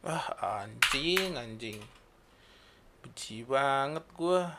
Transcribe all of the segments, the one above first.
Ah, anjing, anjing. Benci banget gua.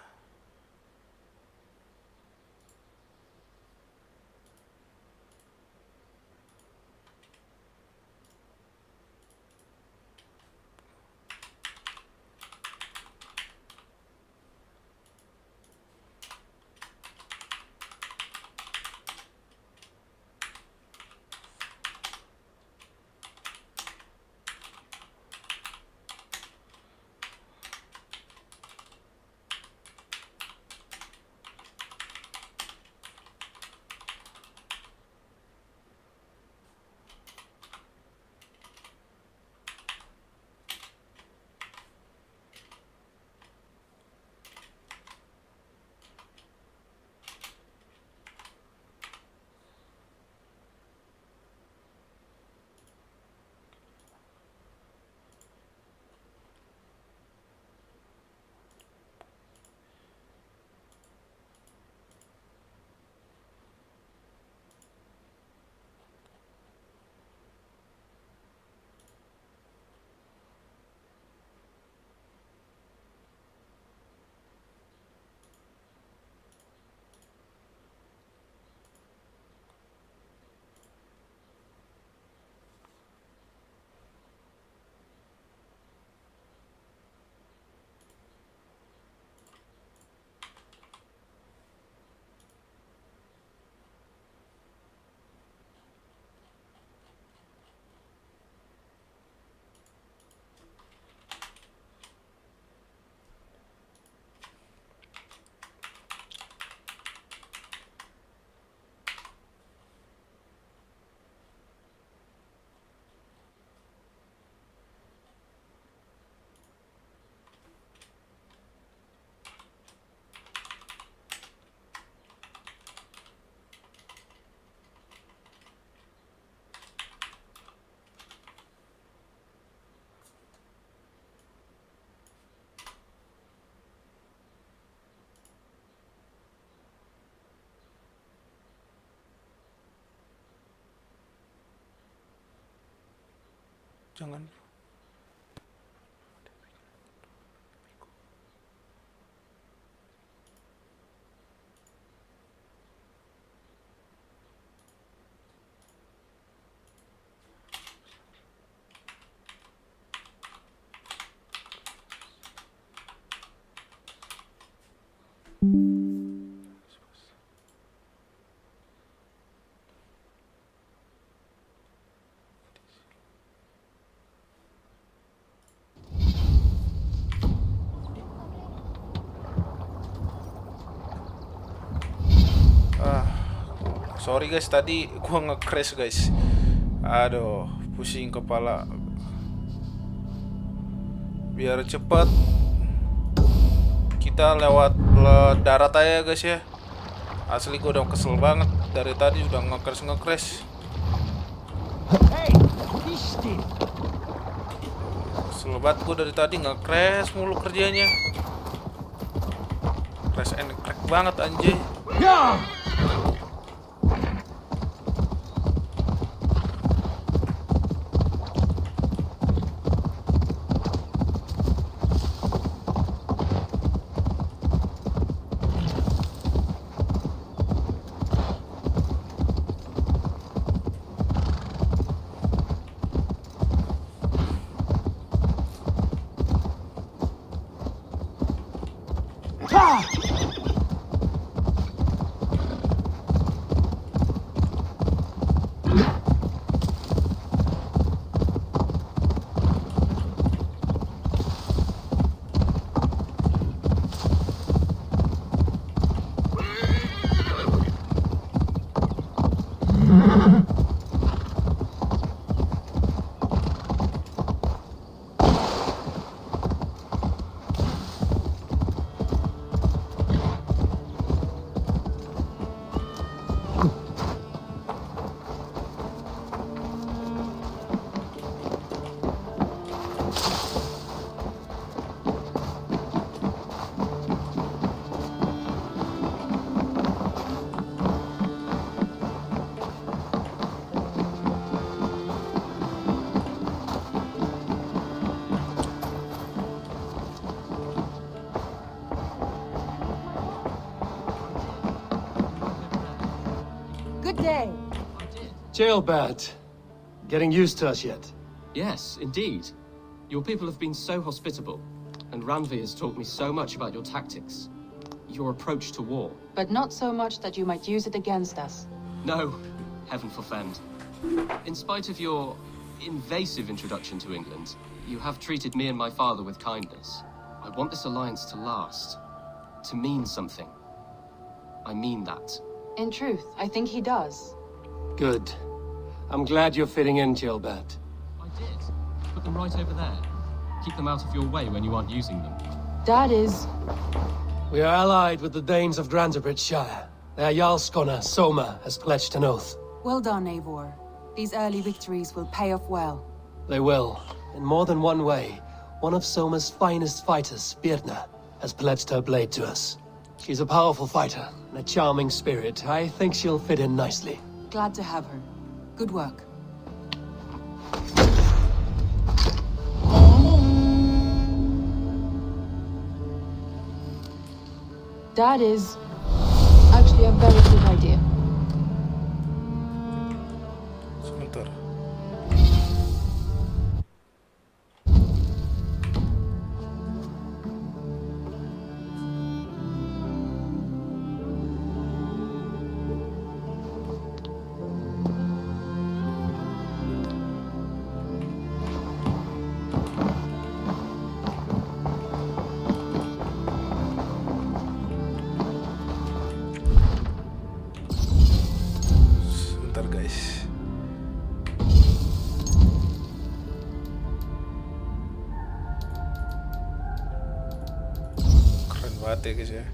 Jangan. Ah, sorry guys, tadi gua nge-crash guys. Aduh, pusing kepala. Biar cepet kita lewat darat aja guys ya. Asli gua udah kesel banget dari tadi udah nge-crash. Kesel banget gua dari tadi nge-crash mulu kerjanya. Crash and crack banget anjay. day. I did. Jailbird. Getting used to us yet? Yes, indeed. Your people have been so hospitable, and Ranvi has taught me so much about your tactics. Your approach to war. But not so much that you might use it against us. No, heaven forfend. In spite of your invasive introduction to England, you have treated me and my father with kindness. I want this alliance to last, to mean something. I mean that. In truth, I think he does. Good. I'm glad you're fitting in, Jailbird. I did. Put them right over there. Keep them out of your way when you aren't using them. That is... We are allied with the Danes of Shire. Their Jarl Skona, Soma, has pledged an oath. Well done, Eivor. These early victories will pay off well. They will. In more than one way. One of Soma's finest fighters, Birna, has pledged her blade to us. She's a powerful fighter and a charming spirit. I think she'll fit in nicely. Glad to have her. Good work. That is actually a very good idea. Sebentar. Sebentar guys. Keren banget ya guys ya.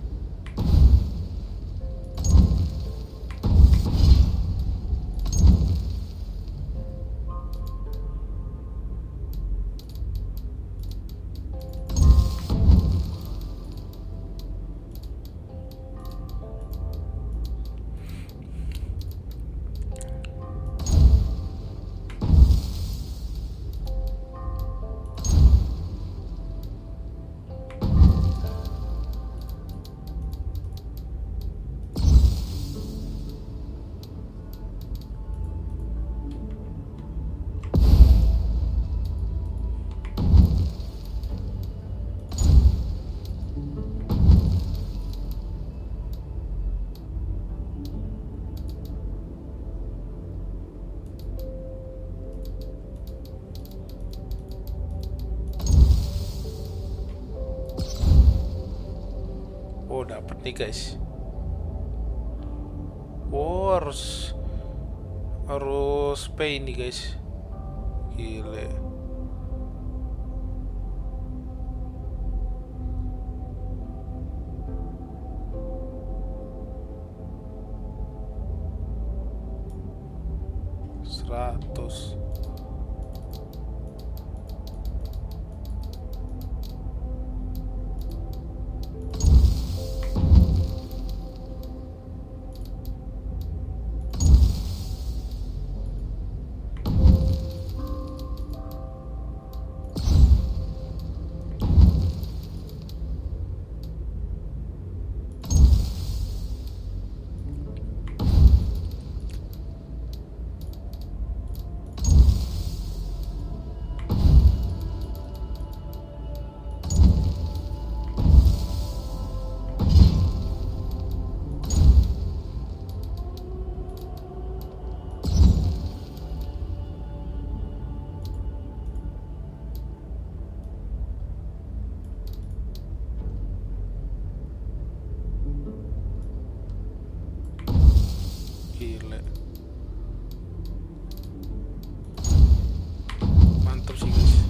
Oh, dapet nih guys. Oh, harus pay nih guys. Gile. Seratus. Gile. Mantap sih guys.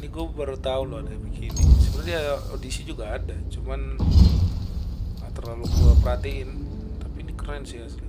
Ini gue baru tahu loh ada begini. Sebenarnya audisi juga ada, cuman nggak terlalu gue perhatiin. Tapi ini keren sih asli.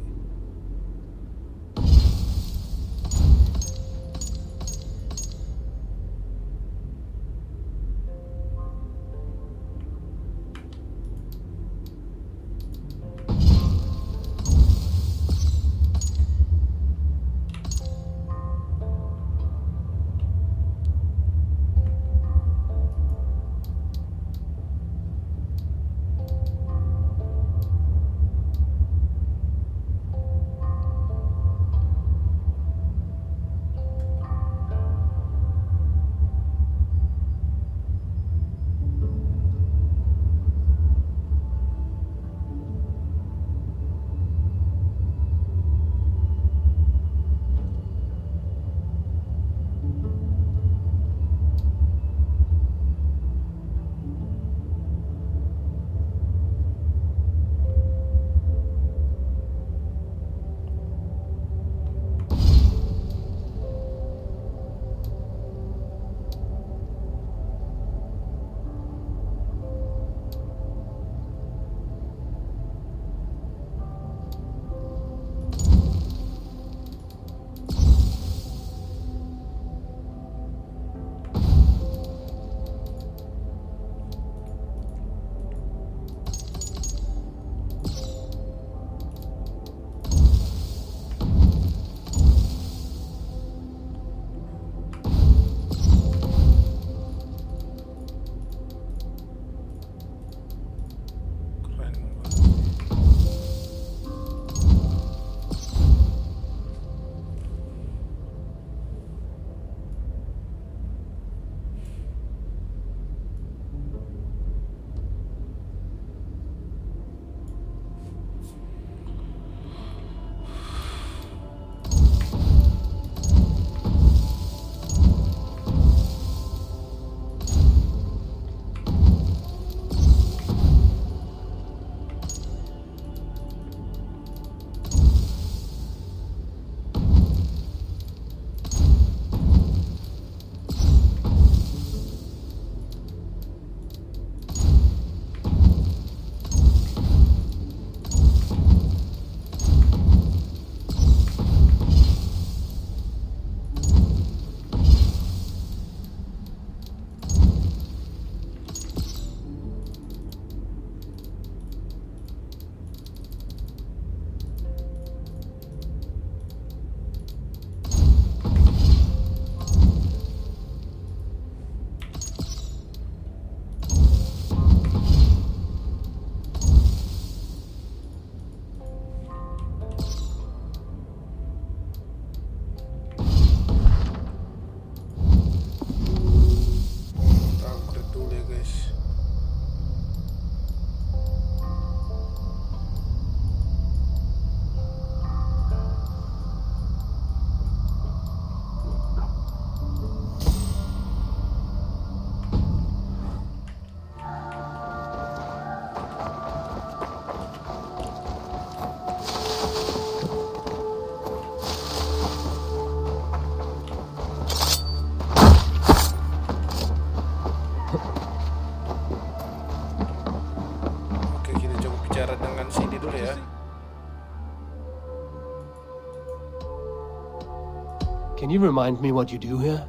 Can you remind me what you do here?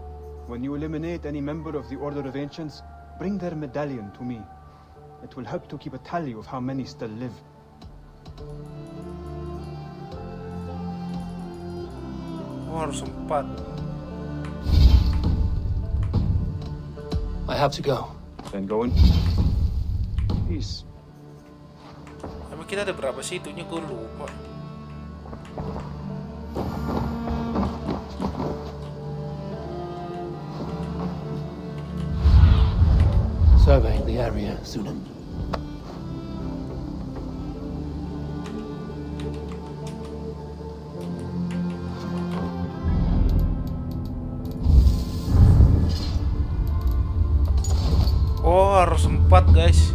When you eliminate any member of the Order of Ancients, bring their medallion to me. It will help to keep a tally of how many still live. Oh, harus 4. I have to go. Then go in peace. Emang kita ada berapa sih itunya, gue lupa. Surveying the area, Sunan. Oh, harus 4 guys.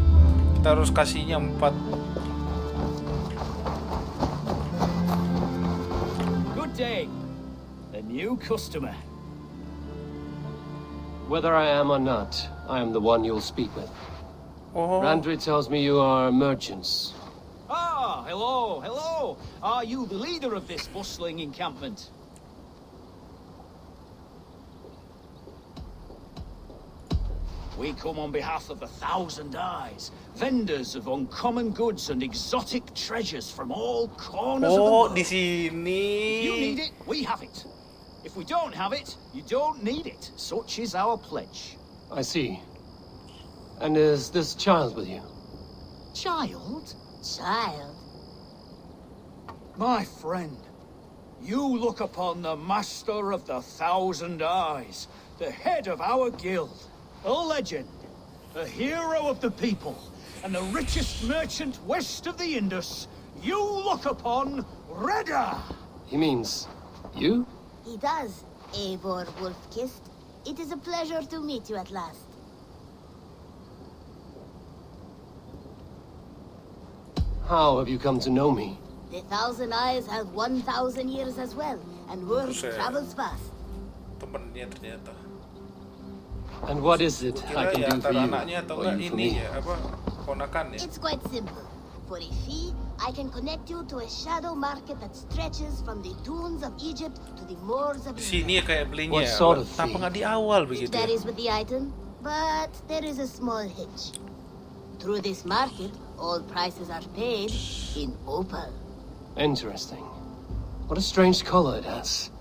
Kita harus kasihnya 4. Good day. A new customer. Whether I am or not, I am the one you'll speak with. Oh, Randri tells me you are merchants. Ah, hello, hello. Are you the leader of this bustling encampment? We come on behalf of the Thousand Eyes, vendors of uncommon goods and exotic treasures from all corners of the oh world. di sini. If you need it, we have it. If we don't have it, you don't need it. Such is our pledge. I see. And is this child with you? Child? Child. My friend, you look upon the master of the Thousand Eyes, the head of our guild, a legend, a hero of the people, and the richest merchant west of the Indus. You look upon Reda. He means you? He does, Eivor Wolf-Kissed. It is a pleasure to meet you at last. How have you come to know me? The Thousand Eyes have 1,000 years as well, and word Buset. travels fast. Temennya ternyata. And what is it I Kira can ya do for antara you? anaknya atau Or enggak you for ini me? ya, apa ponakan ya. It's quite simple. For a fee, I can connect you to a shadow market that stretches from the dunes of Egypt to the moors of Di India. sini ya kayak belinya. What sort of Kenapa fee? nggak di awal It begitu? Ya? varies with the item, but there is a small hitch. Through this market, all prices are paid in opal. Interesting. What a strange color it has.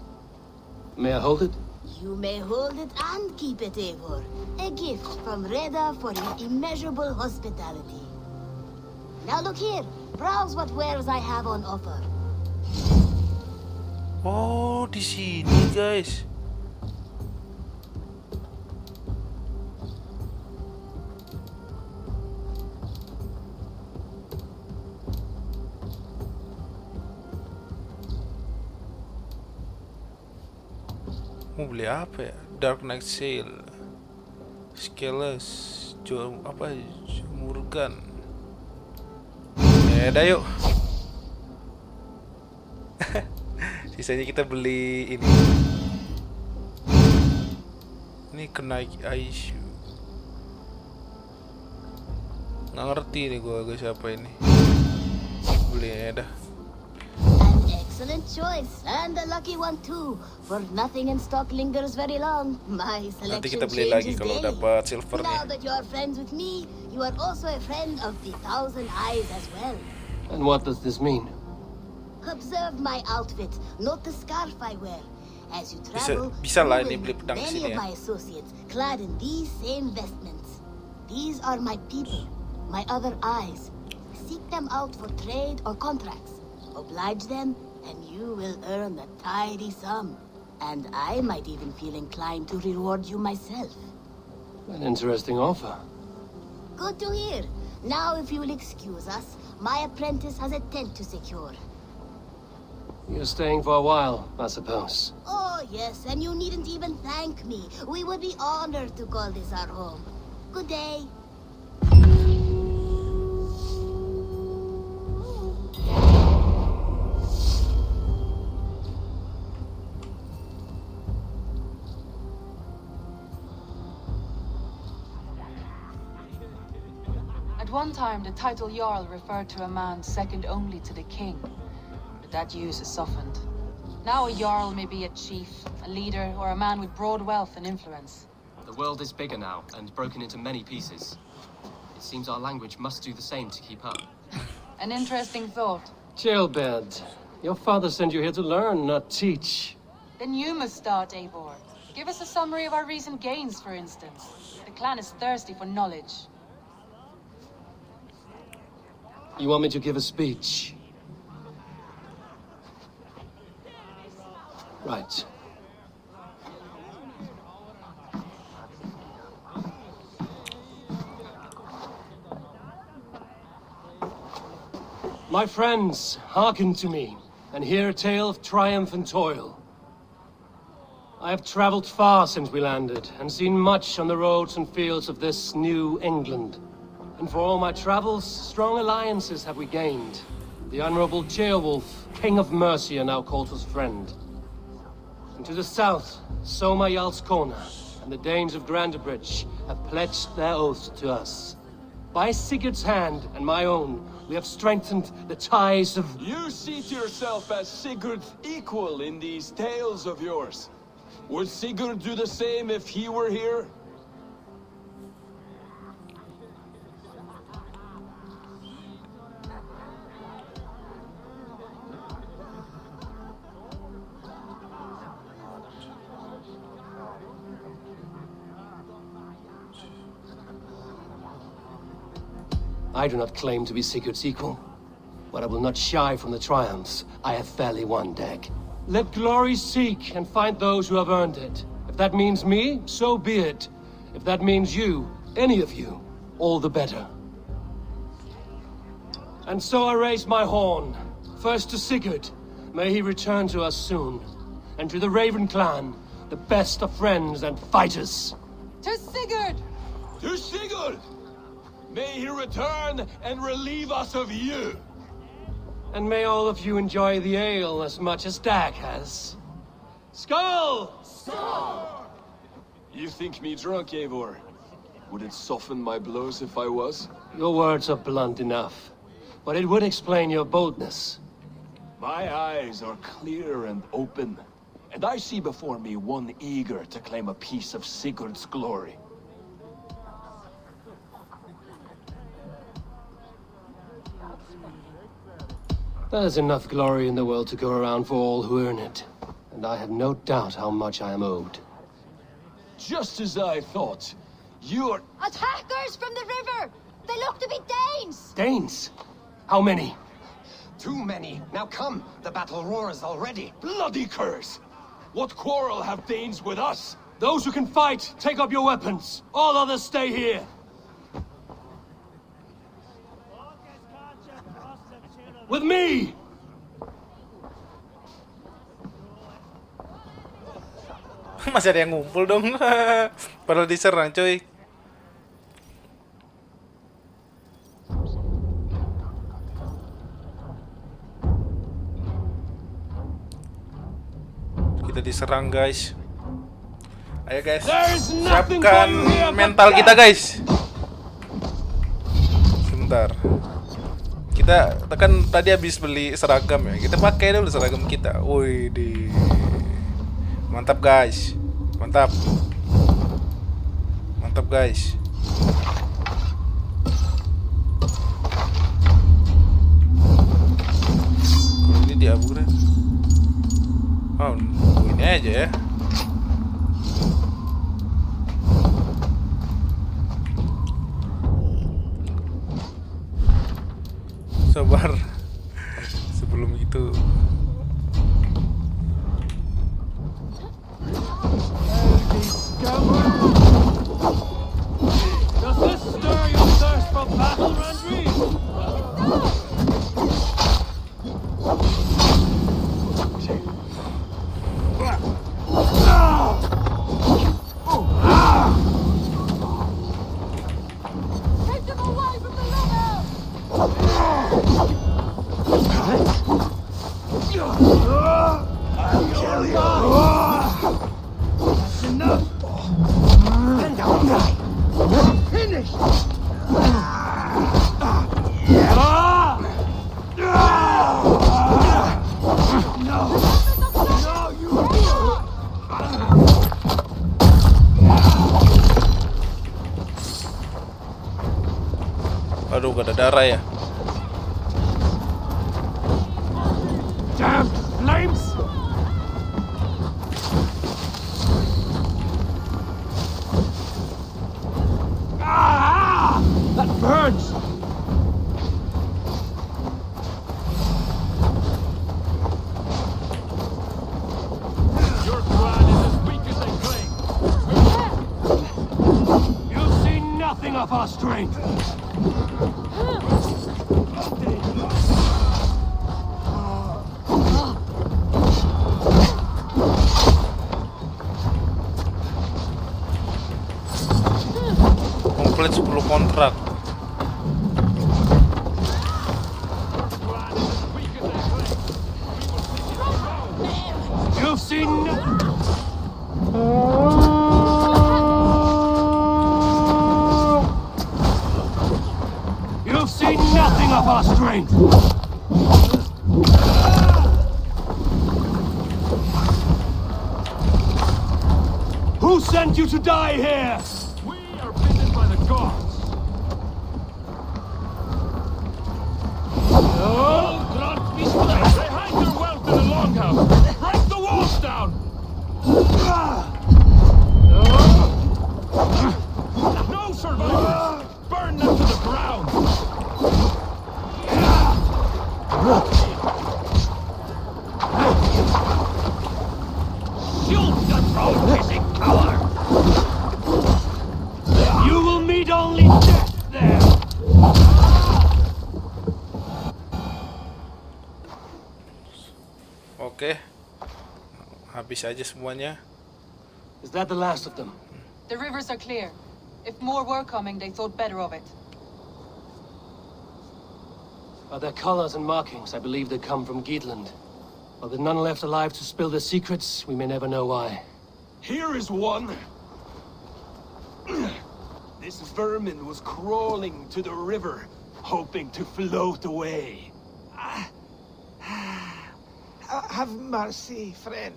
May I hold it? You may hold it and keep it, Eivor. A gift from Reda for your immeasurable hospitality. Now look here. Browse what wares I have on offer. Oh, di sini guys. Mau beli apa ya? Dark Knight Sale, Scales, jual apa? Murgan. Ya udah yuk. Sisanya kita beli ini. Ini kena ice. Nggak ngerti nih gue guys apa ini. Beli ya dah. An excellent choice, and a lucky one too. For nothing in stock lingers very long. My Nanti selection kita beli lagi changes kalau daily. dapat Now silvernya. that you are friends with me, you are also a friend of the Thousand Eyes as well. And what does this mean? Observe my outfit. Note the scarf I wear. As you travel, bisa lah you ini will beli meet pedang many sini of ya. my associates clad in these same vestments. These are my people, my other eyes. Seek them out for trade or contracts. Oblige them, and you will earn a tidy sum. And I might even feel inclined to reward you myself. An interesting offer. Good to hear. Now, if you will excuse us, my apprentice has a tent to secure. You're staying for a while, I suppose. Oh, yes, and you needn't even thank me. We would be honored to call this our home. Good day. At one time, the title Jarl referred to a man second only to the king. But that use is softened. Now a Jarl may be a chief, a leader, or a man with broad wealth and influence. The world is bigger now, and broken into many pieces. It seems our language must do the same to keep up. An interesting thought. Jailbird, your father sent you here to learn, not teach. Then you must start, Eivor. Give us a summary of our recent gains, for instance. The clan is thirsty for knowledge. You want me to give a speech? Right. My friends, hearken to me, and hear a tale of triumph and toil. I have traveled far since we landed, and seen much on the roads and fields of this new England. And for all my travels, strong alliances have we gained. The Honorable Ceolwulf, King of Mercia, now calls us friend. And to the south, Soma Jarlskona and the Danes of Grandebridge have pledged their oaths to us. By Sigurd's hand and my own, we have strengthened the ties of... You seat yourself as Sigurd's equal in these tales of yours. Would Sigurd do the same if he were here? I do not claim to be Sigurd's equal, but I will not shy from the triumphs I have fairly won, Dag. Let glory seek and find those who have earned it. If that means me, so be it. If that means you, any of you, all the better. And so I raise my horn. First to Sigurd, may he return to us soon. And to the Raven clan, the best of friends and fighters. To Sigurd! To Sigurd! May he return and relieve us of you! And may all of you enjoy the ale as much as Dag has. Skull! You think me drunk, Eivor? Would it soften my blows if I was? Your words are blunt enough, but it would explain your boldness. My eyes are clear and open, and I see before me one eager to claim a piece of Sigurd's glory. There's enough glory in the world to go around for all who earn it, and I have no doubt how much I am owed. Just as I thought. You're... Attackers from the river! They look to be Danes! Danes? How many? Too many. Now come, the battle roars already. bloody curse! What quarrel have Danes with us? Those who can fight, take up your weapons. All others stay here. With me! Masih ada yang ngumpul dong. Padahal diserang, coy. Kita diserang, guys. Ayo, guys. Siapkan mental kita, guys. Sebentar. Kita kan tadi habis beli seragam ya. Kita pakai dulu seragam kita. Wih, mantap, guys. Mantap. Mantap, guys. Kalau ini di upgrade. Oh, ini aja ya. Sabar. Sebelum itu Does this stir your thirst for battle, Randri? Take them away from the river! Waduh, gak ada darah ya. Damn flames! Ah! That burns! Your clan is as weak as they claim. You've seen nothing of our strength. Komplit 10 kontrak. You've seen You've seen nothing of our strength. Who sent you to die here? We are bidden by the gods. Oh, grant me strength. They hide their wealth in the longhouse. Break the walls down. No survivors. Burn them to the ground. You throne-kissing coward! You will meet only death there! Oke. Habis aja semuanya. Is that the last of them? The rivers are clear. If more were coming, they thought better of it. By their colors and markings, I believe they come from Geatland. But with none left alive to spill their secrets, we may never know why. Here is one. This vermin was crawling to the river, hoping to float away. Have mercy, friend.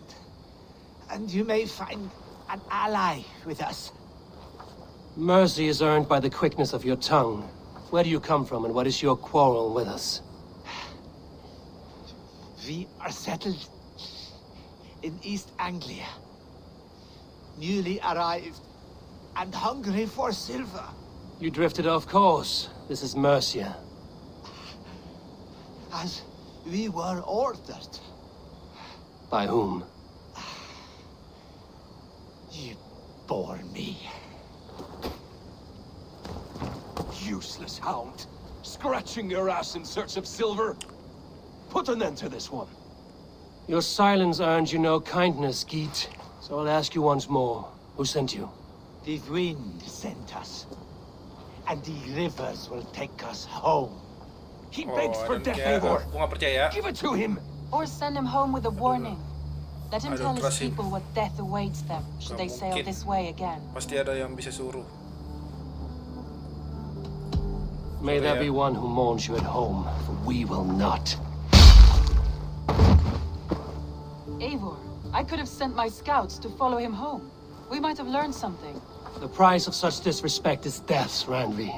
And you may find an ally with us. Mercy is earned by the quickness of your tongue. Where do you come from, and what is your quarrel with us? We are settled in East Anglia. Newly arrived and hungry for silver. You drifted off course. This is Mercia. As we were ordered. By whom? You bore me. Useless hound. Scratching your ass in search of silver. Put an end to this one. Your silence earned you no kindness, Geet. So I'll ask you once more. Who sent you? The wind sent us. And the rivers will take us home. He begs for death, kayak Eivor. aku nggak percaya. Give it to him. Or send him home with a warning. Let him I tell don't his trust him. people what death awaits them should they sail mungkin. this way again. Pasti ada yang bisa suruh. May there be one who mourns you at home, for we will not. Eivor, I could have sent my scouts to follow him home. We might have learned something. The price of such disrespect is death, Randvi.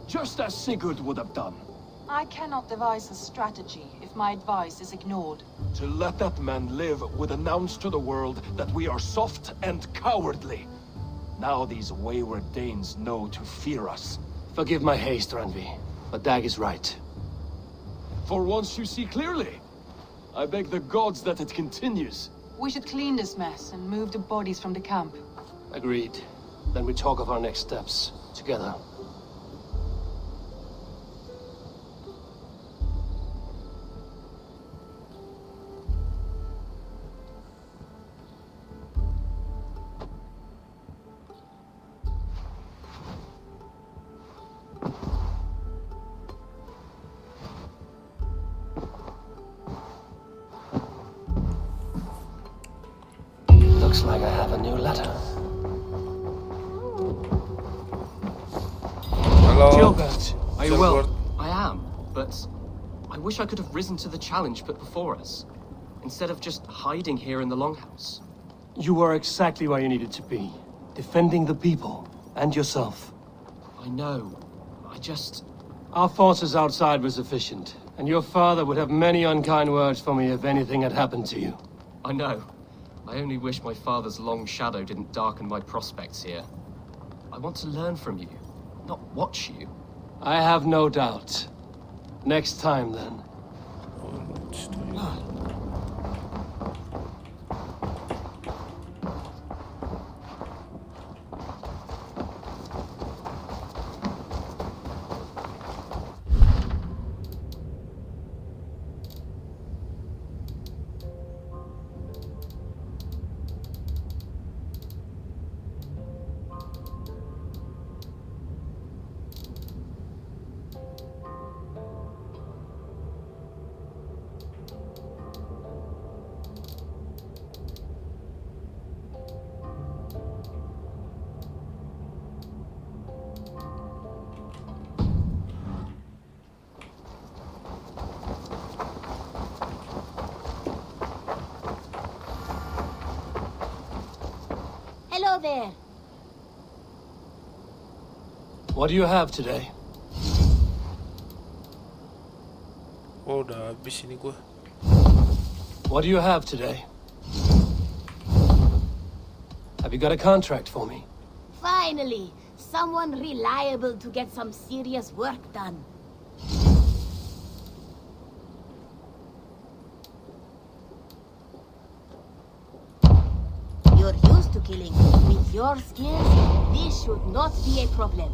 Just as Sigurd would have done. I cannot devise a strategy if my advice is ignored. To let that man live would announce to the world that we are soft and cowardly. Now these wayward Danes know to fear us. Forgive my haste, Randvi, but Dag is right. For once you see clearly. I beg the gods that it continues. We should clean this mess and move the bodies from the camp. Agreed. Then we talk of our next steps, together. Looks like I have a new letter. Halo. Gilbert, are you well? I am, but I wish I could have risen to the challenge put before us, instead of just hiding here in the Longhouse. You were exactly where you needed to be, defending the people and yourself. I know. Our forces outside were sufficient, and your father would have many unkind words for me if anything had happened to you. I know. I only wish my father's long shadow didn't darken my prospects here. I want to learn from you, not watch you. I have no doubt. Next time, then. Hello there. What do you have today? Oh, udah habis ini gua. What do you have today? Have you got a contract for me? Finally, someone reliable to get some serious work done. You're used to killing. With your skills, this should not be a problem.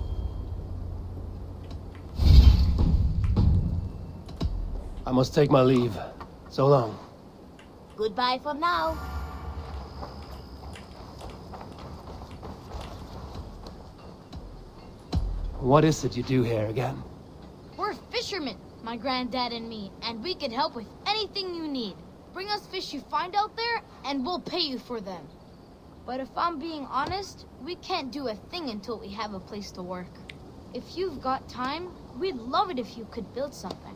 I must take my leave. So long. Goodbye for now. What is it you do here again? We're fishermen, my granddad and me, and we can help with anything you need. Bring us fish you find out there, and we'll pay you for them. But if I'm being honest, we can't do a thing until we have a place to work. If you've got time, we'd love it if you could build something.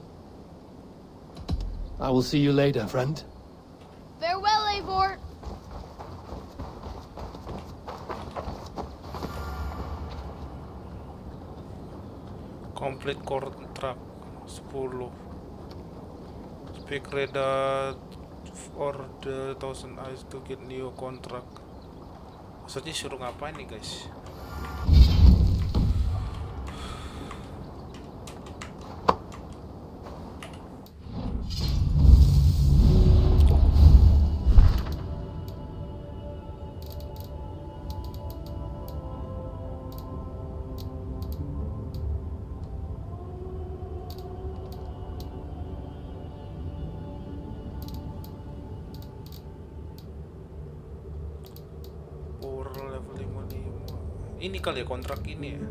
I will see you later, friend. Farewell, Eivor! Complete contract 10. Speak Reda for the 1000 eyes to get new contract. Maksudnya suruh ngapain nih guys? Level 55. Ini kali ya kontrak ini ya.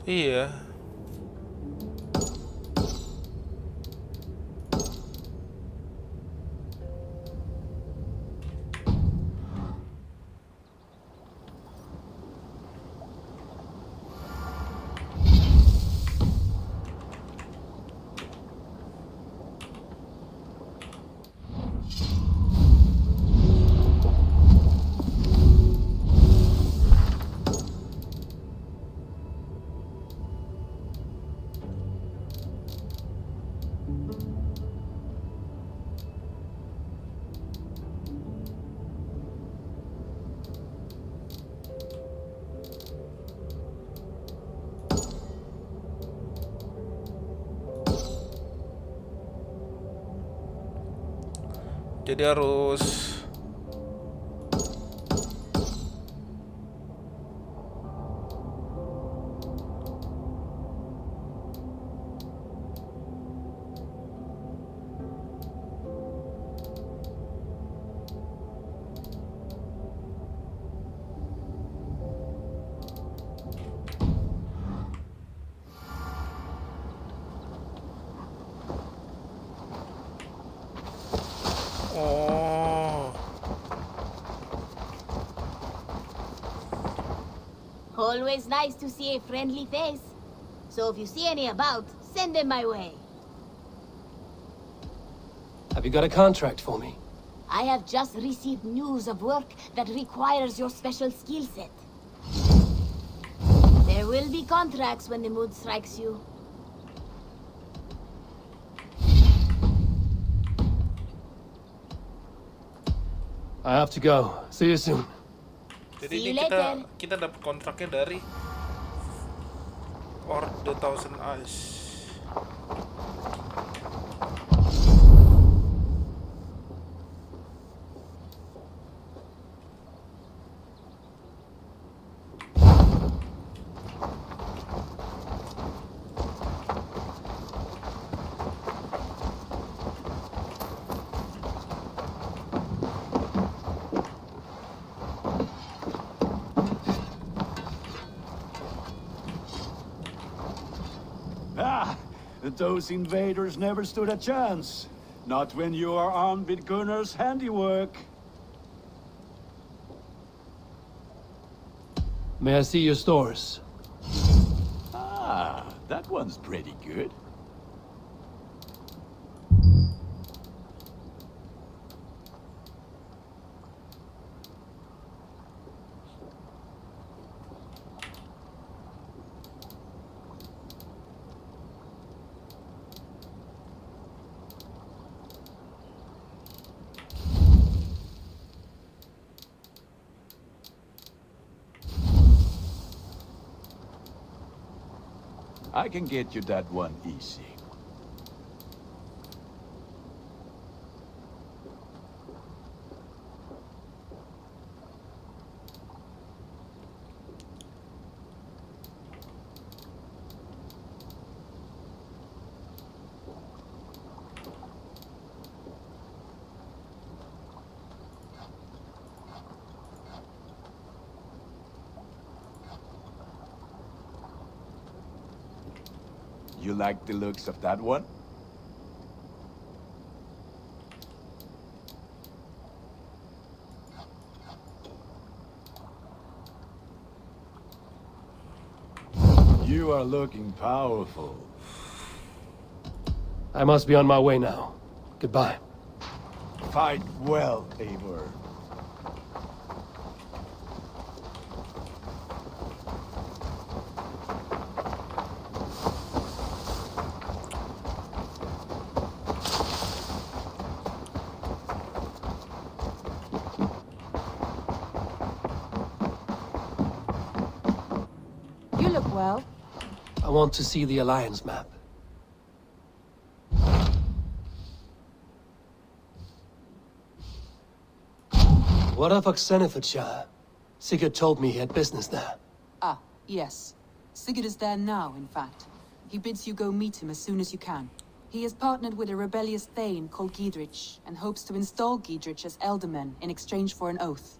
Iya. Jadi harus Always nice to see a friendly face. So if you see any about, Send them my way. Have you got a contract for me? I have just received news of work that requires your special skill set. There will be contracts when the mood strikes you. I have to go. See you soon. Jadi See ini you later. kita dapat kontraknya dari The Thousand Eyes. Those invaders never stood a chance. Not when you are armed with Gunnar's handiwork. May I see your stores? Ah, that one's pretty good. I can get you that one easy. You like the looks of that one? You are looking powerful. I must be on my way now. Goodbye. Fight well, Eivor. You look well. I want to see the Alliance map. What of Oxenfordshire? Sigurd told me he had business there. Ah, yes. Sigurd is there now, in fact. He bids you go meet him as soon as you can. He has partnered with a rebellious Thane called Giedrich, and hopes to install Giedrich as Elderman in exchange for an oath.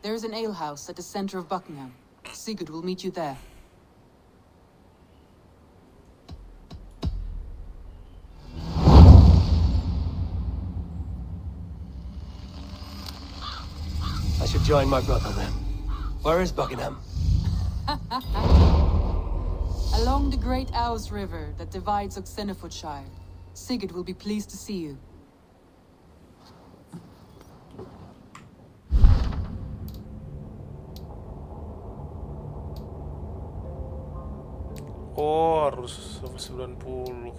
There is an alehouse at the center of Buckingham. Sigurd will meet you there. I should join my brother then. Where is Buckingham? Along the Great Ouse River that divides Oxenfordshire. Sigurd will be pleased to see you. Oh, harus sampai 90.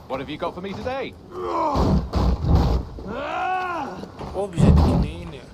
What have you got for me today? Oh, bisa diginiin ya.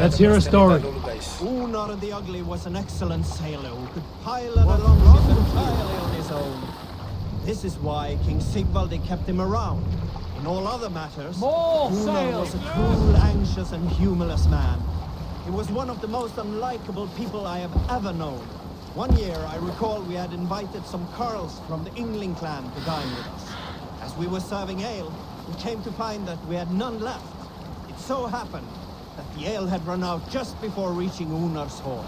Let's hear a story. Dulu, guys. Unar the Ugly was an excellent sailor who could pilot a longship entirely on his own. This is why King Sigvaldi kept him around. In all other matters, Unar was a cruel, anxious, and humorless man. He was one of the most unlikable people I have ever known. One year, I recall we had invited some Carls from the Yngling clan to dine with us. As we were serving ale, we came to find that we had none left. It so happened that the ale had run out just before reaching Unar's hall.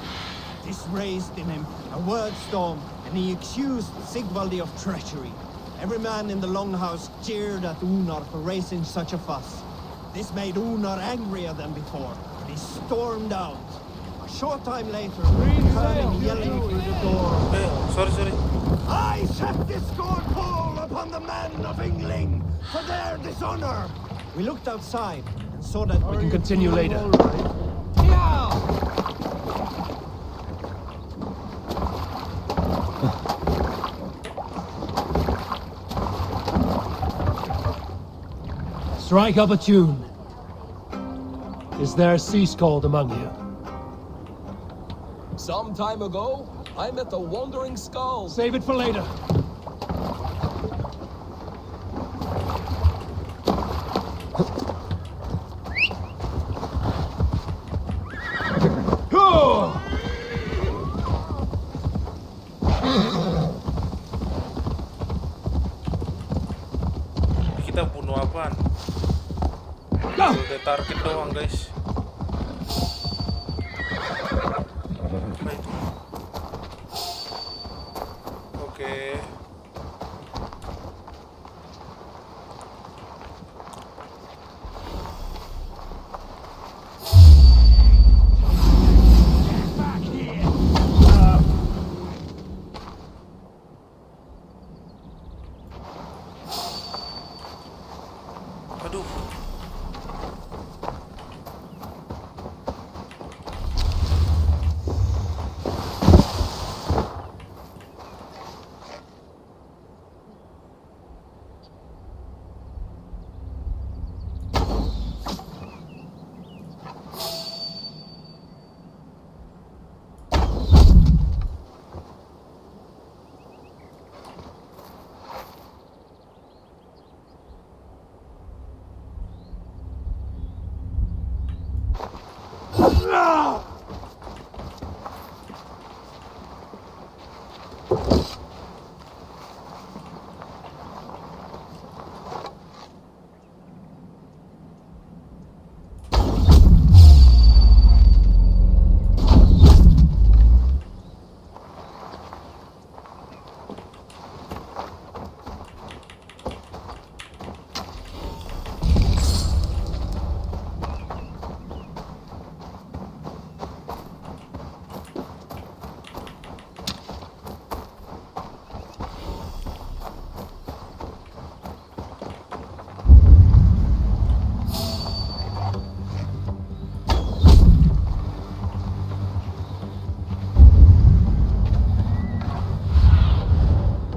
This raised in him a word storm, and he accused Sigvaldi of treachery. Every man in the Longhouse jeered at Unar for raising such a fuss. This made Unar angrier than before, and he stormed out. A short time later, we heard him yelling through the door. Sorry. I set this scornful upon the men of Yngling for their dishonor. We looked outside and saw that We can continue later. Strike up a tune. Is there a sea scald among you? Some time ago, I met the Wandering Skulls. Save it for later. Kita bunuh apaan? Udah target doang, guys. Apa itu? Oke. Aduh.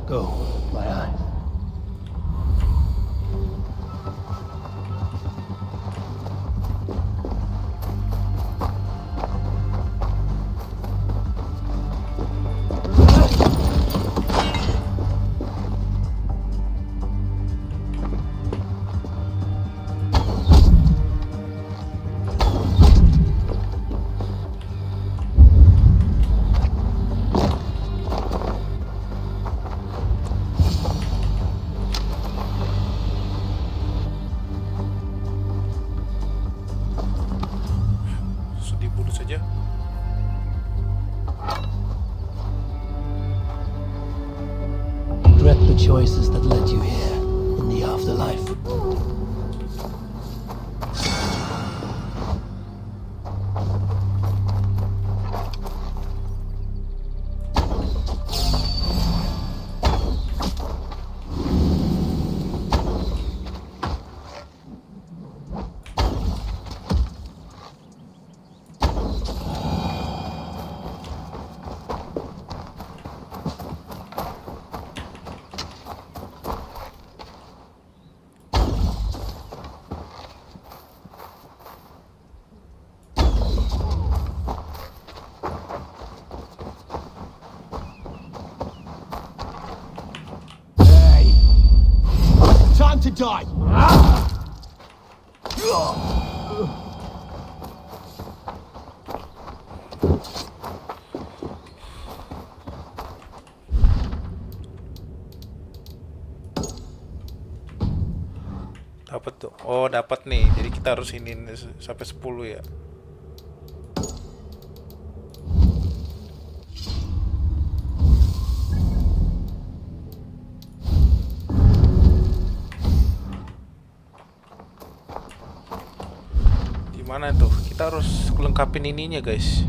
Go, my eyes. Dibunuh saja. Regret the choices that led you here in the afterlife. to die. Dapat tuh. Oh, dapat nih. Jadi kita harus ini sampai 10 ya. Gimana tuh? Kita harus lengkapin ininya, guys.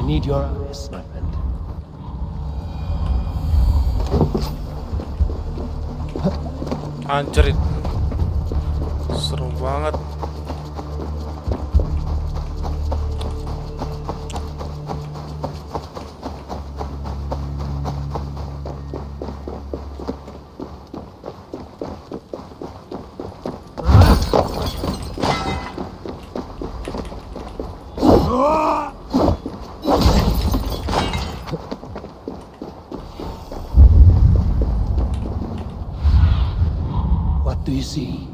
Need your eyes, my friend. Anjrit. Seru banget. What do you see?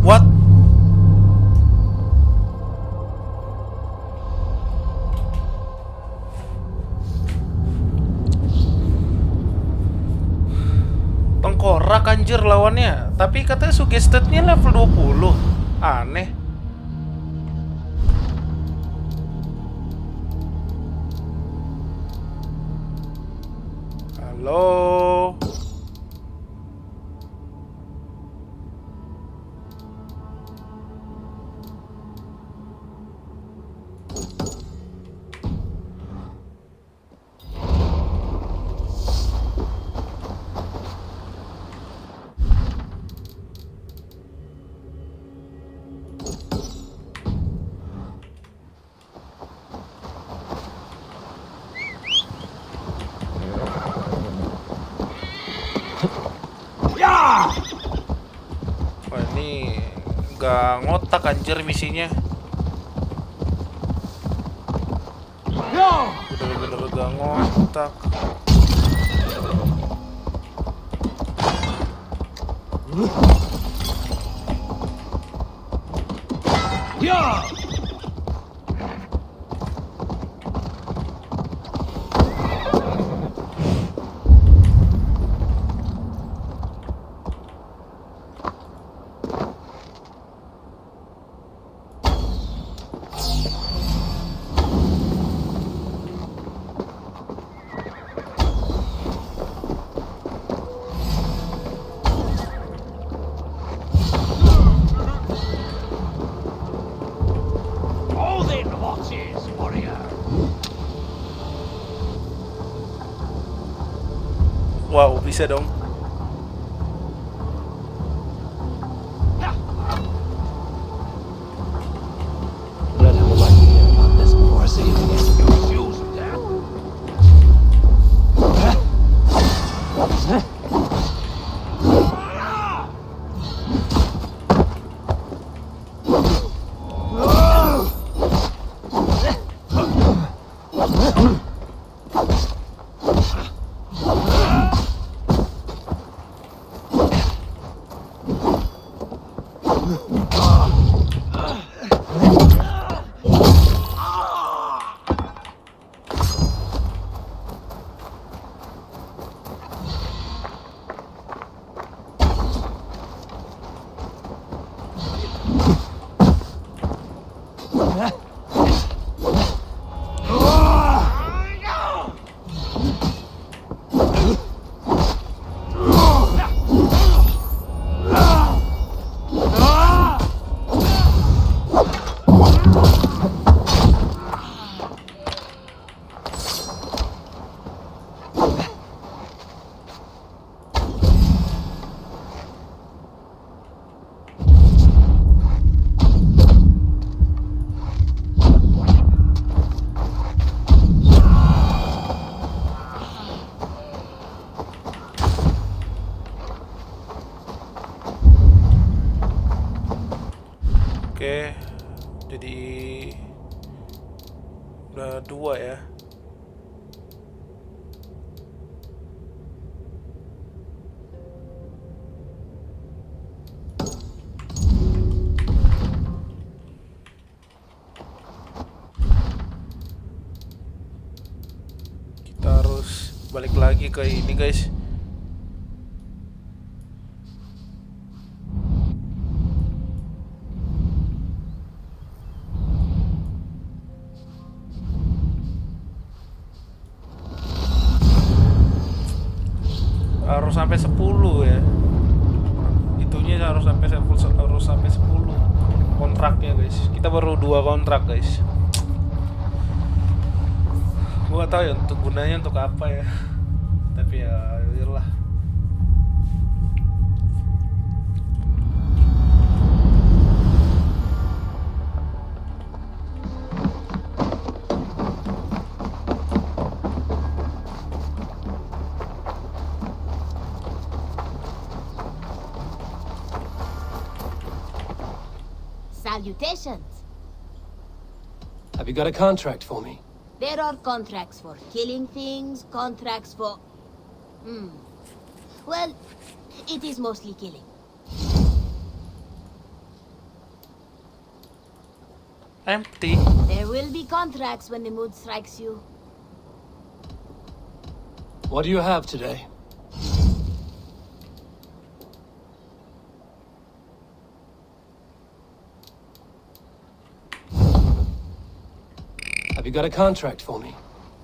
What? Tengkorak anjir lawannya. Tapi katanya suggested-nya level 20. Aneh. Halo. Gak ngotak anjir misinya. Bener-bener gak ngotak. Wow, bisa dong. Let him remind me about this before I say anything else. Oke, jadi udah 2 ya. Kita harus balik lagi ke ini guys. Harus sampai 10 ya. Itunya harus sampai 10 kontraknya guys. Kita baru 2 kontrak guys. Gua gak tahu ya untuk gunanya untuk apa ya. Tapi ya lah. Salutations. Have you got a contract for me? There are contracts for killing things, contracts for... Well, it is mostly killing. Empty. There will be contracts when the mood strikes you. What do you have today? Have you got a contract for me?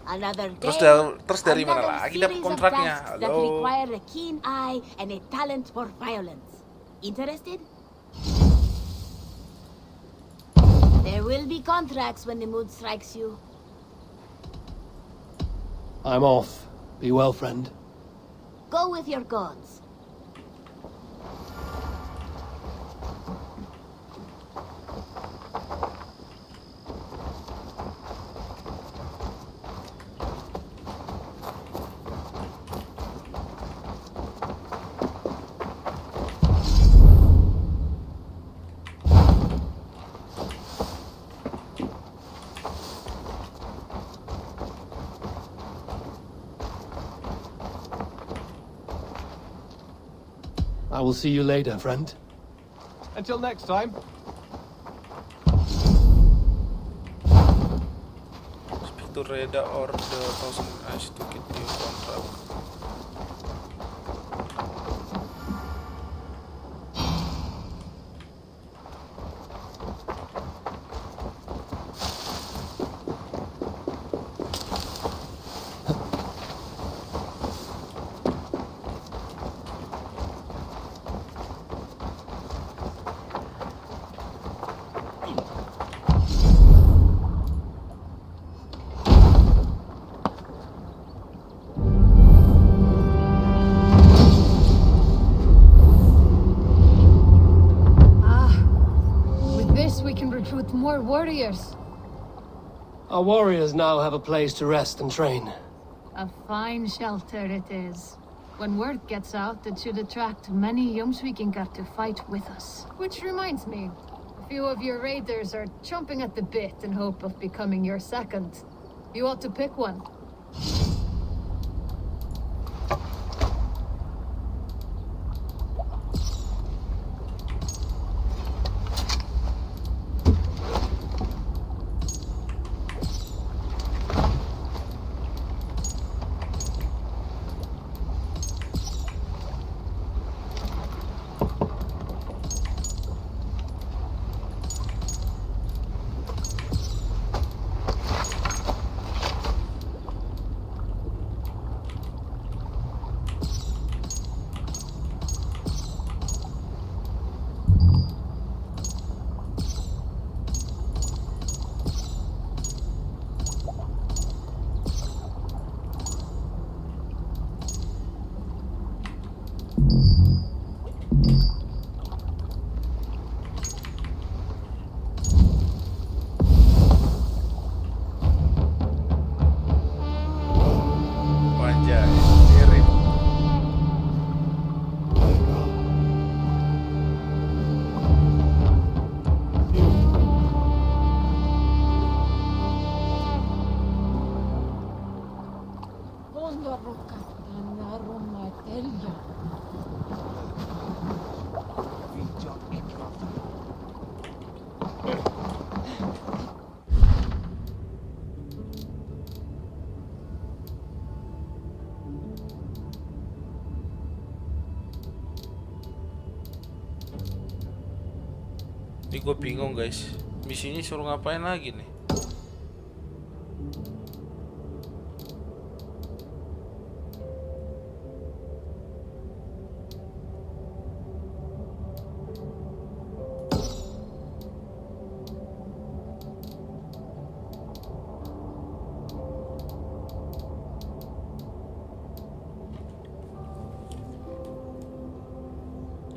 Another day, Terus dari mana another lagi dapat series of kontraknya? tasks that Halo. require a keen eye and a talent for violence. Interested? There will be contracts when the mood strikes you. I'm off. Be well, friend. Go with your gods. I will see you later, friend. Until next time. Speak to Reda or the Thousand Eyes to get the contract. Recruit more warriors. Our warriors now have a place to rest and train. A fine shelter it is. When word gets out, it should attract many Jomsvikingar to fight with us. Which reminds me, a few of your raiders are chomping at the bit in hope of becoming your second. You ought to pick one. Ini gue bingung guys, misinya suruh ngapain lagi nih?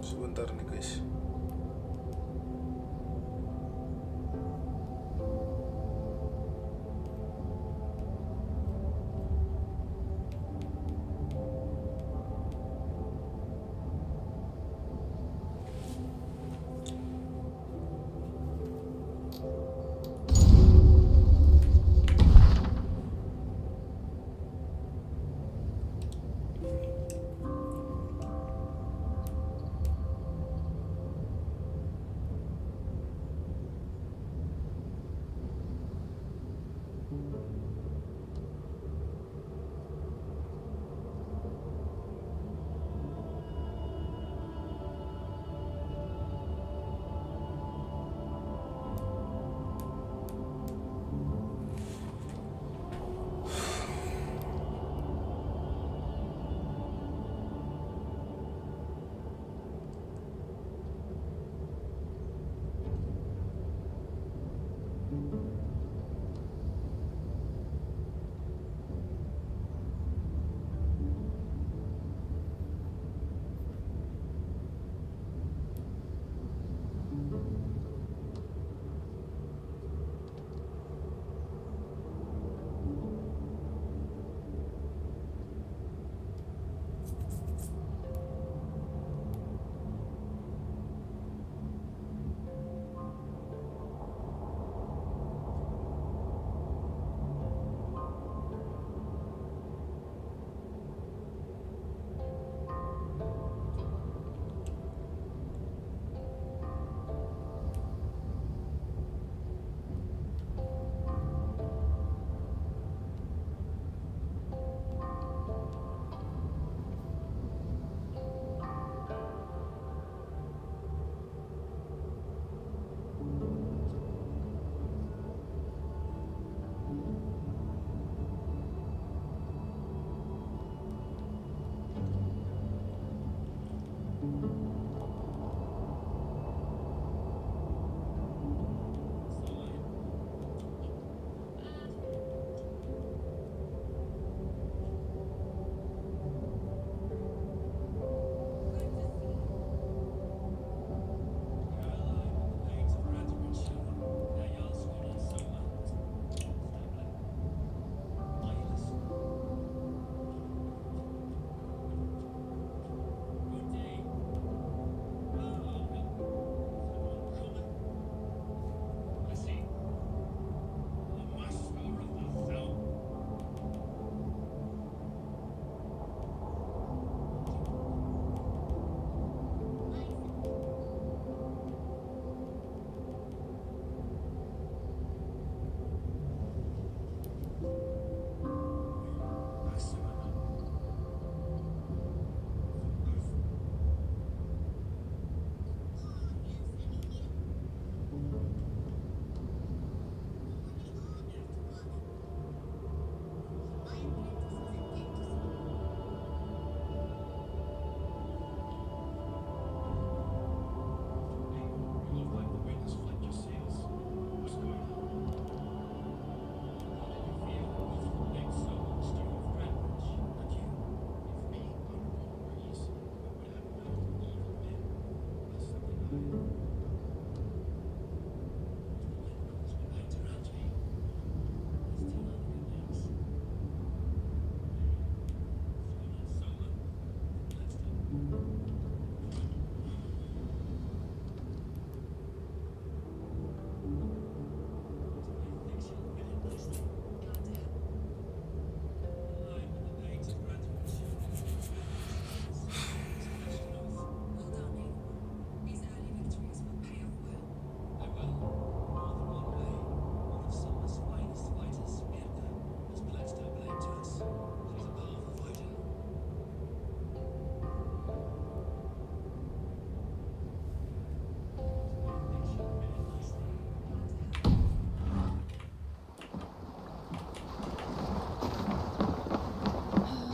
Sebentar nih guys.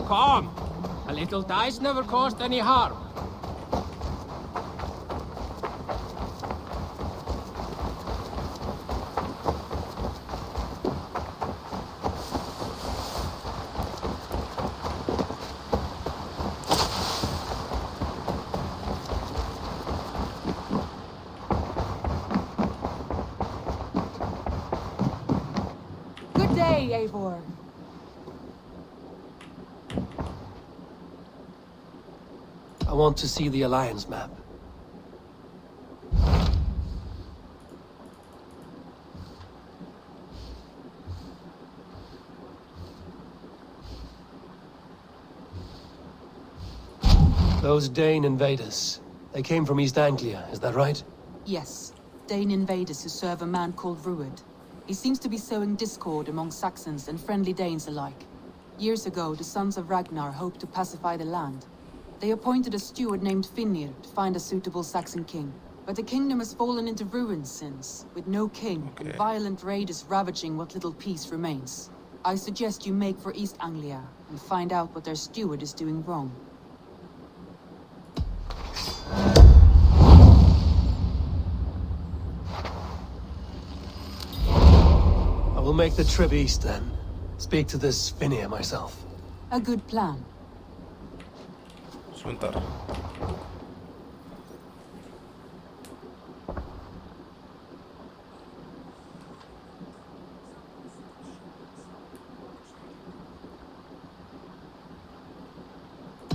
come. A little dice never caused any harm. Good day, Eivor. I want to see the Alliance map. Those Dane invaders, they came from East Anglia, is that right? Yes, Dane invaders who serve a man called Rued. He seems to be sowing discord among Saxons and friendly Danes alike. Years ago, the sons of Ragnar hoped to pacify the land. They appointed a steward named Finnir to find a suitable Saxon king. But the kingdom has fallen into ruins since, with no king and violent raiders ravaging what little peace remains. I suggest you make for East Anglia and find out what their steward is doing wrong. I will make the trip east then. Speak to this Finnir myself. A good plan. Sebentar.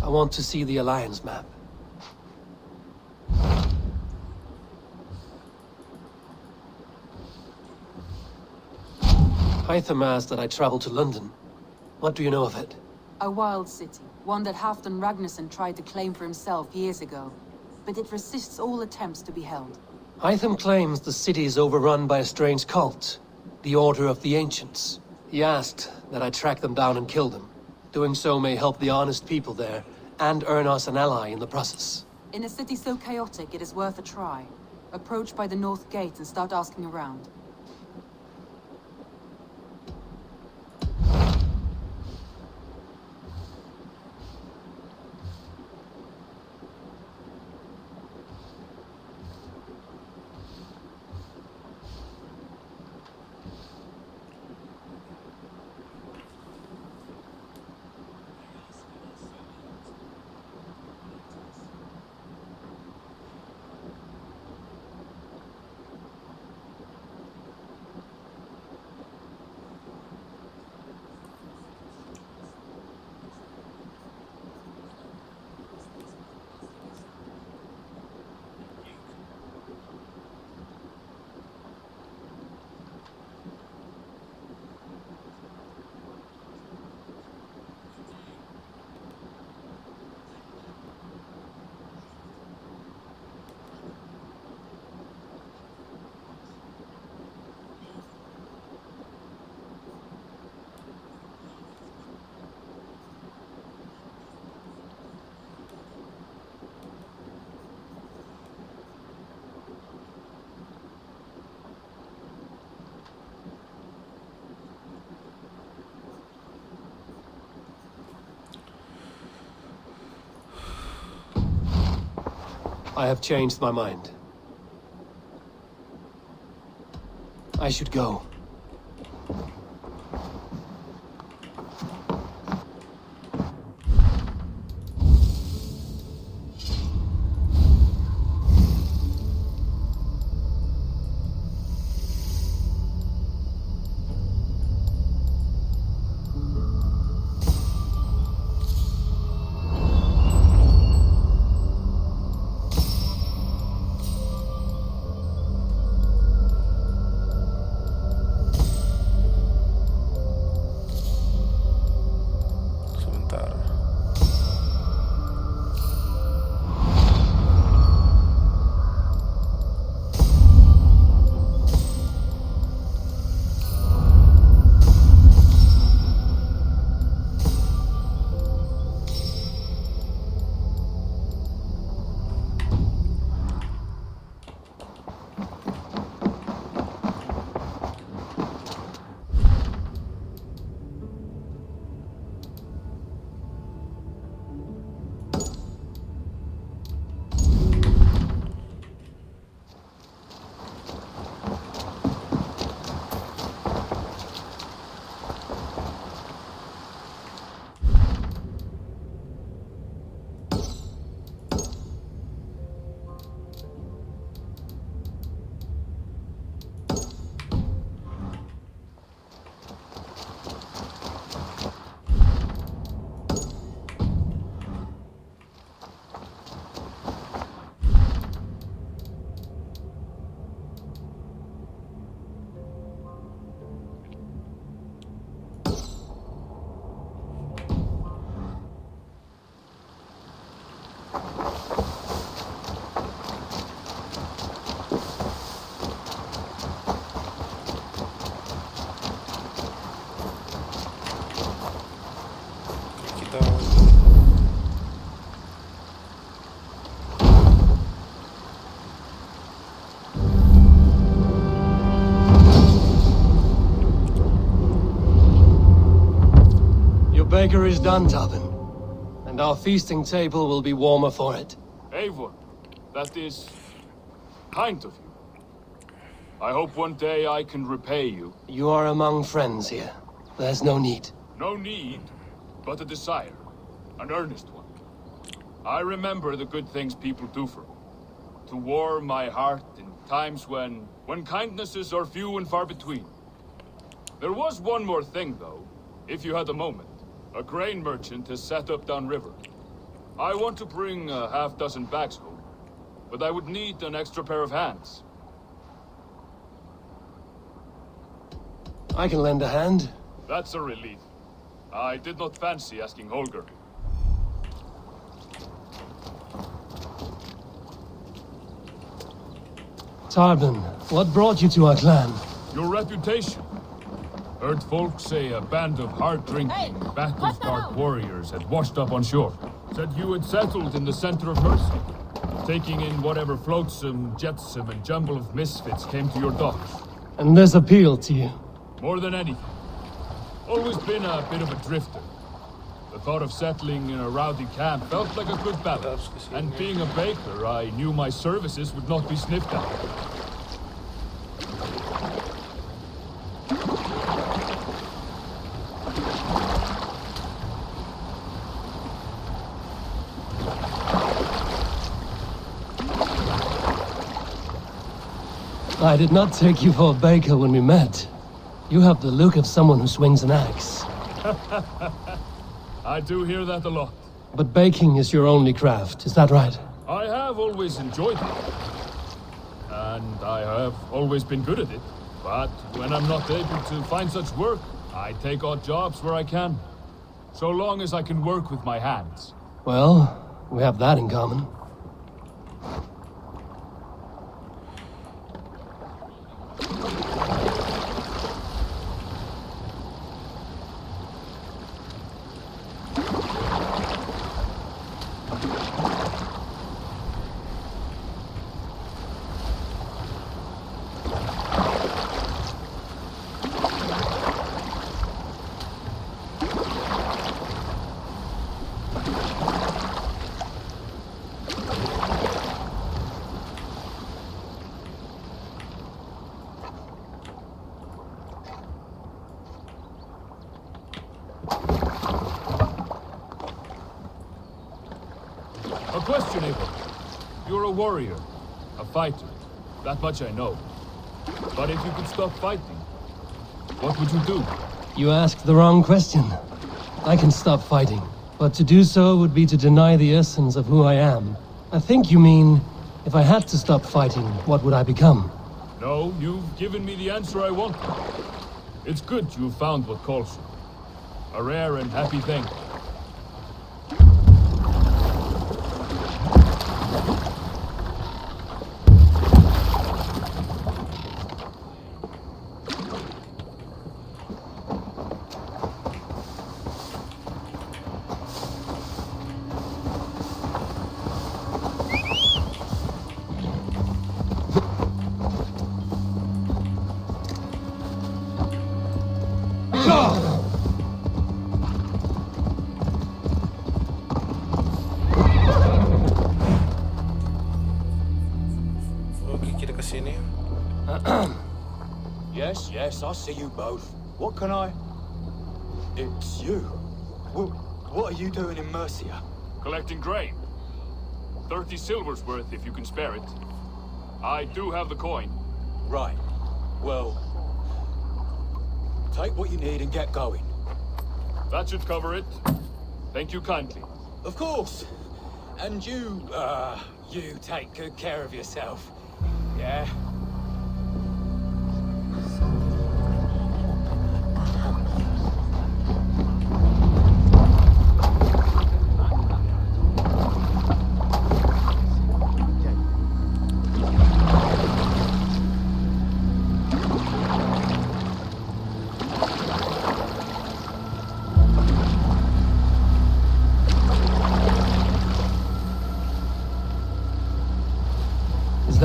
I want to see the Alliance map. Hytham asked that I travel to London. What do you know of it? A wild city, one that Halfdan Ragnarsson tried to claim for himself years ago. But it resists all attempts to be held. Hytham claims the city is overrun by a strange cult, the Order of the Ancients. He asked that I track them down and kill them. Doing so may help the honest people there, and earn us an ally in the process. In a city so chaotic, it is worth a try. Approach by the North Gate and start asking around. I have changed my mind. I should go. kita. Your baker is done, Tobin. And our feasting table will be warmer for it. Eivor, that is kind of you. I hope one day I can repay you. You are among friends here. There's no need. No need, but a desire. An earnest one. I remember the good things people do for me. To warm my heart in times when kindnesses are few and far between. There was one more thing, though, if you had a moment. A grain merchant has set up downriver. I want to bring a half-dozen bags home, but I would need an extra pair of hands. I can lend a hand. That's a relief. I did not fancy asking Holger. Tarbin, what brought you to our clan? Your reputation. Heard folks say a band of hard-drinking, battle-scarred warriors had washed up on shore. Said you had settled in the center of mercy, taking in whatever flotsam, jetsam, and jumble of misfits came to your docks. And this appealed to you? More than anything. Always been a bit of a drifter. The thought of settling in a rowdy camp felt like a good balance. And being a baker, I knew my services would not be sniffed at. I did not take you for a baker when we met. You have the look of someone who swings an axe. I do hear that a lot. But baking is your only craft, is that right? I have always enjoyed it. And I have always been good at it. But when I'm not able to find such work, I take odd jobs where I can. So long as I can work with my hands. Well, we have that in common. A question, Eivor. You're a warrior, a fighter. That much I know. But if you could stop fighting, what would you do? You asked the wrong question. I can stop fighting, but to do so would be to deny the essence of who I am. I think you mean, if I had to stop fighting, what would I become? No, you've given me the answer I wanted. It's good you've found what calls you. A rare and happy thing. Yes, I see you both. What can I... It's you. What are you doing in Mercia? Collecting grain. 30 silver's worth if you can spare it. I do have the coin. Right. Well, take what you need and get going. That should cover it. Thank you kindly. Of course. And you take good care of yourself. Yeah?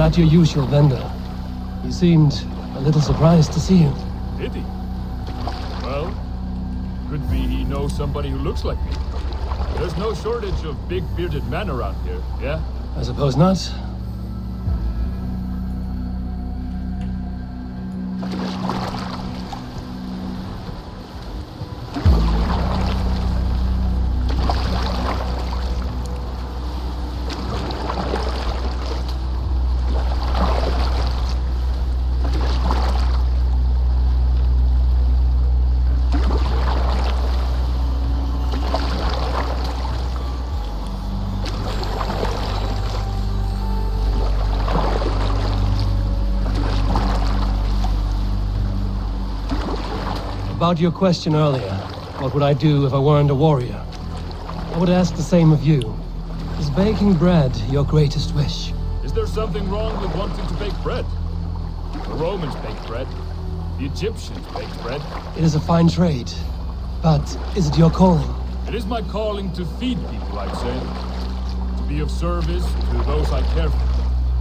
at your usual vendor. He seemed a little surprised to see you. Did he? Well, could be he knows somebody who looks like me. There's no shortage of big bearded men around here, yeah? I suppose not. About your question earlier, what would I do if I weren't a warrior? I would ask the same of you. Is baking bread your greatest wish? Is there something wrong with wanting to bake bread? The Romans baked bread. The Egyptians baked bread. It is a fine trade, but is it your calling? It is my calling to feed people, I'd say. To be of service to those I care for,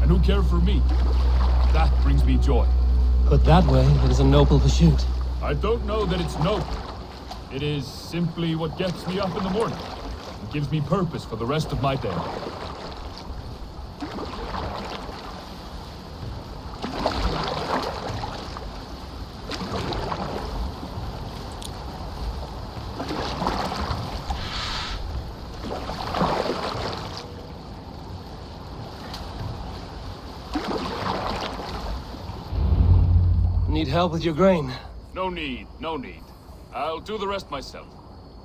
and who care for me. That brings me joy. Put that way, it is a noble pursuit. I don't know that it's noble. It is simply what gets me up in the morning and gives me purpose for the rest of my day. Need help with your grain? No need, no need. I'll do the rest myself.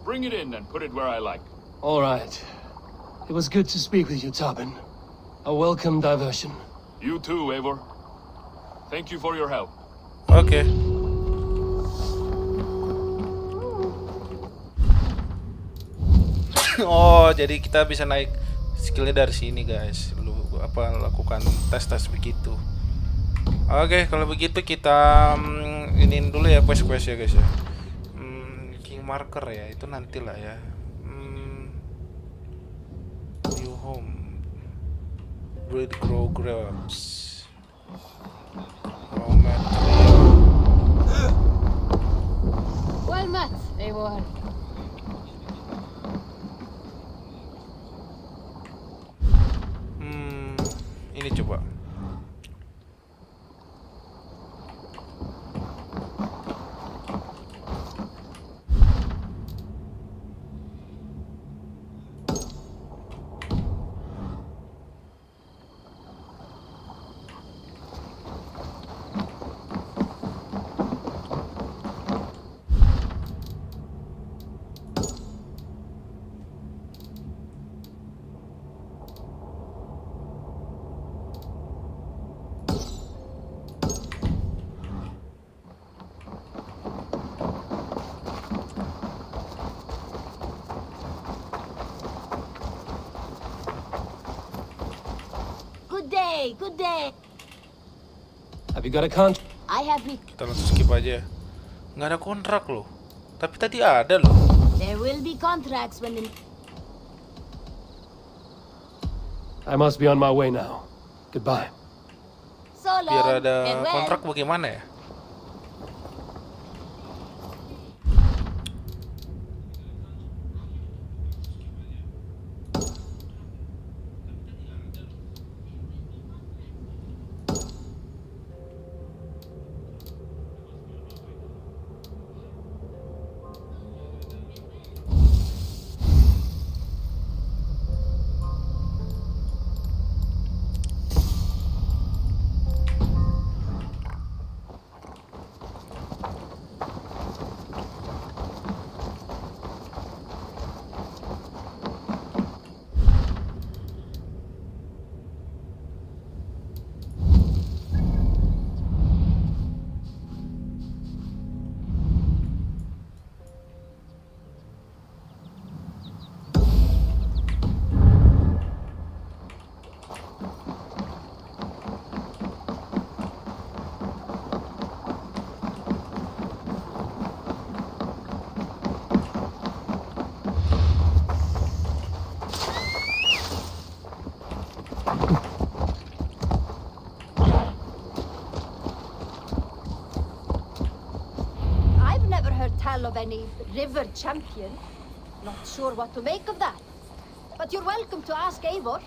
Bring it in and put it where I like. All right. It was good to speak with you, Tobin. A welcome diversion. You too, Eivor. Thank you for your help. Oke. Oh, jadi kita bisa naik skillnya dari sini, guys. Lu lakukan tes begitu. Oke, kalau begitu kita iniin dulu ya quest ya, guys ya. King marker ya, itu nantilah ya. New home. Breed grow grabs. Raw material. Well met, Eivor. Ini coba. Good day. Have you got a contract? I have it. Kita langsung skip aja. Nggak ada kontrak loh. Tapi tadi ada loh. There will be contracts when the... I must be on my way now. Goodbye. So long. Biar ada and well. kontrak bagaimana ya? tell of any river champion. Not sure what to make of that. But you're welcome to ask Eivor.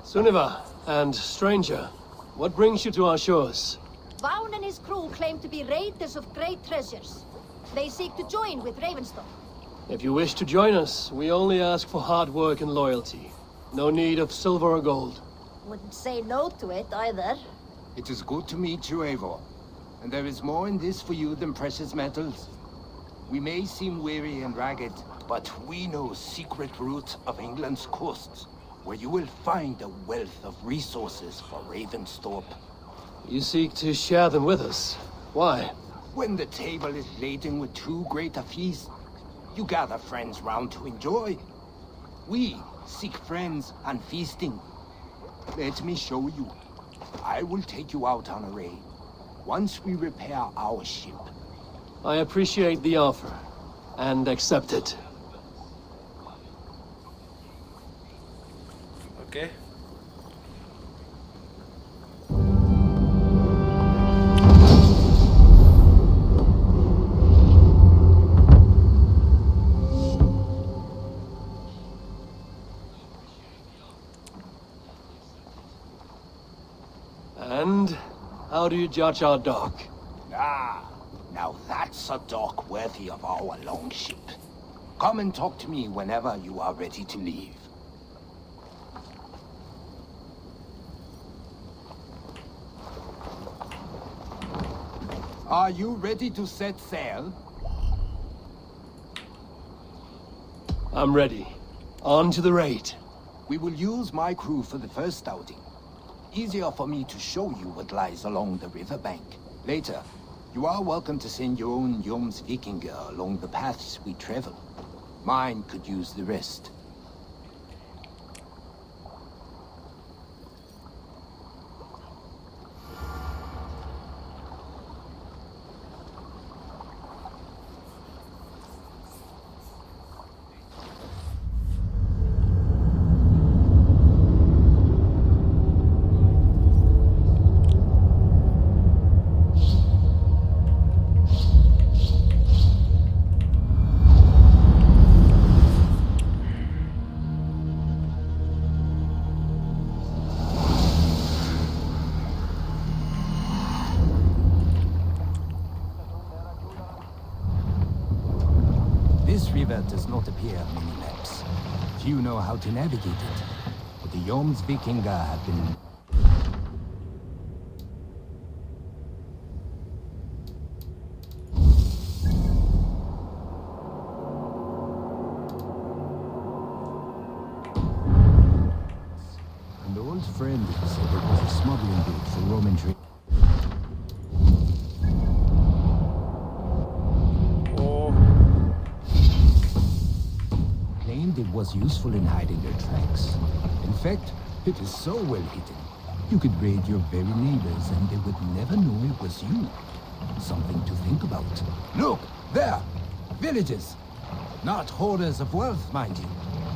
Sunniva, and stranger, what brings you to our shores? Vaun and his crew claim to be raiders of great treasures. They seek to join with Ravenstock. If you wish to join us, we only ask for hard work and loyalty. No need of silver or gold. Wouldn't say no to it either. It is good to meet you, Eivor. And there is more in this for you than precious metals. We may seem weary and ragged, but we know secret routes of England's coasts, where you will find a wealth of resources for Ravensthorpe. You seek to share them with us. Why? When the table is laden with too great a feast, you gather friends round to enjoy. We seek friends and feasting. Let me show you. I will take you out on a raid, once we repair our ship. I appreciate the offer, and accept it. Okay. And how do you judge our dock? Ah, now that's a dock worthy of our longship. Come and talk to me whenever you are ready to leave. Are you ready to set sail? I'm ready. On to the raid. We will use my crew for the first outing. Easier for me to show you what lies along the riverbank. Later, you are welcome to send your own Jomsvikinger along the paths we travel. Mine could use the rest. This river does not appear on many maps. Few know how to navigate it, but the Jomsvikinger have been... An old friend said it was a smuggling route for Roman trade. It was useful in hiding their tracks. In fact, it is so well hidden, you could raid your very neighbors and they would never know it was you. Something to think about. Look, there! Villages! Not hoarders of wealth, mind you,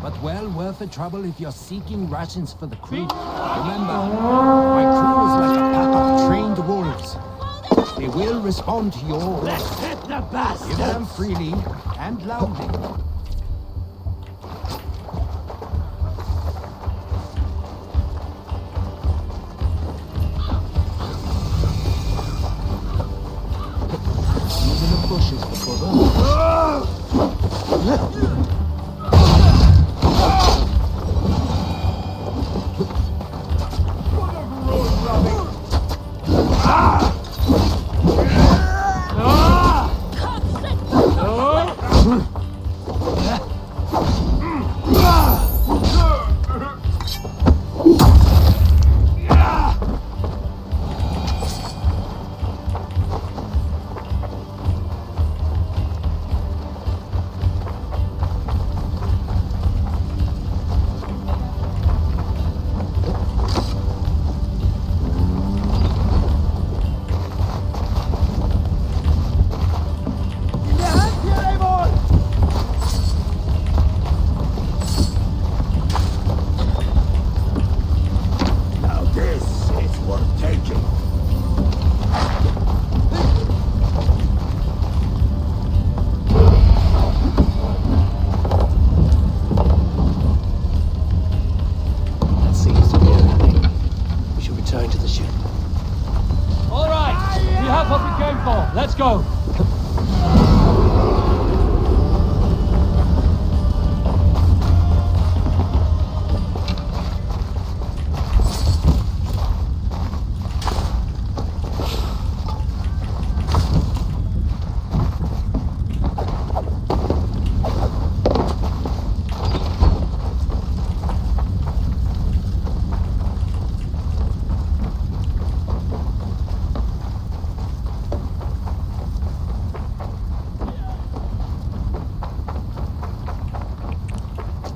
but well worth the trouble if you're seeking rations for the crew. Remember, my crew is like a pack of trained wolves. They will respond to your orders. Let's hit the bastards! Give them freely and loudly.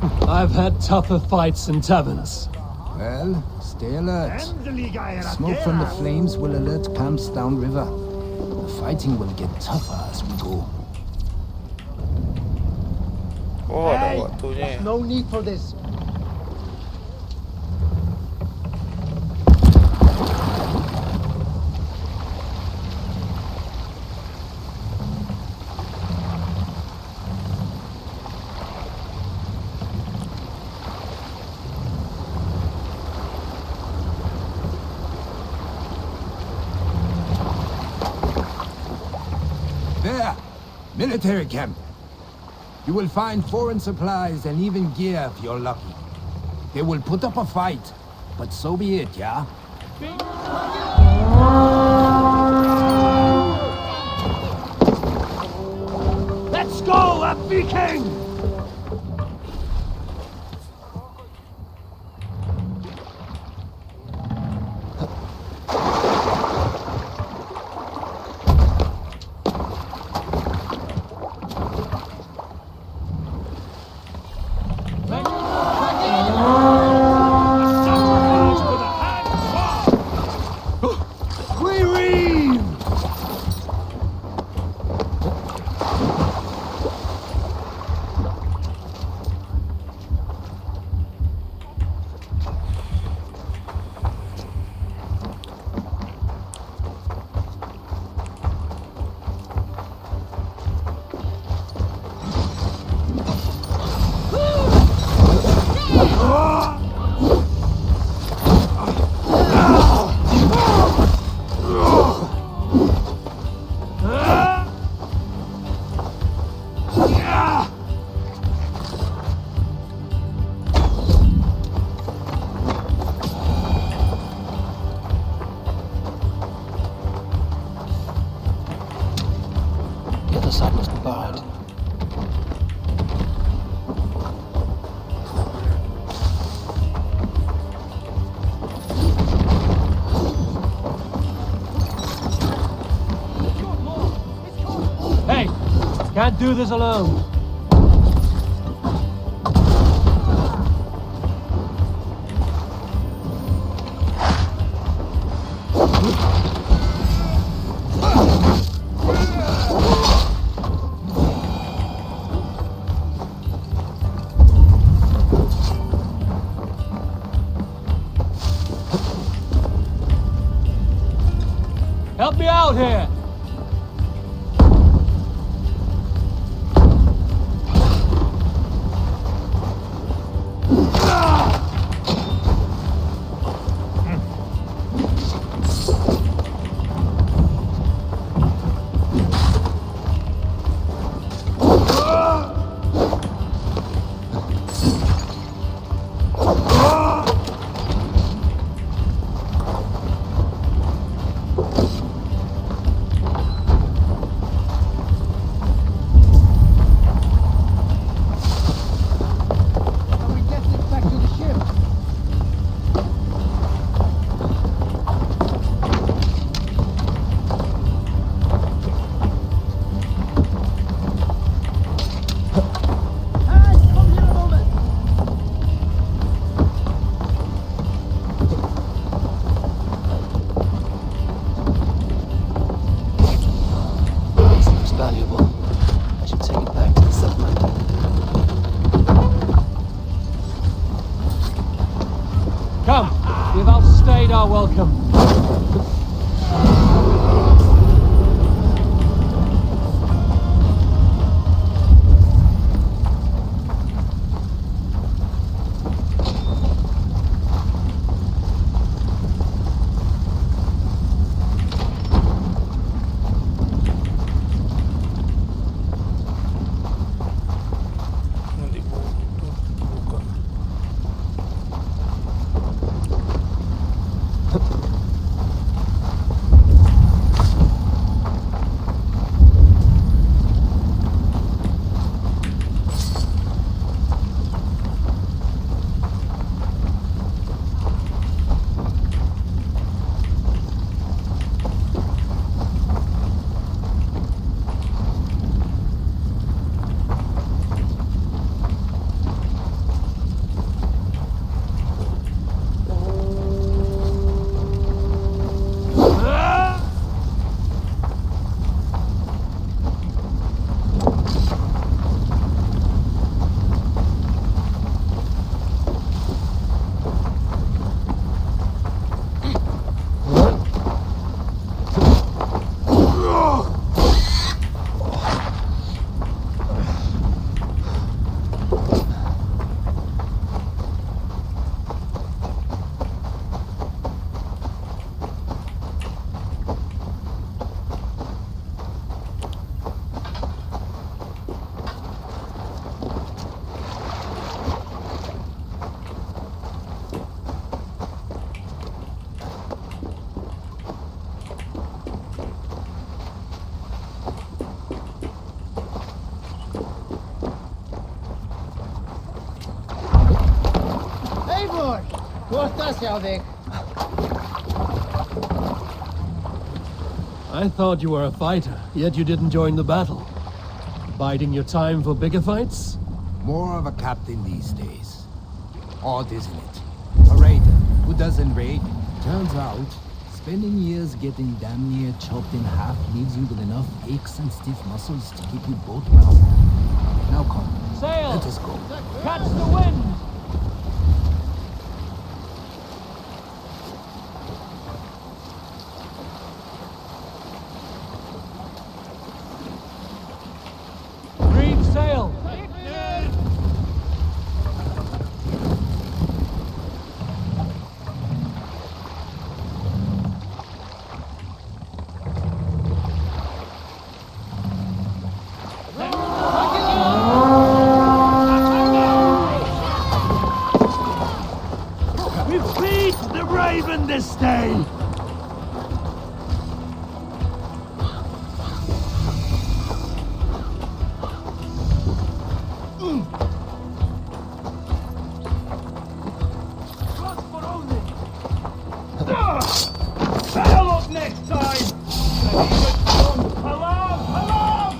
I've had tougher fights in taverns. Well, stay alert. Smoke from the flames will alert camps downriver. The fighting will get tougher as we go. Oh, ada waktunya. No need for this. There! Military camp. You will find foreign supplies and even gear if you're lucky. They will put up a fight, but so be it, yeah? Let's go, a Viking! The other side must be barred. Hey! Can't do this alone. Help me out here! Valuable. I should take it back to the settlement. Come, we've outstayed our welcome. I thought you were a fighter, yet you didn't join the battle. Biding your time for bigger fights? More of a captain these days. Odd, isn't it? A raider who doesn't raid. Turns out, spending years getting damn near chopped in half leaves you with enough aches and stiff muscles to keep you both well. Now come, Sail! let us go. Catch the wind! Reef sail! We beat the Raven this day! Sail up next time! Alarm! Alarm!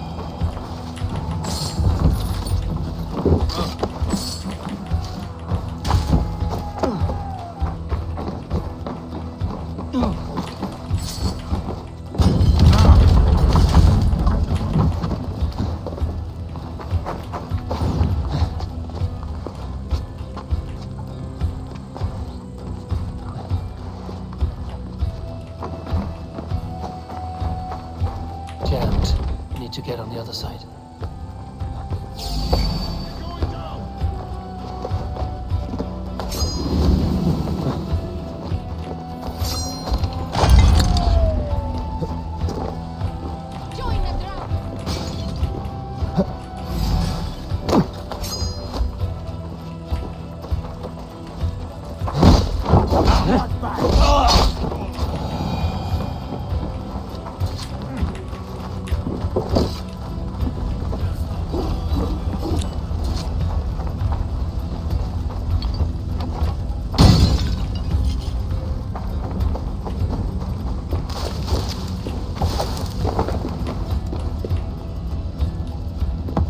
Jammed. Need to get on the other side. Join the drum.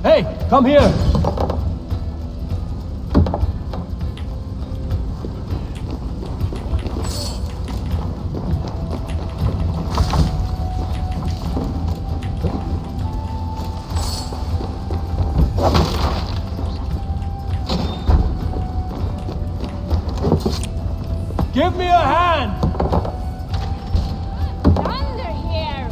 Hey, come here! Give me a hand! Thunder here.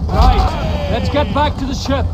Right, let's get back to the ship.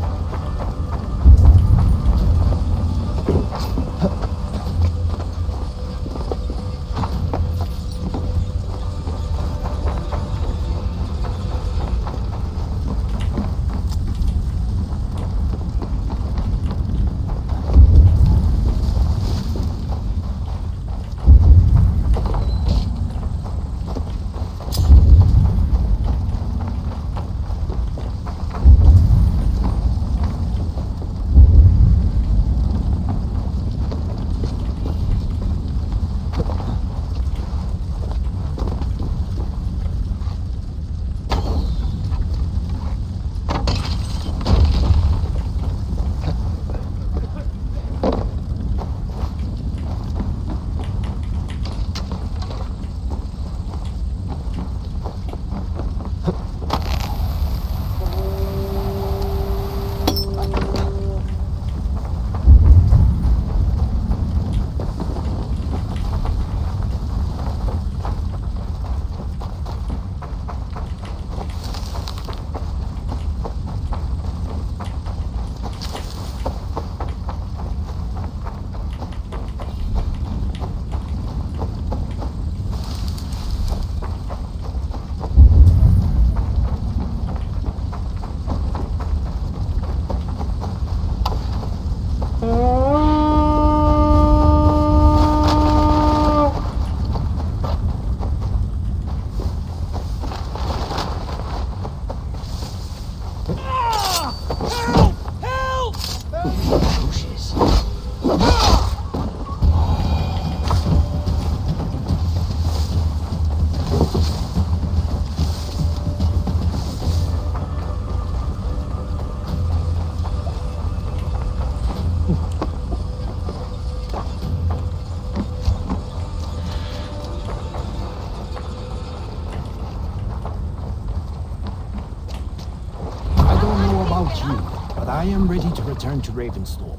I am ready to return to Ravenstorm.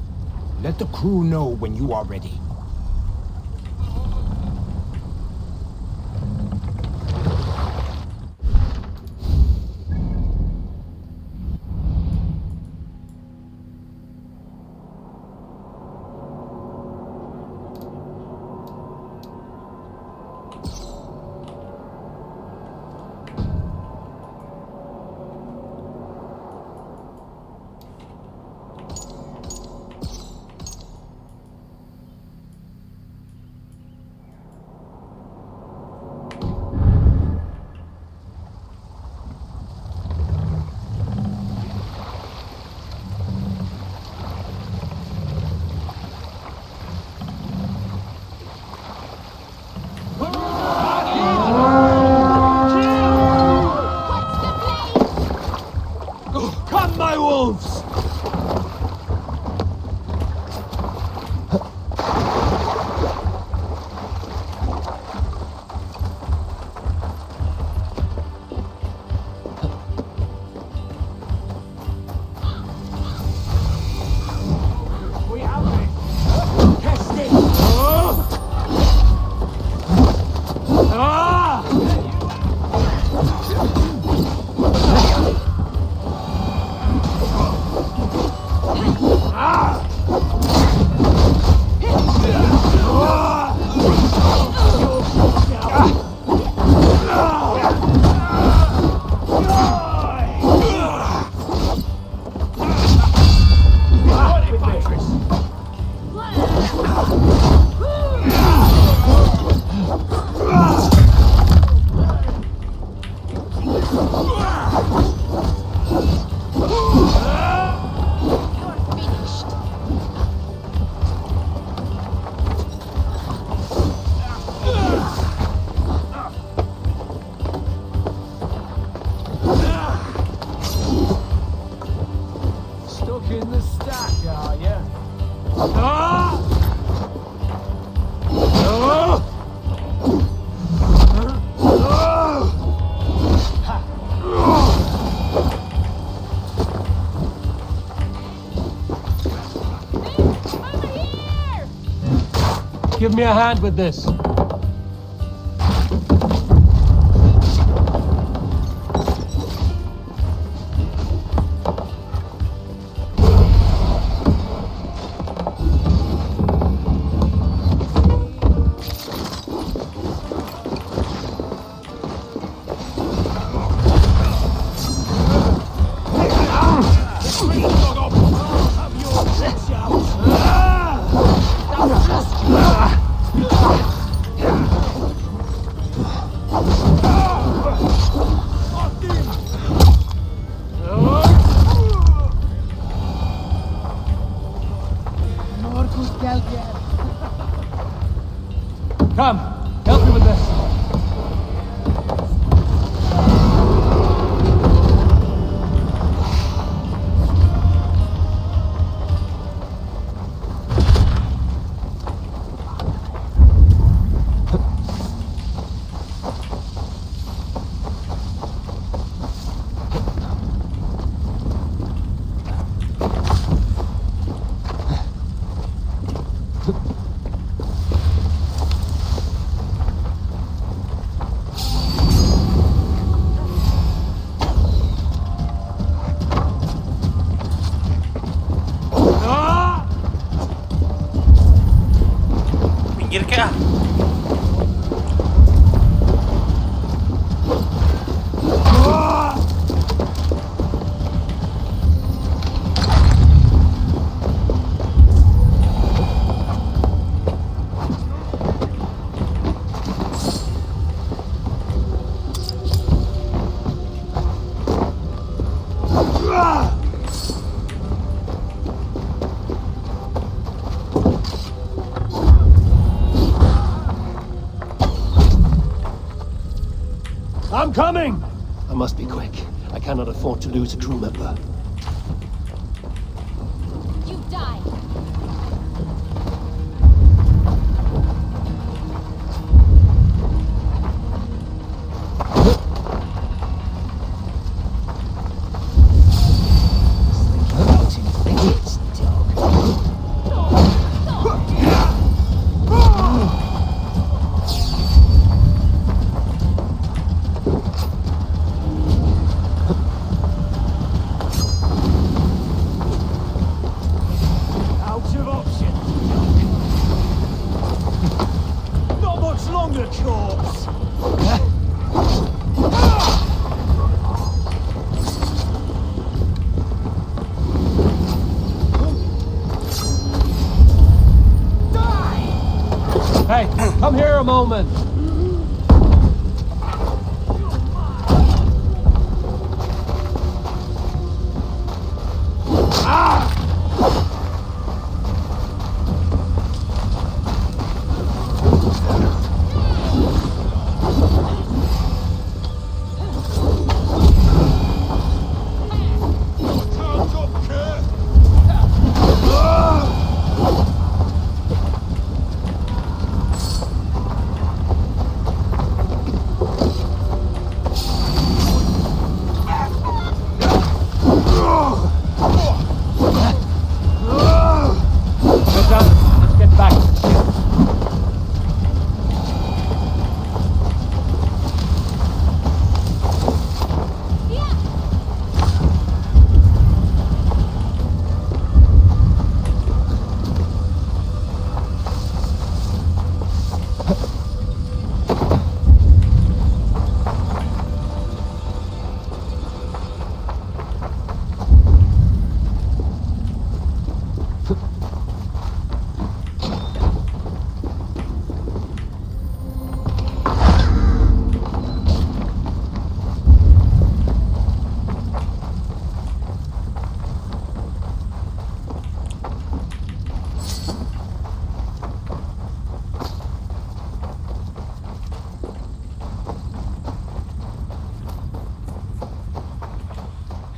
Let the crew know when you are ready. Come, my wolves! We have it! Test it! Stuck in the stack, are ya? Give me a hand with this. Come, help me with this. Pinggir kah? I'm coming! I must be quick. I cannot afford to lose a crew member. You die. the corpse! Hey, come here a moment. Let's get back.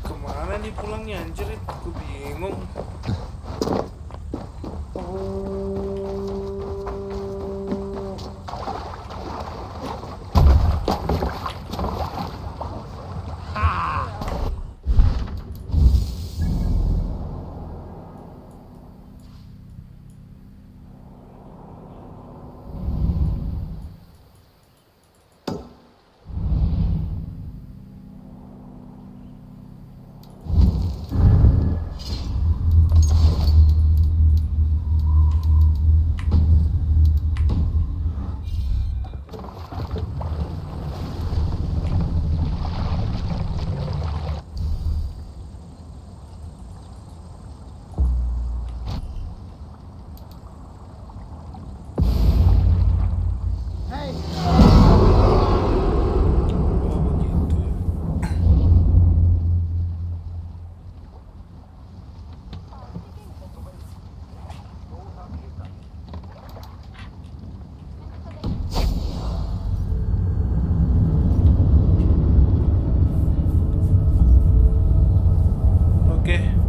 Kemana nih pulangnya anjir? Gue bingung.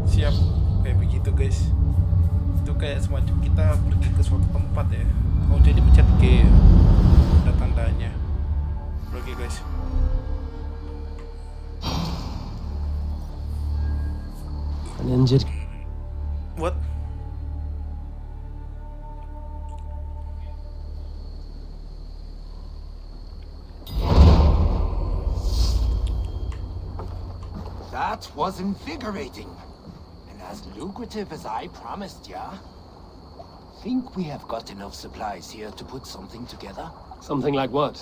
Siap, kayak begitu guys. Itu kayak semacam kita pergi ke suatu tempat ya. Oh jadi pencet G ya. Ada tandanya. Oke guys. An injured. What? That was invigorating. And as lucrative as I promised ya. Think we have got enough supplies here to put something together? Something like what?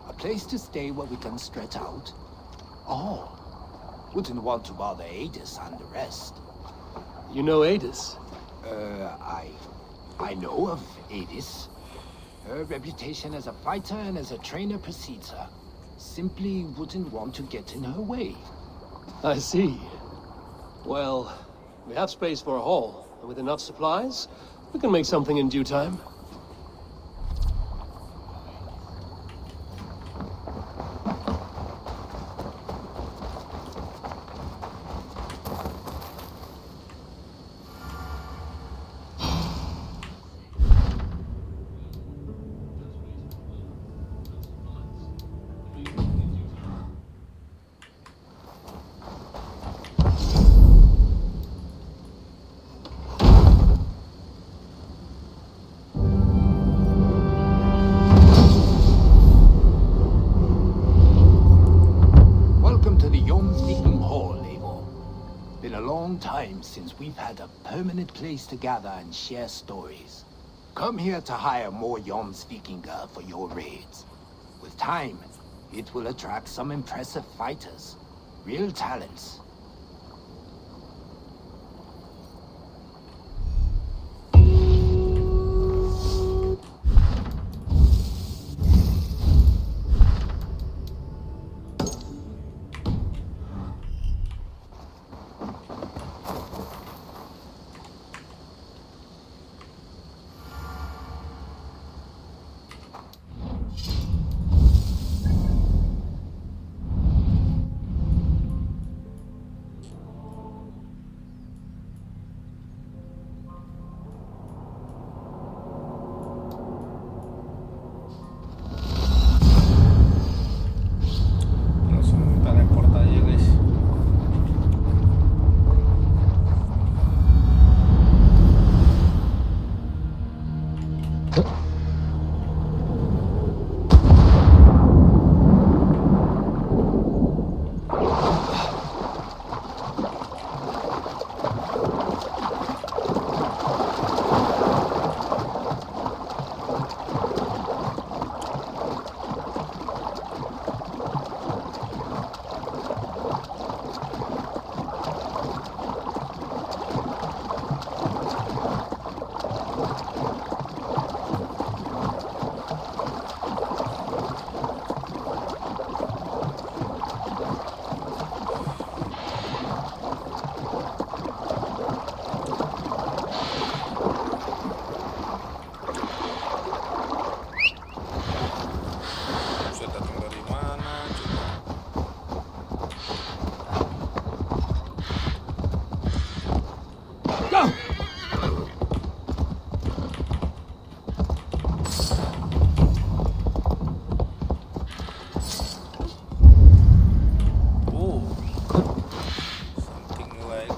A place to stay where we can stretch out? Oh, wouldn't want to bother Adis and the rest. You know Adis? I know of Adis. Her reputation as a fighter and as a trainer precedes her. Simply wouldn't want to get in her way. I see. Well, we have space for a hall, and with enough supplies, we can make something in due time. Time since we've had a permanent place to gather and share stories. come here to hire more Yom-speaking for your raids. With time, it will attract some impressive fighters. Real talents. Langsung teleport aja guys. Buset, datang dari mana coba? Oh, something like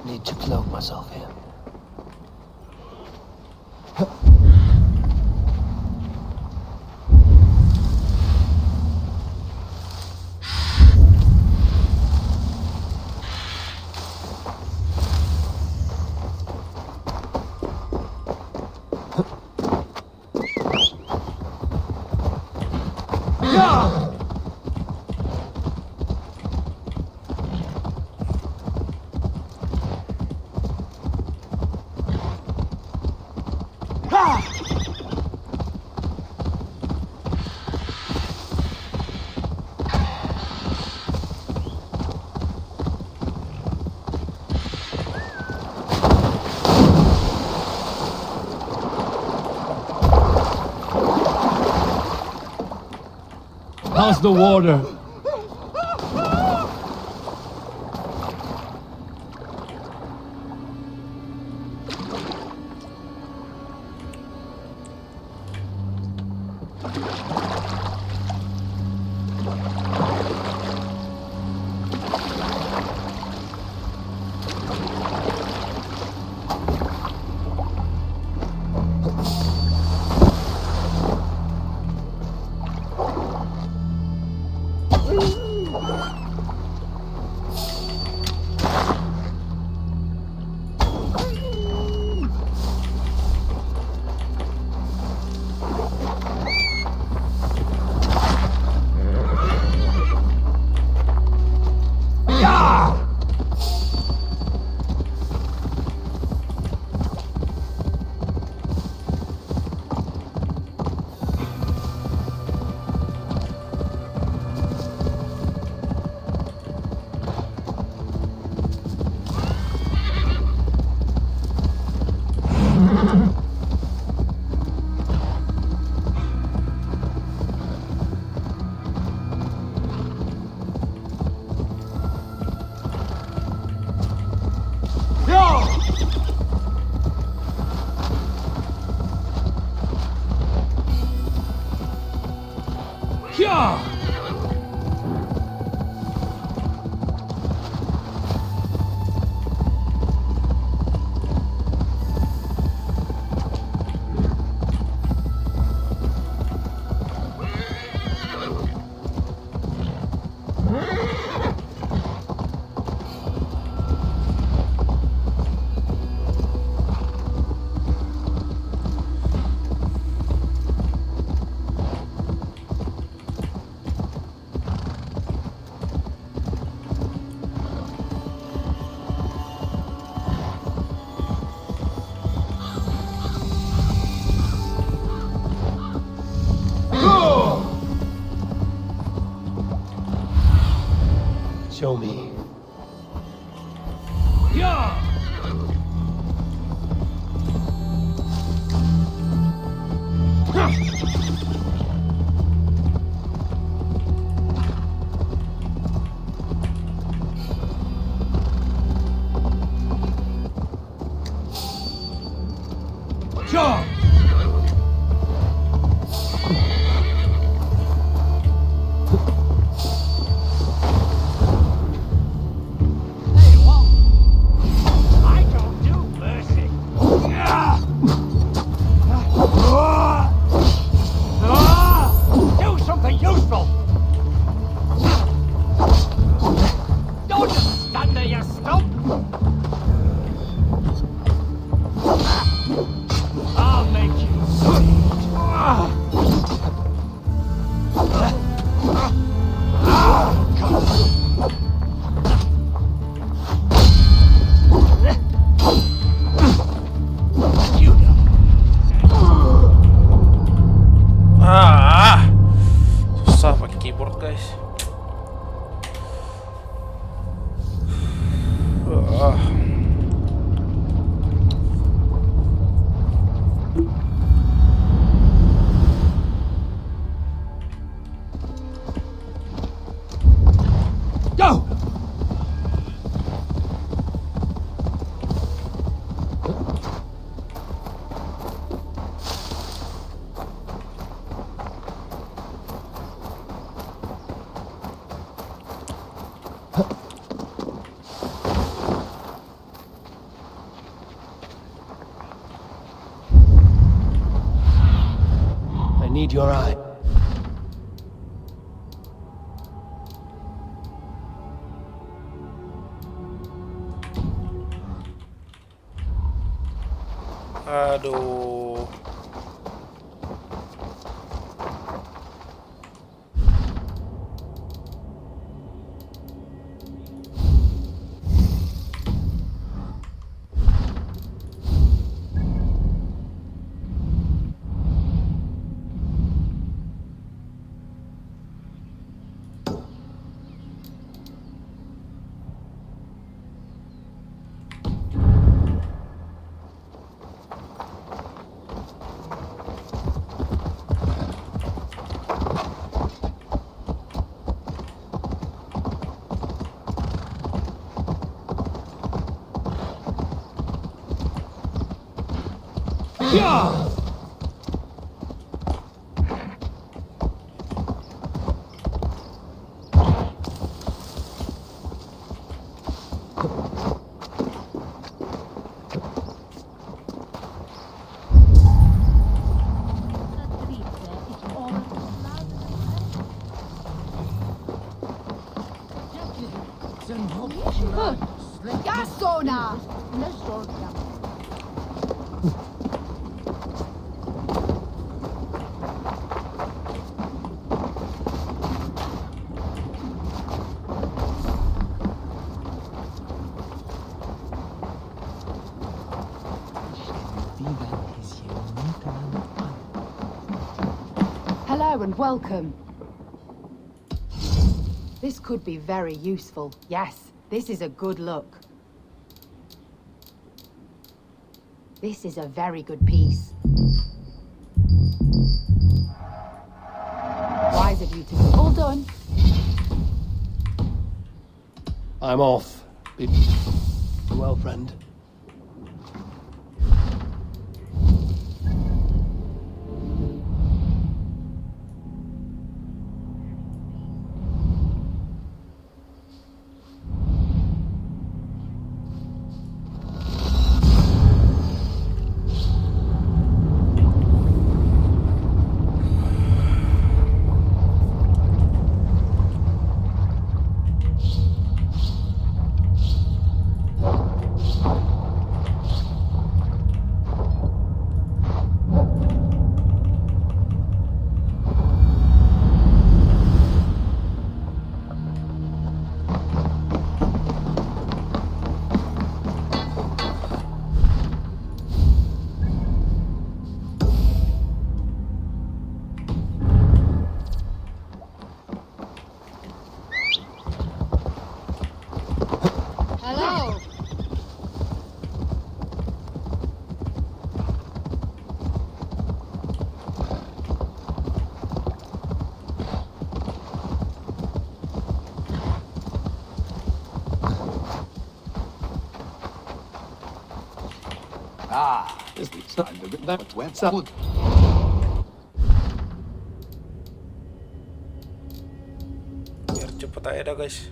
Need to cloak myself here. How's the water? Show me. Yeah! Sure! Do something useful! Don't just stand there, you stump! I'll make you Susah pakai keyboard, guys. Go! I need your eye. Aduh. Yeah! Gasona! Hello and welcome. This could be very useful. Yes, this is a good look. This is a very good piece. Wise of you to be all done. I'm off. Be well, friend. Ah, That's well, good. Biar cepet aja dah guys.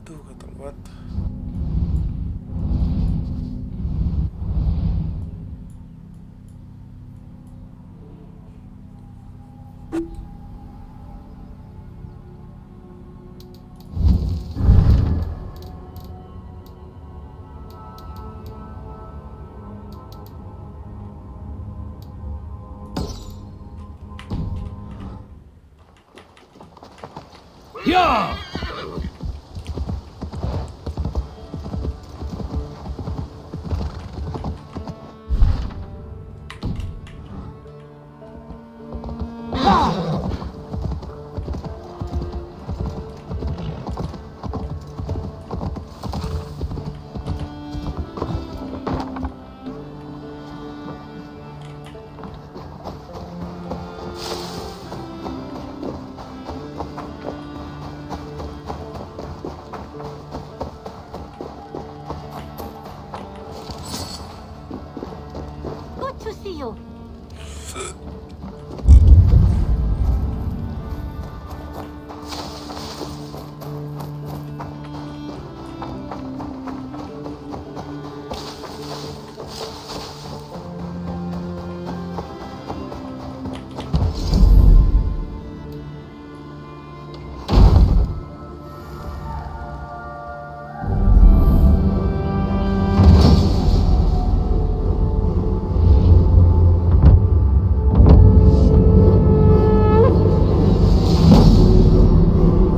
Tuh gatel banget. Yeah! Good to see you.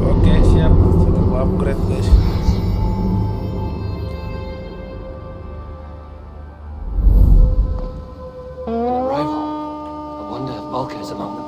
Oke siap, sudah gua upgrade guys. Arrival. I wonder if Volker is among them.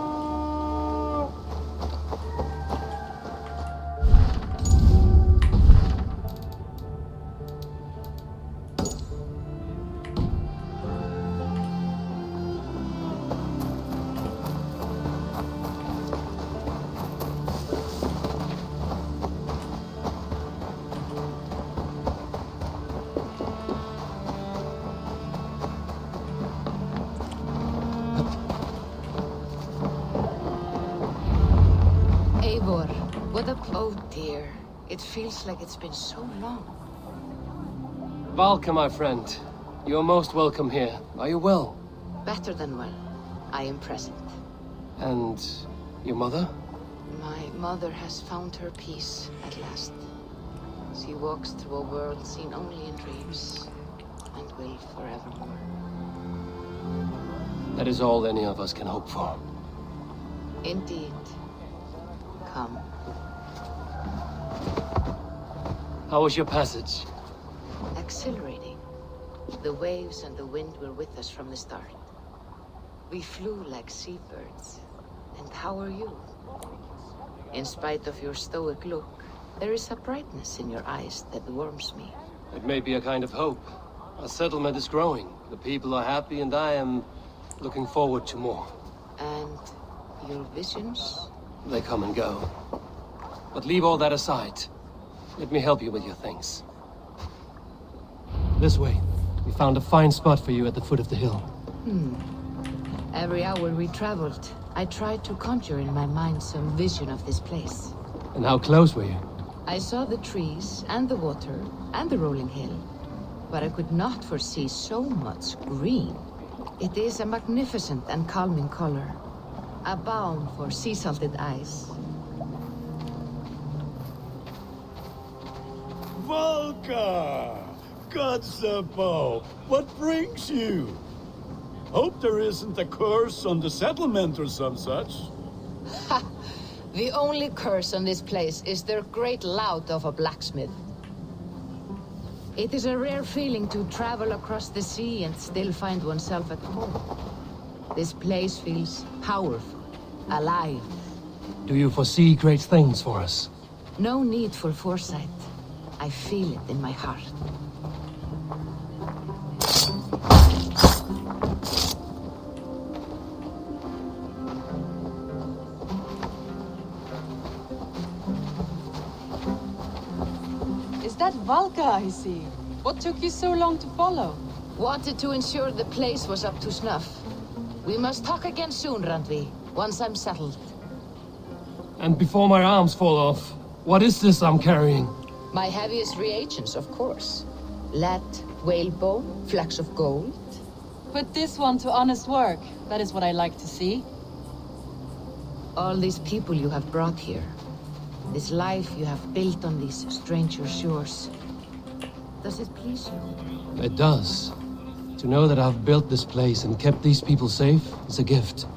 Eivor, what a... Oh dear. It feels like it's been so long. Valka, my friend. You are most welcome here. Are you well? Better than well. I am present. And your mother? My mother has found her peace at last. She walks through a world seen only in dreams, and will forevermore. That is all any of us can hope for. Indeed. Come. How was your passage? Exhilarating. The waves and the wind were with us from the start. We flew like seabirds. And how are you? In spite of your stoic look, there is a brightness in your eyes that warms me. It may be a kind of hope. Our settlement is growing. The people are happy, and I am looking forward to more. And your visions? They come and go. But leave all that aside. Let me help you with your things. This way. We found a fine spot for you at the foot of the hill. Every hour we traveled, I tried to conjure in my mind some vision of this place. And how close were you? I saw the trees and the water and the rolling hill, but I could not foresee so much green. It is a magnificent and calming color, a balm for sea-salted eyes. Volka! God's above, what brings you? Hope there isn't a curse on the settlement or some such. The only curse on this place is their great lout of a blacksmith. It is a rare feeling to travel across the sea and still find oneself at home. This place feels powerful, alive. Do you foresee great things for us? No need for foresight. I feel it in my heart. Is that Valka I see? What took you so long to follow? Wanted to ensure the place was up to snuff. We must talk again soon, Randvi, once I'm settled. And before my arms fall off, what is this I'm carrying? My heaviest reagents, of course. Lead, whalebone, flecks of gold. Put this one to honest work. That is what I like to see. All these people you have brought here. This life you have built on these stranger shores. Does it please you? It does. To know that I've built this place and kept these people safe is a gift.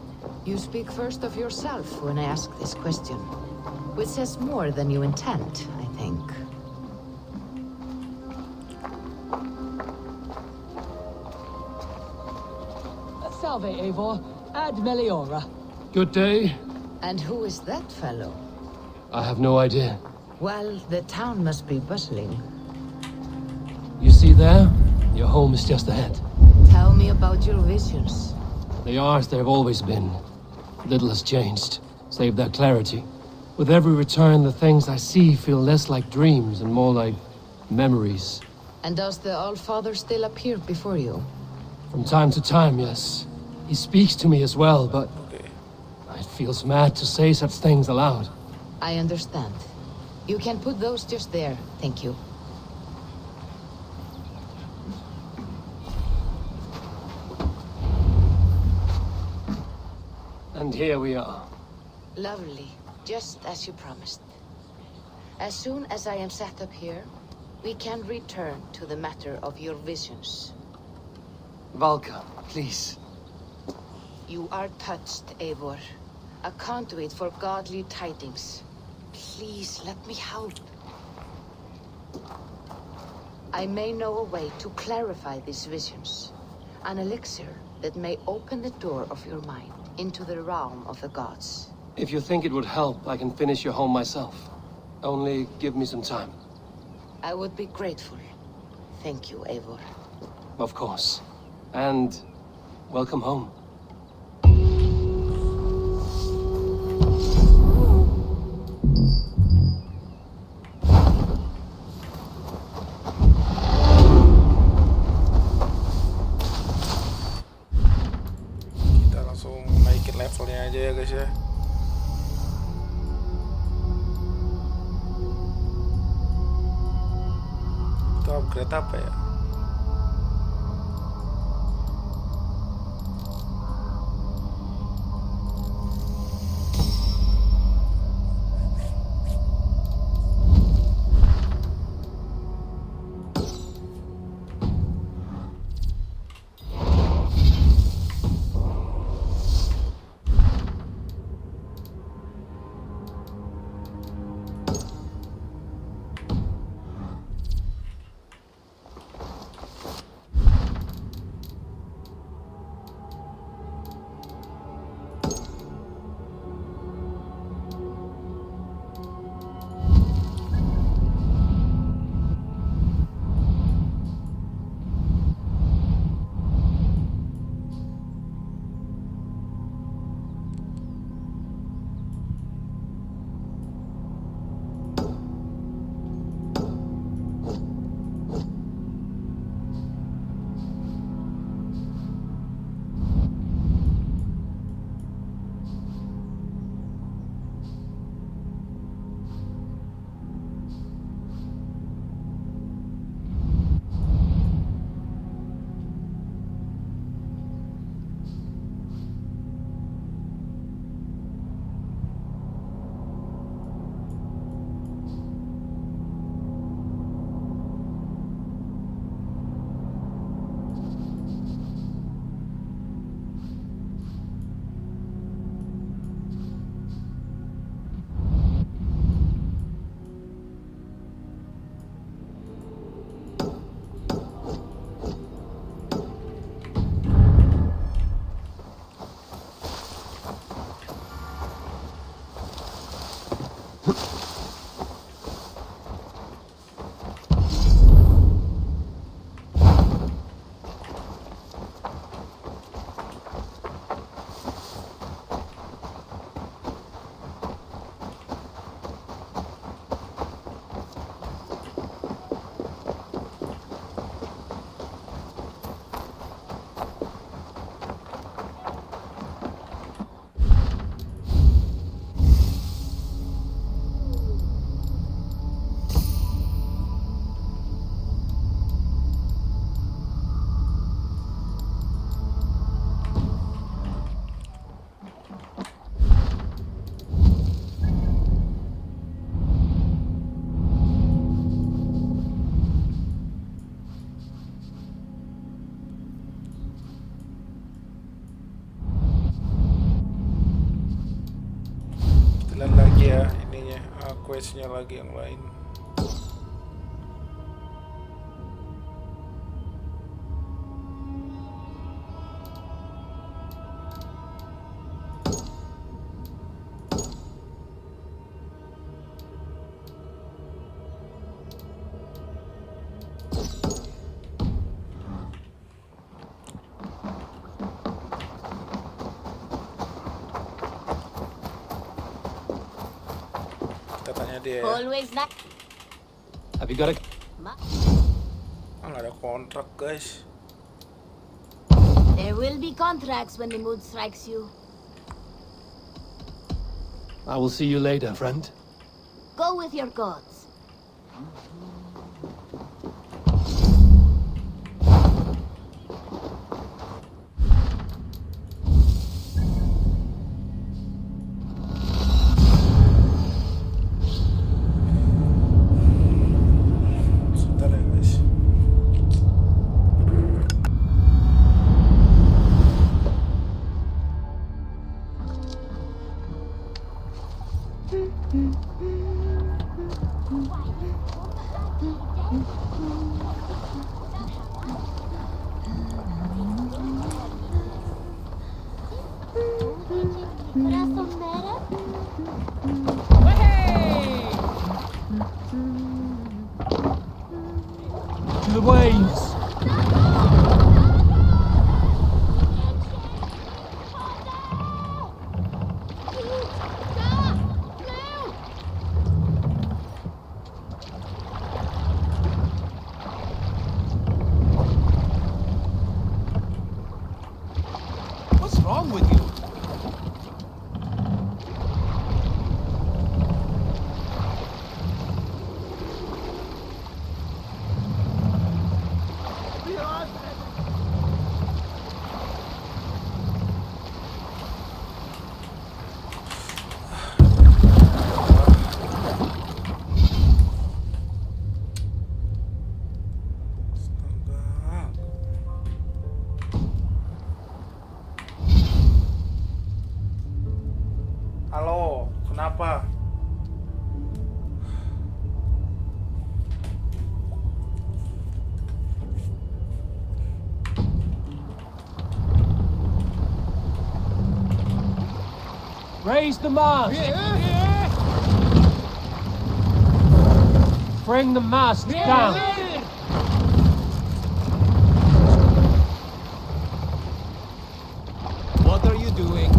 You speak first of yourself when I ask this question. Which says more than you intend, I think. Salve, Eivor. Ad Meliora. Good day. And who is that fellow? I have no idea. Well, the town must be bustling. You see there? Your home is just ahead. Tell me about your visions. They are as they've always been. Little has changed, save their clarity. With every return, the things I see feel less like dreams and more like memories. And does the Allfather still appear before you? From time to time, yes. He speaks to me as well, but it feels mad to say such things aloud. I understand. You can put those just there, thank you. And here we are. Lovely, just as you promised. As soon as I am set up here, we can return to the matter of your visions. Valka, please. You are touched, Eivor. A conduit for godly tidings. Please, let me help. I may know a way to clarify these visions. An elixir that may open the door of your mind into the realm of the gods. If you think it would help, I can finish your home myself. Only give me some time. I would be grateful. Thank you, Eivor. Of course. And welcome home. Kita langsung naikin levelnya aja ya guys ya. Itu upgrade apa ya? questnya lagi yang lain. Kita tanya dia. Always not. Have you got a... Nggak ada kontrak guys. There will be contracts when the mood strikes you. I will see you later, friend. Go with your gods. Sebentar ya guys. To the waves! What's wrong with you? Halo, kenapa? Raise the mast! Bring the mast down! What are you doing?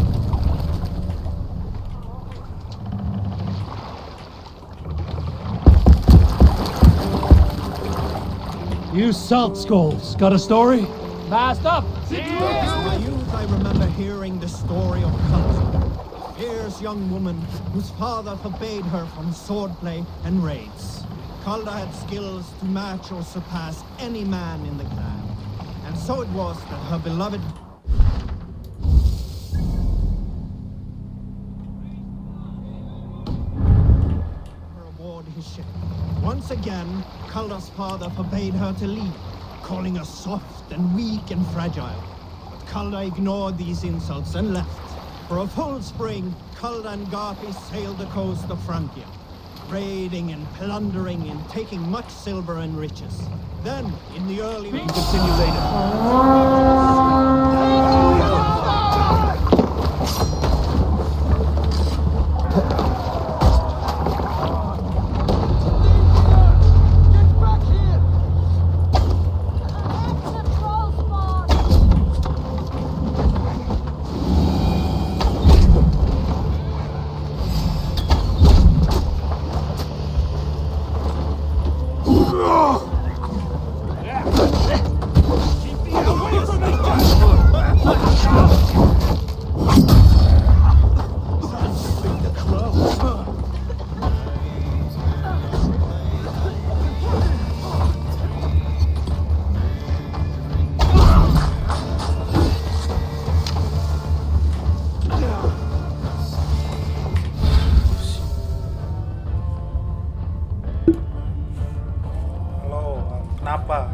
You salt skulls, got a story? Mast up! In my youth, I remember hearing the story of Culture, a fierce young woman whose father forbade her from swordplay and raids. Calda had skills to match or surpass any man in the clan, and so it was that her beloved her aboard his ship. Once again, Calda's father forbade her to leave, calling her soft and weak and fragile. But Calda ignored these insults and left. For a full spring, Calda and Garpi sailed the coast of Francia, raiding and plundering and taking much silver and riches. Then, in the early... We can continue later. Kenapa?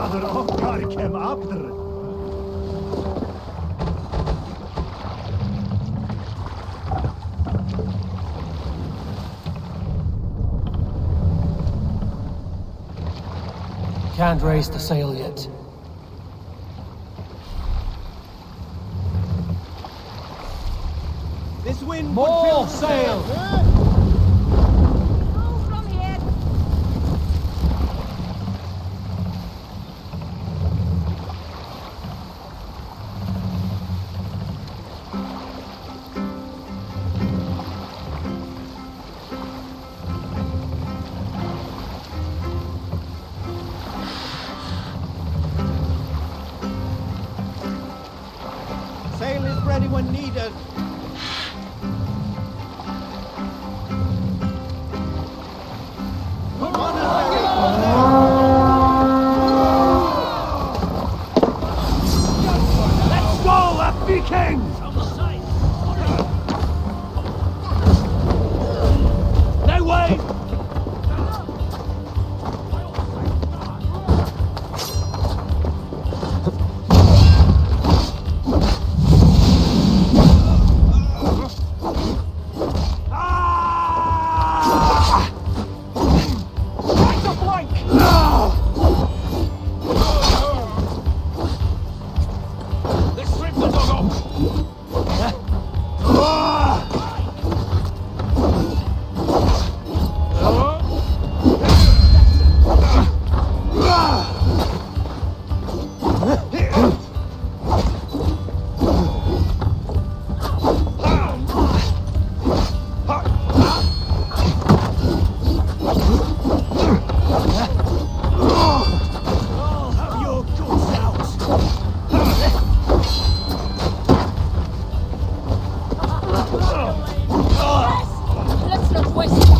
Father Okkar kem abdr. Can't raise the sail yet. This wind More sail! Move from here. Sail is ready when needed. Let's go, Viking! They wait! Let's not waste time.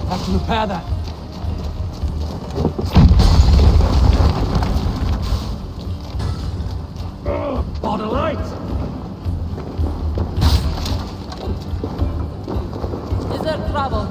Have to repair that. On a light! Is there trouble?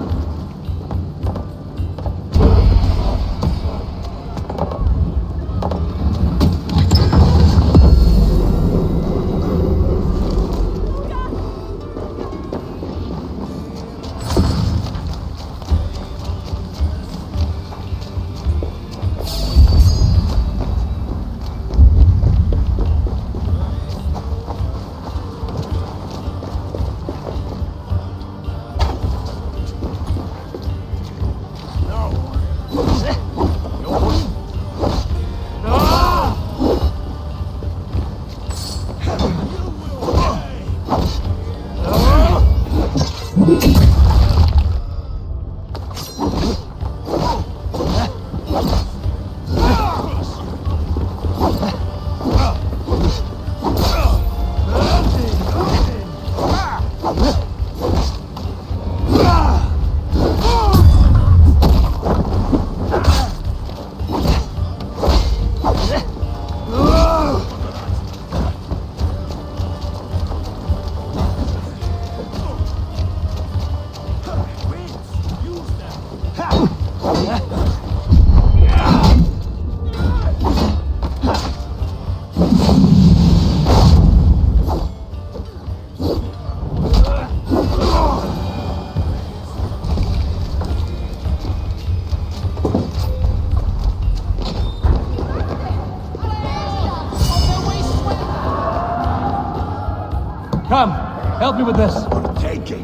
Come, help me with this. Taking.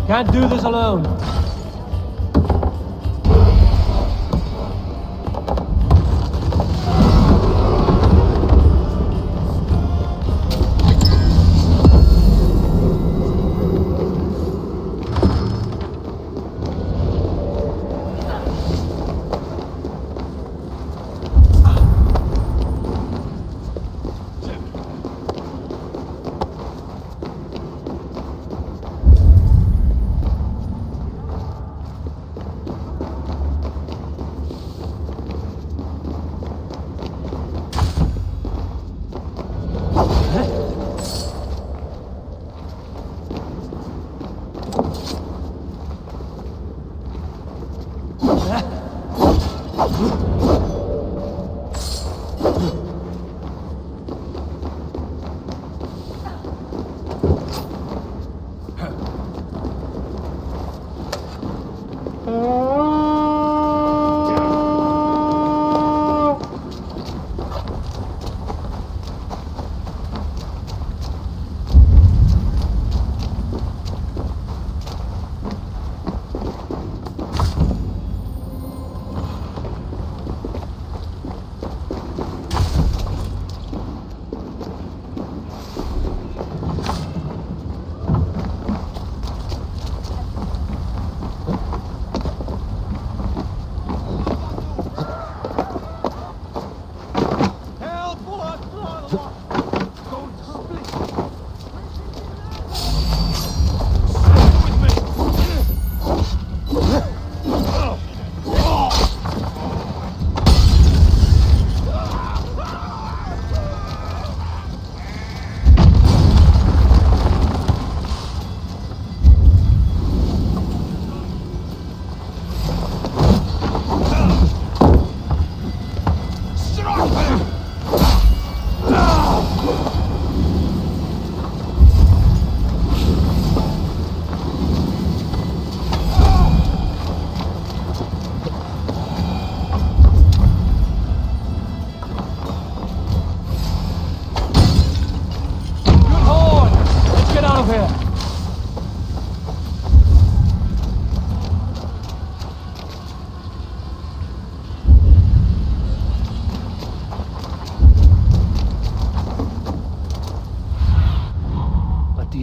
Can't do this alone.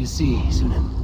You see, Sunan.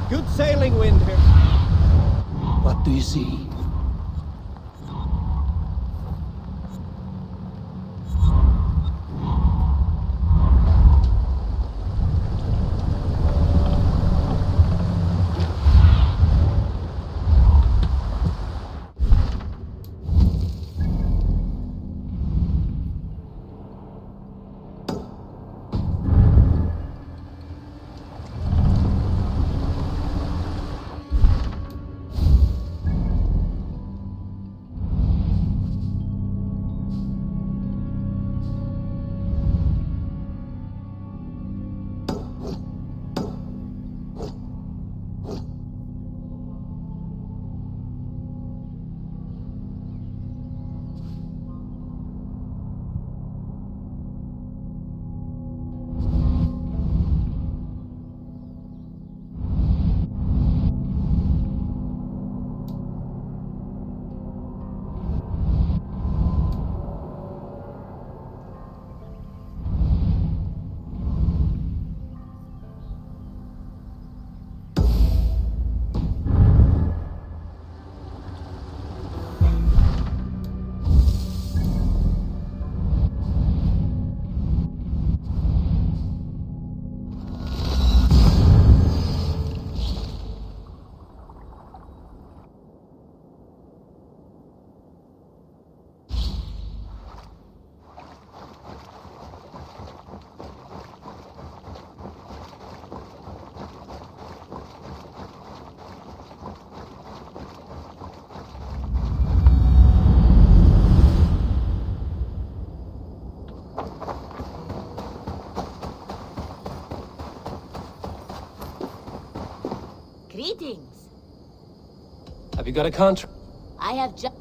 Good sailing wind here. What do you see? Greetings. Have you got a contract? I have just...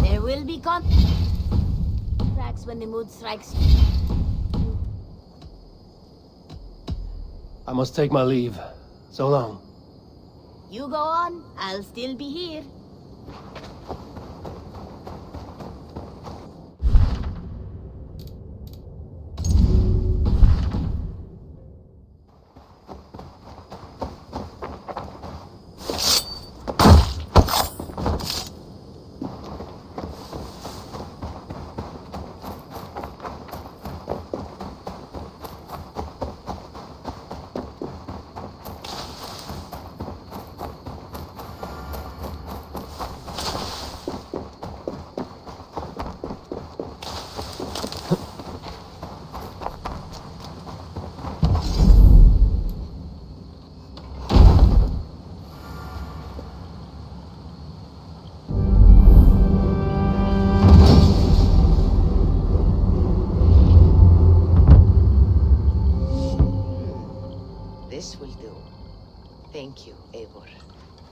There will be contracts when the mood strikes. I must take my leave. So long. You go on, I'll still be here. This will do. Thank you, Eivor.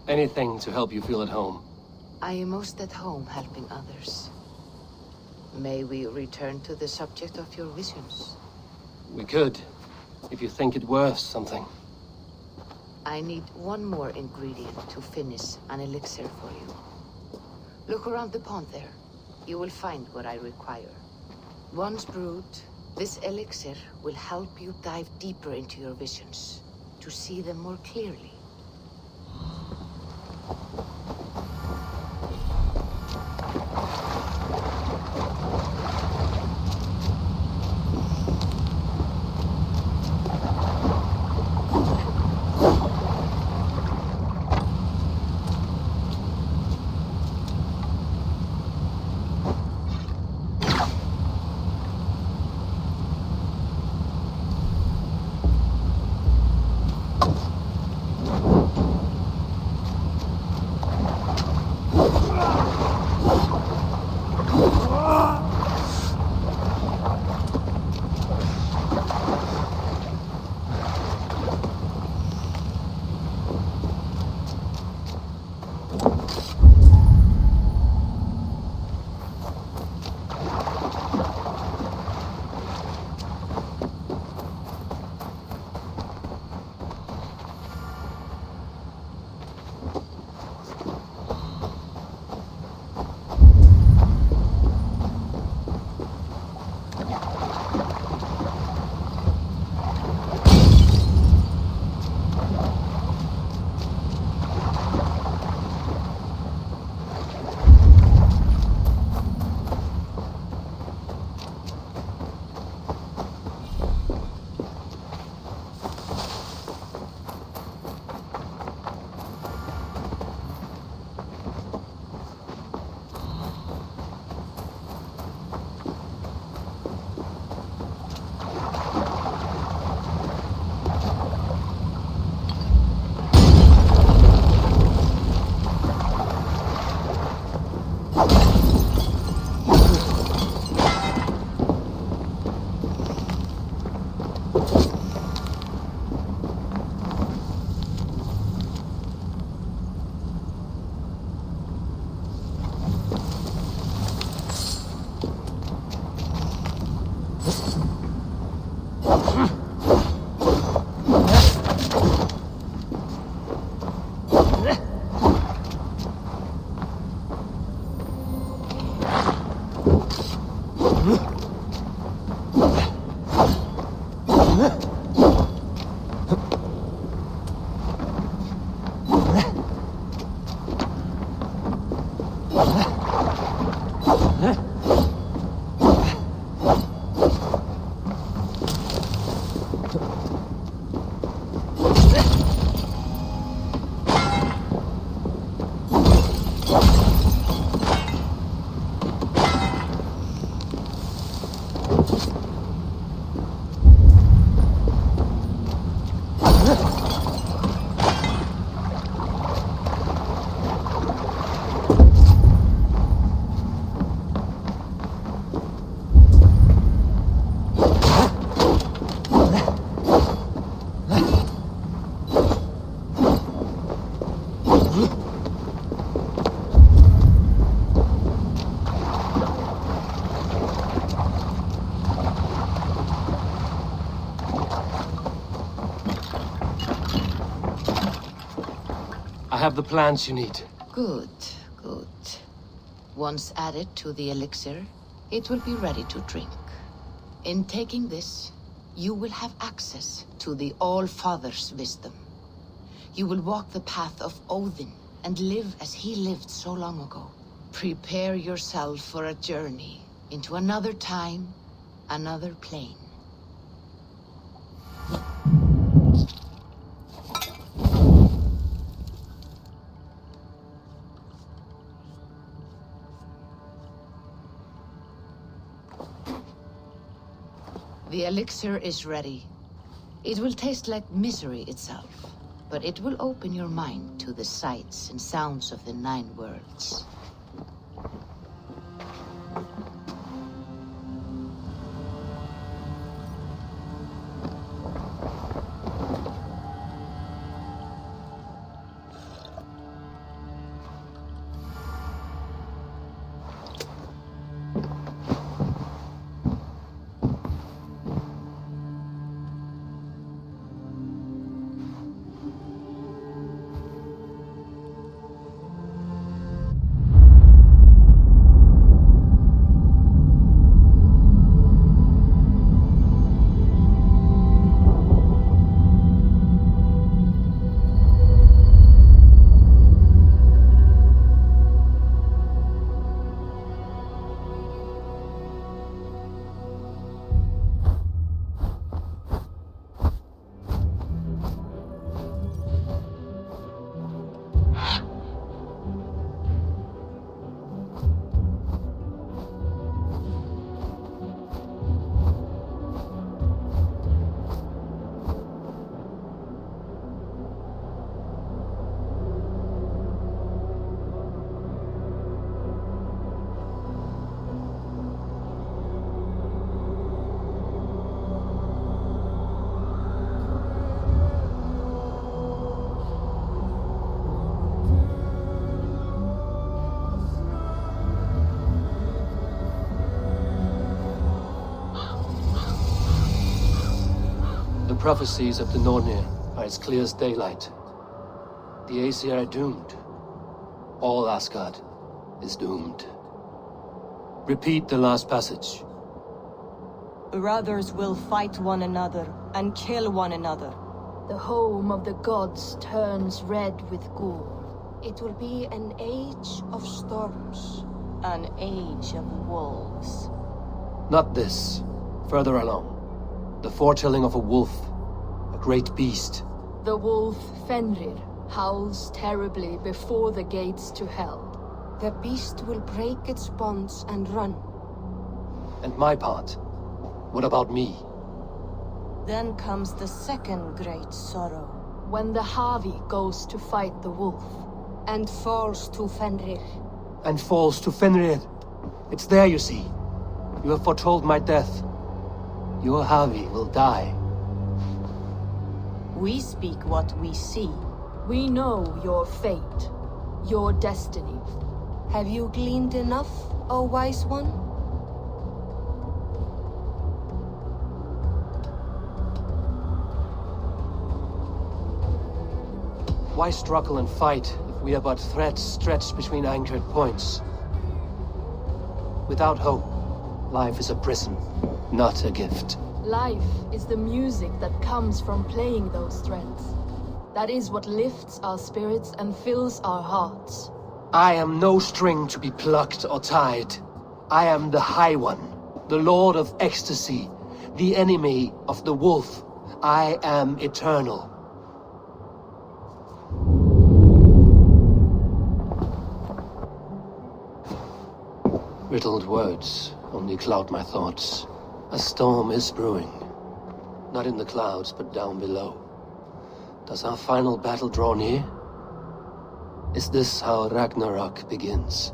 Anything to help you feel at home. I am most at home helping others. May we return to the subject of your visions? We could, if you think it worth something. I need one more ingredient to finish an elixir for you. Look around the pond there. You will find what I require. Once brewed, this elixir will help you dive deeper into your visions, to see them more clearly. have the plants you need. Good, good. Once added to the elixir, it will be ready to drink. In taking this, you will have access to the All-Father's wisdom. You will walk the path of Odin and live as he lived so long ago. Prepare yourself for a journey into another time, another plane. The elixir is ready. It will taste like misery itself, but it will open your mind to the sights and sounds of the 9 worlds. The prophecies of the Nornir are as clear as daylight. The Aesir are doomed. All Asgard is doomed. Repeat the last passage. Brothers will fight one another and kill one another. The home of the gods turns red with gore. It will be an age of storms. An age of wolves. Not this. Further along. The foretelling of a wolf. A great beast. The wolf Fenrir howls terribly before the gates to hell. The beast will break its bonds and run. And my part? What about me? Then comes the second great sorrow. When the Havi goes to fight the wolf. And falls to Fenrir. And falls to Fenrir. It's there, you see. You have foretold my death. Your Havi will die. We speak what we see. We know your fate, your destiny. Have you gleaned enough, O wise one? Why struggle and fight if we are but threads stretched between anchored points? Without hope, life is a prison, not a gift. Life is the music that comes from playing those threads. That is what lifts our spirits and fills our hearts. I am no string to be plucked or tied. I am the High One, the Lord of Ecstasy, the enemy of the wolf. I am eternal. Riddled words only cloud my thoughts. A storm is brewing. Not in the clouds, but down below. Does our final battle draw near? Is this how Ragnarok begins?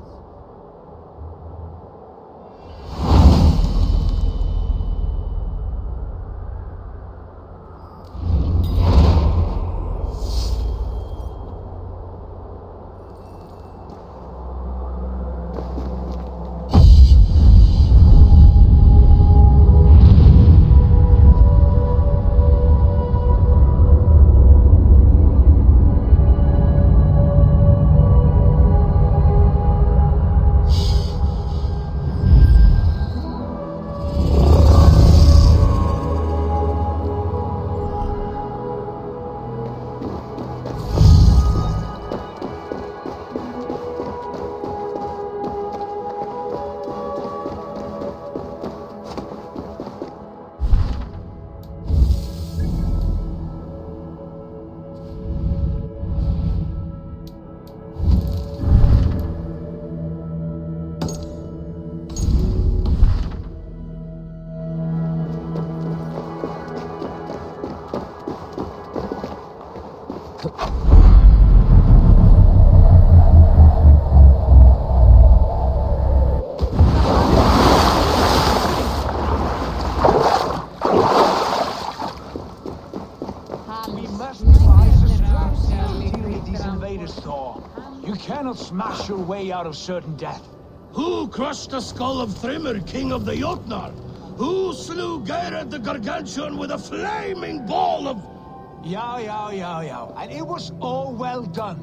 We must devise a strategy to deal with these invaders, Thor. You cannot smash your way out of certain death. Who crushed the skull of Thrimr, king of the Jotnar? Who slew Geirad the Gargantuan with a flaming ball of... Yeah. And it was all well done.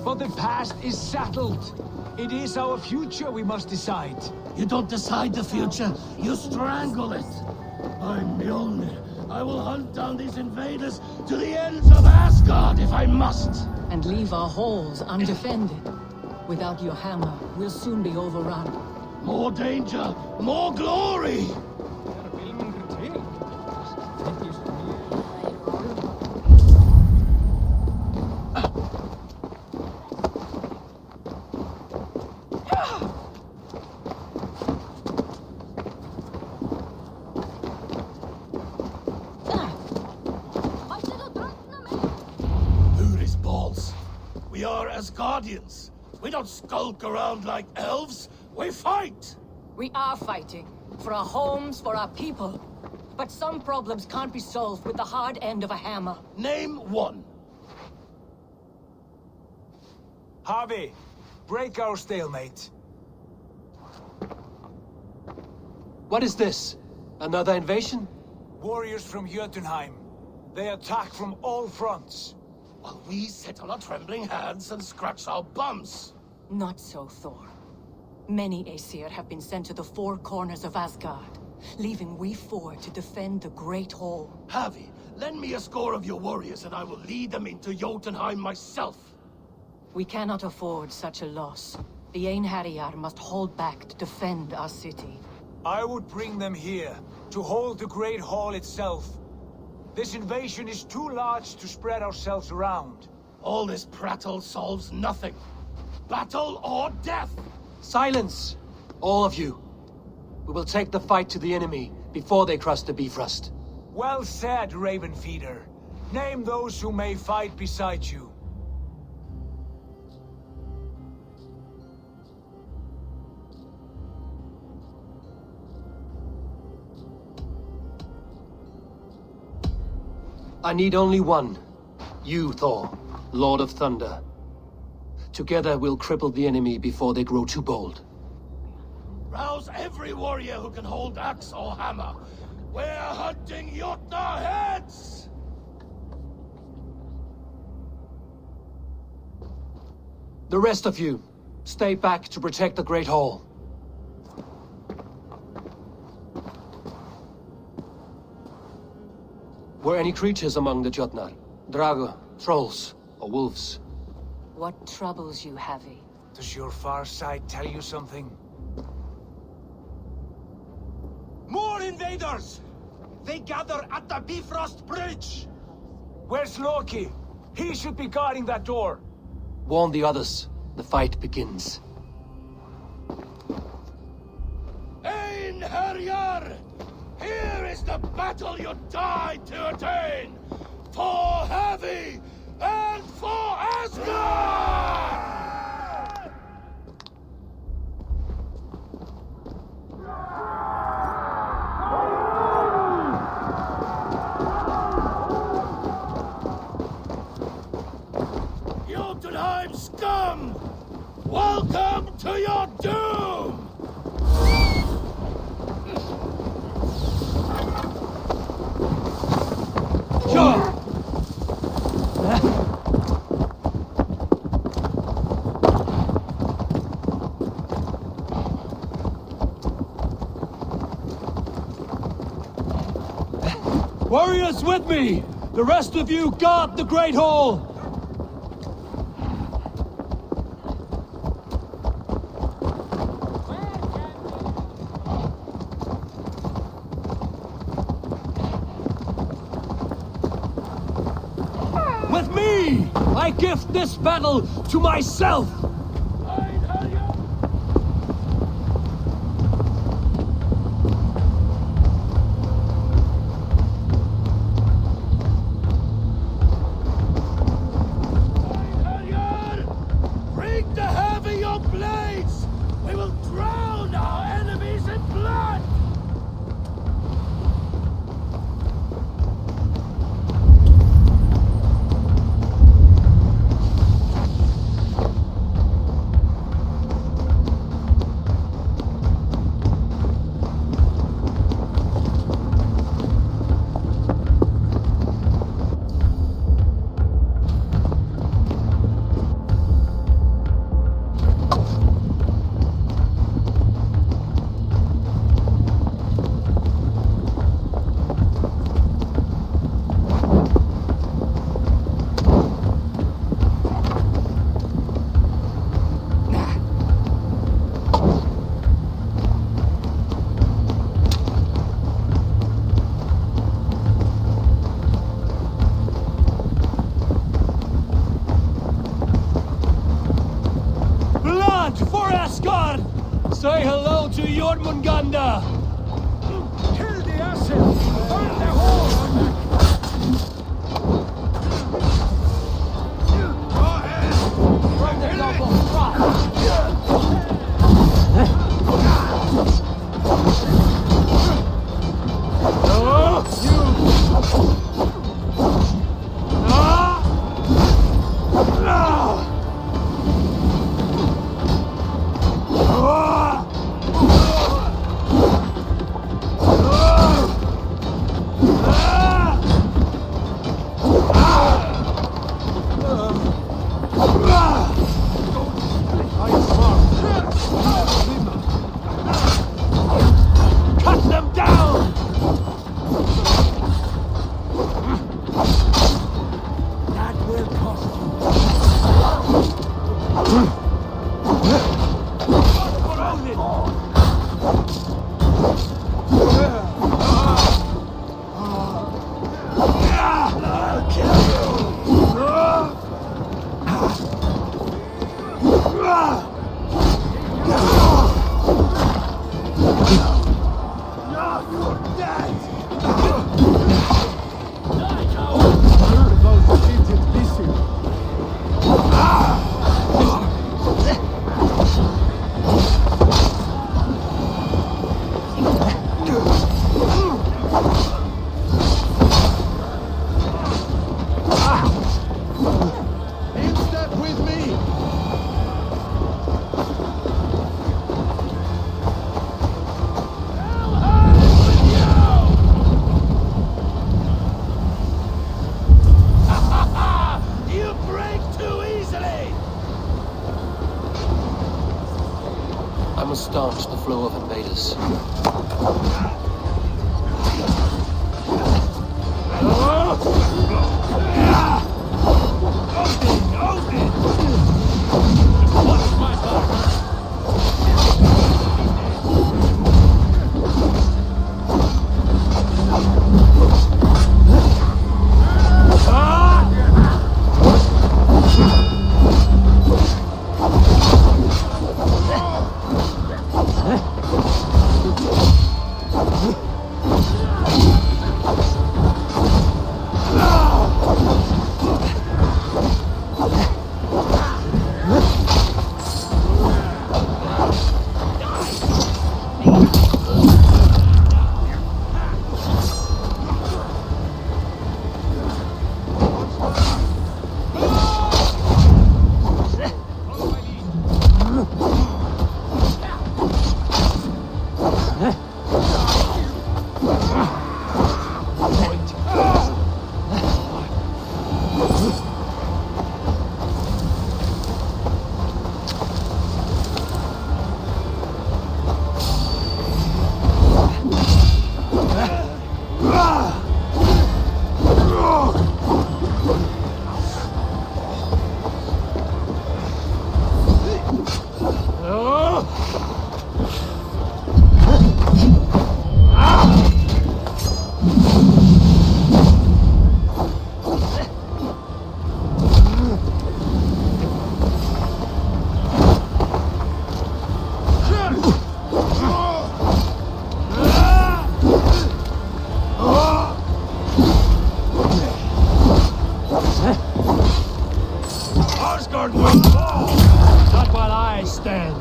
But the past is settled. It is our future we must decide. You don't decide the future, you strangle it. I'm Mjolnir. I will hunt down these invaders to the ends of Asgard if I must. And leave our halls undefended. Without your hammer, we'll soon be overrun. More danger, more glory! Who's balls? We are Asgardians. We don't skulk around like elves. We fight! We are fighting. For our homes, for our people. But some problems can't be solved with the hard end of a hammer. Name one. Harvey, break our stalemate. What is this? Another invasion? Warriors from Jotunheim. They attack from all fronts. While we sit on our trembling hands and scratch our bums. Not so, Thor. Many Aesir have been sent to the four corners of Asgard, leaving we four to defend the Great Hall. Harvey, lend me a score of your warriors and I will lead them into Jotunheim myself. We cannot afford such a loss. The Einherjar must hold back to defend our city. I would bring them here, to hold the Great Hall itself. This invasion is too large to spread ourselves around. All this prattle solves nothing. Battle or death! Silence! All of you. We will take the fight to the enemy before they cross the Bifrost. Well said, Ravenfeeder. Name those who may fight beside you. I need only one. You, Thor, Lord of Thunder. Together we'll cripple the enemy before they grow too bold. Rouse every warrior who can hold axe or hammer. We're hunting Jotnar heads! The rest of you, stay back to protect the Great Hall. Were any creatures among the Jotnar? Drago, trolls, or wolves? What troubles you, Havi? Does your far side tell you something? More invaders! They gather at the Bifrost Bridge! Where's Loki? He should be guarding that door. Warn the others. The fight begins. Einherjar! Here is the battle you died to attain! For Havi and for Asgard! Jotunheim scum! Welcome to your doom! Warriors with me! The rest of you guard the Great Hall! With me! I gift this battle to myself! Say hello to Jormungandr! Kill the Assasins! Burn their halls! From the noble cut them down! That will cost I'll kill in step with me! You break too easily! I must staunch the flow of invaders. Asgard will fall! Not while I stand.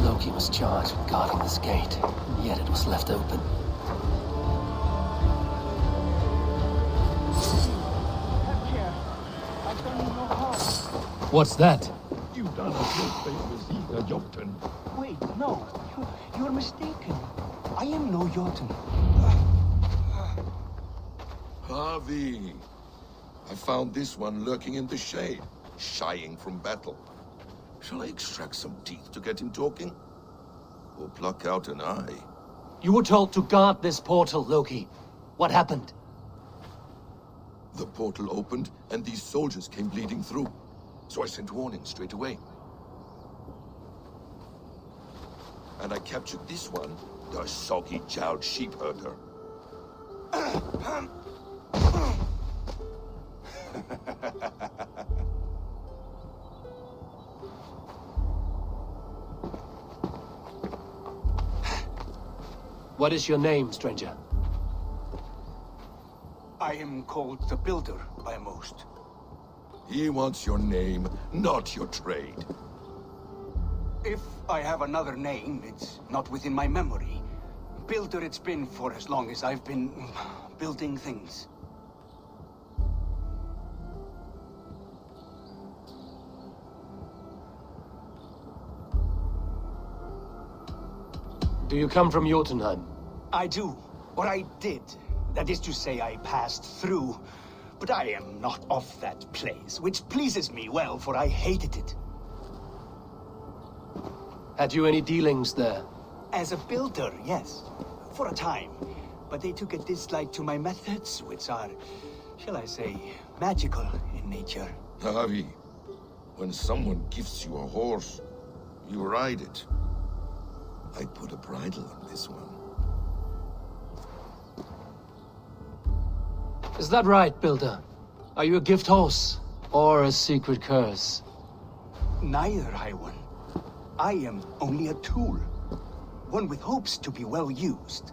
Loki was charged with guarding this gate, yet it was left open. What's that? You done us your favors either, Jotun. Wait, no. You're mistaken. I am no Jotun. Harvey! I found this one lurking in the shade, shying from battle. Shall I extract some teeth to get him talking? Or pluck out an eye? You were told to guard this portal, Loki. What happened? The portal opened, and these soldiers came bleeding through. So I sent warning straight away. And I captured this one, the soggy-jowled sheep herder. What is your name, stranger? I am called the Builder by most. He wants your name, not your trade. If I have another name, it's not within my memory. Builder it's been for as long as I've been building things. Do you come from Jotunheim? I do. Or I did. That is to say, I passed through. But I am not of that place, which pleases me well, for I hated it. Had you any dealings there? As a builder, yes. For a time. But they took a dislike to my methods, which are, shall I say, magical in nature. Harvey, when someone gifts you a horse, you ride it. I put a bridle on this one. Is that right, Builder? Are you a gift horse, or a secret curse? Neither, High One. I am only a tool. One with hopes to be well used.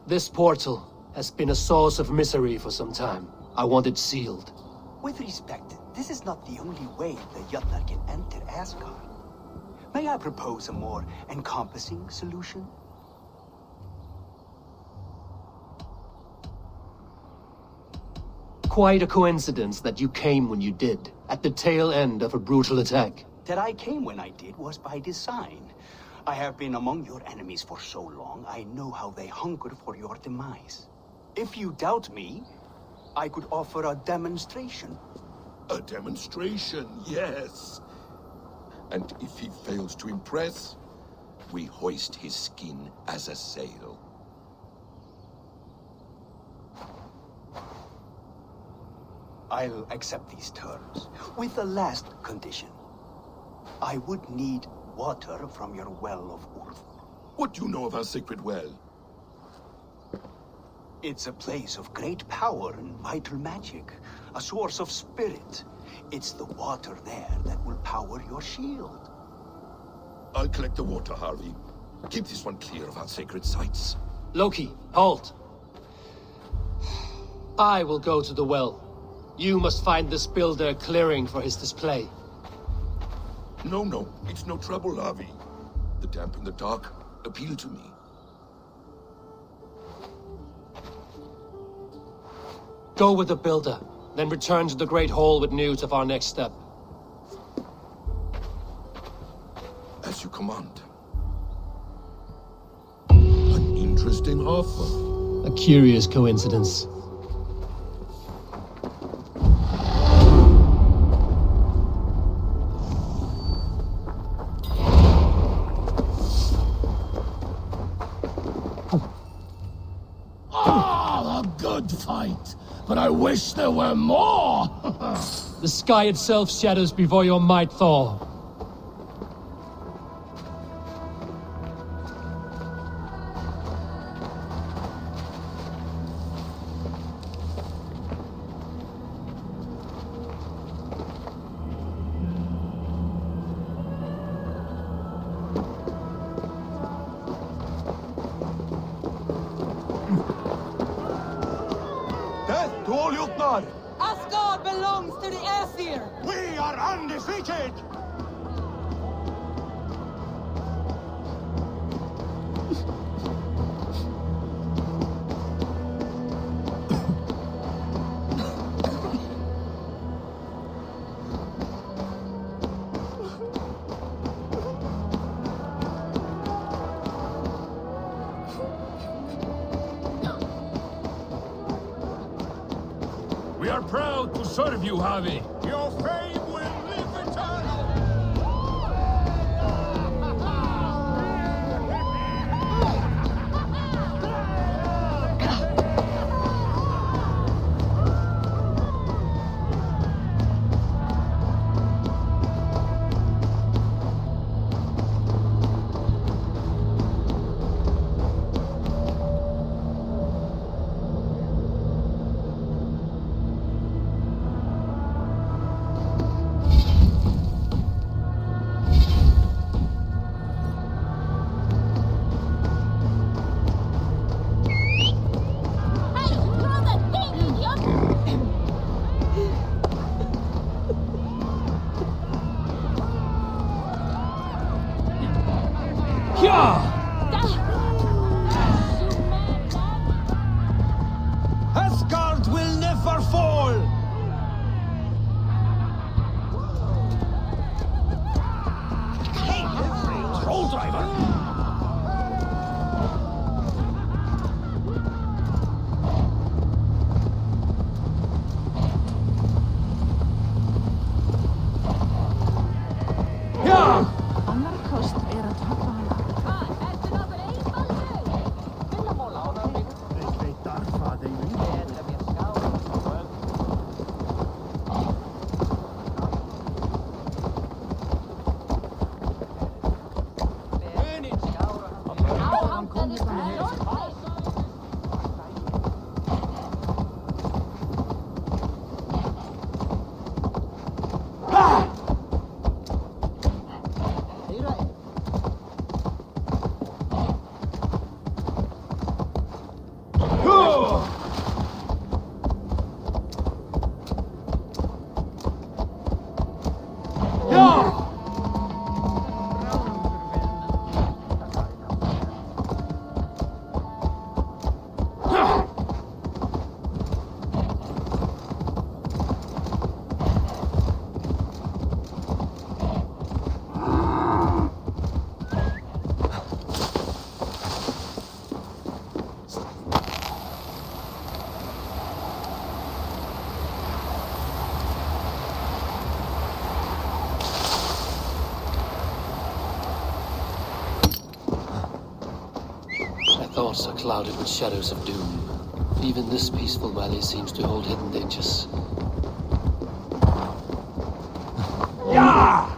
This portal has been a source of misery for some time. I want it sealed. With respect, this is not the only way the Jötnar can enter Asgard. May I propose a more encompassing solution? Quite a coincidence that you came when you did, at the tail end of a brutal attack. That I came when I did was by design. I have been among your enemies for so long, I know how they hunger for your demise. If you doubt me, I could offer a demonstration. A demonstration, yes. And if he fails to impress, we hoist his skin as a sail. I'll accept these terms, with the last condition. I would need water from your well of Urth. What do you know of our sacred well? It's a place of great power and vital magic, a source of spirit. It's the water there that will power your shield. I'll collect the water, Harvey. Keep this one clear of our sacred sites. Loki, halt! I will go to the well. You must find this builder clearing for his display. No, it's no trouble, Harvey. The damp and the dark appeal to me. Go with the builder, then return to the Great Hall with news of our next step. As you command. An interesting offer. A curious coincidence. Ah, a good fight. But I wish there were more! The sky itself shatters before your might, Thor. Death to all Jötnar! Asgard belongs to the Aesir! We are undefeated! We are proud to serve you, Harvey. Your fame will live eternal! My thoughts are clouded with shadows of doom. Even this peaceful valley seems to hold hidden dangers. Yeah!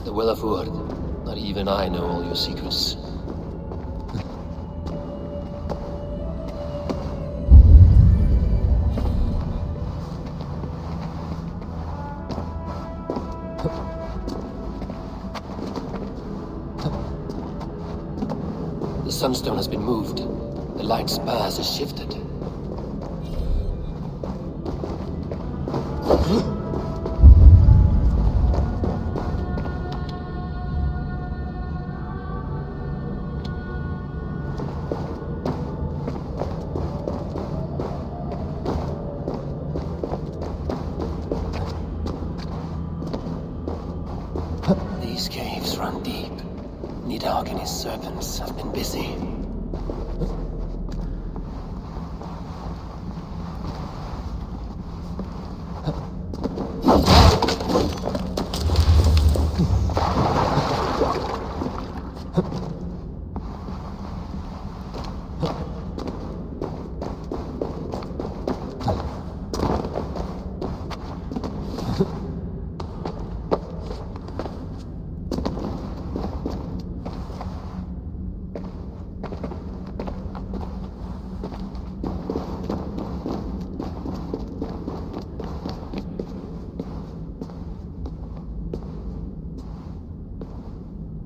The Well of Word. Not even I know all your secrets. The sunstone has been moved. The light's path has shifted. These caves run deep. Nidhogg and his servants have been busy.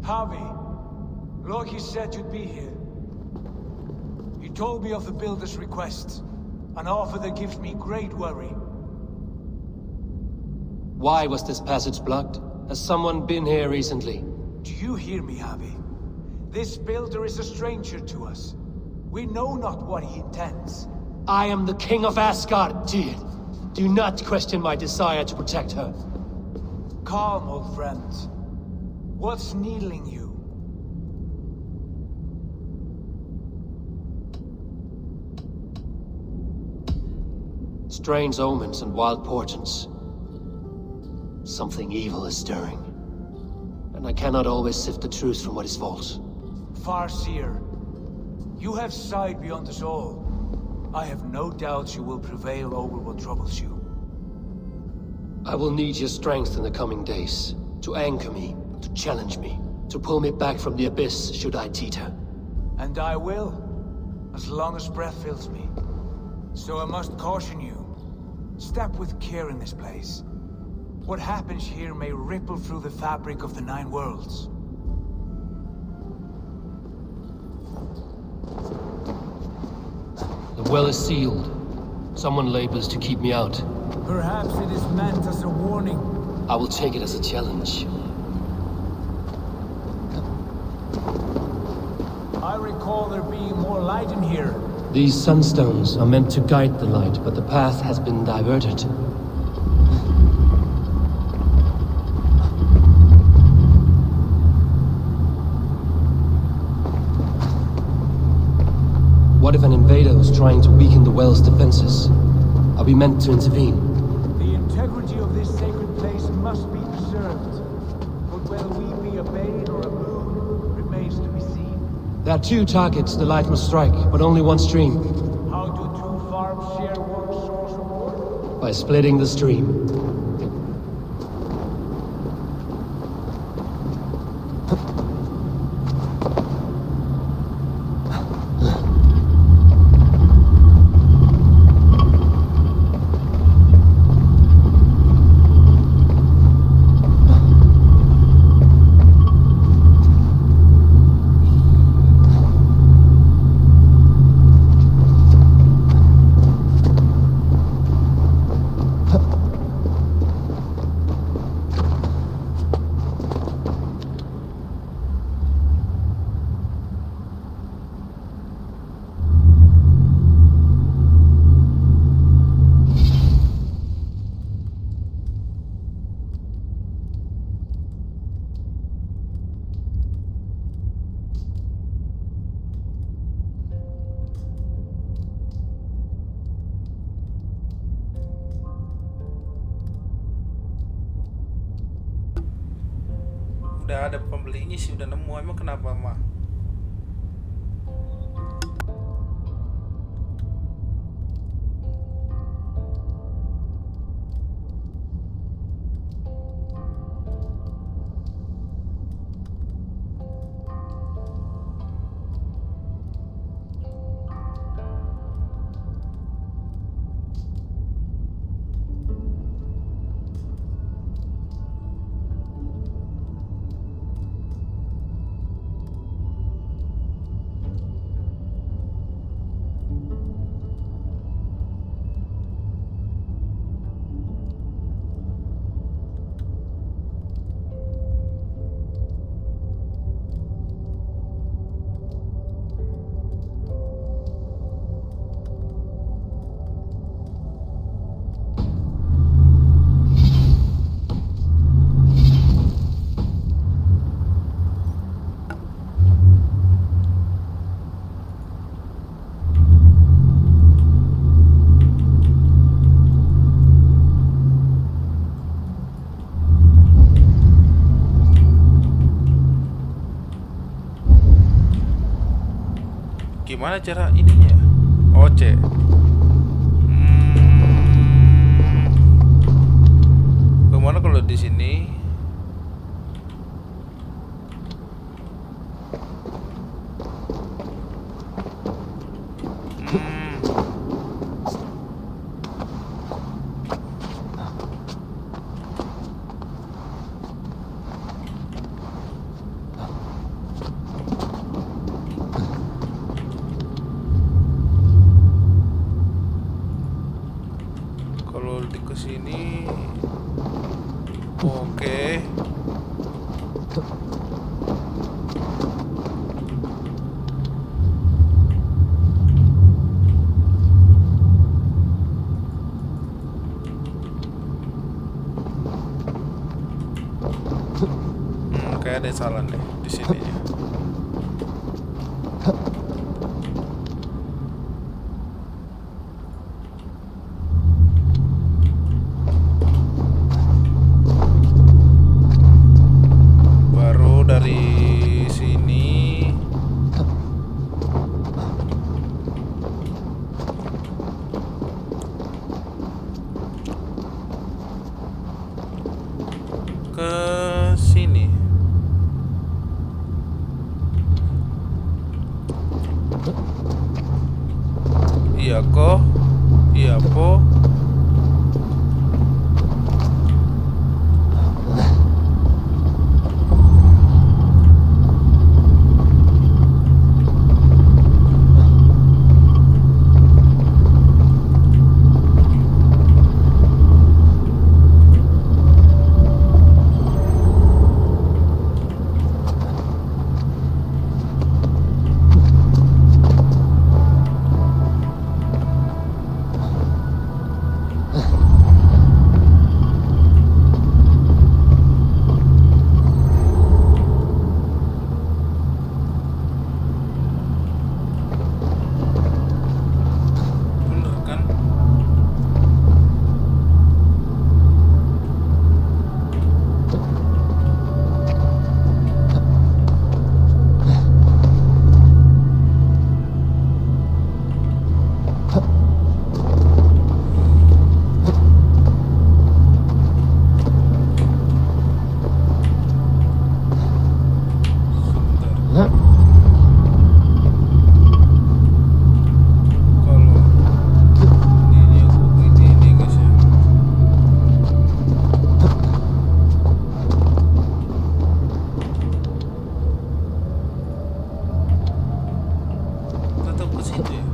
Harvey, Loki said you'd be here. He told me of the Builder's request, an offer that gives me great worry. Why was this passage blocked? Has someone been here recently? Do you hear me, Harvey? This Builder is a stranger to us. We know not what he intends. I am the King of Asgard, Tyr. Do not question my desire to protect her. Calm, old friend. What's needling you? Strange omens and wild portents. Something evil is stirring. And I cannot always sift the truth from what is false. Farseer, you have sight beyond us all. I have no doubts you will prevail over what troubles you. I will need your strength in the coming days. To anchor me, to challenge me, to pull me back from the abyss should I teeter. And I will, as long as breath fills me. So I must caution you. Step with care in this place. What happens here may ripple through the fabric of the 9 worlds. The well is sealed. Someone labors to keep me out. Perhaps it is meant as a warning. I will take it as a challenge. I recall there being more light in here. These sunstones are meant to guide the light, but the path has been diverted. What if an invader was trying to weaken the well's defenses? Are we meant to intervene? The integrity of this sacred place must be preserved. But whether we be a bane or a boon remains to be seen. There are 2 targets the light must strike, but only one stream. How do 2 farms share one source of water? By splitting the stream. Udah ada pembelinya sih, udah nemu. Emang kenapa mah? Gimana cara ininya? Oh, C. Kemana kalau di sini? ada salah nih di sini. Baru dari sini ke sini. Iya kok, iya po. Bener kan? Ini guys ya. Tetap ke situ ya.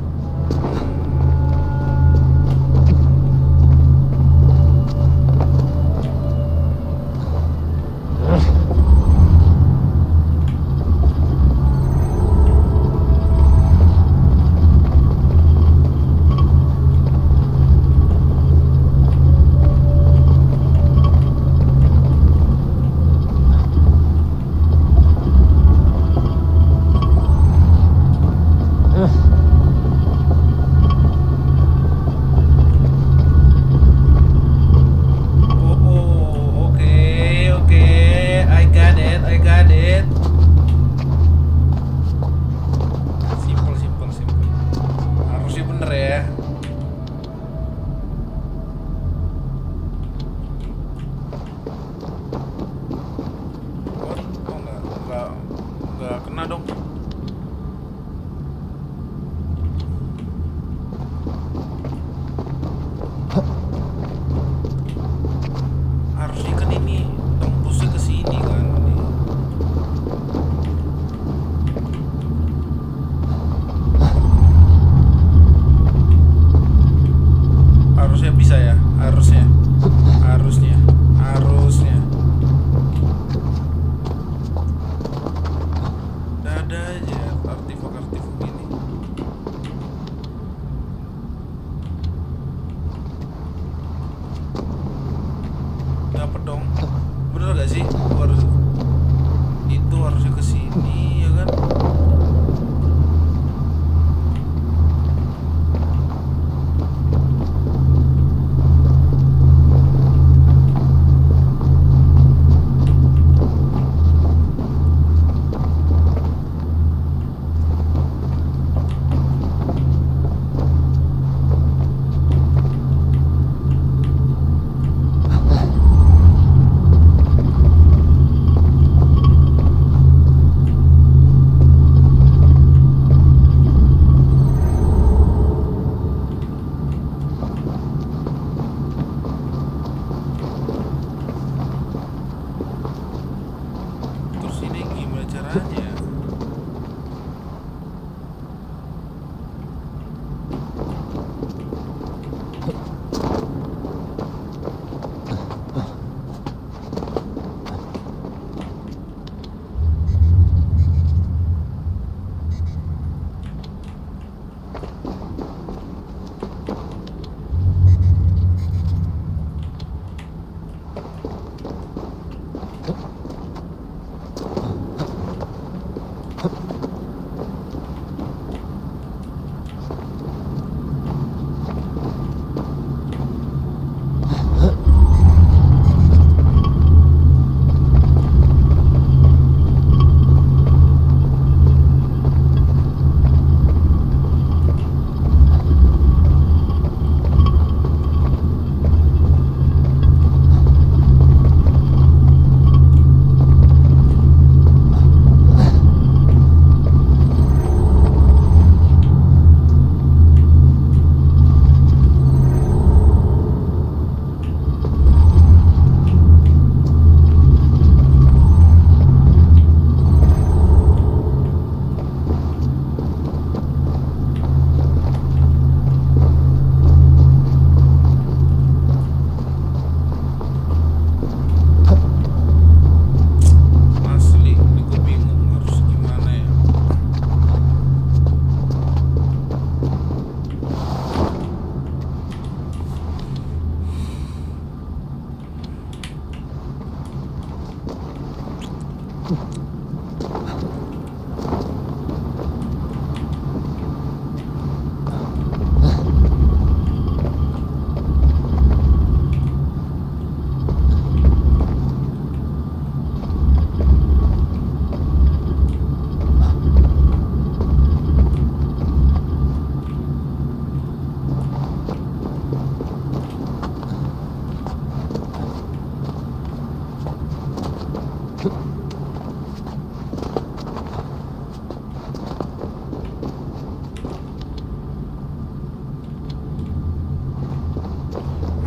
Oke, I got it. Simple. Harusnya bener ya. Oh, enggak kena dong. Harusnya kan ini tembusnya ke sini kan. Harusnya bisa ya, harusnya. Ada aja artifak ini. Dapat dong. Bener gak sih? Itu harusnya ke sini ya kan?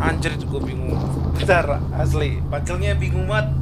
Anjir, gue bingung. Bentar, asli. Bacalnya bingung banget.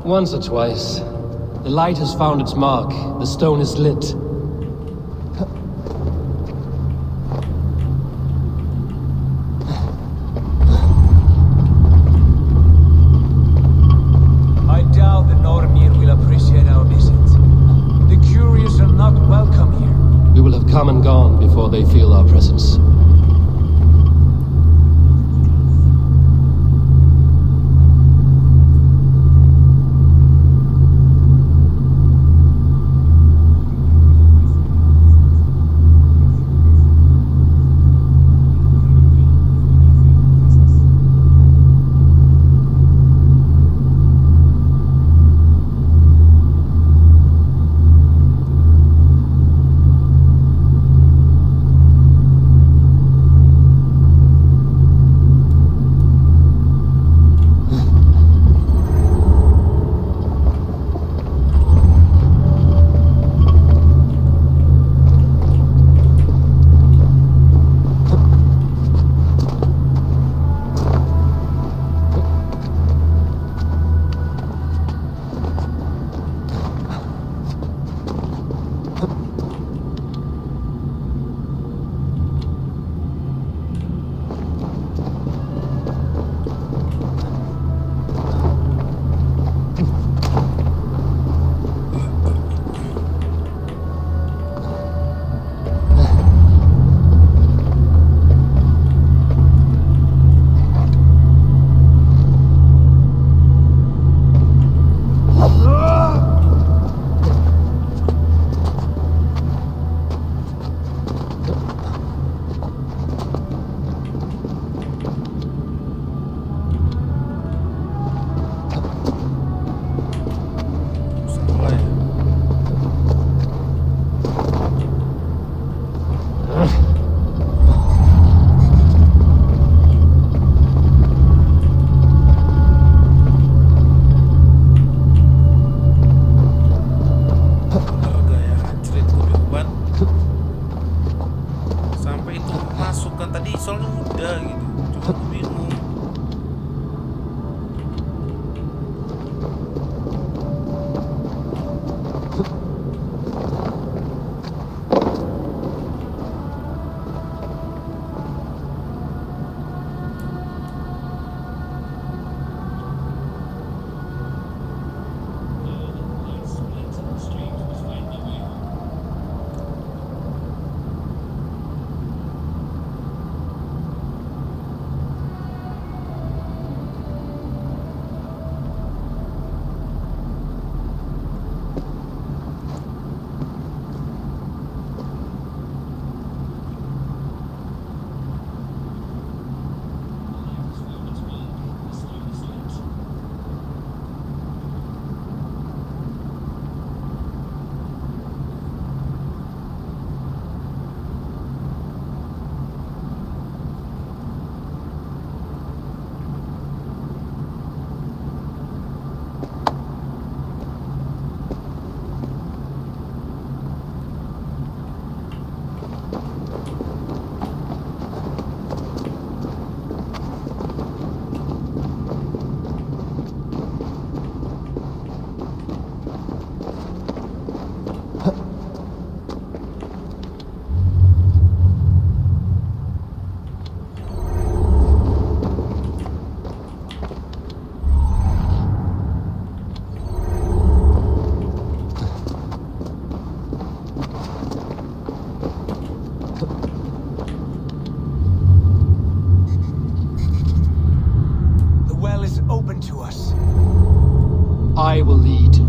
Once or twice. The light has found its mark. The stone is lit. I doubt the Normir will appreciate our visit. The curious are not welcome here. We will have come and gone before they feel our presence. I will lead.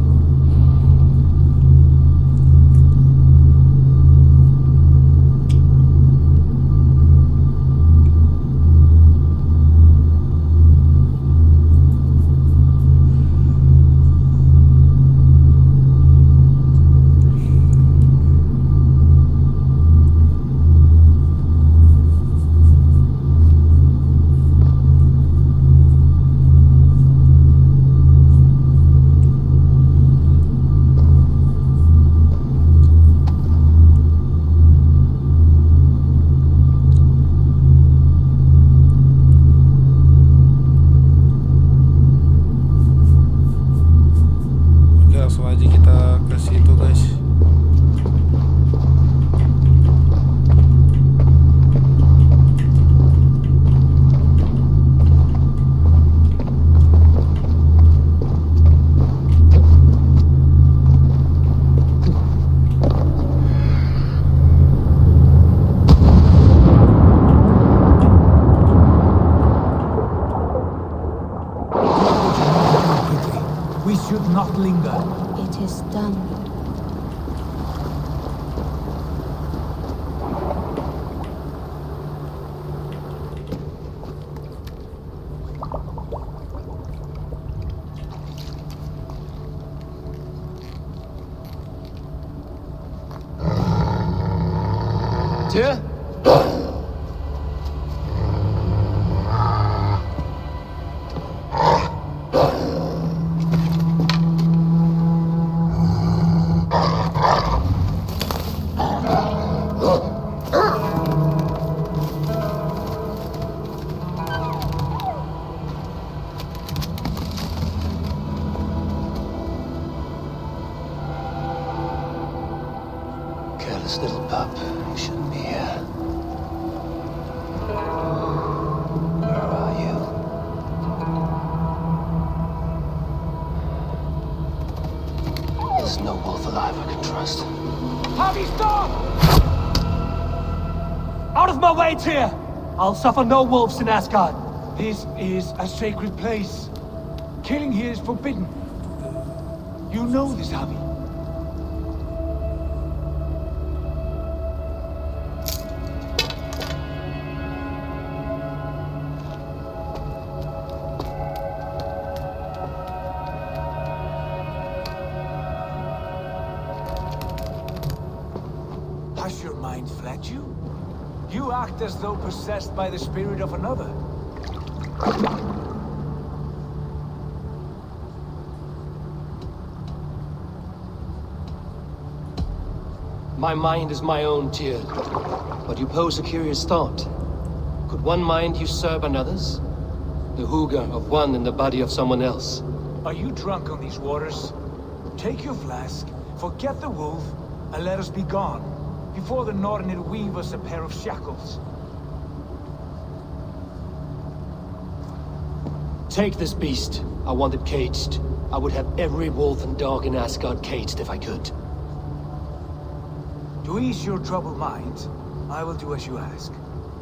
Oke, langsung aja kita ke situ guys. We should not linger. It is done. Tyr? Careless little pup. You shouldn't be here. Where are you? There's no wolf alive I can trust. Harvey, stop! Out of my way, Tyr! I'll suffer no wolves in Asgard. This is a sacred place. Killing here is forbidden. You know this, Harvey. Has your mind fled you? You act as though possessed by the spirit of another. My mind is my own, Tyr. But you pose a curious thought. Could one mind usurp another's? The hooga of one in the body of someone else. Are you drunk on these waters? Take your flask, forget the wolf, and let us be gone, before the Nornir weave us a pair of shackles. Take this beast. I want it caged. I would have every wolf and dog in Asgard caged if I could. To ease your troubled mind, I will do as you ask.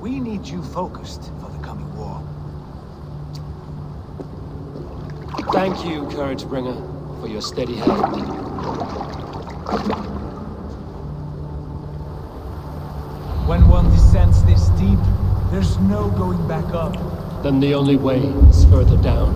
We need you focused for the coming war. Thank you, Courage Bringer, for your steady hand. When one descends this deep, there's no going back up. Then the only way is further down.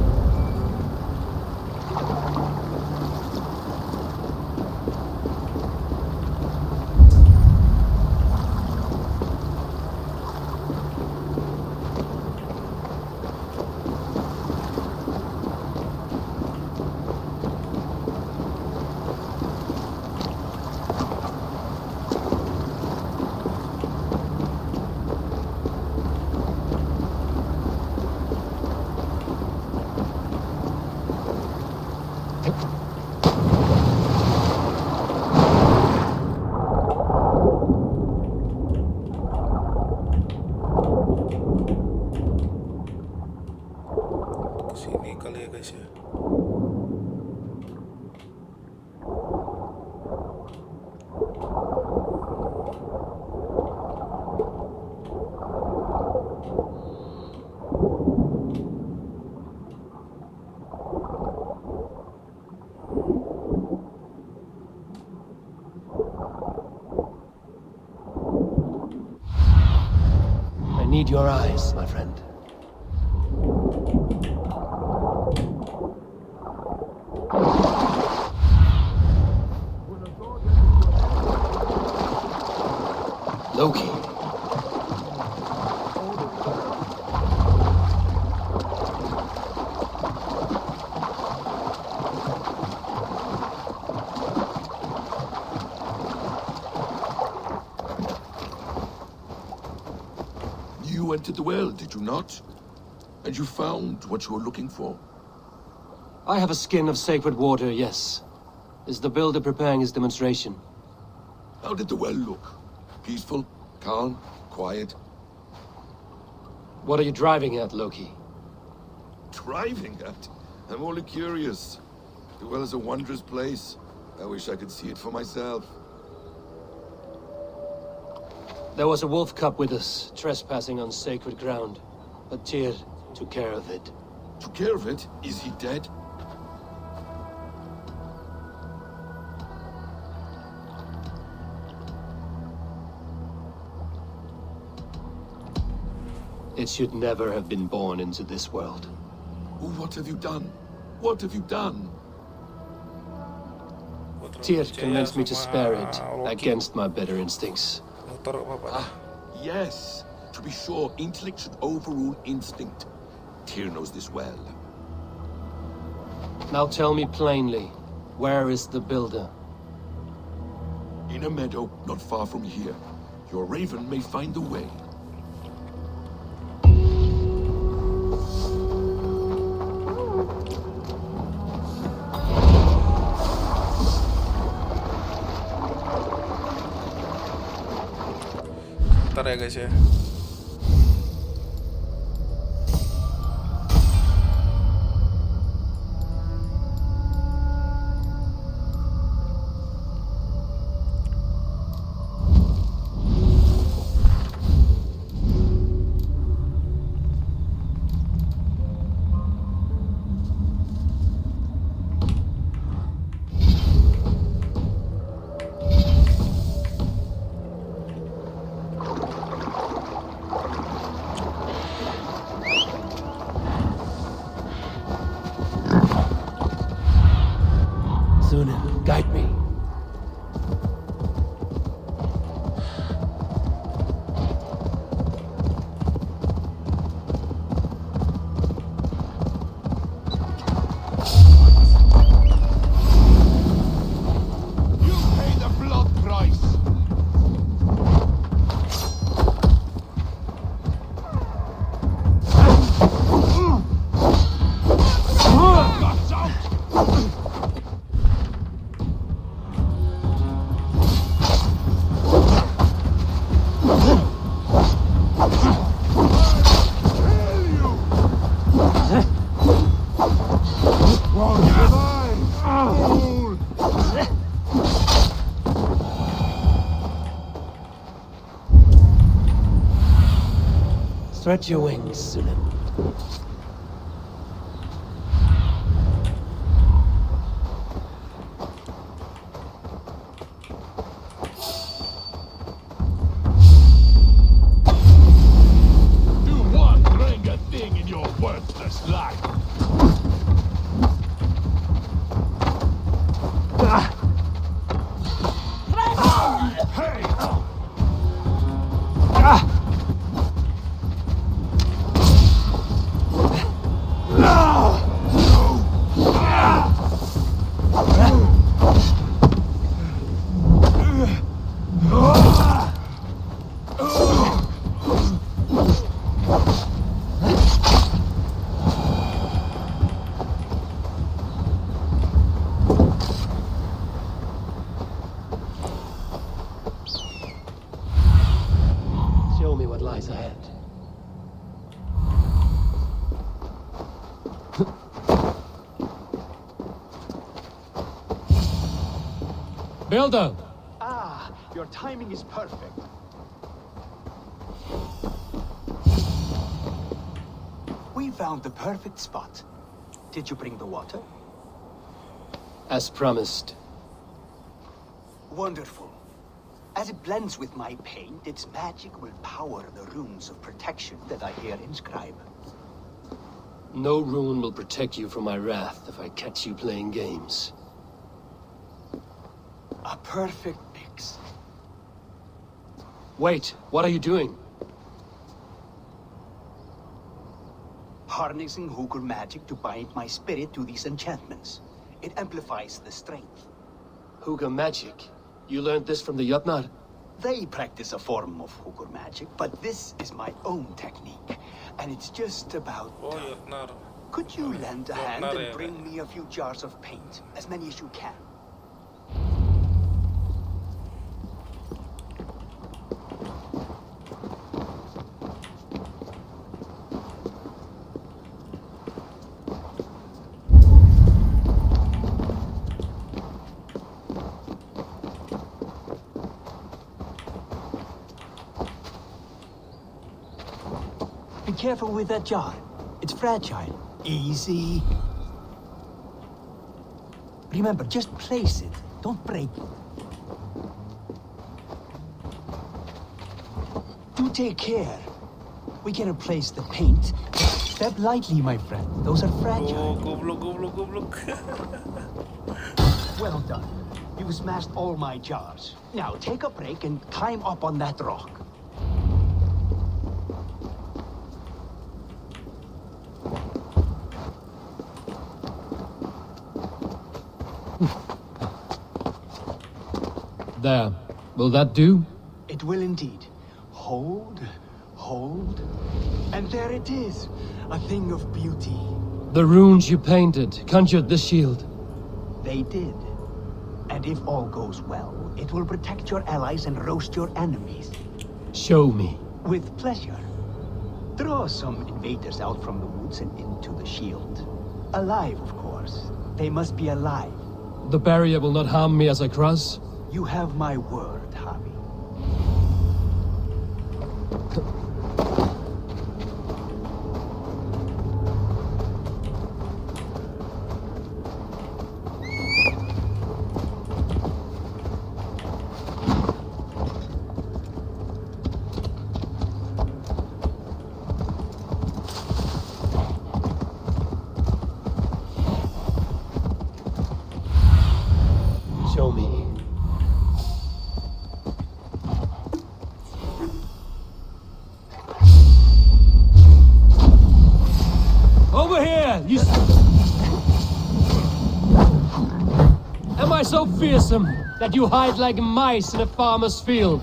Sini kali ya guys ya. need your eyes, my friend. Loki. You entered the well, did you not? And you found what you were looking for? I have a skin of sacred water, yes. Is the builder preparing his demonstration? How did the well look? Peaceful? Calm? Quiet? What are you driving at, Loki? Driving at? I'm only curious. The well is a wondrous place. I wish I could see it for myself. There was a wolf cub with us, trespassing on sacred ground. But Tyr took care of it. Took care of it? Is he dead? It should never have been born into this world. Oh, what have you done? What have you done? Tyr convinced me to spare it, against my better instincts. Ah, yes. To be sure, intellect should overrule instinct. Tyr knows this well. Now tell me plainly, where is the builder? In a meadow, not far from here. Your raven may find the way. Bentar ya guys ya. Guide me. Stretch your wings, Sunan. Do one bring a thing in your worthless life. Hey! Show me what lies ahead. Builder! Ah, your timing is perfect. We found the perfect spot. Did you bring the water? As promised. Wonderful. As it blends with my paint, its magic will power the runes of protection that I here inscribe. No rune will protect you from my wrath if I catch you playing games. A perfect mix. Wait, what are you doing? Harnessing Hooker magic to bind my spirit to these enchantments. It amplifies the strength. Hooker magic? You learned this from the Jotnar? They practice a form of Hooker magic, but this is my own technique. And it's just about... Oh, Jotnar. Could you lend a hand Jotnar, and bring me a few jars of paint? As many as you can. Be careful with that jar. It's fragile. Easy. Remember, just place it. Don't break it. Do take care. We can replace the paint. Step lightly, my friend. Those are fragile. Goblok. Well done. You've smashed all my jars. Now take a break and climb up on that rock. There. Will that do? It will indeed. Hold, hold, and there it is. A thing of beauty. The runes you painted conjured the shield. They did. And if all goes well, it will protect your allies and roast your enemies. Show me. With pleasure. Draw some invaders out from the woods and into the shield. Alive, of course. They must be alive. The barrier will not harm me as I cross? You have my word, Javi. Show me. Over here! You... Am I so fearsome that you hide like mice in a farmer's field?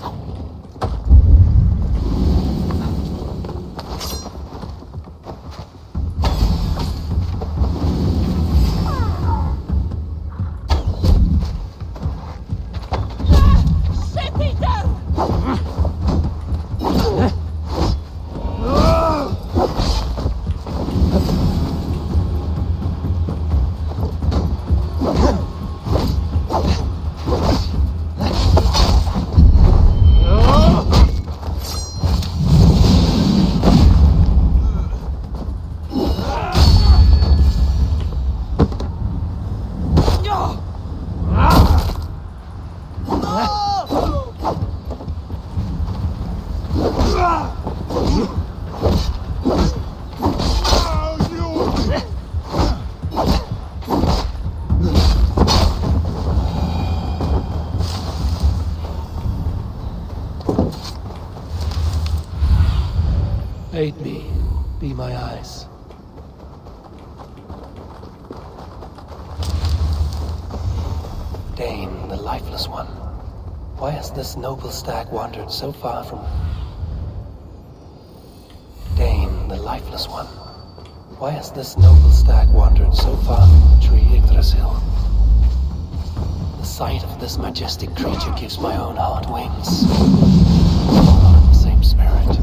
Aid me. Be my eyes. Dane, the lifeless one. Why has this noble stag wandered so far from... Dane, the lifeless one. Why has this noble stag wandered so far from the tree Yggdrasil? The sight of this majestic creature gives my own heart wings. All of the same spirit.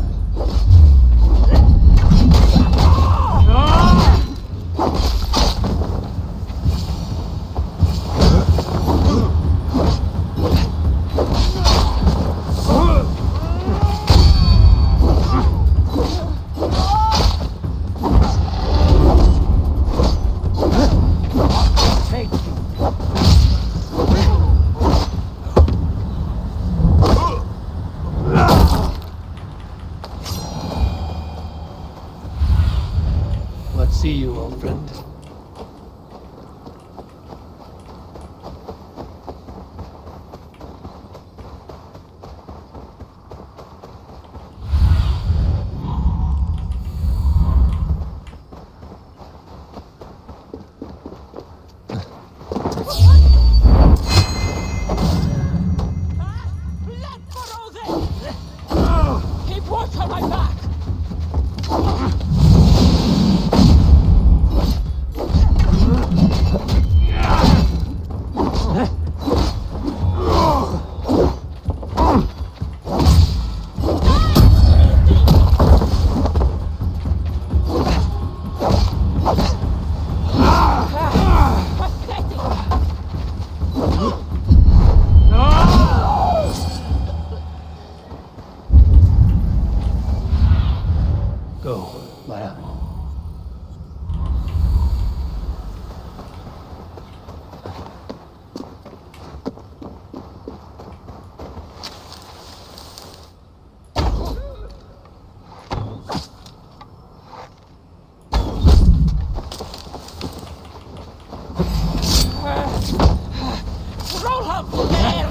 Come, there!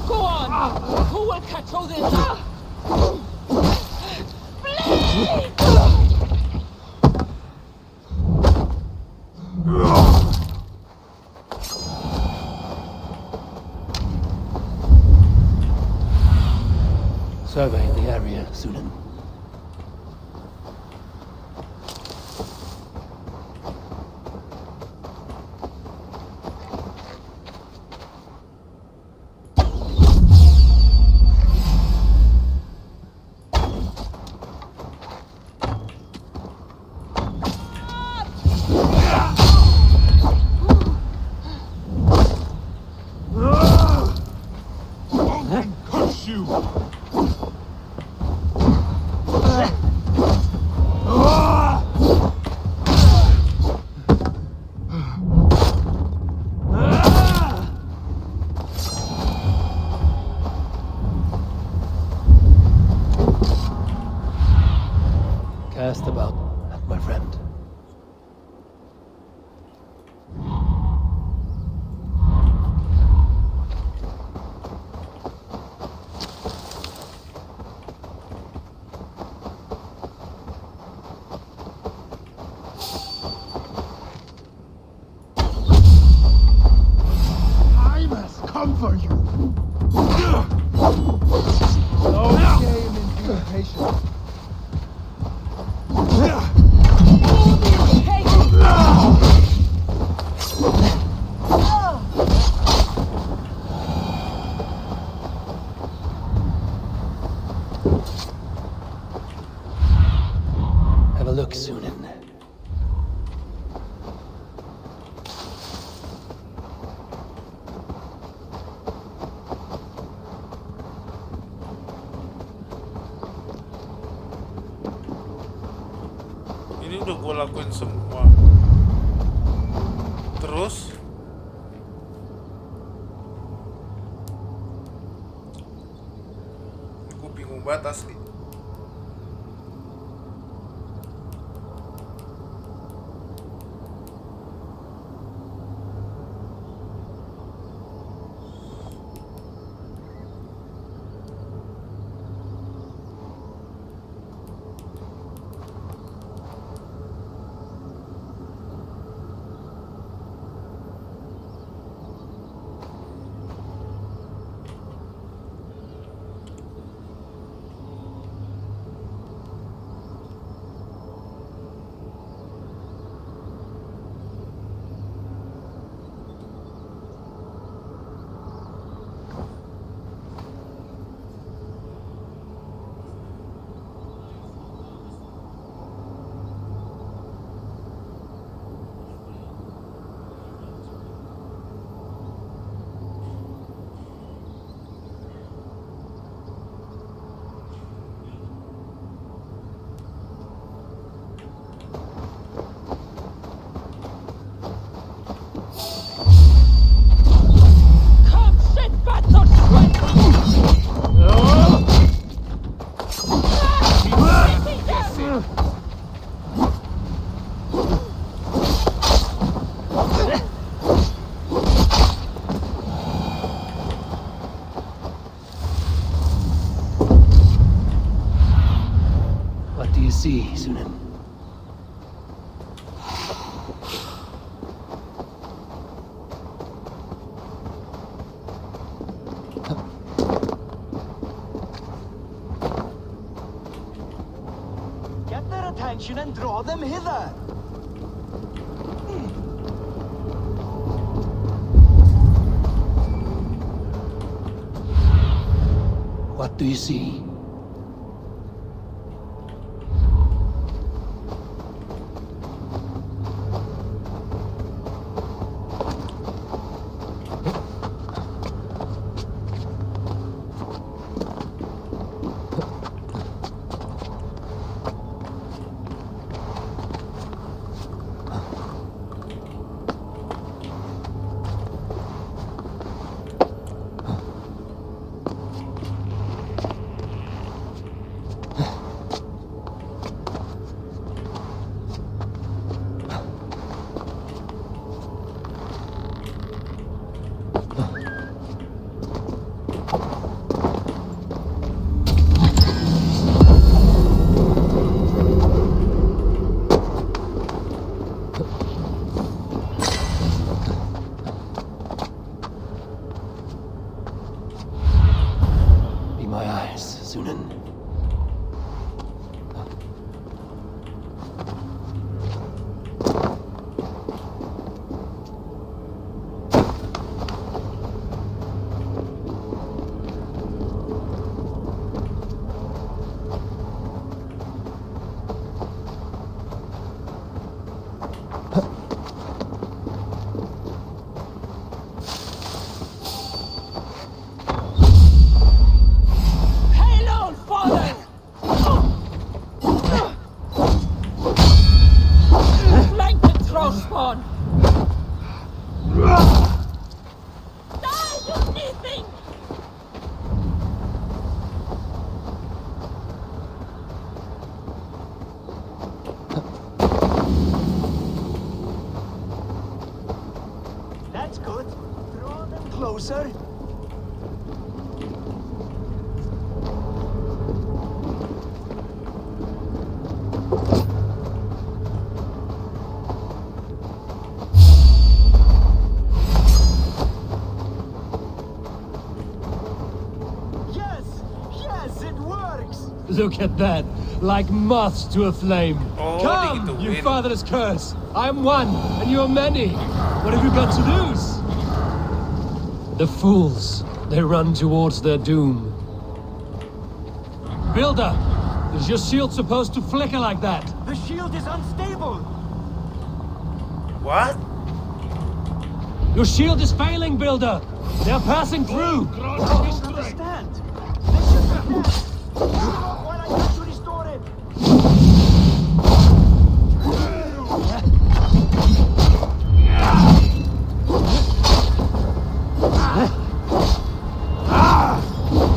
Go on! Who will catch all this? Survey the area, Sunan. Curse you! Cast about, my friend. I must come for you. No shame in being patient. Have a look, Sunan. Ini udah gue lakuin semua. Terus gue bingung banget asli. What do you see, Sunan? Get their attention and draw them hither. What do you see? That's good. Draw them closer. Yes, it works. Look at that. Like moths to a flame. Oh, Come, did you win. fatherless curse. I am one, and you are many. What have you got to lose? The fools. They run towards their doom. Builder, is your shield supposed to flicker like that? The shield is unstable. What? Your shield is failing, Builder. They are passing through. I don't understand. They should be dead. While I try to restore it.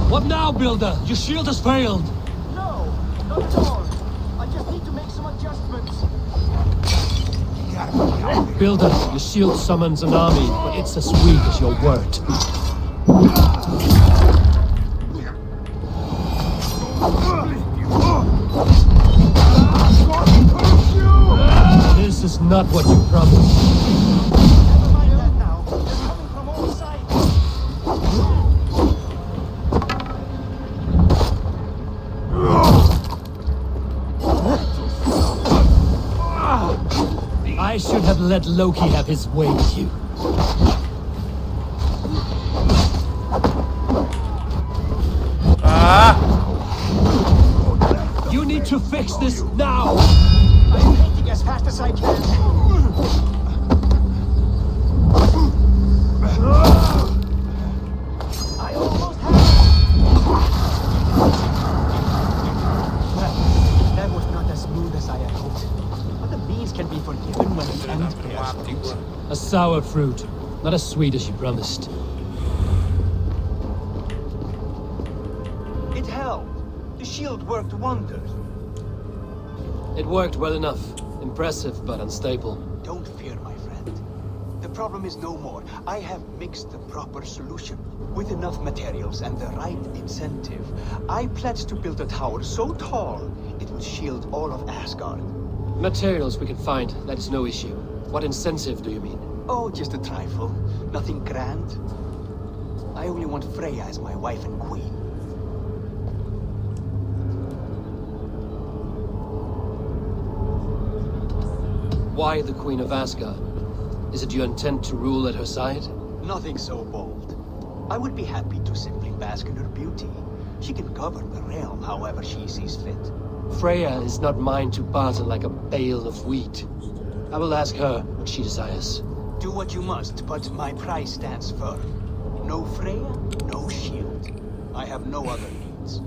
What now, Builder? Your shield has failed. No, not at all. I just need to make some adjustments. Builder, your shield summons an army, but it's as weak as your word. This is not what you promised. Never mind that now. They're coming from all sides. I should have let Loki have his way with you. You need to fix this now! I'm painting as fast as I can. I almost have it. Well, that was not as smooth as I had hoped. But the beans can be forgiven when the end bears fruit. A sour fruit, not as sweet as you promised. It helped. The shield worked wonders. It worked well enough. Impressive, but unstable. Don't fear, my friend. The problem is no more. I have mixed the proper solution. With enough materials and the right incentive, I pledge to build a tower so tall it will shield all of Asgard. Materials we can find, that is no issue. What incentive do you mean? Oh, just a trifle. Nothing grand. I only want Freya as my wife and queen. Why the Queen of Asgard? Is it your intent to rule at her side? Nothing so bold. I would be happy to simply bask in her beauty. She can govern the realm however she sees fit. Freya is not mine to barter like a bale of wheat. I will ask her what she desires. Do what you must, but my price stands firm. No Freya, no shield. I have no other needs.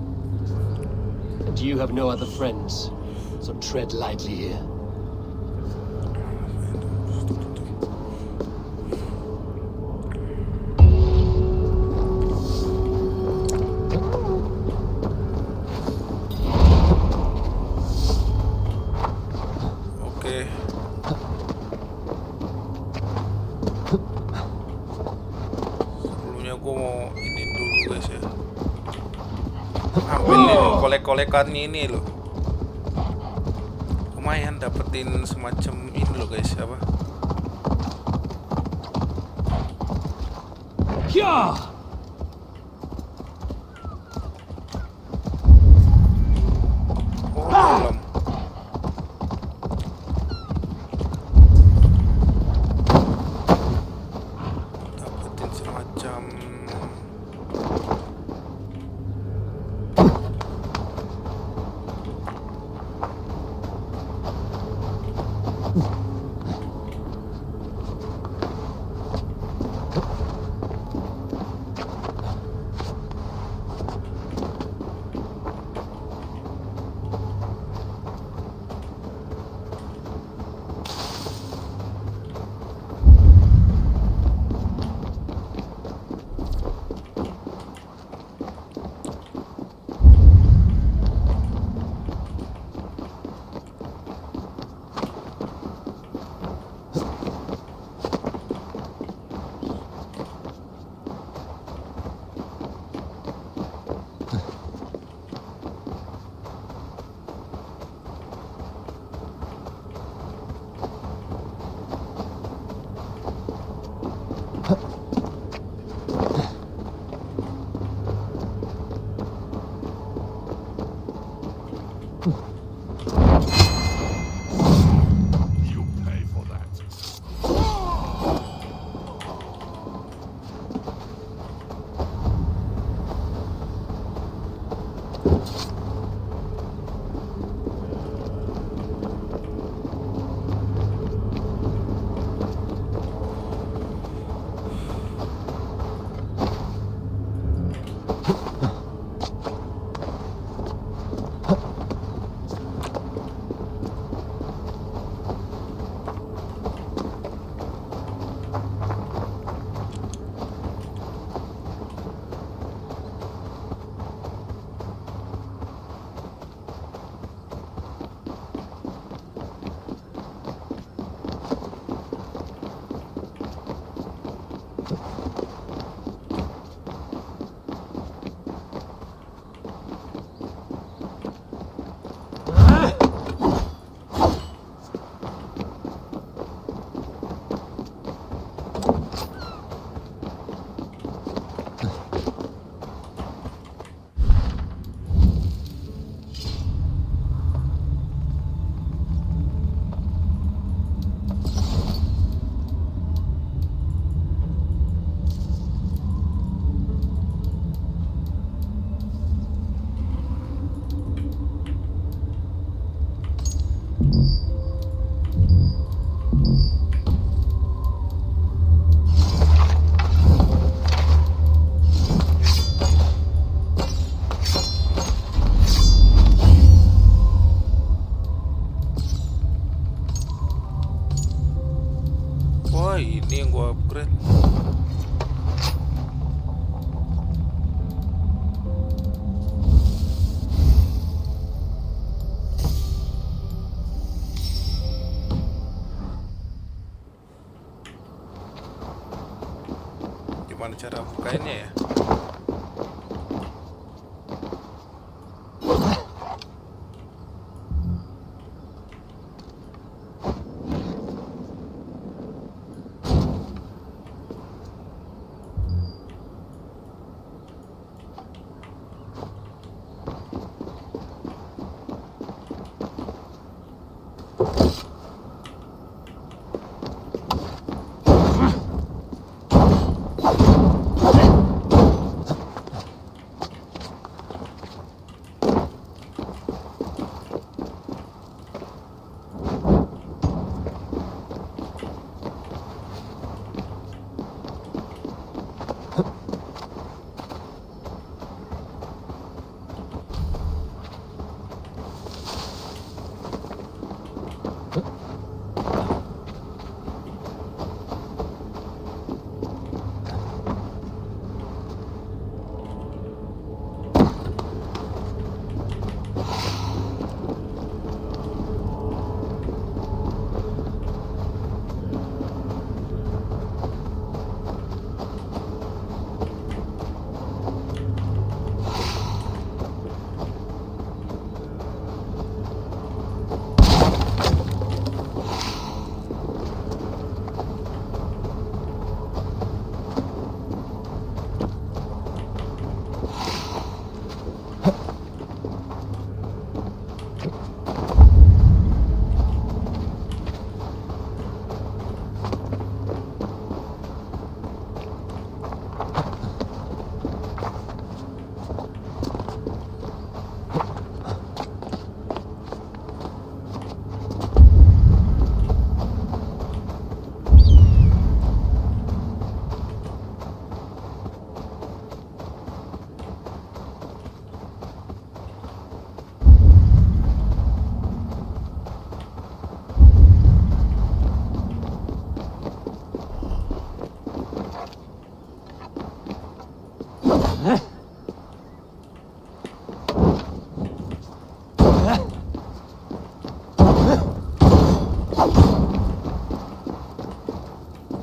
And you have no other friends, so tread lightly here. Kolek-kolekan ini loh, lumayan dapetin semacam ini loh guys, apa? Ya! Oh, dalam. Dapetin semacam Gimana cara bukainya ya?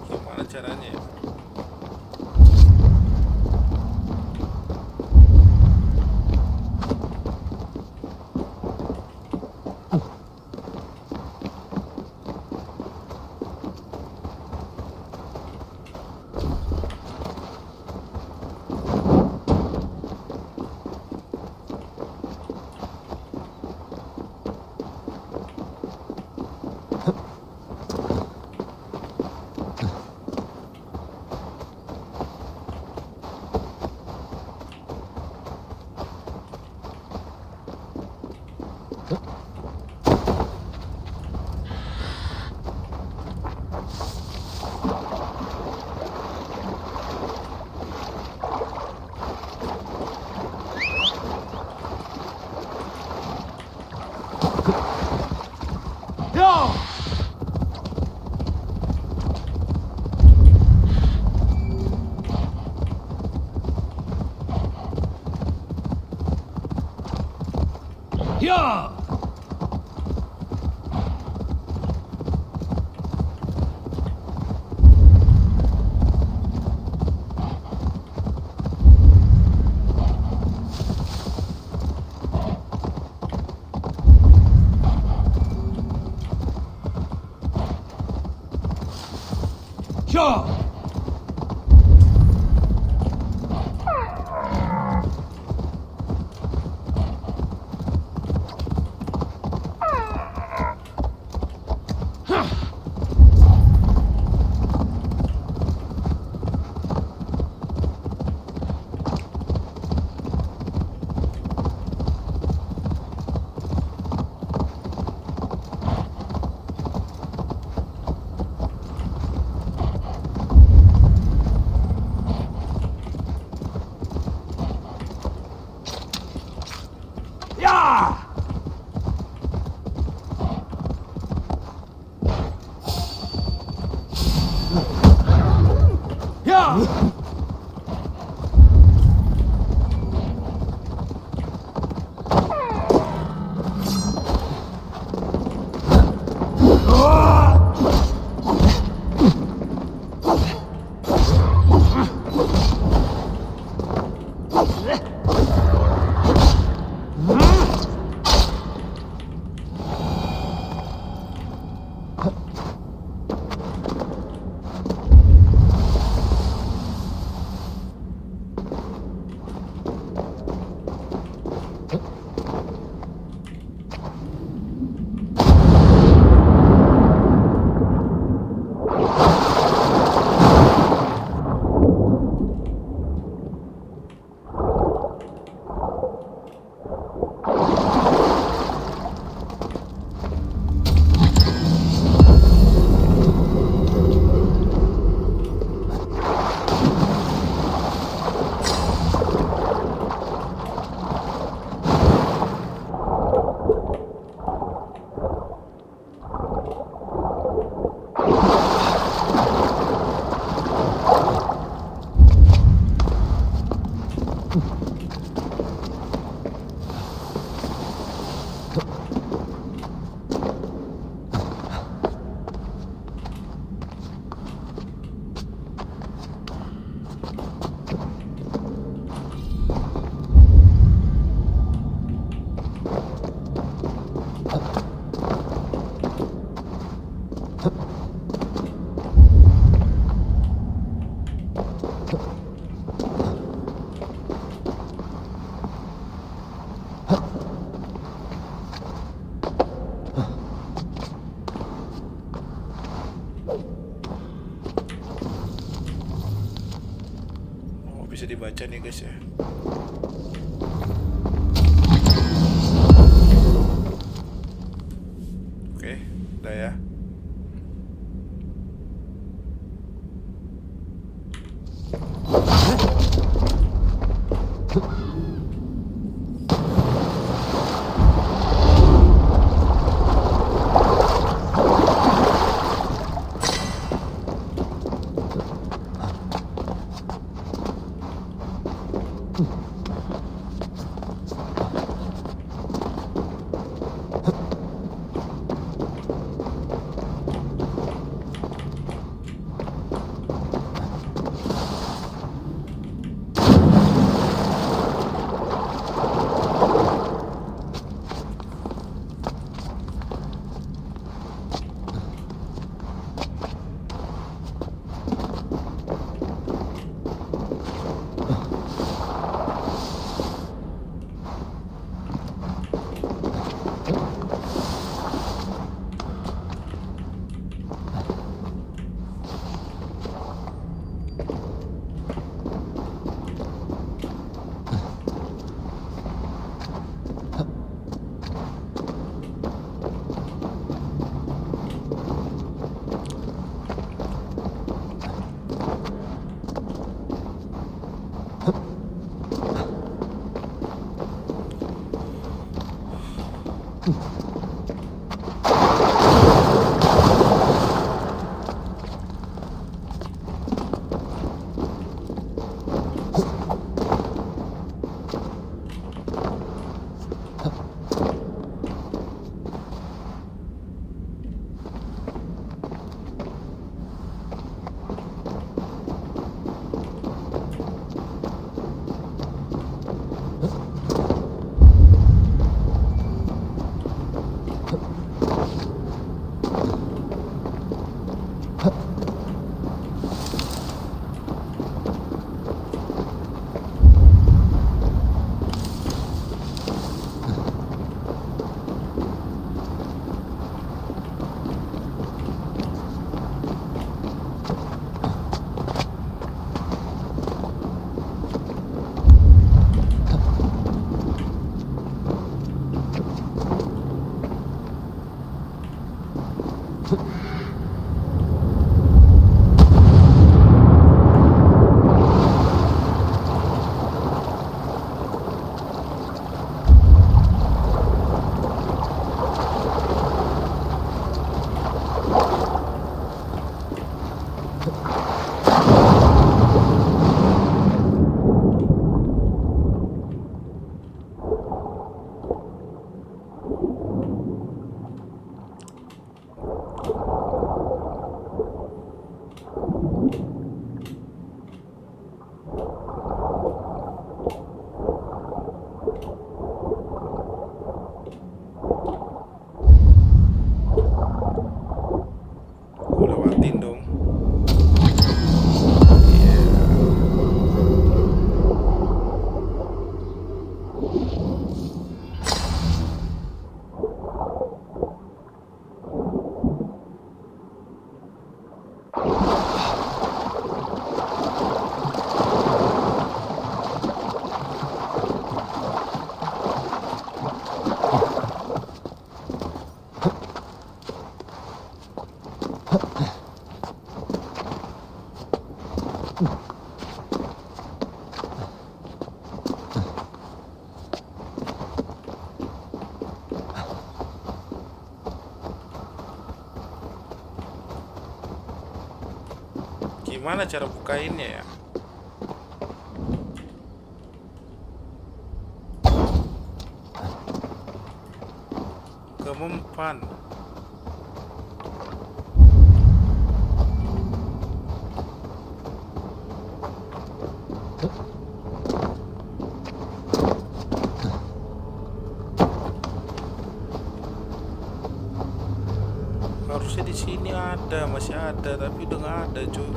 Gimana caranya ya? Yeah! Yeah! Bisa dibaca nih guys ya. Oke, udah ya. Gimana cara bukainnya ya? Mempan. sini ada, masih ada, tapi udah nggak ada, cuy.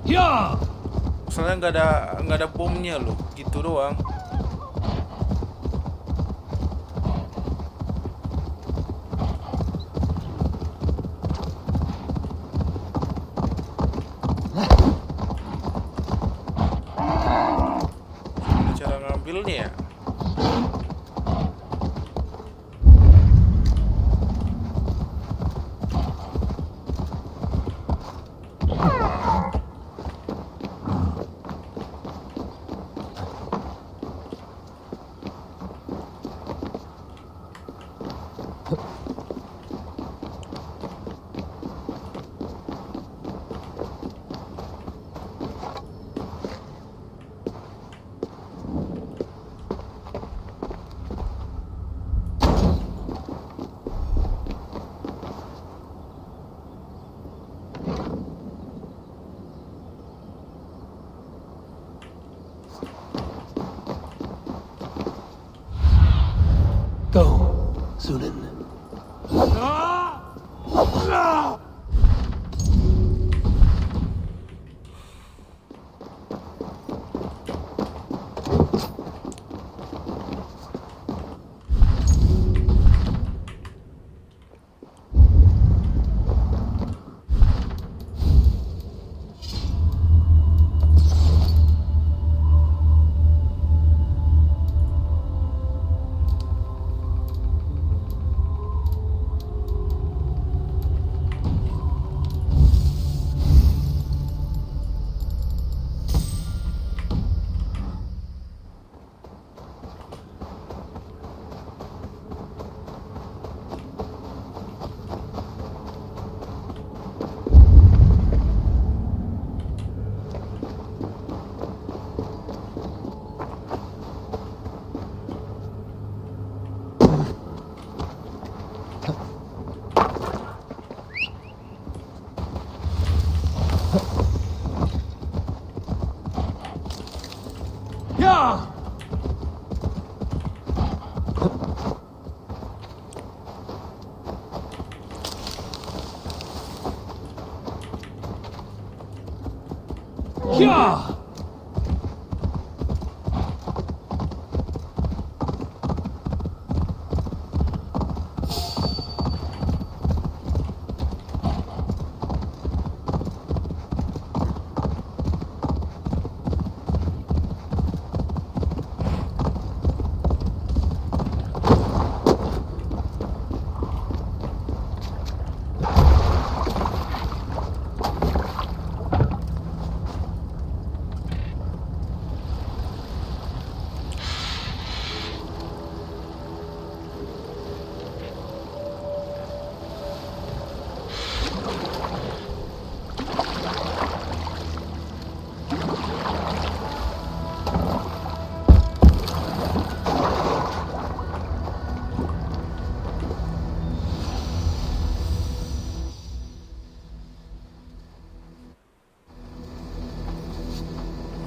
Ya. Soalnya nggak ada bomnya loh, gitu doang. Cara ngambilnya ya? Go, Sunan. Ya. Ya.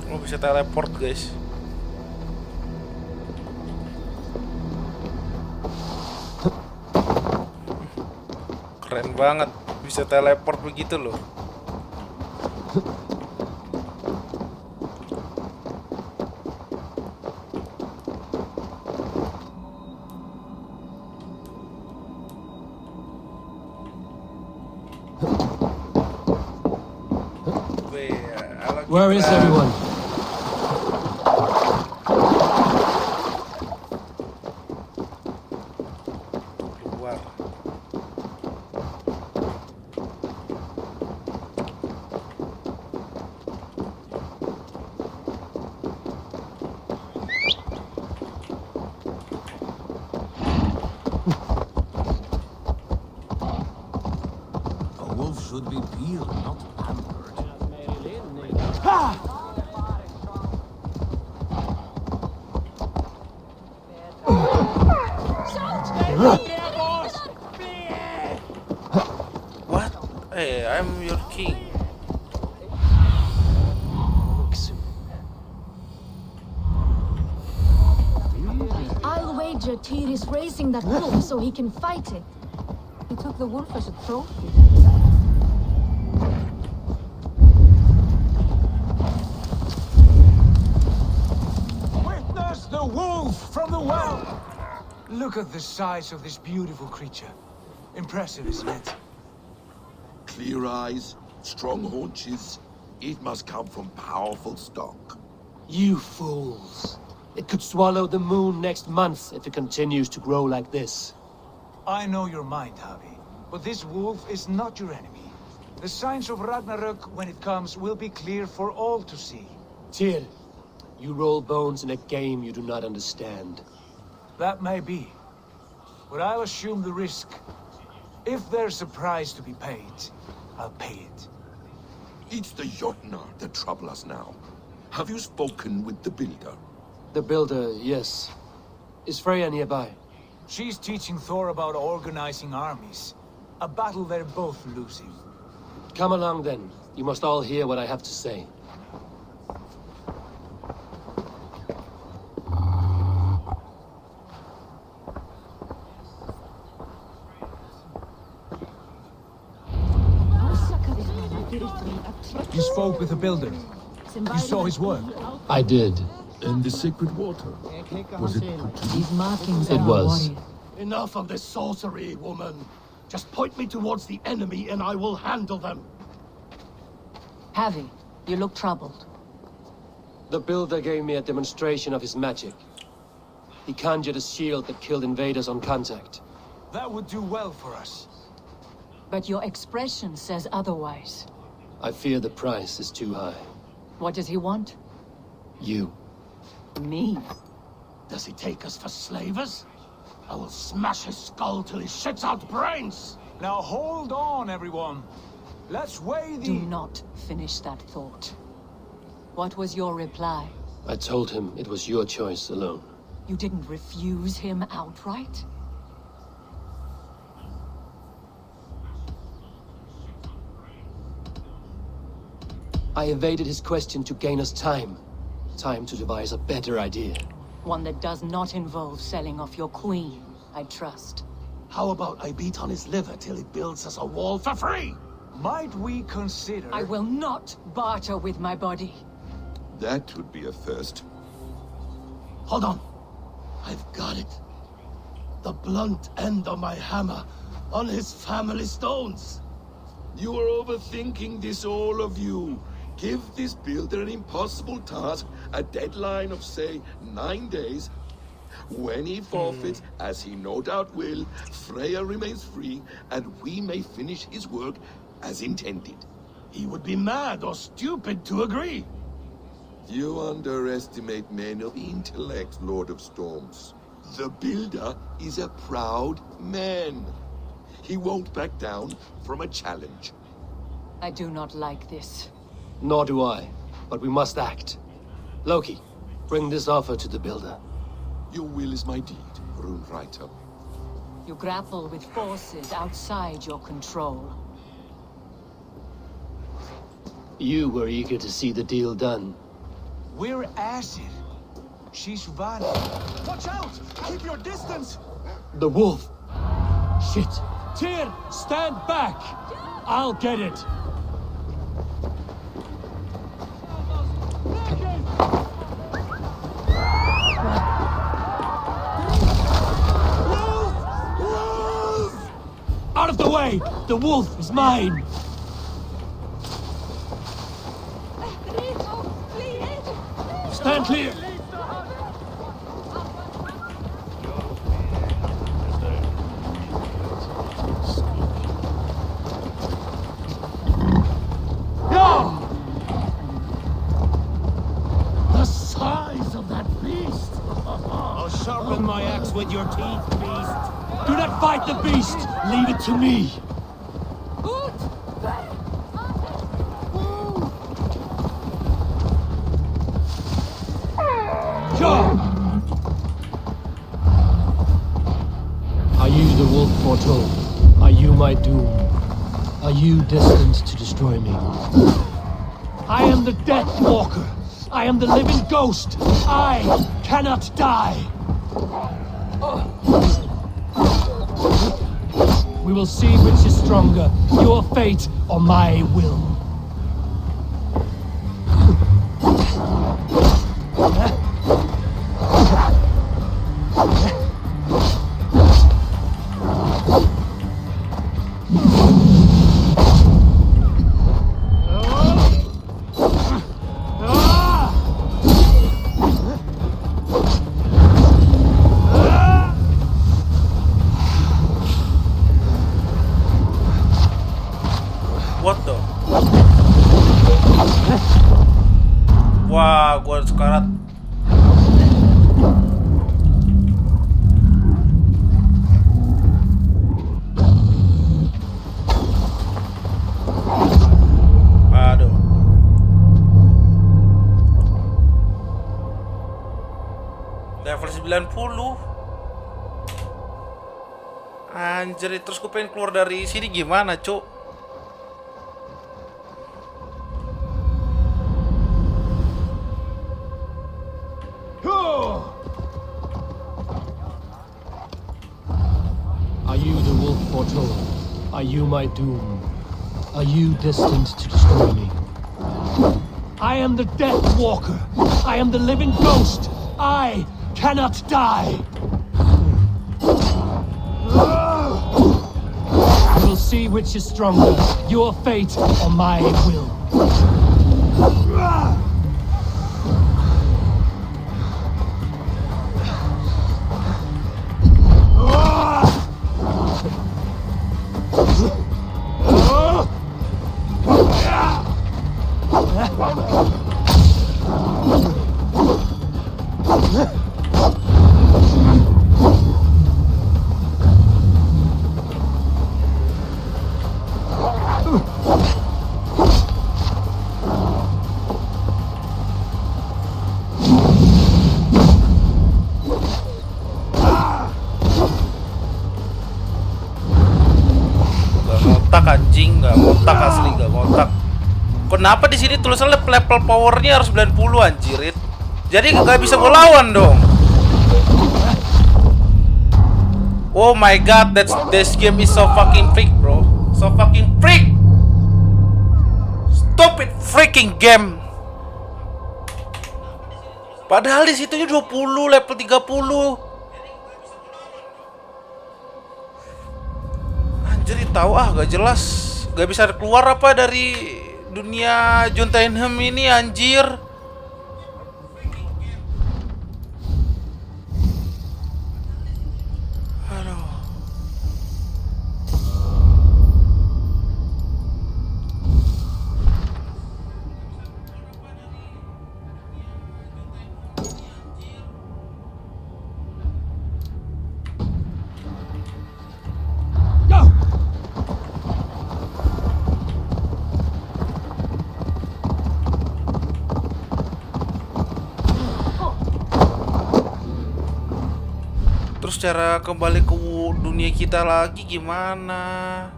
Oh, bisa teleport, guys. Keren banget, bisa teleport begitu loh. Where is everyone? Keluar. A wolf should be peeled, not pampered. Yeah, I'm your king. I'll wager Tyr is raising that wolf so he can fight it. He took the wolf as a trophy. Witness the wolf from the well! Look at the size of this beautiful creature. Impressive, isn't it? Clear eyes, strong haunches. It must come from powerful stock. You fools. It could swallow the moon next month if it continues to grow like this. I know your mind, Javi, but this wolf is not your enemy. The signs of Ragnarök, when it comes, will be clear for all to see. Tyr, you roll bones in a game you do not understand. That may be, but I'll assume the risk. If there's a price to be paid, I'll pay it. It's the Jotnar that trouble us now. Have you spoken with the builder? The builder, yes. Is Freya nearby? She's teaching Thor about organizing armies. A battle they're both losing. Come along then. You must all hear what I have to say. You spoke with the builder. You saw his work. I did. And the sacred water? Was it put to These markings It are was. warrior. Enough of this sorcery, woman. Just point me towards the enemy and I will handle them. Javi, you look troubled. The builder gave me a demonstration of his magic. He conjured a shield that killed invaders on contact. That would do well for us. But your expression says otherwise. I fear the price is too high. What does he want? You. Me? Does he take us for slavers? I will smash his skull till he shits out brains! Now hold on, everyone. Let's weigh the... Do not finish that thought. What was your reply? I told him it was your choice alone. You didn't refuse him outright? I evaded his question to gain us time. Time to devise a better idea. One that does not involve selling off your queen, I trust. How about I beat on his liver till he builds us a wall for free? Might we consider... I will not barter with my body. That would be a first. Hold on. I've got it. The blunt end of my hammer on his family stones. You are overthinking this, all of you. Give this builder an impossible task, a deadline of, say, 9 days. When he forfeits, as he no doubt will, Freya remains free, and we may finish his work as intended. He would be mad or stupid to agree. You underestimate men of intellect, Lord of Storms. The builder is a proud man. He won't back down from a challenge. I do not like this. Nor do I, but we must act. Loki, bring this offer to the builder. Your will is my deed, Runewriter. You grapple with forces outside your control. You were eager to see the deal done. We're acid. She's Vali. Watch out! Keep your distance! The wolf! Shit! Tyr, stand back! I'll get it! Out of the way! The wolf is mine! Stand clear! The size of that beast! I'll sharpen my axe with your teeth, beast. Do not fight the beast! Leave it to me! Are you the wolf foretold? Are you my doom? Are you destined to destroy me? I am the Death Walker. I am the living ghost. I cannot die. We will see which is stronger, your fate or my will. What the? Wah, gua sekarat. Aduh. Level 90. Anjir, terus gue pengen keluar dari sini gimana, Cuk? Are you the wolf foretold? Are you my doom? Are you destined to destroy me? I am the Death Walker. I am the living ghost. I cannot die. We will see which is stronger, your fate or my will. Anjing, nggak ngotak, asli nggak ngotak. Kenapa di sini tulisannya level powernya harus 90 anjirit? Jadi nggak bisa gue lawan dong. Oh my god, this game is so fucking freak, bro. So fucking freak. Stupid freaking game. Padahal di situnya 20, level 30. Jadi tahu gak jelas, gak bisa keluar apa dari dunia Jotunheim ini anjir. Aduh. Terus cara kembali ke dunia kita lagi gimana?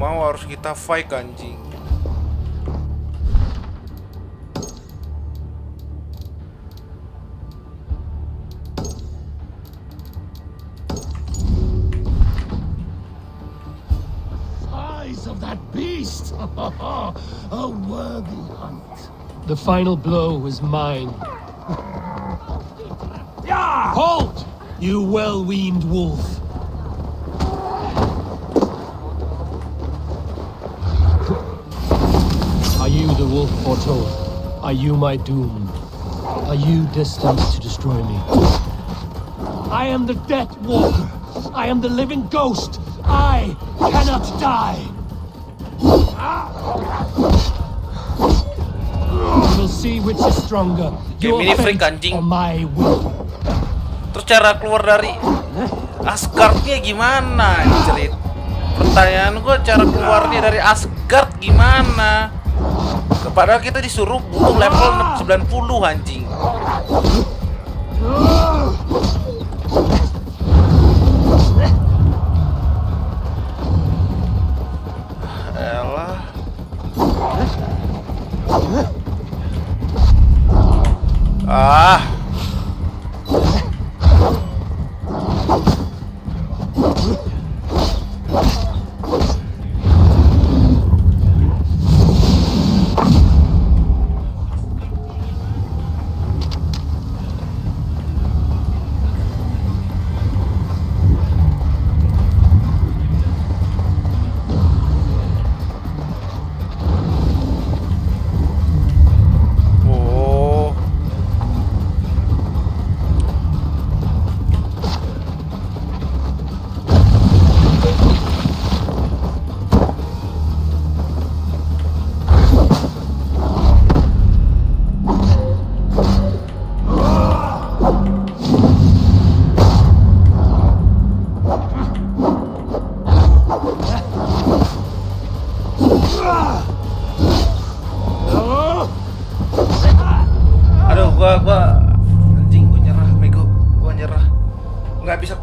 Mau harus kita fight anjing. Size of that beast! A worthy hunt. The final blow is mine. Halt! You well-weaned wolf. Are you the wolf foretold? Are you my doom? Are you destined to destroy me? I am the Death Walker. I am the living ghost. I cannot die. We will see which is stronger. Game ini freak anjing. Terus cara keluar dari Asgardnya gimana? Cerit. Pertanyaan gue, cara keluarnya dari Asgard gimana? Padahal kita disuruh butuh level 90 anjing. Elah. Ah.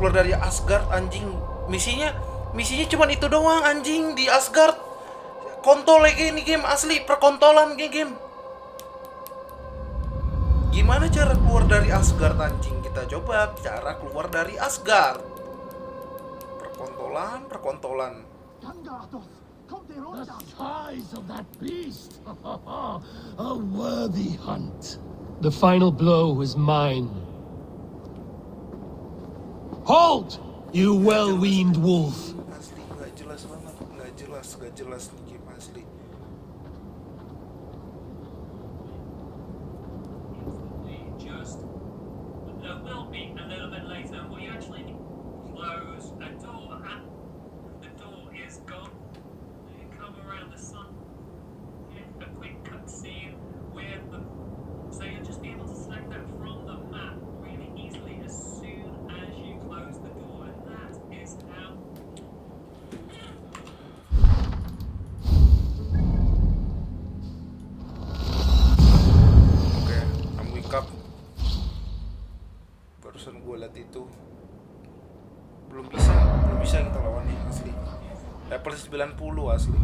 Dari Asgard anjing, misinya cuman itu doang anjing di Asgard. Kontol lagi ini game asli, perkontolan game. Gimana cara keluar dari Asgard anjing? Kita coba cara keluar dari Asgard. Perkontolan. The size of that beast. A worthy hunt. The final blow is mine. Hold, you well-weaned wolf. Asli nggak jelas banget, nggak jelas nih game asli. There will be a little bit later. We actually close a door, and the door is gone. You come around the sun. A quick cutscene with them, so you'll just be able to select that from the map really easily as soon as you close the door, and that is how. Oke, I'm wake up. Barusan gue liat itu belum bisa kita lawannya asli. Level 90 asli.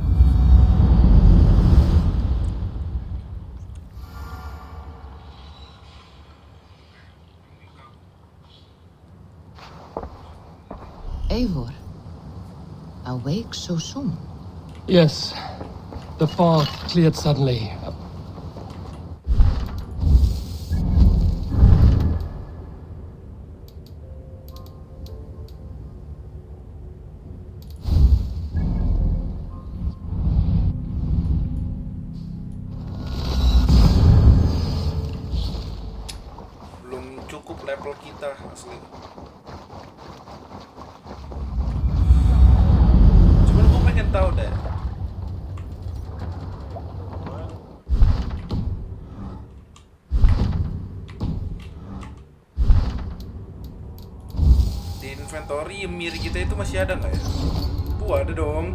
Eivor, awake so soon? Yes, the fog cleared suddenly. Belum cukup level kita asli. Cuman gue pengen tahu deh. Di inventory Ymir kita itu masih ada nggak ya? Ada dong.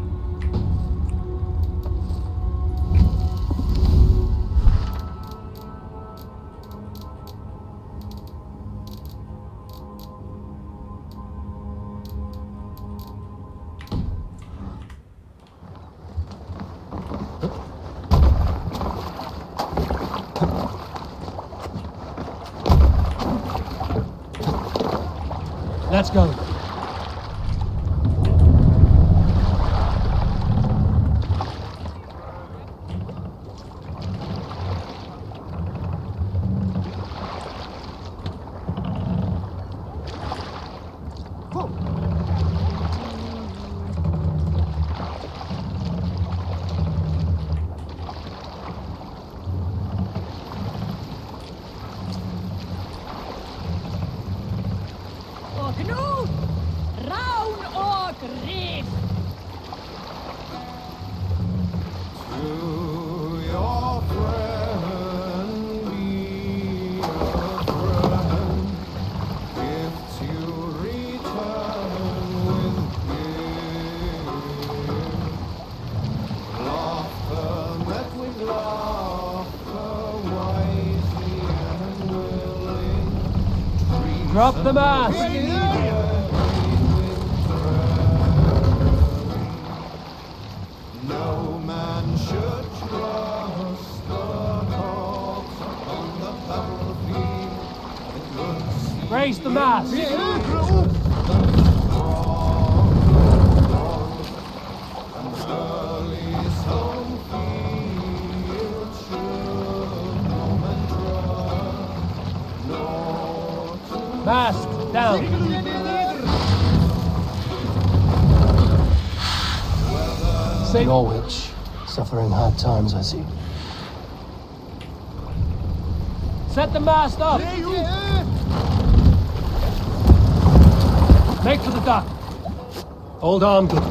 Let's go. Drop the mask! No man should trust the corpse on the battlefield. Raise the mask! Mask down! Say your witch. Suffering hard times, I see. Set the mast up! Make for the dock. Hold on, good.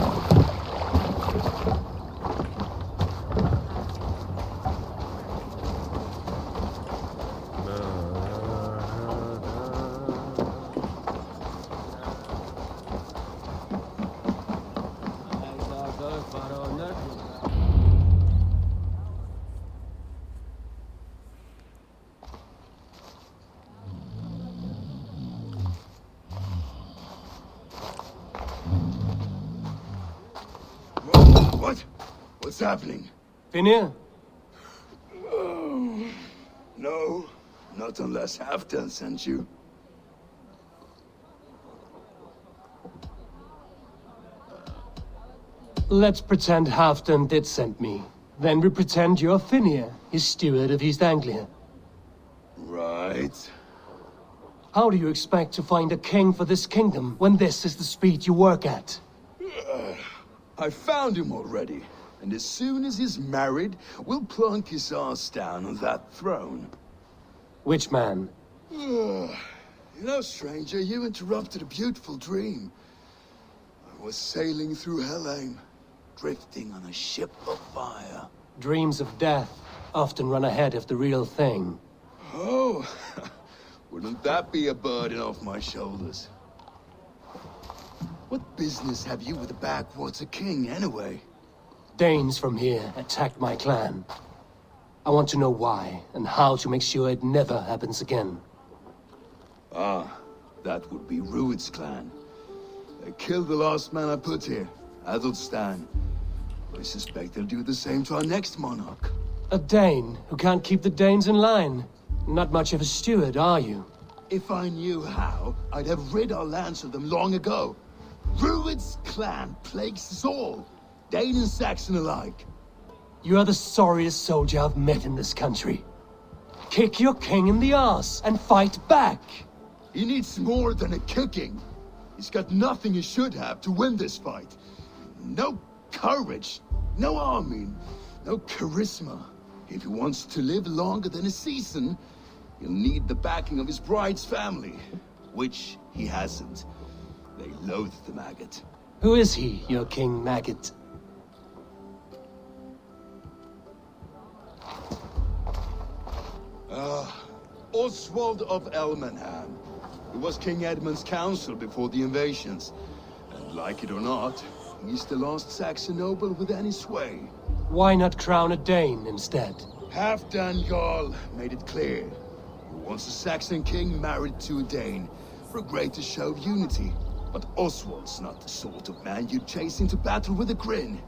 What? What's happening? Finir? Oh, no, not unless Halfdan sent you. Let's pretend Halfdan did send me. Then we pretend you're Finir, his steward of East Anglia. Right. How do you expect to find a king for this kingdom when this is the speed you work at? I found him already, and as soon as he's married, we'll plunk his ass down on that throne. Which man? You know, stranger, you interrupted a beautiful dream. I was sailing through Helheim, drifting on a ship of fire. Dreams of death often run ahead of the real thing. Oh, wouldn't that be a burden off my shoulders? What business have you with the backwater king, anyway? Danes from here attacked my clan. I want to know why, and how to make sure it never happens again. Ah, that would be Rued's clan. They killed the last man I put here, Adelstan. I suspect they'll do the same to our next monarch. A Dane who can't keep the Danes in line. Not much of a steward, are you? If I knew how, I'd have rid our lands of them long ago. Rued's clan plagues us all, Dane and Saxon alike. You are the sorriest soldier I've met in this country. Kick your king in the arse and fight back! He needs more than a kicking. He's got nothing he should have to win this fight. No courage, no army, no charisma. If he wants to live longer than a season, he'll need the backing of his bride's family, which he hasn't. They loathe the maggot. Who is he, your King Maggot? Oswald of Elmenham. He was King Edmund's counsel before the invasions. And like it or not, he's the last Saxon noble with any sway. Why not crown a Dane instead? Halfdan Jarl made it clear. He wants a Saxon king married to a Dane for a greater show of unity. But Oswald's not the sort of man you'd chase into battle with a grin.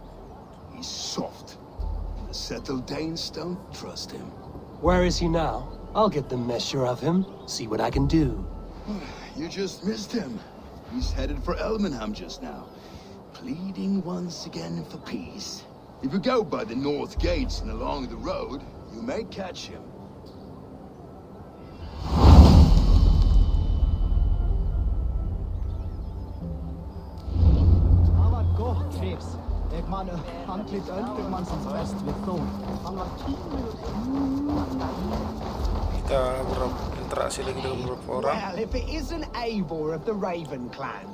He's soft. And the settled Danes don't trust him. Where is he now? I'll get the measure of him, see what I can do. You just missed him. He's headed for Elmenham just now, pleading once again for peace. If you go by the north gates and along the road, you may catch him. Kita berinteraksi lagi dengan beberapa orang. Well, if it isn't Eivor of the Raven clan.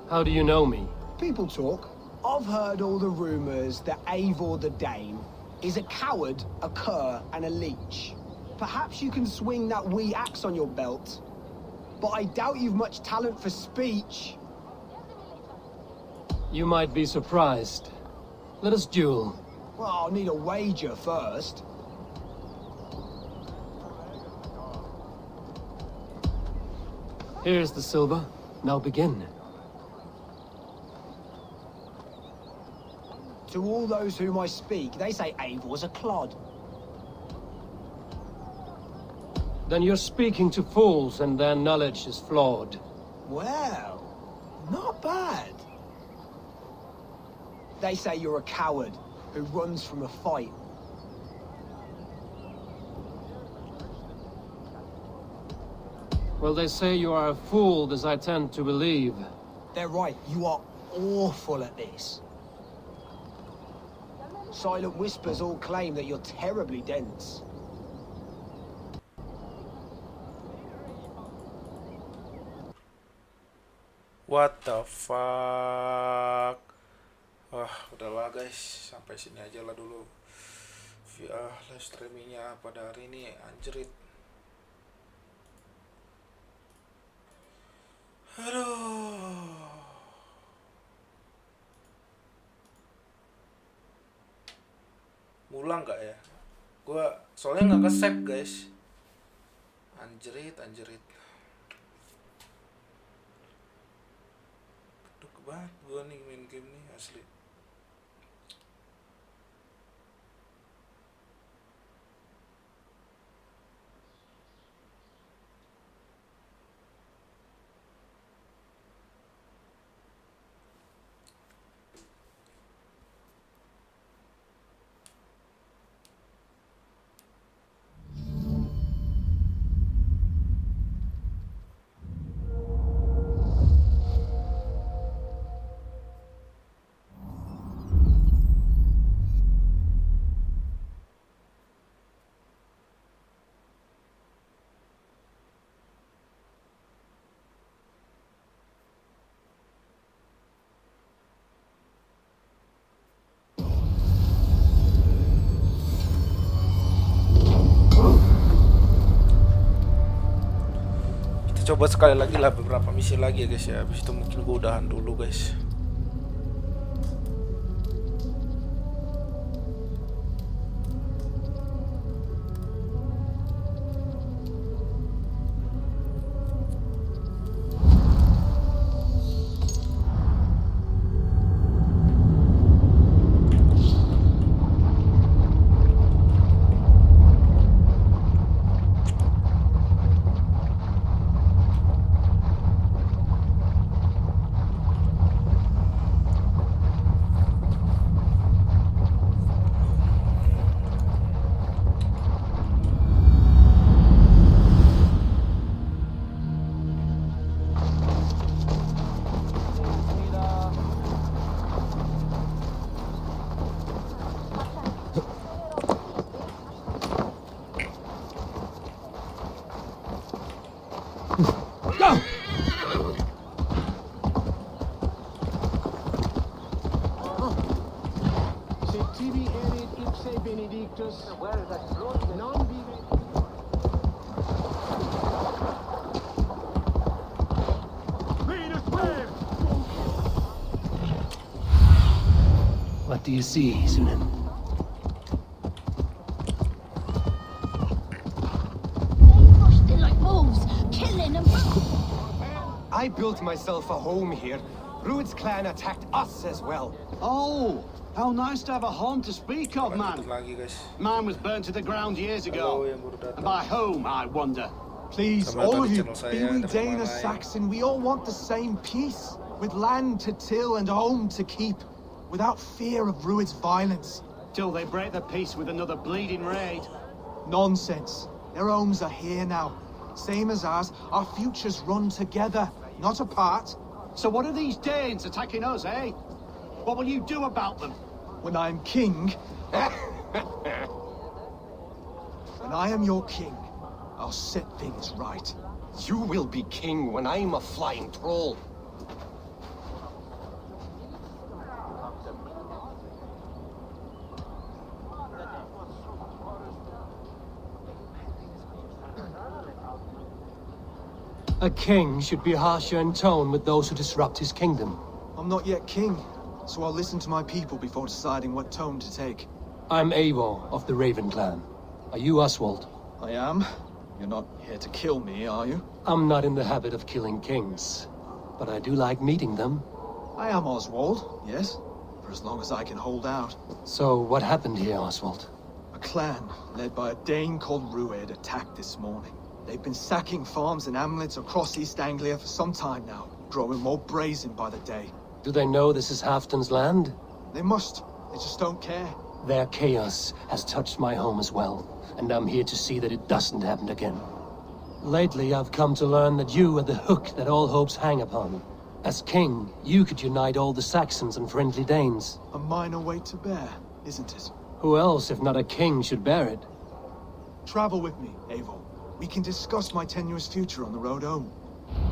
How do you know me? People talk. I've heard all the rumors that Eivor the Dane is a coward, a cur, and a leech. Perhaps you can swing that wee axe on your belt, but I doubt you've much talent for speech. You might be surprised. Let us duel. Well, I'll need a wager first. Here's the silver. Now begin. To all those whom I speak, they say Eivor's a clod. Then you're speaking to fools and their knowledge is flawed. Well, not bad. They say you're a coward who runs from a fight. Well, they say you are a fool, as I tend to believe. They're right, you are awful at this. Silent whispers all claim that you're terribly dense. What the fuck? Wah, udahlah guys, sampai sini aja lah dulu. Live streamingnya pada hari ini anjrit. Aduh. Mulang nggak ya? Gua soalnya nggak ke-save guys. Anjrit. Keduk banget gua nih main game nih asli. Coba sekali lagi lah, beberapa misi lagi ya guys ya. Habis itu mungkin gue udahan dulu guys. What do you see, Sunan? They're like wolves, killing and I built myself a home here. Rued's clan attacked us as well. Oh, how nice to have a home to speak of, man. Mine was burnt to the ground years ago. And by home, I wonder. Please, all of you, be we Dane or Saxon, we all want the same peace. With land to till and home to keep. Without fear of Rued's violence. Till they break the peace with another bleeding raid. Nonsense. Their homes are here now. Same as ours, our futures run together, not apart. So what are these Danes attacking us, eh? What will you do about them? When I am king... when I am your king, I'll set things right. You will be king when I'm a flying troll. A king should be harsher in tone with those who disrupt his kingdom. I'm not yet king, so I'll listen to my people before deciding what tone to take. I'm Eivor of the Raven clan. Are you Oswald? I am. You're not here to kill me, are you? I'm not in the habit of killing kings, but I do like meeting them. I am Oswald, yes, for as long as I can hold out. So, what happened here, Oswald? A clan, led by a Dane called Rued, attacked this morning. They've been sacking farms and hamlets across East Anglia for some time now, growing more brazen by the day. Do they know this is Halfton's land? They must. They just don't care. Their chaos has touched my home as well, and I'm here to see that it doesn't happen again. Lately, I've come to learn that you are the hook that all hopes hang upon. As king, you could unite all the Saxons and friendly Danes. A minor weight to bear, isn't it? Who else, if not a king, should bear it? Travel with me, Eivor. We can discuss my tenuous future on the road home.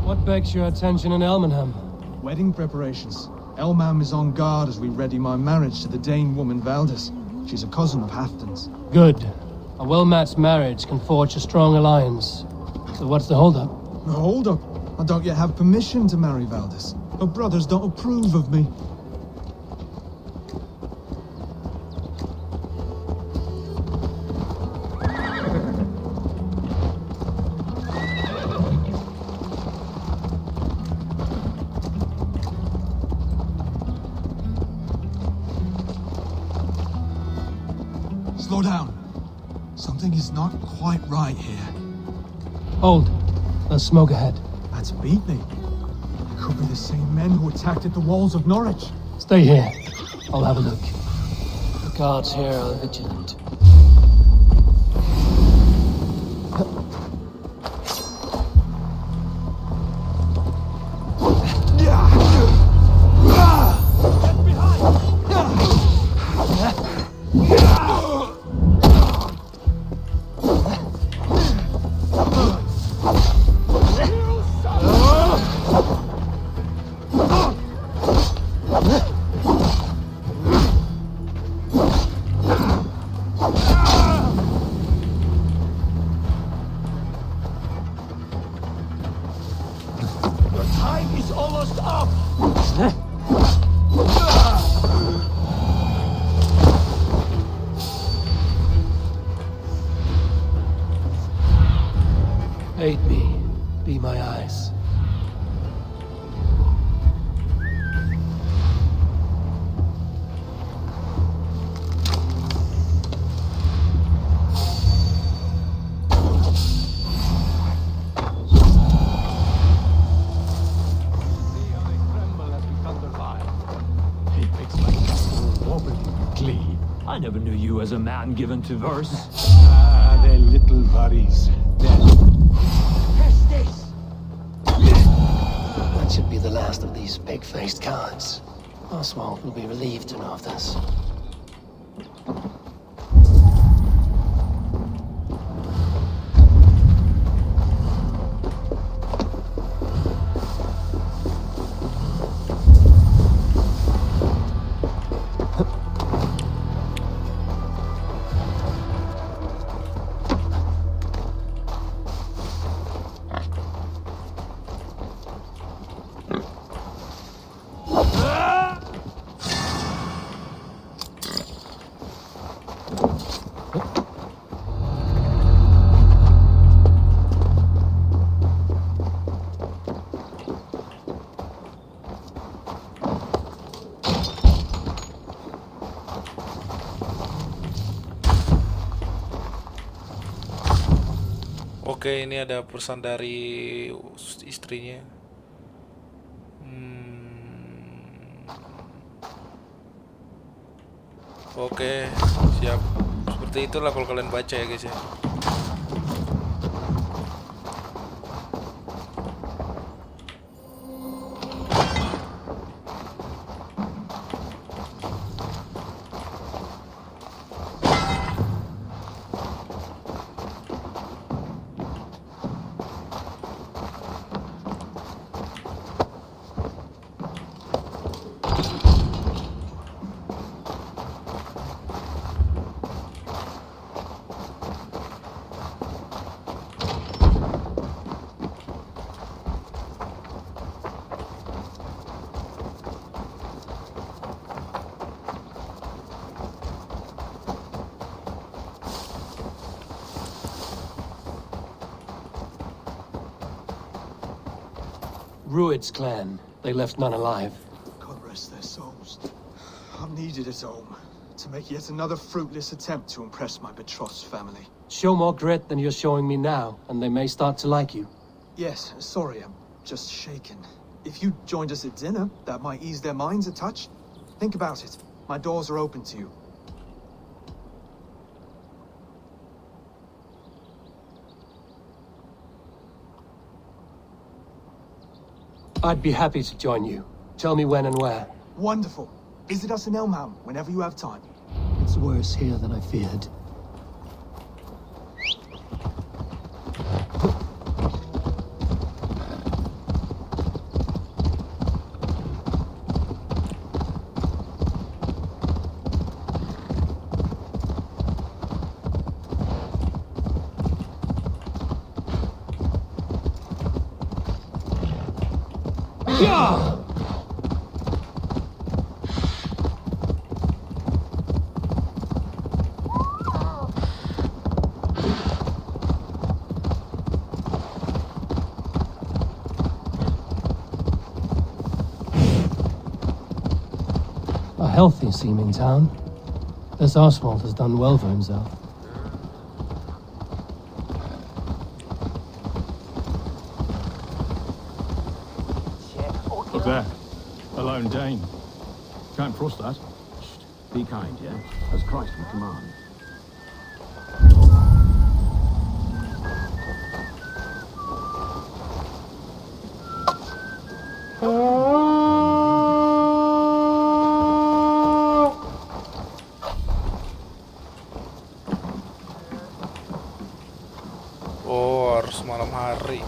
What begs your attention in Elmenham? Wedding preparations. Elmam is on guard as we ready my marriage to the Dane woman Valdis. She's a cousin of Halfton's. Good. A well-matched marriage can forge a strong alliance. So what's the holdup? No hold-up. I don't yet have permission to marry Valdis. Her brothers don't approve of me. Slow down. Something is not quite right here. Hold. There's smoke ahead. That's Beatley. It could be the same men who attacked at the walls of Norwich. Stay here. I'll have a look. The guards here are vigilant. Aid me. Be my eyes. I never knew you as a man given to verse. Ah, they're little worries. That should be the last of these pig-faced cowards. Oswald will be relieved to know of this. Oke, ini ada pesan dari istrinya. Oke, siap. Seperti itulah kalau kalian baca ya guys ya. Rued's clan. They left none alive. God rest their souls. I'm needed at home to make yet another fruitless attempt to impress my betrothed family. Show more grit than you're showing me now, and they may start to like you. Yes, sorry, I'm just shaken. If you joined us at dinner, that might ease their minds a touch. Think about it. My doors are open to you. I'd be happy to join you. Tell me when and where. Wonderful. Visit us in Elmham whenever you have time. It's worse here than I feared. A healthy-seeming town. This Oswald has done well for himself. Look there. A lone Dane. Can't cross that. Be kind, yeah? As Christ would command. Oh, harus malam hari.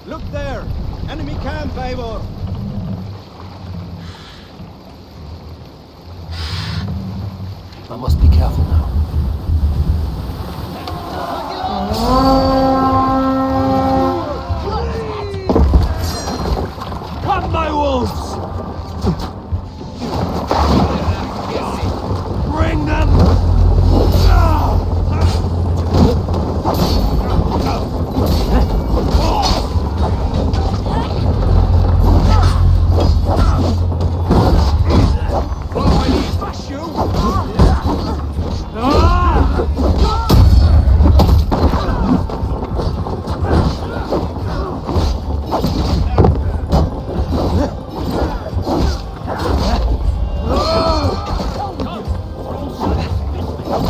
Look there! Enemy camp, Eivor! I must be careful now. Come, my wolves! Bring them! Watch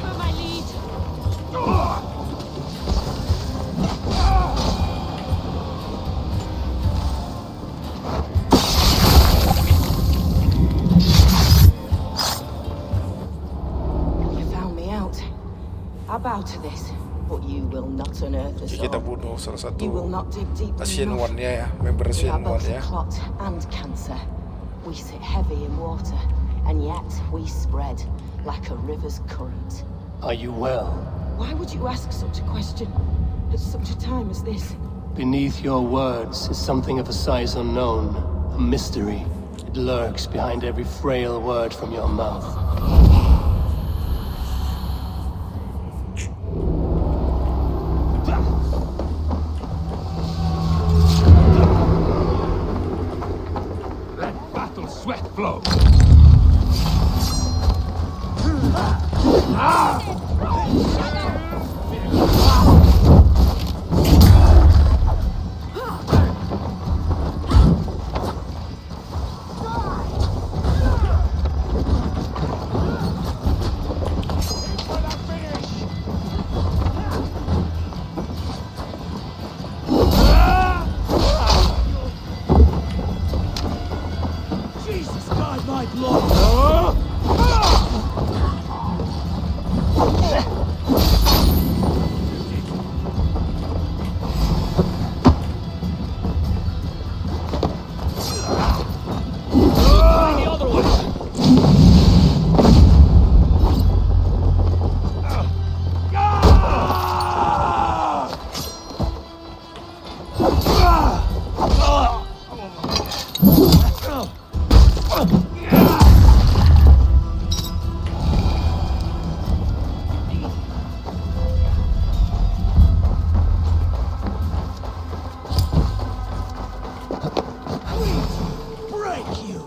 for my lead. You found me out. I bow to this, but you will not unearth us Kita all. bunuh salah satu You will not dig deep Asian enough. One-nya ya, member We Asian are One both ya. clot and cancer. We sit heavy in water, and yet we spread like a river's current. Are you well? Why would you ask such a question at such a time as this? Beneath your words is something of a size unknown, a mystery. It lurks behind every frail word from your mouth. Let battle sweat flow. Jesus God, my blood! Try the other one. Break you!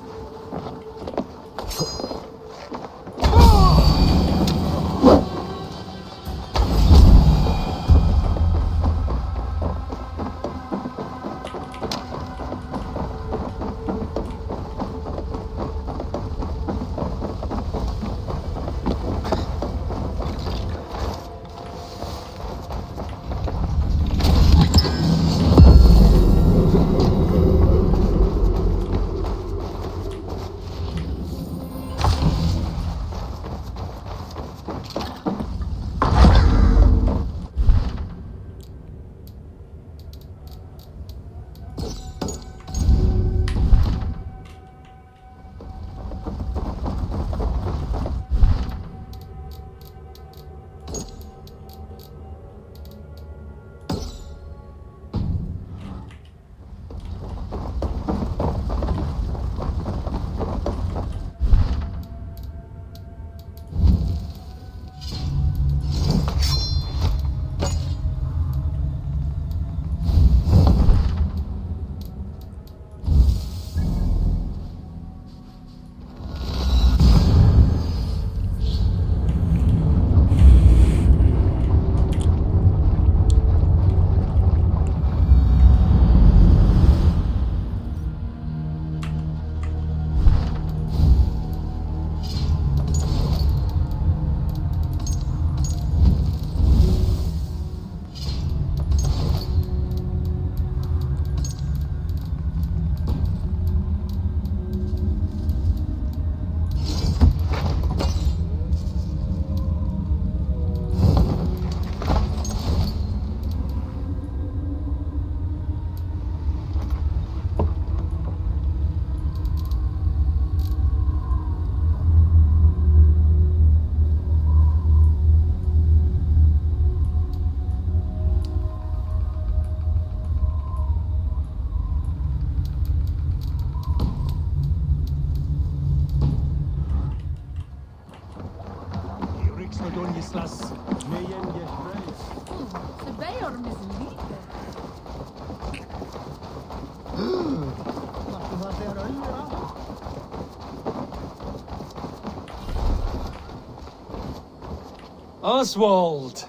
Oswald!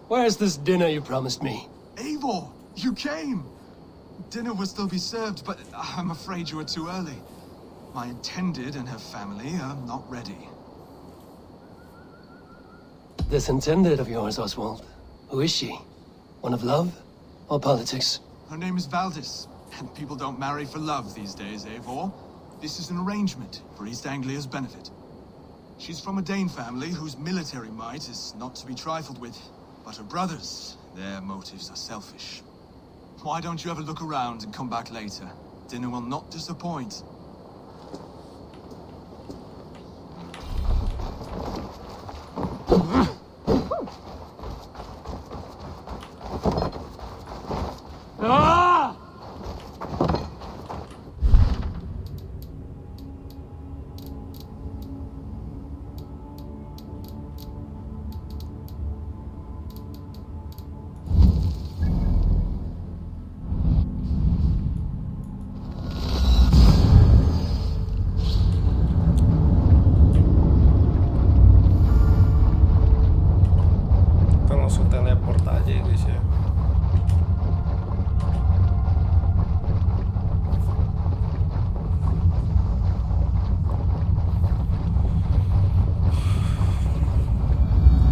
Where's this dinner you promised me? Eivor! You came! Dinner will still be served, but I'm afraid you were too early. My intended and her family are not ready. This intended of yours, Oswald. Who is she? One of love or politics? Her name is Valdis, and people don't marry for love these days, Eivor. This is an arrangement for East Anglia's benefit. She's from a Dane family whose military might is not to be trifled with. But her brothers, their motives are selfish. Why don't you have a look around and come back later? Dinner will not disappoint. Ah! Kita langsung teleport aja ya guys ya.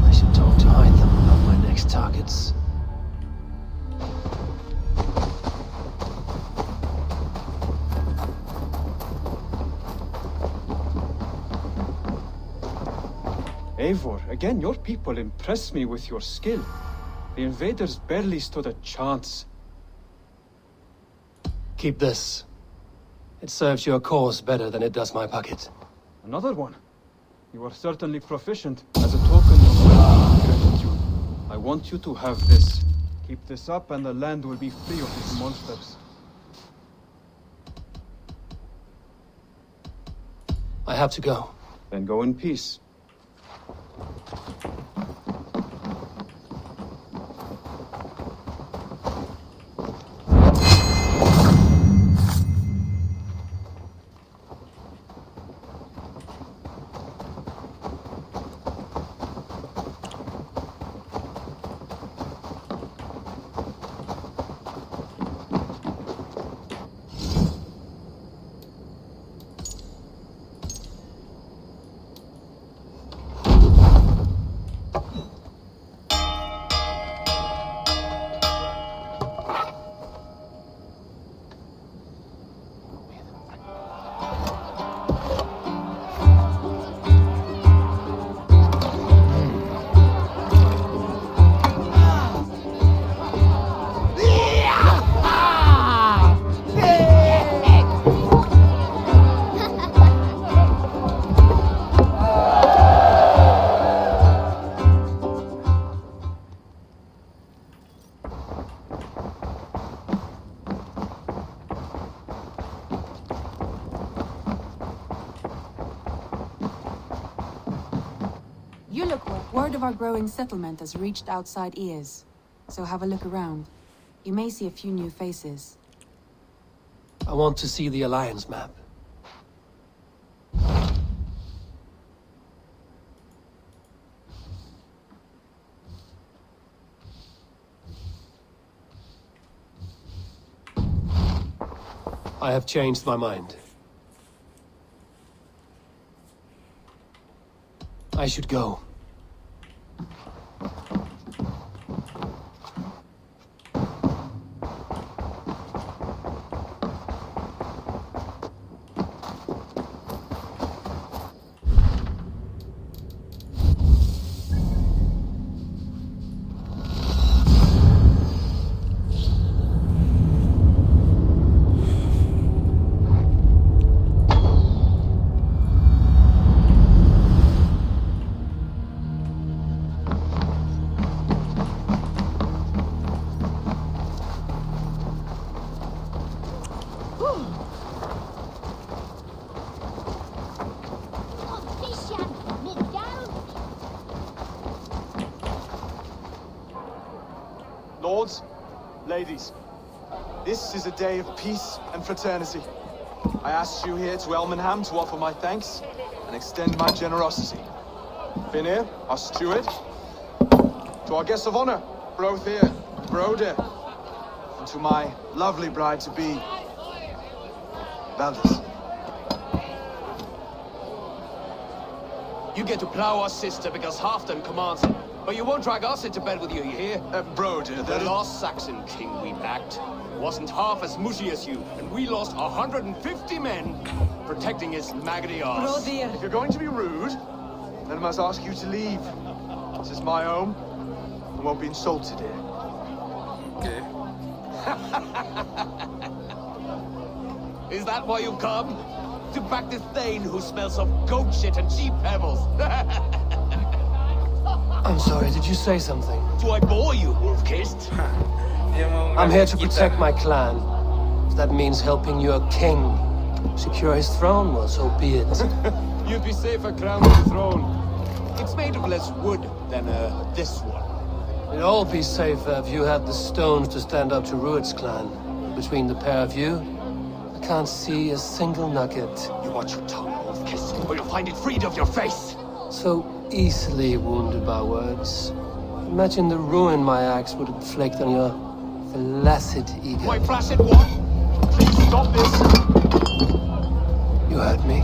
I should talk to Hytham about my next targets. Eivor, again, your people impress me with your skill. The invaders barely stood a chance. Keep this. It serves your cause better than it does my pocket. Another one? You are certainly proficient. As a token of my gratitude, I want you to have this. Keep this up and the land will be free of these monsters. I have to go. Then go in peace. You look well. Word of our growing settlement has reached outside ears. So have a look around. You may see a few new faces. I want to see the Alliance map. I have changed my mind. I should go. Lords, ladies, this is a day of peace and fraternity. I asked you here to Elmenham to offer my thanks and extend my generosity. Finir, our steward, to our guests of honor, Brothier, Broder, to my lovely bride-to-be, Valdis. You get to plow our sister because Halfdan commands it. But you won't drag us into bed with you hear? Bro, the last Saxon king we backed wasn't half as mushy as you, and we lost 150 men protecting his maggoty arse. If you're going to be rude, then I must ask you to leave. This is my home. I won't be insulted here. Okay. Is that why you've come? To back this Thane who smells of goat shit and cheap pebbles? I'm sorry, did you say something? Do I bore you, wolf-kissed? I'm here to protect my clan. If that means helping your king secure his throne, well, so be it. You'd be safer crowned with the throne. It's made of less wood than this one. We'd all be safer if you had the stones to stand up to Rued's clan. Between the pair of you, I can't see a single nugget. You watch your tongue, wolf-kissed, or you'll find it freed of your face. So easily wounded by words. Imagine the ruin my axe would inflict on your flaccid ego. My flaccid what? Please stop this. You heard me.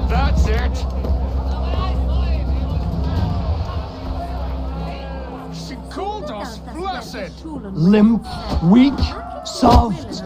That's it. She called us flaccid. Limp, weak, soft.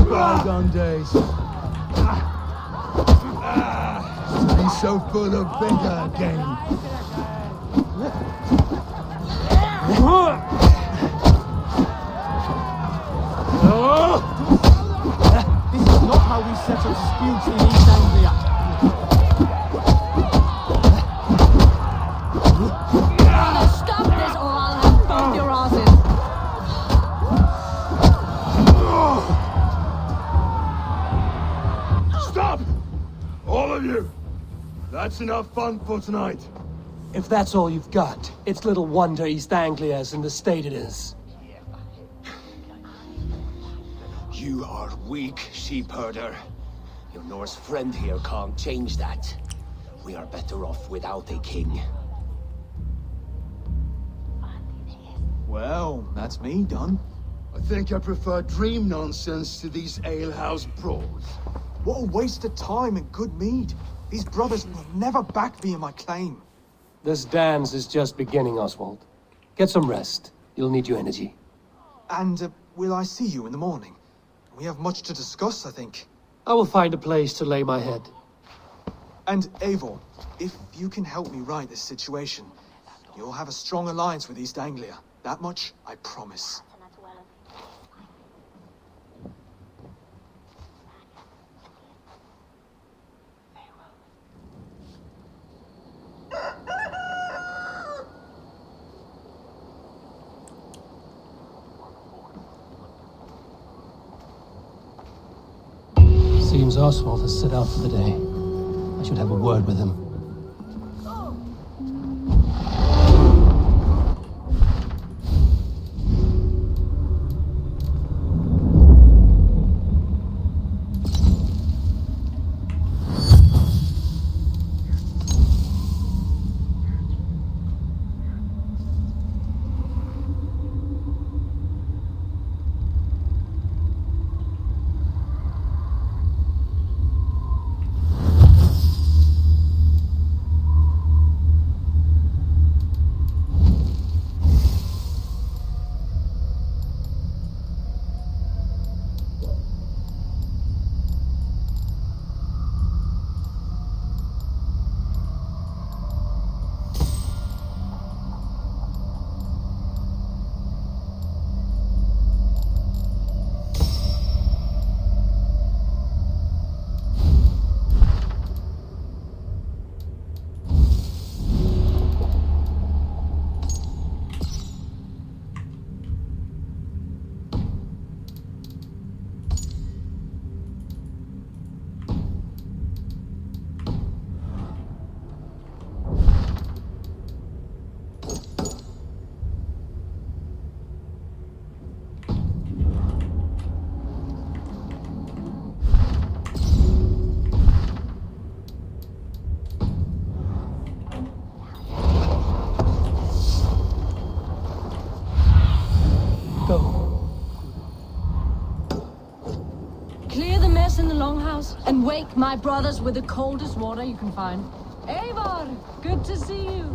Bygone days. To be so full of vigor again. This is not how we settle disputes in East Anglia. Either stop this or I'll have both your asses. Stop! All of you! That's enough fun for tonight. If that's all you've got, it's little wonder East Anglia is in the state it is. You are weak, sheep herder. Your Norse friend here can't change that. We are better off without a king. Well, that's me done. I think I prefer dream nonsense to these alehouse brawls. What a waste of time and good mead. These brothers will never back me in my claim. This dance is just beginning, Oswald. Get some rest. You'll need your energy. And will I see you in the morning? We have much to discuss, I think. I will find a place to lay my head. And Eivor, if you can help me right this situation, you'll have a strong alliance with East Anglia. That much, I promise. Seems Oswald has set out for the day. I should have a word with him. Wake my brothers with the coldest water you can find. Eivor, good to see you.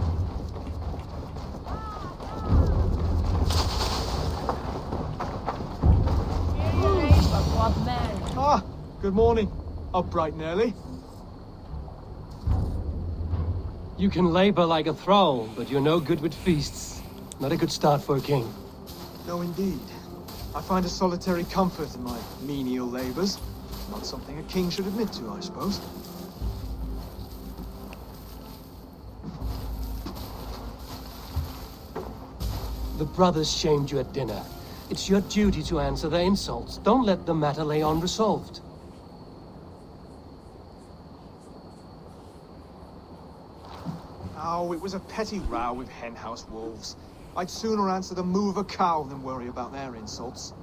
Ah, good morning. Up bright and early. You can labor like a thrall, but you're no good with feasts. Not a good start for a king. No, indeed. I find a solitary comfort in my menial labors. Not something a king should admit to, I suppose. The brothers shamed you at dinner. It's your duty to answer their insults. Don't let the matter lay unresolved. Oh, it was a petty row with henhouse wolves. I'd sooner answer the moo of a cow than worry about their insults.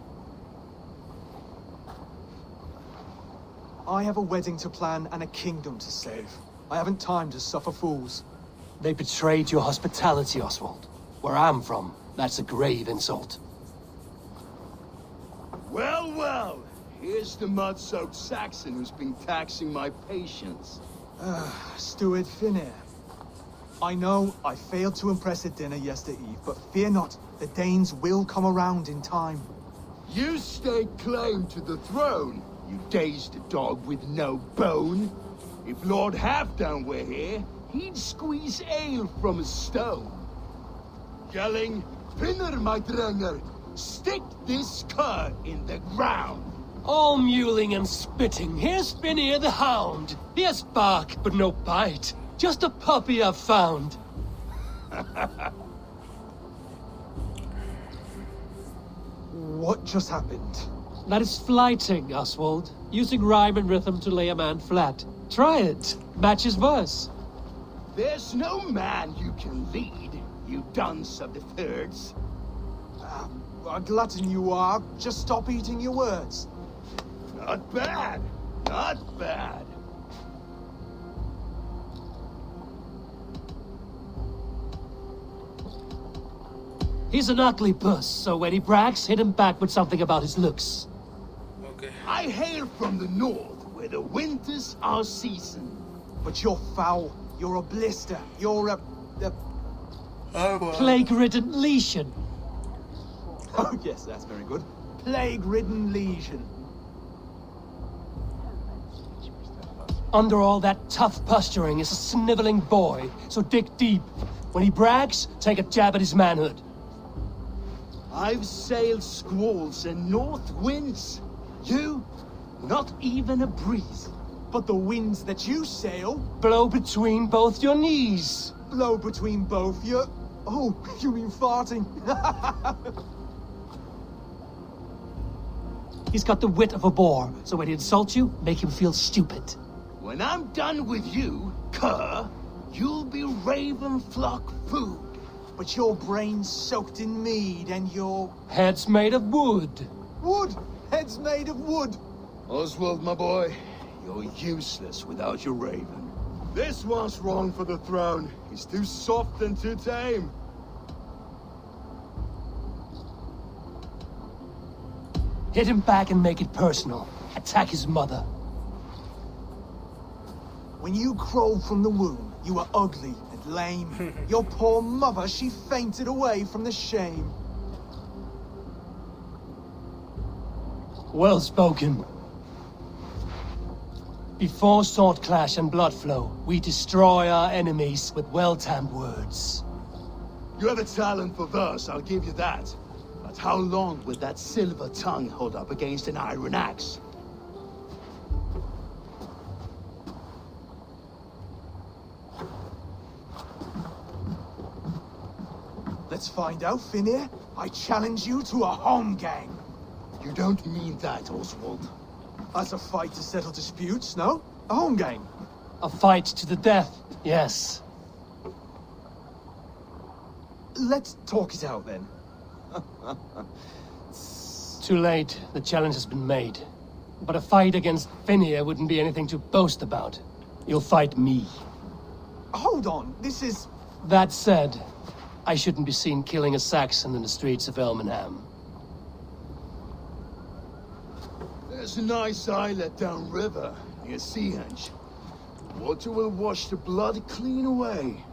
I have a wedding to plan and a kingdom to save. I haven't time to suffer fools. They betrayed your hospitality, Oswald. Where I'm from, that's a grave insult. Well, well. Here's the mud-soaked Saxon who's been taxing my patience. Steward Finnair. I know I failed to impress at dinner yesterday eve, but fear not, the Danes will come around in time. You stake claim to the throne, you dazed dog with no bone. If Lord Halfdan were here, he'd squeeze ale from a stone. Yelling, Finner, my drenger, stick this cur in the ground. All mewling and spitting. Here's Finnear the hound. Here's bark, but no bite. Just a puppy I've found. What just happened? That is flighting, Oswald. Using rhyme and rhythm to lay a man flat. Try it. Match his verse. There's no man you can lead, you dunce of the thirds. A glutton you are. Just stop eating your words. Not bad. Not bad. He's an ugly puss, so when he brags, hit him back with something about his looks. Okay. I hail from the north, where the winters are season. But you're foul. You're a blister. You're a Plague-ridden lesion. Oh, yes, that's very good. Plague-ridden lesion. Under all that tough posturing is a sniveling boy, so dig deep. When he brags, take a jab at his manhood. I've sailed squalls and north winds. You, not even a breeze. But the winds that you sail... Blow between both your knees. Blow between both your... Oh, you mean farting. He's got the wit of a boar, so when he insults you, make him feel stupid. When I'm done with you, cur, you'll be raven flock food. But your brain's soaked in mead and your... Head's made of wood. Wood! Head's made of wood. Oswald, my boy, you're useless without your raven. This one's wrong for the throne. He's too soft and too tame. Hit him back and make it personal. Attack his mother. When you crawled from the womb, you were ugly and lame. Your poor mother, she fainted away from the shame. Well spoken. Before sword clash and blood flow, we destroy our enemies with well-timed words. You have a talent for verse, I'll give you that. But how long would that silver tongue hold up against an iron axe? Let's find out, Finnear. I challenge you to a home gang. You don't mean that, Oswald. As a fight to settle disputes, no? A home gang. A fight to the death, yes. Let's talk it out, then. Too late. The challenge has been made. But a fight against Finnear wouldn't be anything to boast about. You'll fight me. Hold on, this is... That said, I shouldn't be seen killing a Saxon in the streets of Elmenham. There's a nice islet downriver. near Seahenge. Water will wash the blood clean away.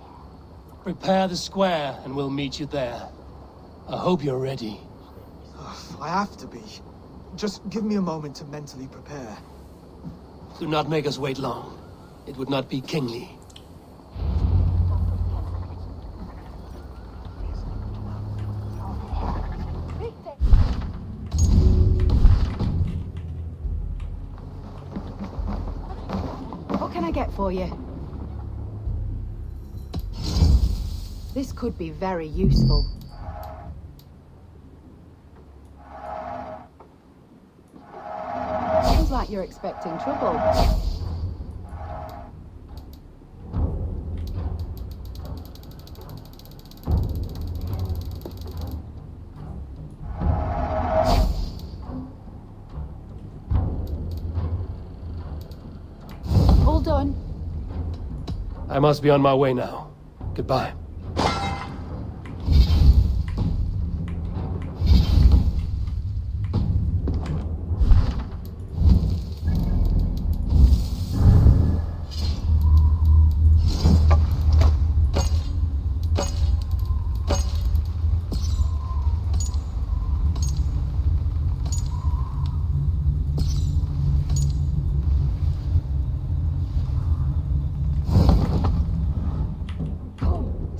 Prepare the square, and we'll meet you there. I hope you're ready. I have to be. Just give me a moment to mentally prepare. Do not make us wait long. It would not be kingly. What can I get for you? This could be very useful. Seems like you're expecting trouble. All done. I must be on my way now. Goodbye.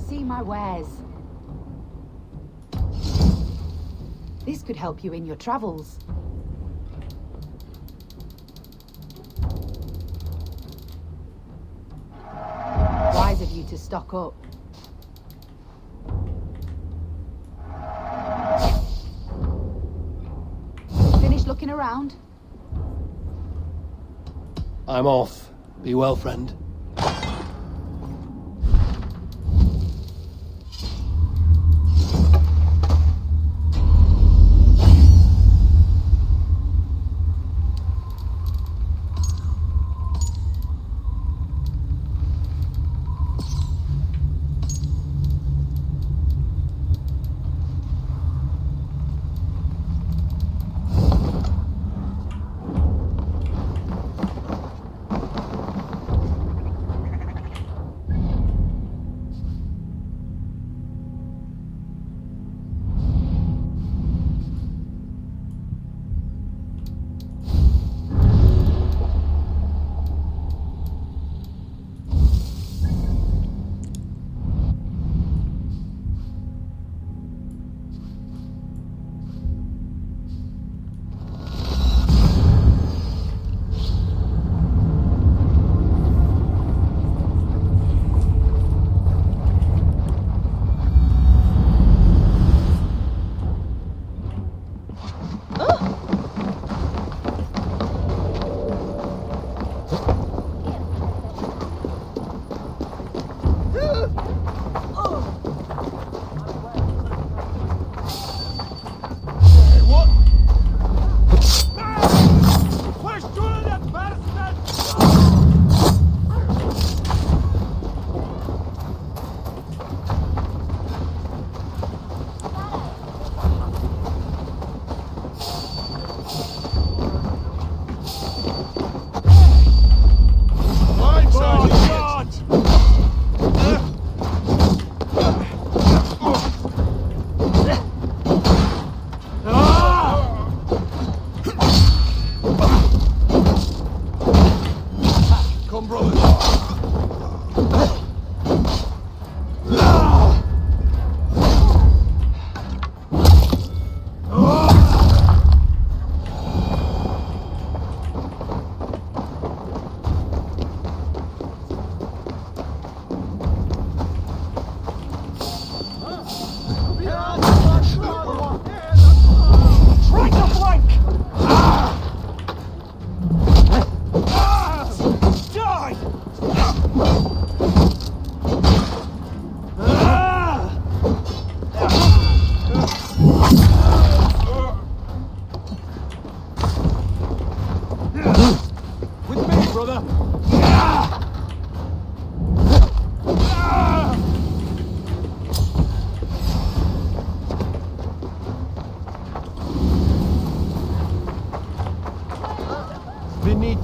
See my wares. This could help you in your travels. Wise of you to stock up. Finished looking around? I'm off. Be well, friend.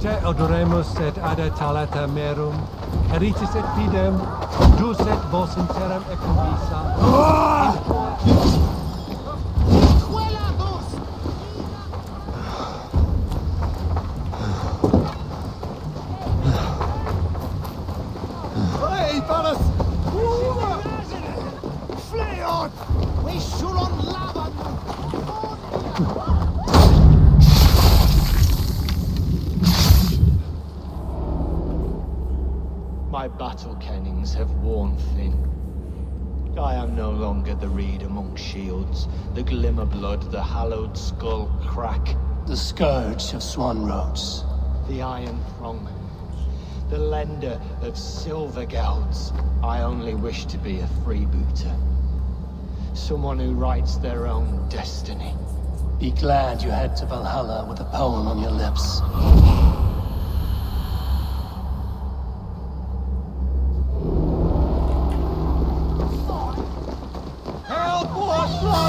Ite odoremus et ada talata merum, eritis et pidem, dus et vos interam ecuvisa. Hey, Ballas! Flee on! We should on lava! My battle kennings have worn thin. I am no longer the reed among shields, the glimmer blood, the hallowed skull crack. The scourge of Swan Roads. The iron throng. The lender of silver gelds. I only wish to be a freebooter. Someone who writes their own destiny. Be glad you head to Valhalla with a poem on your lips. Help or slow!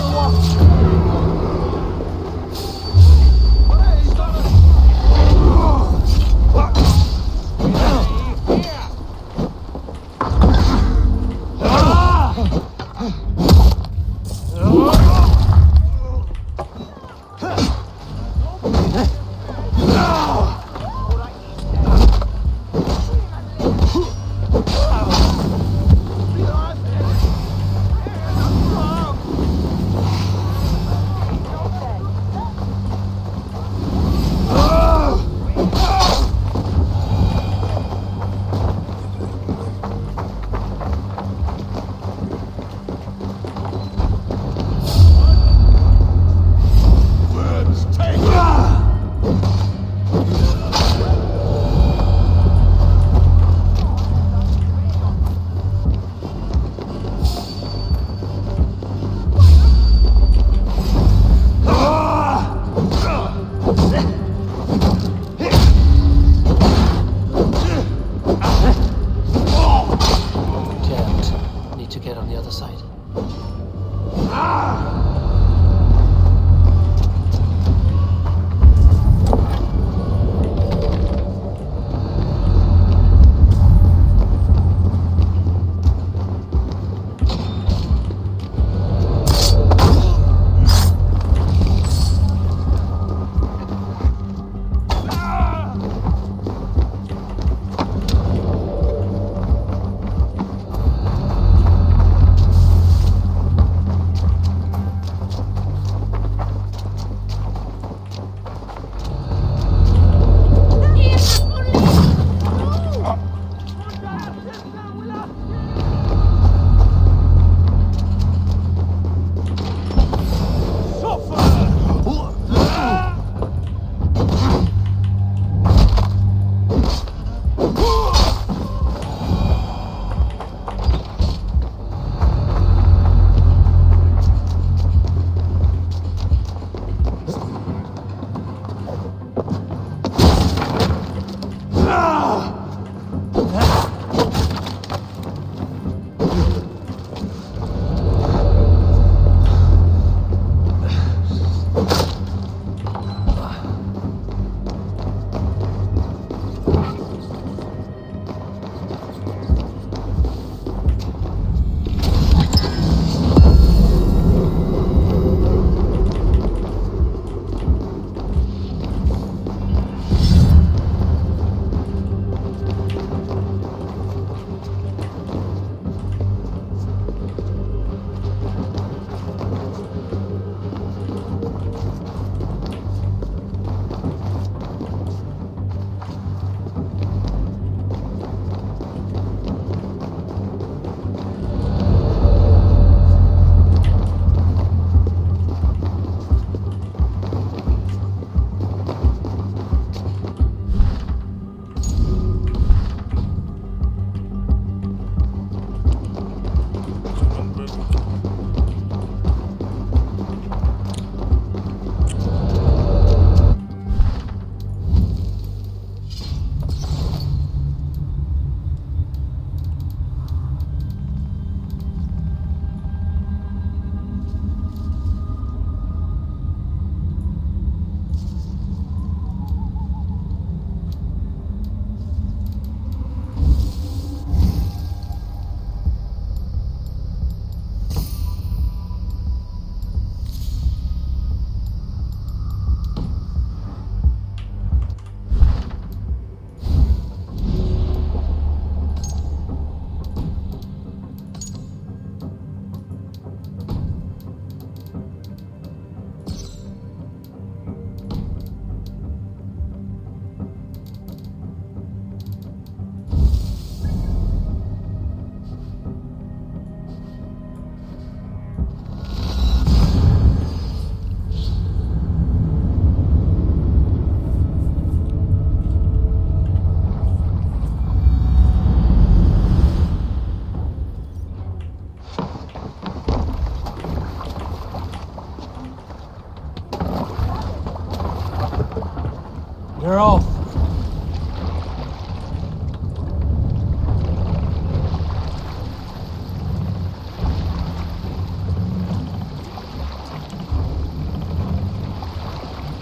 You're off.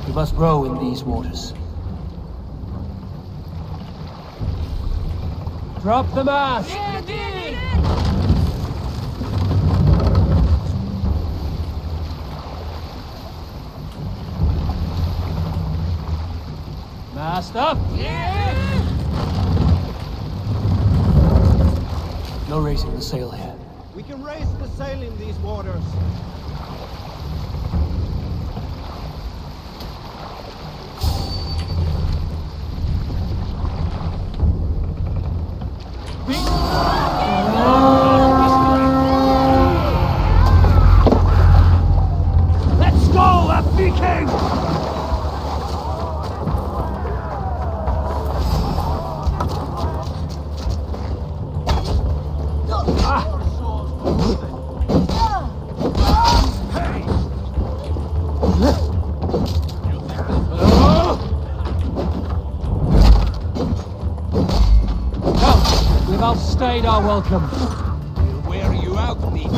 We must row in these waters. Drop the mast! Mast up! No raising the sail here. We can raise the sail in these waters. Let's go, a Viking! We've outstayed our welcome. We'll wear you out, methinks.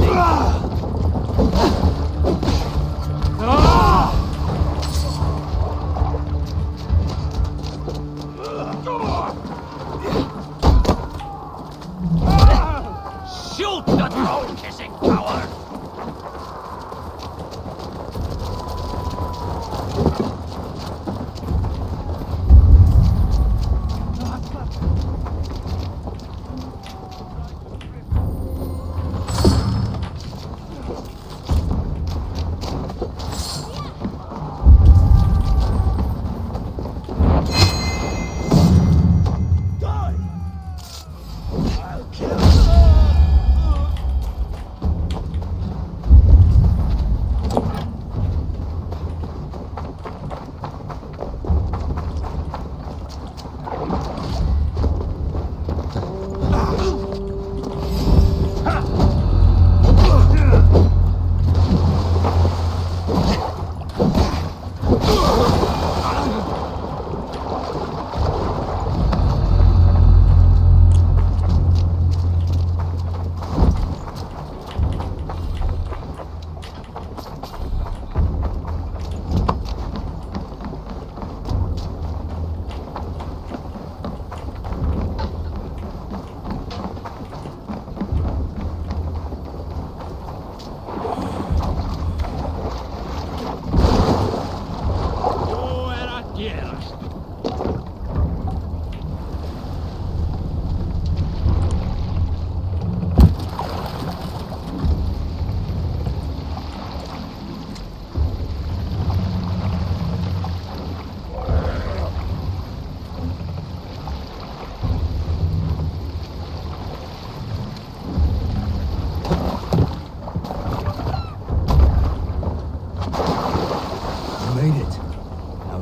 Shoot the throne-kissing coward!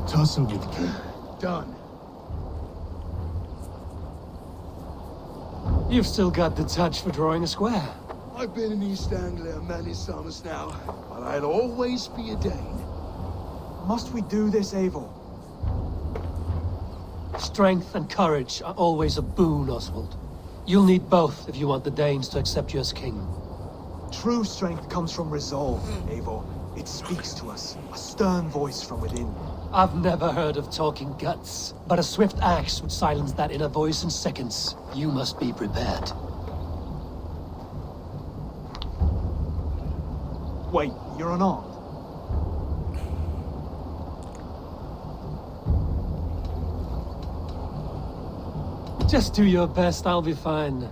Tussle with you. Done. You've still got the touch for drawing a square. I've been in East Anglia many summers now, but I'll always be a Dane. Must we do this, Eivor? Strength and courage are always a boon, Oswald. You'll need both if you want the Danes to accept you as king. True strength comes from resolve, Eivor. It speaks to us, a stern voice from within. I've never heard of talking guts, but a swift axe would silence that inner voice in seconds. You must be prepared. Wait, you're unarmed? Just do your best, I'll be fine.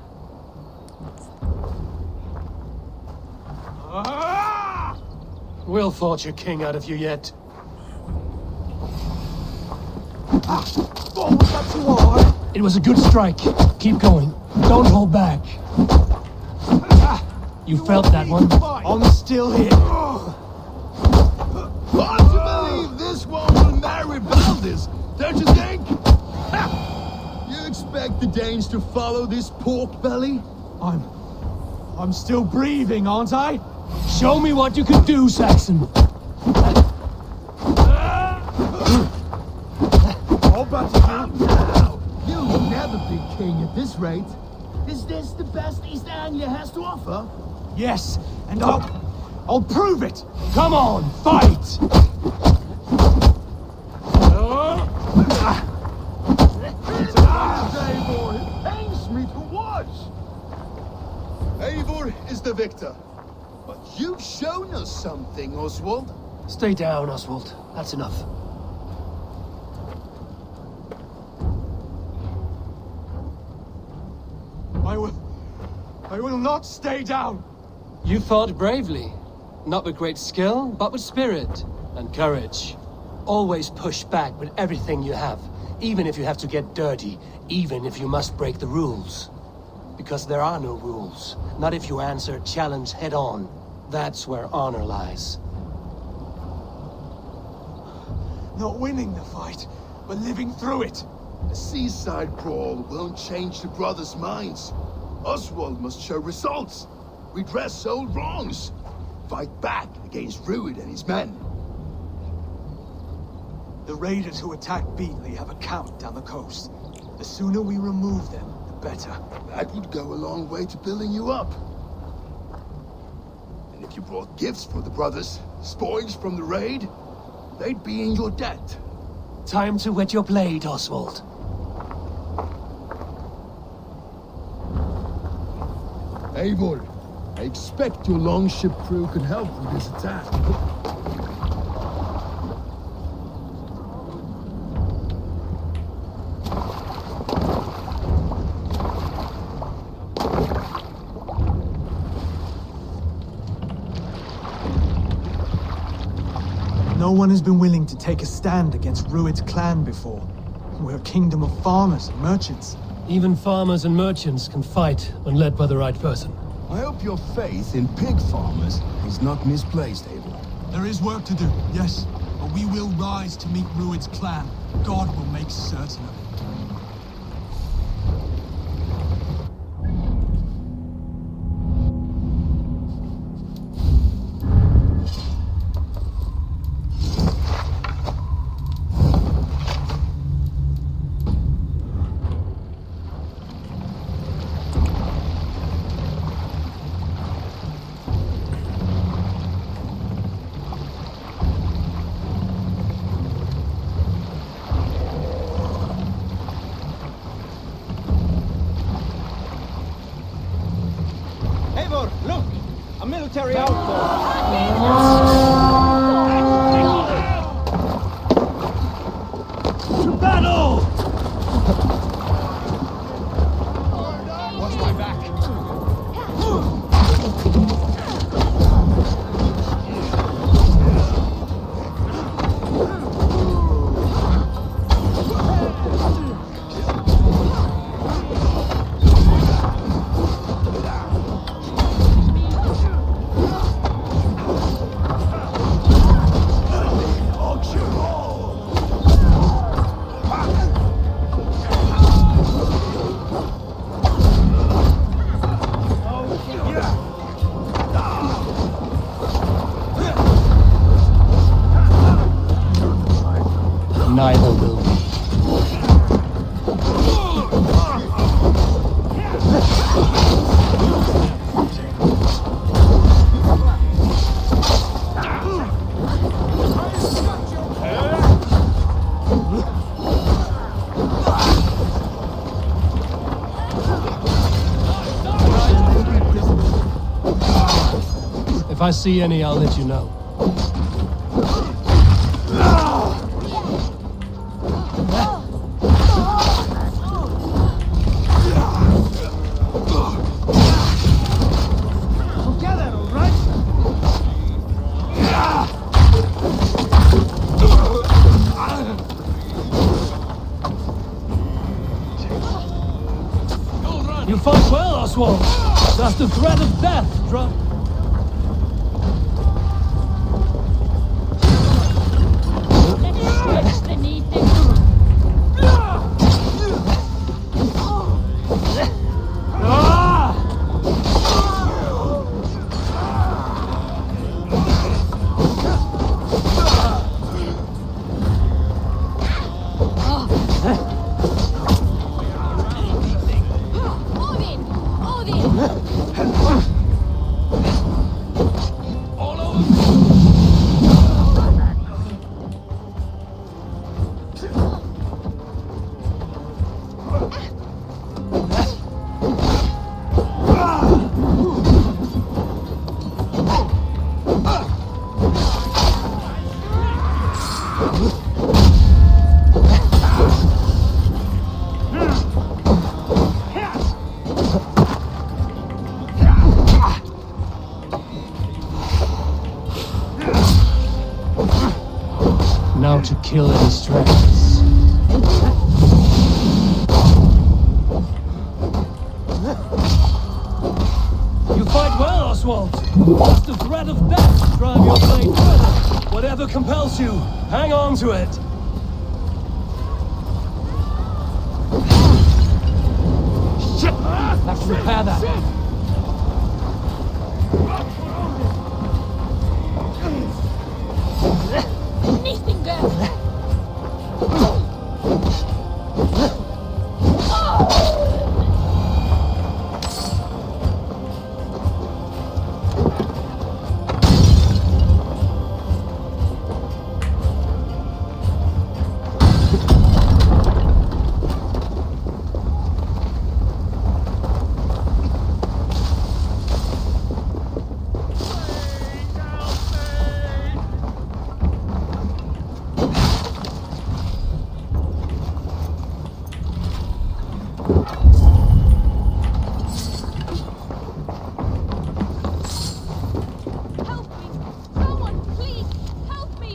We'll forge a king out of you yet. Oh, was that too hard? It was a good strike. Keep going. Don't hold back. You felt that one? I'm still here. Hard to believe this one will marry Valdis, don't you think? You expect the Danes to follow this pork belly? I'm still breathing, aren't I? Show me what you can do, Saxon. I'll the big king at this rate. Is this the best East Anglia has to offer? Yes, and I'll prove it! Come on, fight! Eivor, it pains me to watch! Eivor is the victor. But you've shown us something, Oswald. Stay down, Oswald. That's enough. I will not stay down! You fought bravely. Not with great skill, but with spirit and courage. Always push back with everything you have, even if you have to get dirty, even if you must break the rules. Because there are no rules. Not if you answer challenge head on. That's where honor lies. Not winning the fight, but living through it. A seaside brawl won't change the brothers' minds. Oswald must show results. Redress old wrongs. Fight back against Rued and his men. The raiders who attacked Beatley have a camp down the coast. The sooner we remove them, the better. That would go a long way to building you up. And if you brought gifts for the brothers, spoils from the raid, they'd be in your debt. Time to wet your blade, Oswald. Eivor, I expect your longship crew could help with this attack. No one has been willing to take a stand against Rued's clan before. We're a kingdom of farmers and merchants. Even farmers and merchants can fight when led by the right person. I hope your faith in pig farmers is not misplaced, Eivor. There is work to do, yes. But we will rise to meet Rued's clan. God will make certain of it. Eivor, look! A military outpost! To battle! Watch my back. Neither will we. If I see any, I'll let you know. You fought well, Oswald. Does the threat of death drop? to kill any strangers. You fight well, Oswald. Just the threat of death to drive your blade further. Whatever compels you, hang on to it. Shit! Let's repair that. Anything there.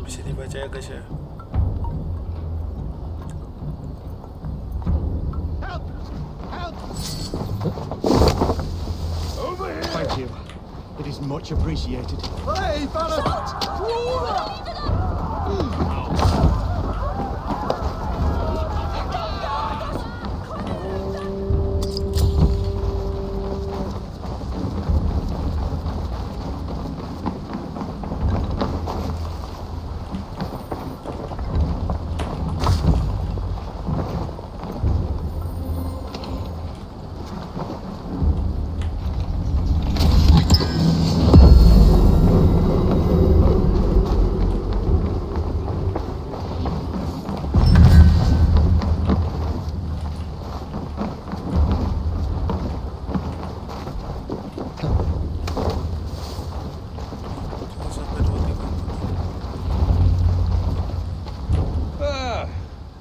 Bisa dibaca ya guys ya. Thank you. It is much appreciated. Hey,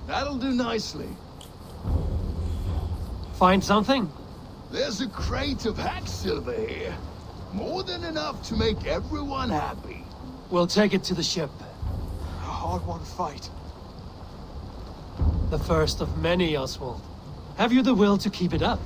that'll do nicely. Find something? There's a crate of hack silver here. More than enough to make everyone happy. We'll take it to the ship. A hard-won fight. The first of many, Oswald. Have you the will to keep it up?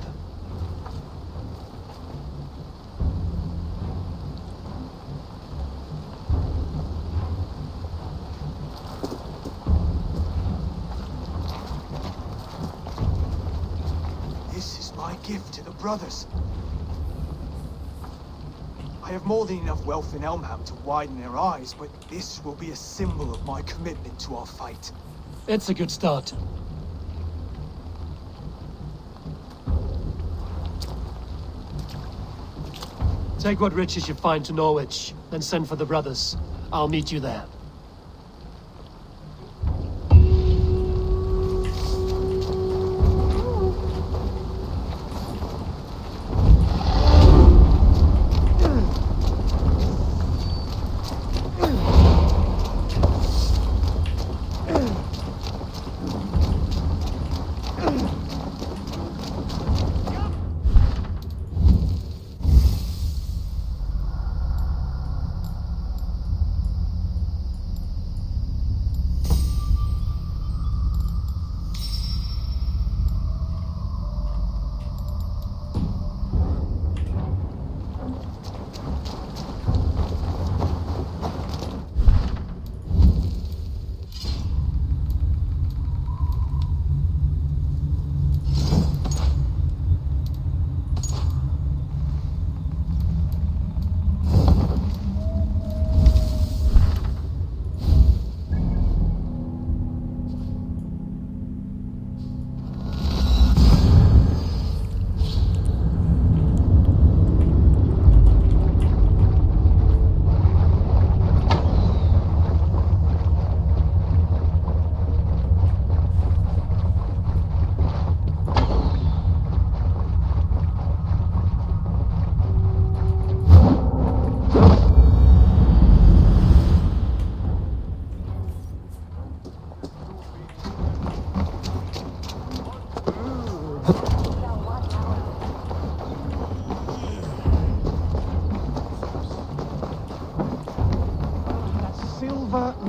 This is my gift to the brothers. I have more than enough wealth in Elmham to widen their eyes, but this will be a symbol of my commitment to our fight. It's a good start. Take what riches you find to Norwich, then send for the brothers. I'll meet you there.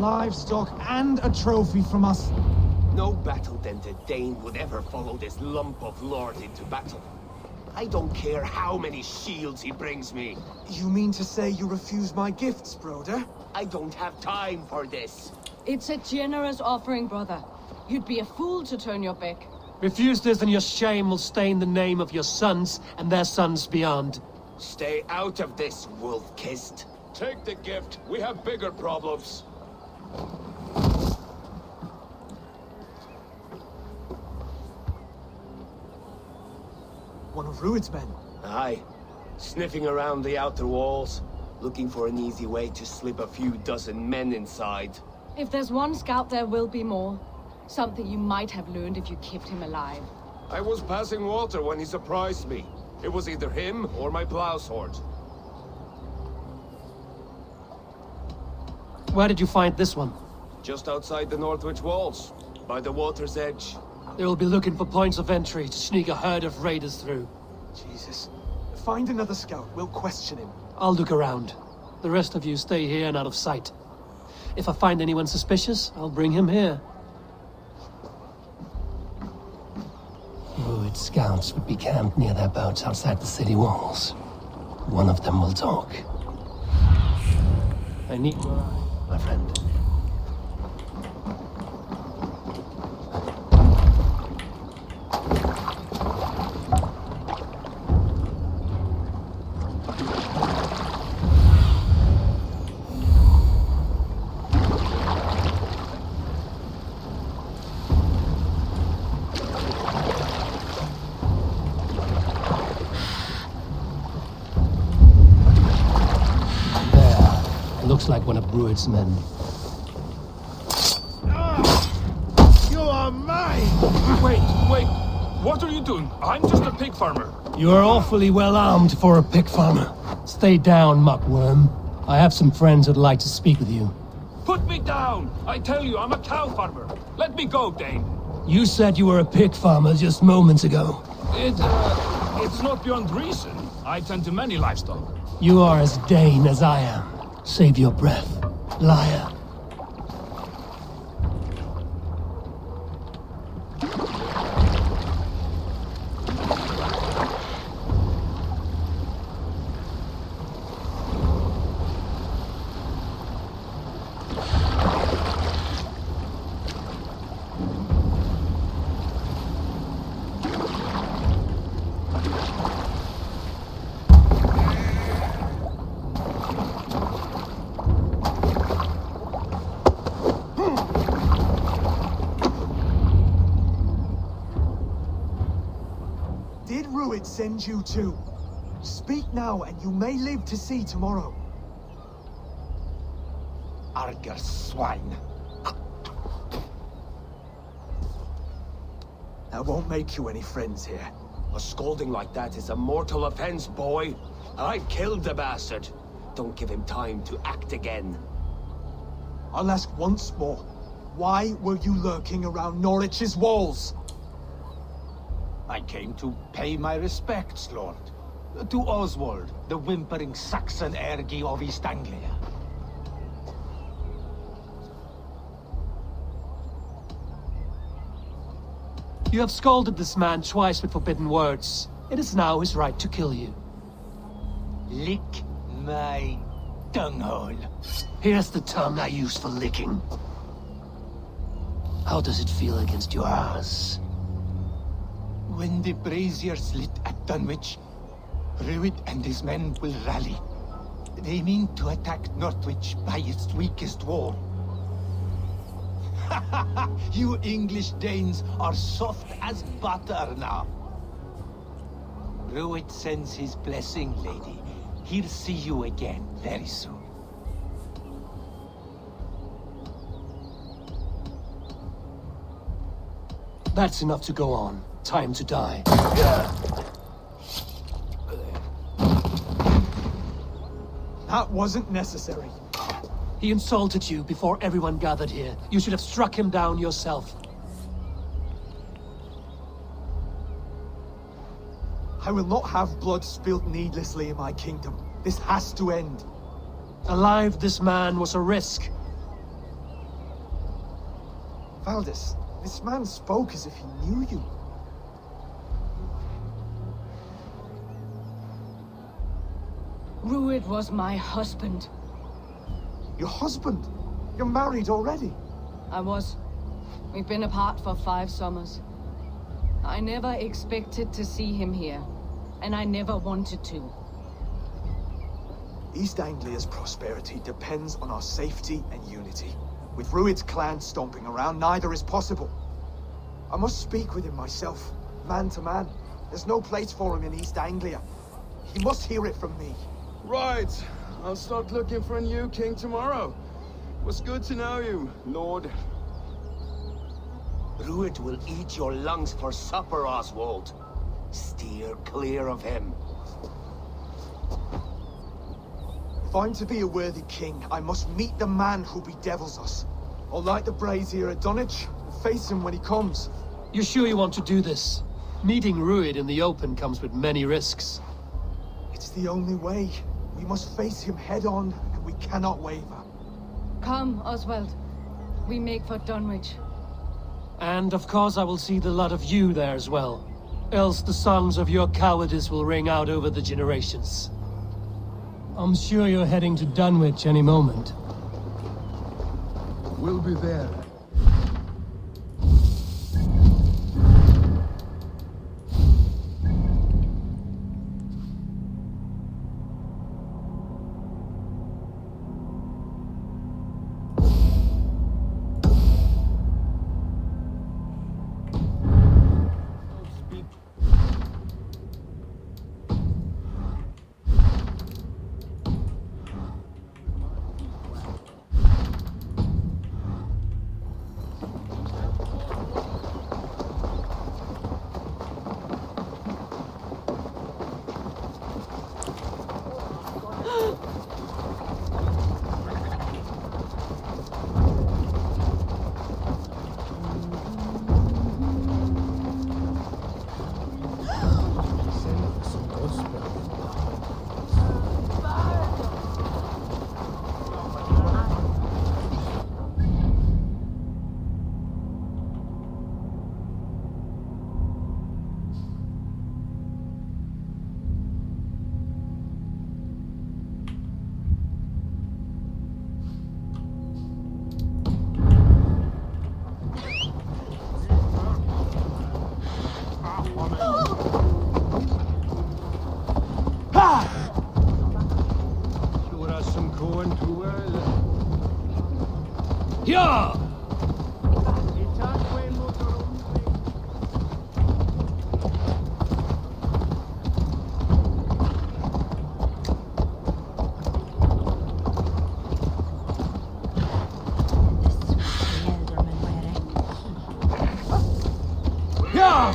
livestock and a trophy from us. No battle-dented Dane would ever follow this lump of lord into battle. I don't care how many shields he brings me. You mean to say you refuse my gifts, brother? I don't have time for this. It's a generous offering, brother. You'd be a fool to turn your back. Refuse this and your shame will stain the name of your sons and their sons beyond. Stay out of this, wolf-kissed. Take the gift. We have bigger problems. One of Rued's men. Aye. Sniffing around the outer walls, looking for an easy way to slip a few dozen men inside. If there's one scout, there will be more. Something you might have learned if you kept him alive. I was passing water when he surprised me. It was either him or my plow sword. Where did you find this one? Just outside the Northwich walls, by the water's edge. They will be looking for points of entry to sneak a herd of raiders through. Jesus. Find another scout. We'll question him. I'll look around. The rest of you stay here and out of sight. If I find anyone suspicious, I'll bring him here. Rued scouts would be camped near their boats outside the city walls. One of them will talk. I need your eye, my friend. Looks like one of Rued's men. You are mine! Wait. What are you doing? I'm just a pig farmer. You are awfully well armed for a pig farmer. Stay down, muckworm. I have some friends who'd like to speak with you. Put me down! I tell you, I'm a cow farmer. Let me go, Dane. You said you were a pig farmer just moments ago. It's not beyond reason. I tend to many livestock. You are as Dane as I am. Save your breath, liar. Send you to. Speak now, and you may live to see tomorrow. Arger swine. That won't make you any friends here. A scolding like that is a mortal offense, boy. I've killed the bastard. Don't give him time to act again. I'll ask once more. Why were you lurking around Norwich's walls? I came to pay my respects, Lord. To Oswald, the whimpering Saxon ergi of East Anglia. You have scolded this man twice with forbidden words. It is now his right to kill you. Lick my dunghole. Here's the term I use for licking. How does it feel against your ass? When the braziers lit at Dunwich, Rued and his men will rally. They mean to attack Northwich by its weakest wall. You English Danes are soft as butter now. Rued sends his blessing, lady. He'll see you again very soon. That's enough to go on. Time to die. That wasn't necessary. He insulted you before everyone gathered here. You should have struck him down yourself. I will not have blood spilt needlessly in my kingdom. This has to end. Alive, this man was a risk. Valdis, this man spoke as if he knew you. Rued was my husband. Your husband? You're married already? I was. We've been apart for 5 summers. I never expected to see him here, and I never wanted to. East Anglia's prosperity depends on our safety and unity. With Rued's clan stomping around, neither is possible. I must speak with him myself, man to man. There's no place for him in East Anglia. He must hear it from me. Right. I'll start looking for a new king tomorrow. It was good to know you, Lord. Rued will eat your lungs for supper, Oswald. Steer clear of him. If I'm to be a worthy king, I must meet the man who bedevils us. I'll light the brazier at Dunwich and face him when he comes. You're sure you want to do this? Meeting Rued in the open comes with many risks. It's the only way. We must face him head on, and we cannot waver. Come, Oswald. We make for Dunwich. And of course I will see the lot of you there as well. Else the songs of your cowardice will ring out over the generations. I'm sure you're heading to Dunwich any moment. We'll be there. Yeah! Yeah!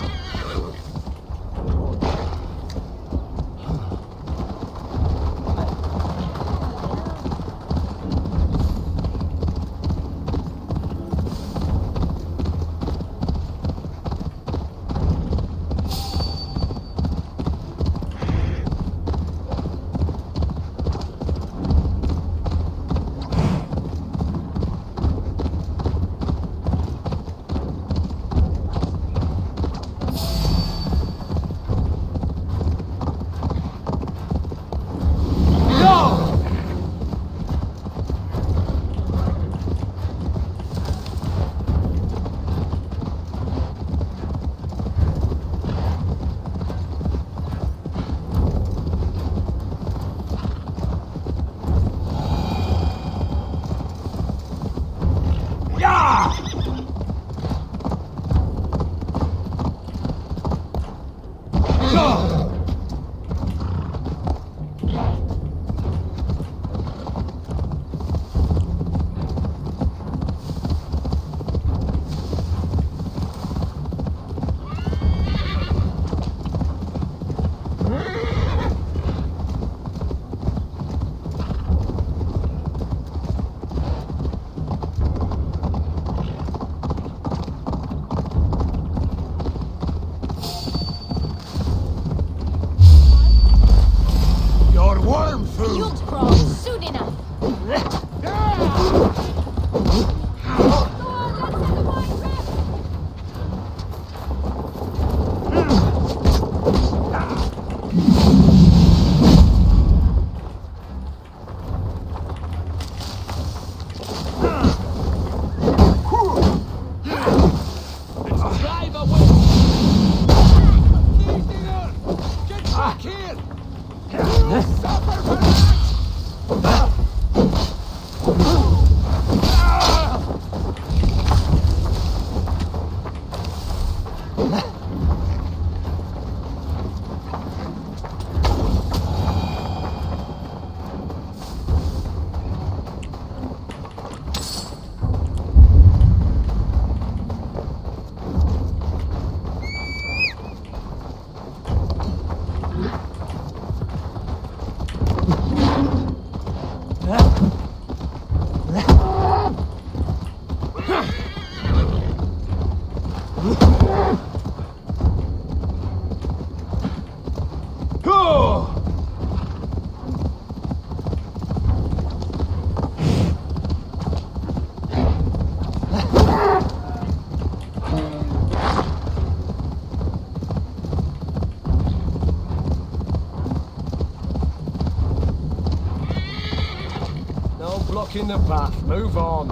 No blocking the path. Move on.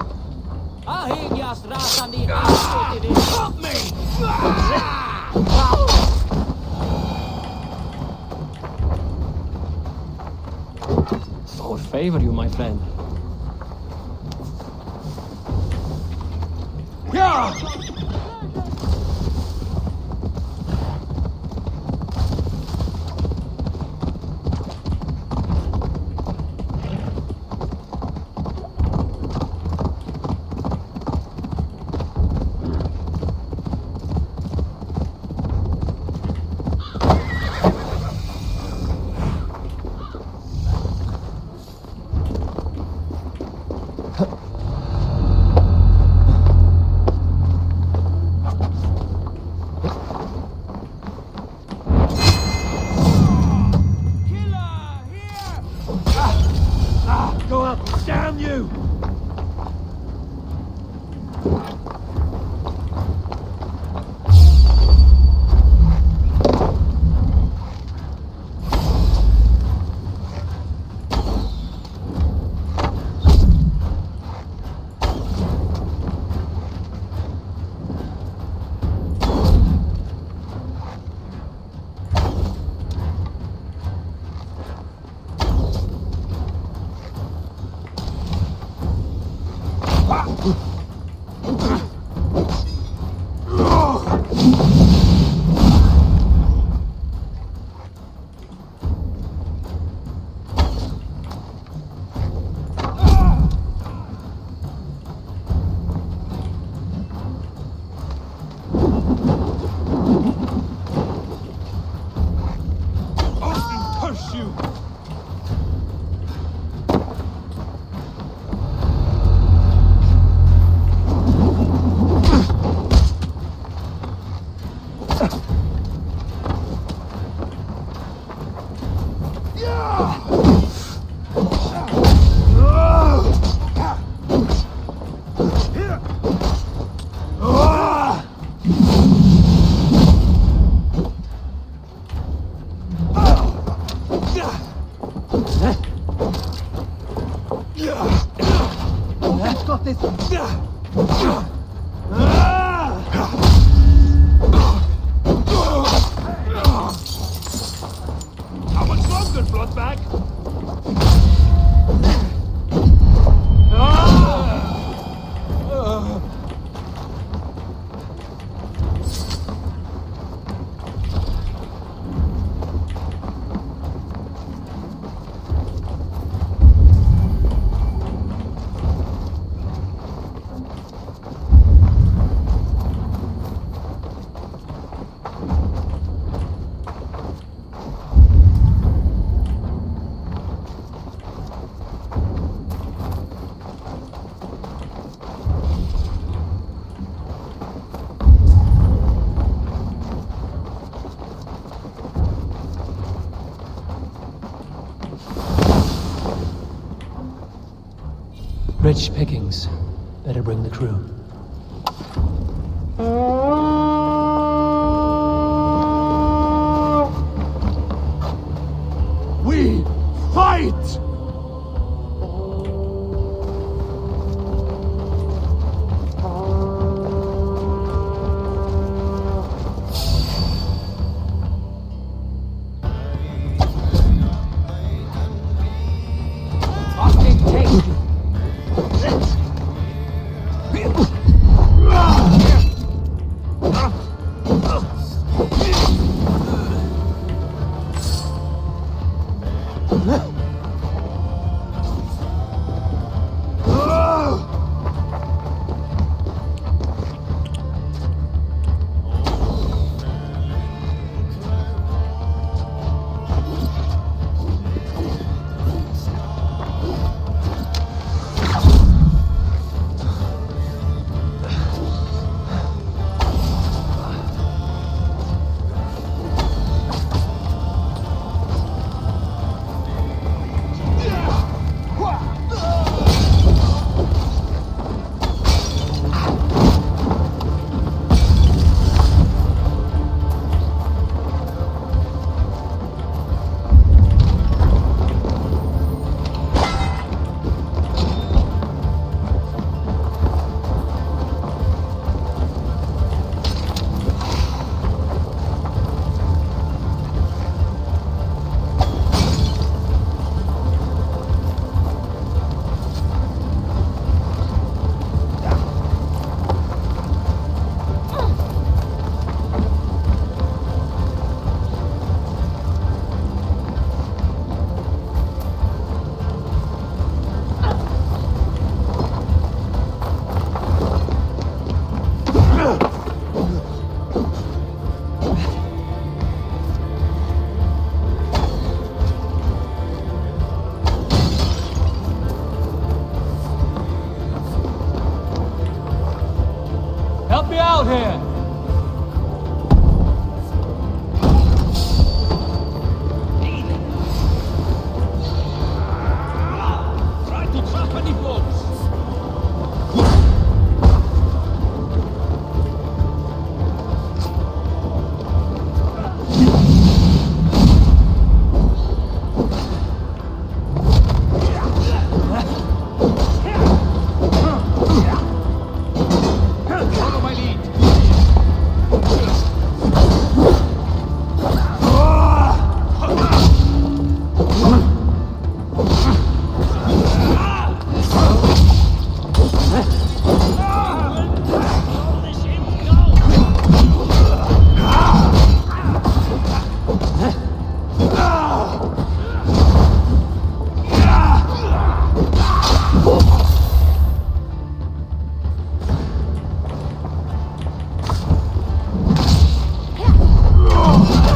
Stop me! Lord favor you, my friend. Go up! Damn you! How much longer, Bloodbag? Rich pickings. Better bring the crew. We fight! Fucking take! out here! Try to trap any foes! Follow my lead!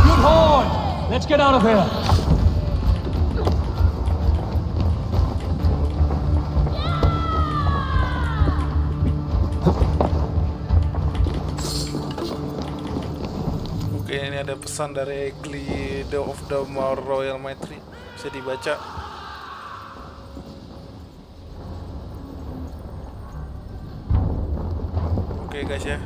Good horn! Let's get out of here! Oke, ini ada pesan dari Glide of the Royal Maitri. Bisa dibaca. Oke guys ya.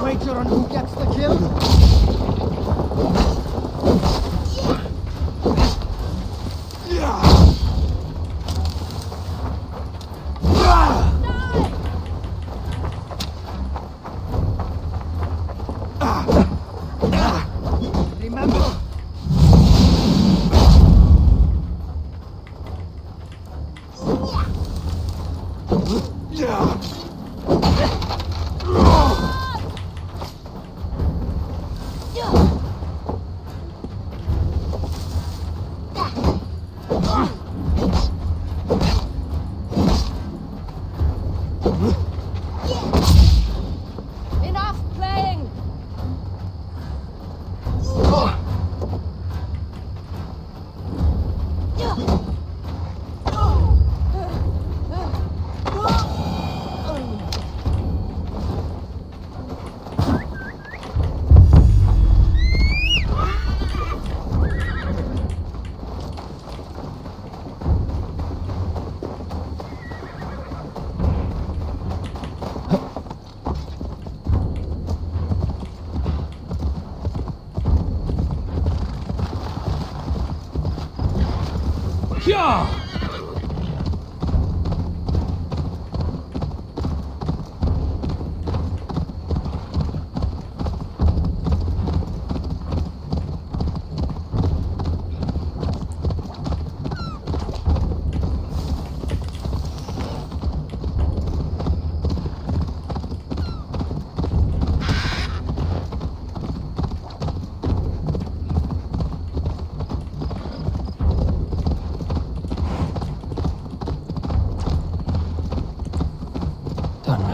Wager on who gets the kill? Remember? Enough playing!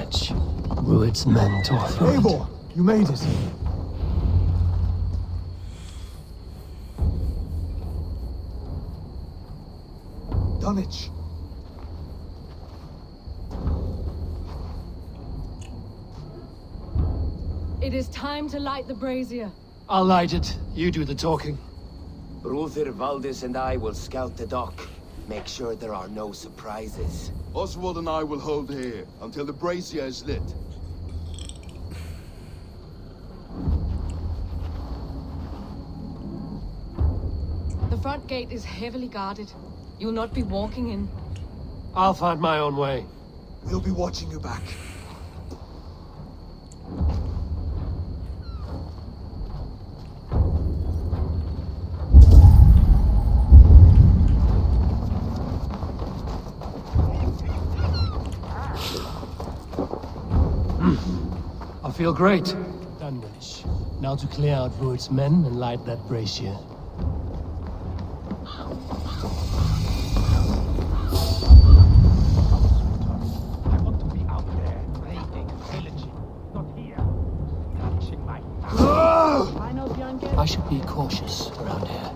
Dunwich. Rued's men tore through it. Eivor, you made it. Dunwich. It is time to light the brazier. I'll light it. You do the talking. Brother Valdis and I will scout the dock. Make sure there are no surprises. Oswald and I will hold here until the brazier is lit. The front gate is heavily guarded. You'll not be walking in. I'll find my own way. We'll be watching you back. I feel great. Dunwich. Now to clear out Rued's men and light that brazier. I should be cautious around here.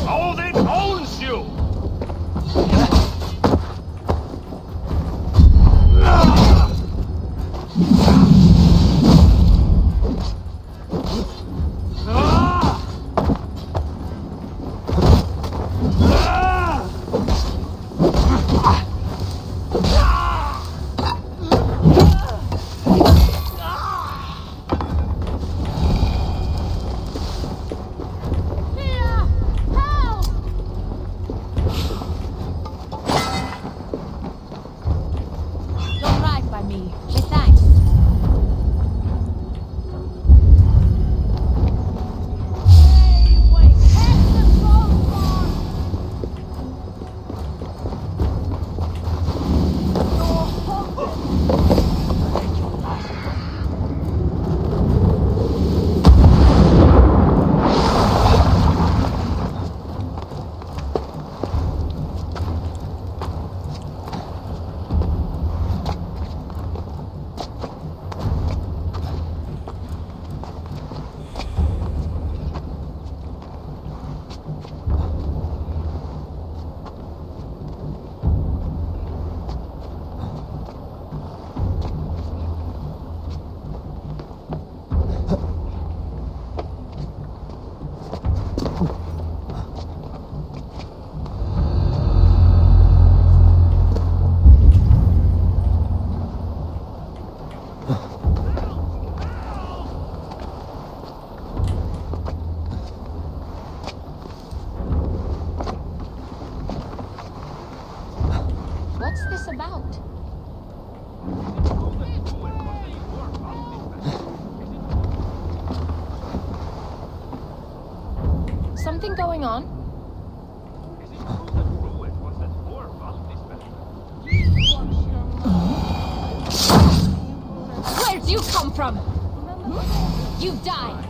Odin owns you! Anything going on? Where'd you come from? You die.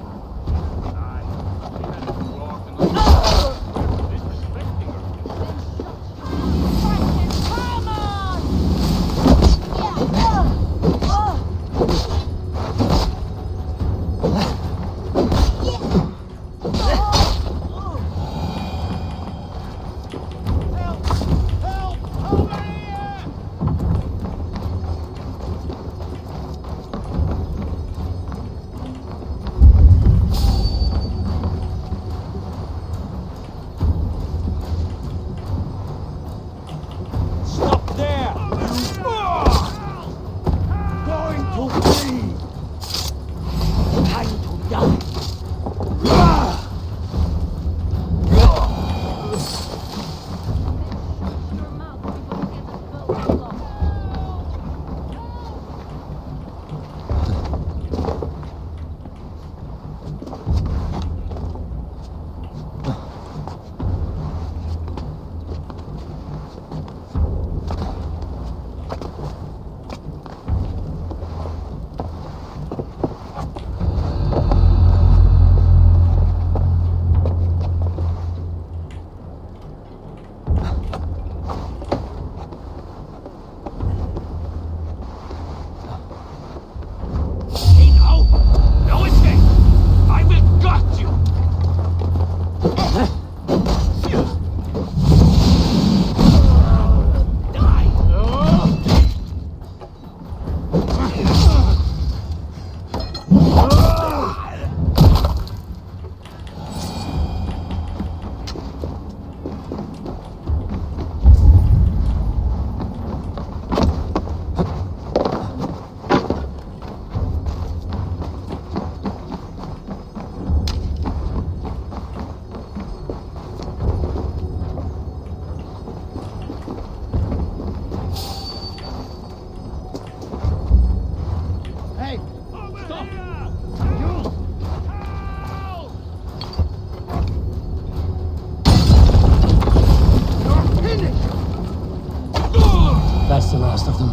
That's the last of them.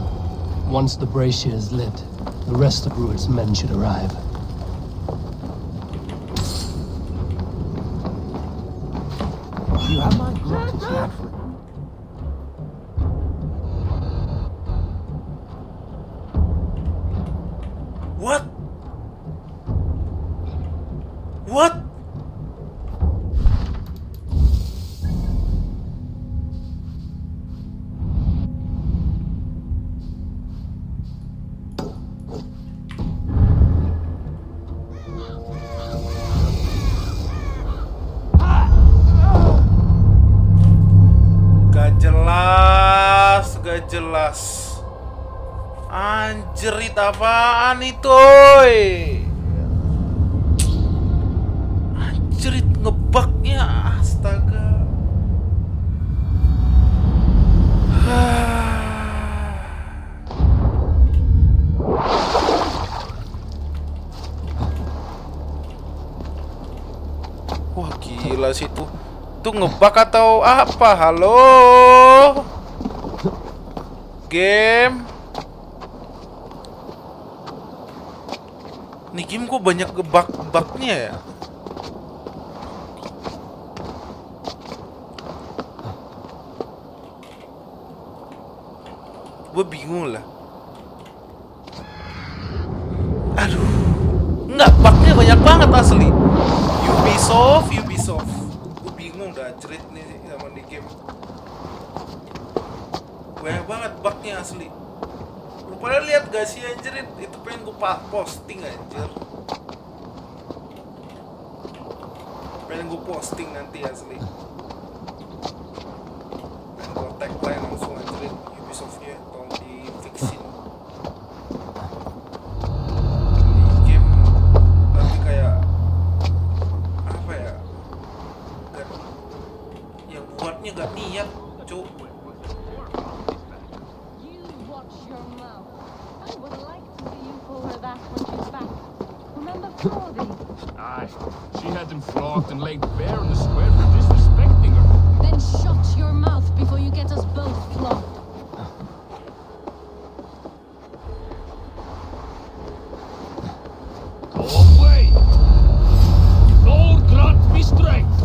Once the brazier is lit, the rest of Rued's men should arrive. You have my gratitude. What? What? Gak jelas. Anjerit apaan itu, oi? Anjerit ngebugnya, astaga. Wah gila sih tuh. Tuh ngebug atau apa? Halo? Game. Nih game kok banyak bug-bugnya ya? Gue bingung lah. Aduh. Nggak, bugnya banyak banget asli. Ubisoft. Gue bingung dah cerit nih sama di game. Banyak banget bugnya asli. Lu pada lihat gak sih anjir? Itu pengen gue posting anjir. Pengen gue posting nanti asli. Pengen gue tagline langsung anjir. Ubisoftnya tolong di fixin. Di game nanti kayak apa ya? Yang buatnya gak niat, cuk. I would like to see you pull her back when she's back. Remember Claudie? Aye, she had them flogged and laid bare in the square for disrespecting her. Then shut your mouth before you get us both flogged. Go away! Lord grant me strength!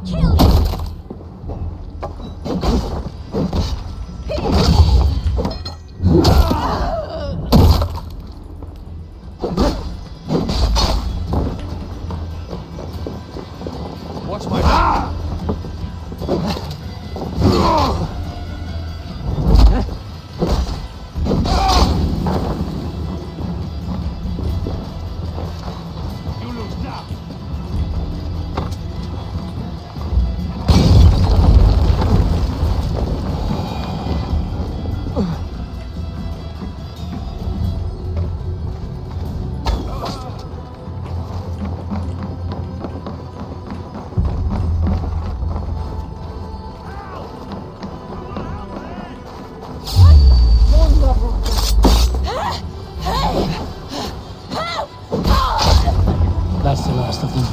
Kill you! Watch my back! You lose now! That's the last of them.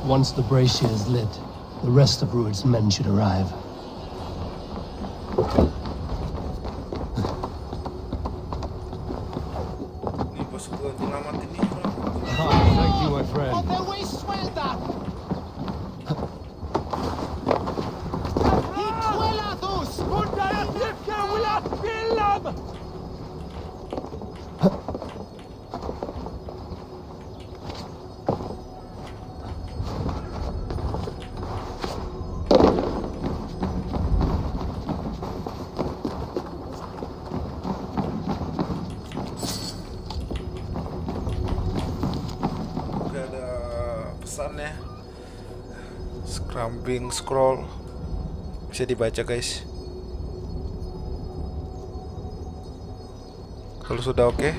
Once the brazier is lit, the rest of Rued's men should arrive. Nih pas gua nyelamatin nih. Thank you, my friend. Oke, ada pesannya. Scrambling scroll. Bisa dibaca, guys. Kalau sudah oke.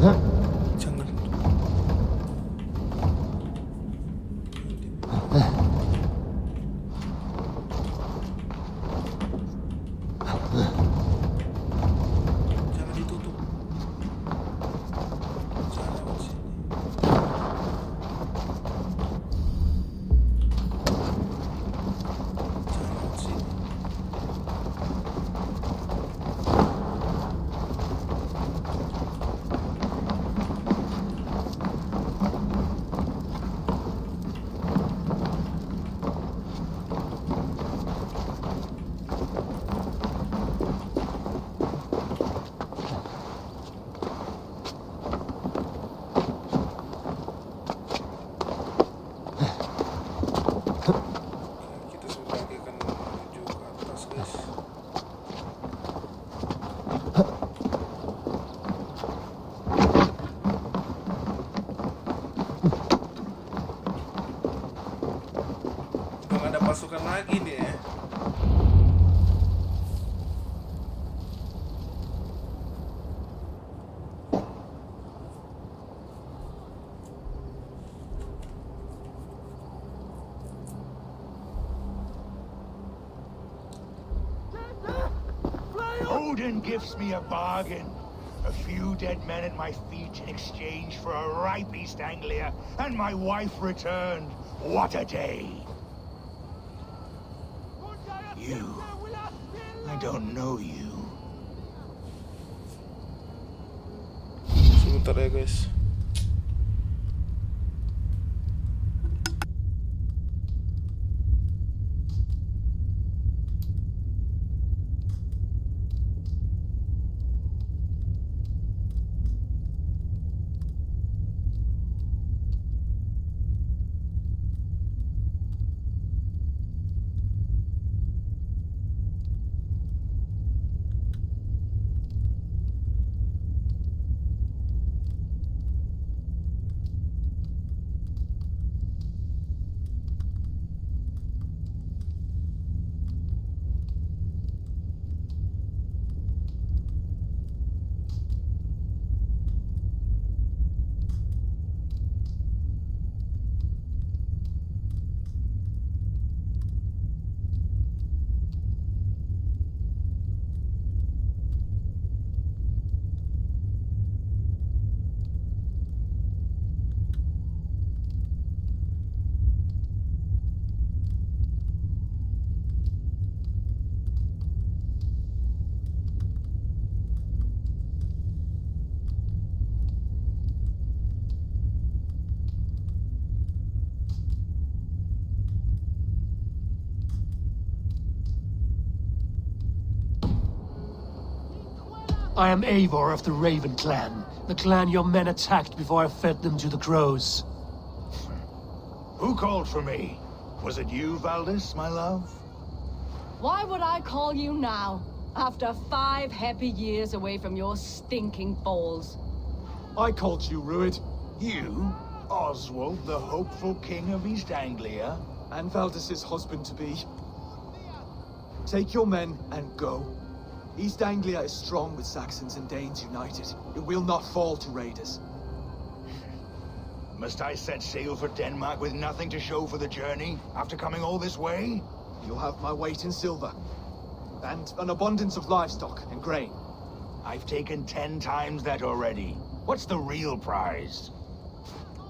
Jangan. Jangan ditutup. Jangan lewat sini. Jangan lewat sini. Kita sudah lagi akan menuju ke atas, guys. Udah gak ada pasukan lagi nih ya. Odin gives me a bargain. A few dead men at my feet in exchange for a ripe East Anglia, and my wife returned. What a day! You. I don't know you. Sebentar ya, guys. I am Eivor of the Raven Clan, the clan your men attacked before I fed them to the crows. Who called for me? Was it you, Valdis, my love? Why would I call you now, after 5 happy years away from your stinking balls? I called you, Ruid. You? Oswald, the hopeful king of East Anglia? And Valdis's husband-to-be. Take your men and go. East Anglia is strong with Saxons and Danes united. It will not fall to raiders. Must I set sail for Denmark with nothing to show for the journey, after coming all this way? You'll have my weight in silver. And an abundance of livestock and grain. I've taken 10 times that already. What's the real prize?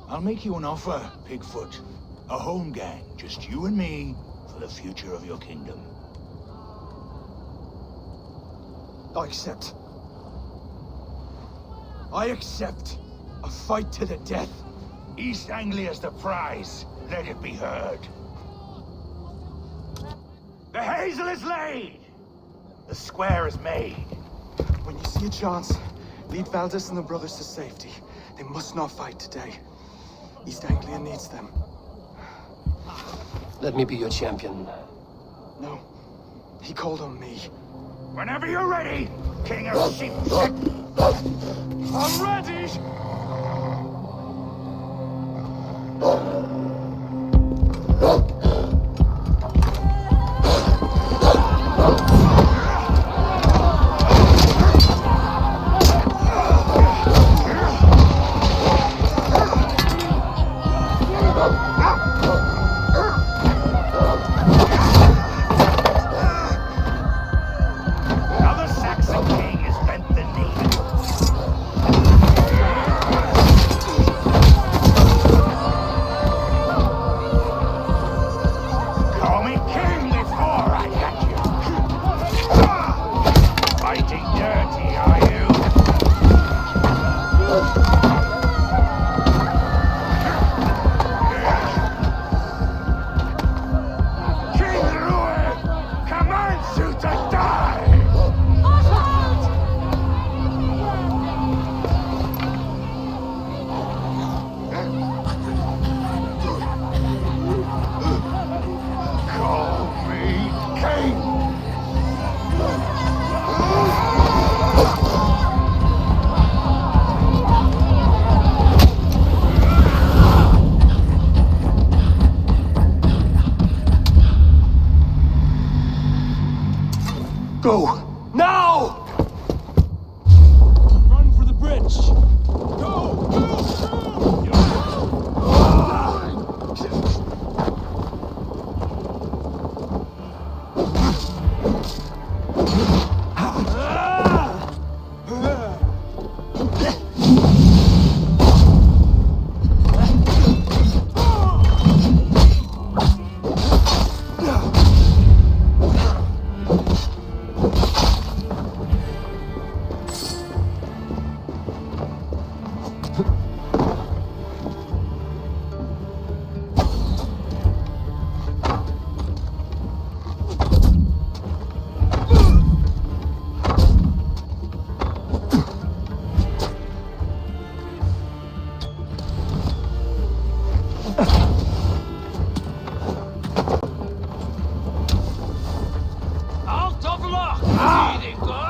I'll make you an offer, Pigfoot. A home gang, just you and me, for the future of your kingdom. I accept. I accept. A fight to the death. East Anglia's the prize. Let it be heard. The hazel is laid! The square is made. When you see a chance, lead Valdis and the brothers to safety. They must not fight today. East Anglia needs them. Let me be your champion. No. He called on me. Whenever you're ready, King of Sheep. I'm ready! wants you to die! Call me king! Go! Now! Run for the bridge! Out of luck, Eivor!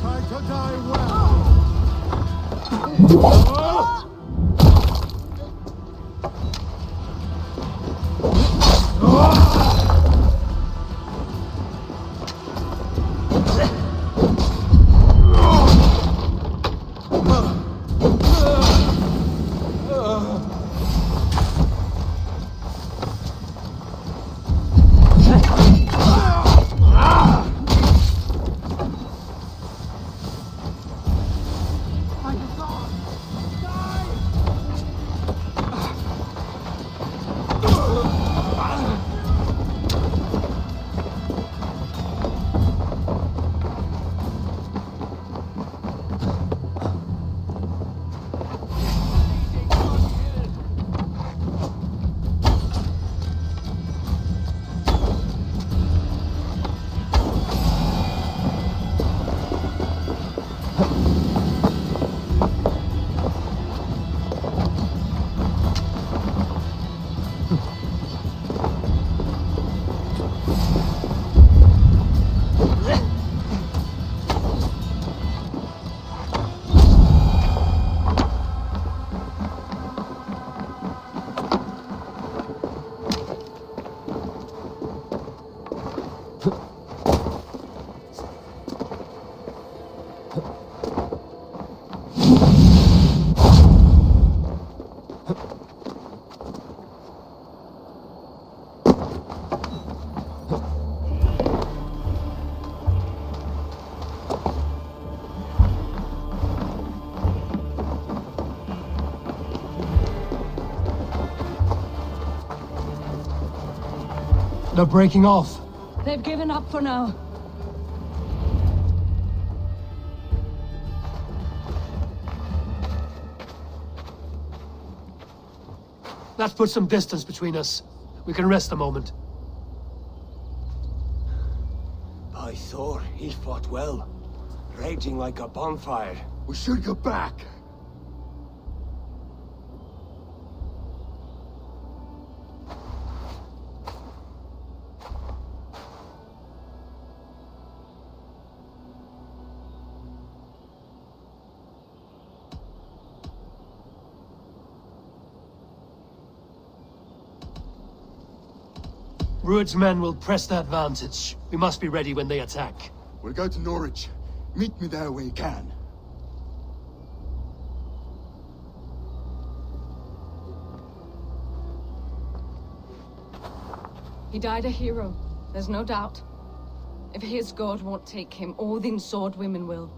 Time to die well! They're breaking off. They've given up for now. Let's put some distance between us. We can rest a moment. By Thor, he fought well. Raging like a bonfire. We should go back. Rued's men will press the advantage. We must be ready when they attack. We'll go to Norwich. Meet me there when you can. He died a hero, there's no doubt. If his god won't take him, Odin's sword women will.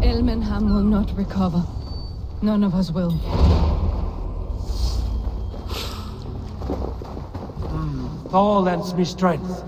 Elmenham will not recover. None of us will. Thor lends me strength.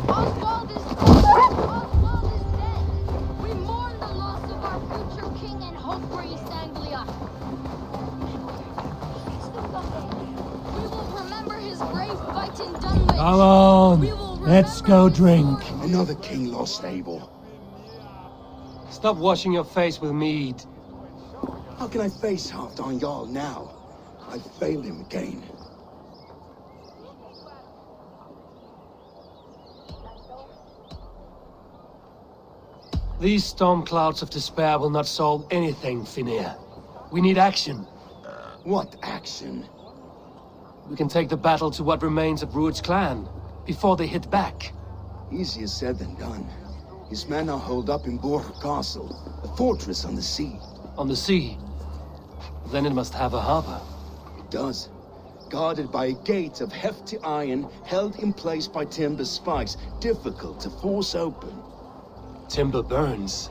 Oswald is dead. We mourn the loss of our future king and hope for East Anglia. We will remember his brave fight in Dunwich. Come on, let's go drink. Another king lost, Eivor. Stop washing your face with mead. How can I face Halfdan Jarl now? I failed him again. These storm clouds of despair will not solve anything, Finir. We need action. What action? We can take the battle to what remains of Rued's clan, before they hit back. Easier said than done. His men are holed up in Borg Castle, a fortress on the sea. On the sea? Then it must have a harbor. It does. Guarded by a gate of hefty iron, held in place by timber spikes, difficult to force open. Timber burns.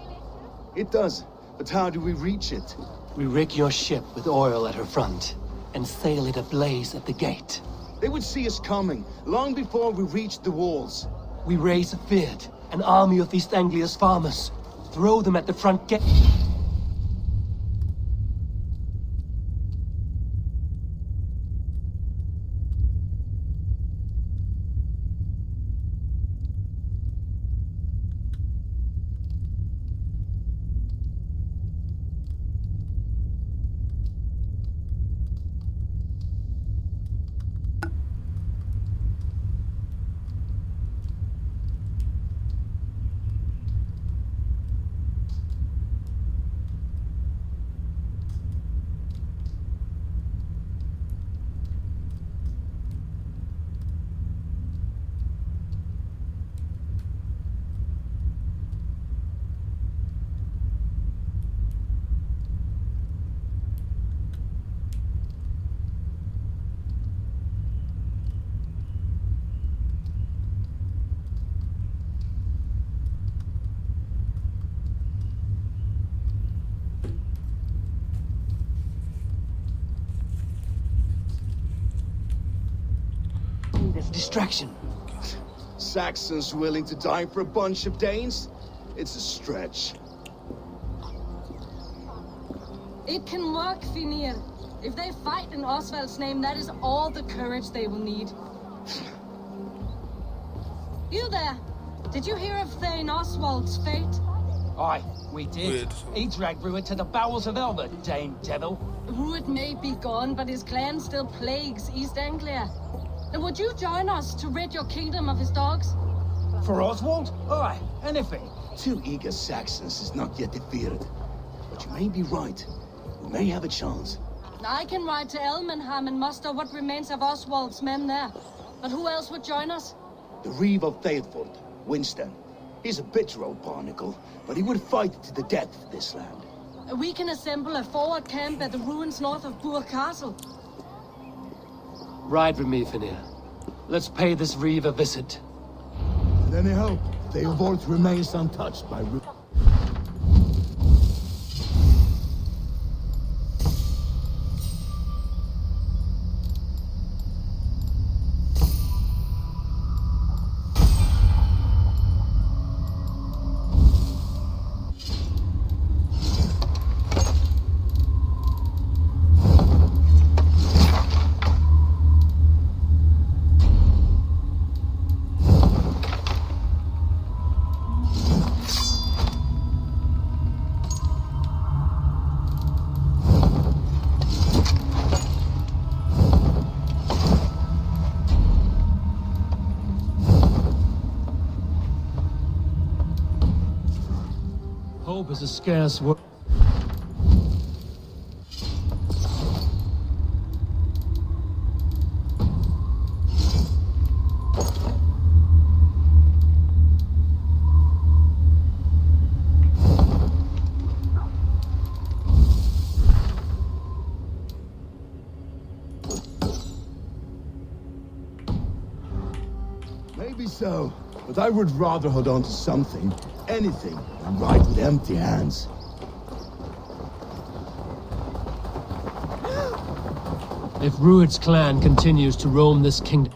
It does, but how do we reach it? We rig your ship with oil at her front, and sail it ablaze at the gate. They would see us coming, long before we reached the walls. We raise a Fyrd, an army of East Anglia's farmers. Throw them at the front gate. Distraction. Saxons willing to die for a bunch of Danes? It's a stretch. It can work, Finir. If they fight in Oswald's name, that is all the courage they will need. You there? Did you hear of Thane Oswald's fate? Aye, we did. He dragged Ruin to the bowels of hell, the Dane devil. Ruud may be gone, but his clan still plagues East Anglia. And would you join us to rid your kingdom of his dogs? For Oswald? Aye, anything. 2 eager Saxons is not yet defeated. But you may be right. We may have a chance. I can ride to Elmenham and muster what remains of Oswald's men there. But who else would join us? The Reeve of Thetford, Winston. He's a bitter old barnacle, but he would fight to the death for this land. We can assemble a forward camp at the ruins north of Bure Castle. Ride with me, Finir. Let's pay this Reeve a visit. And any hope, Eivor remains untouched by Hope is a scarce word. Maybe so, but I would rather hold on to something, anything, than ride with empty hands. If Rued's clan continues to roam this kingdom,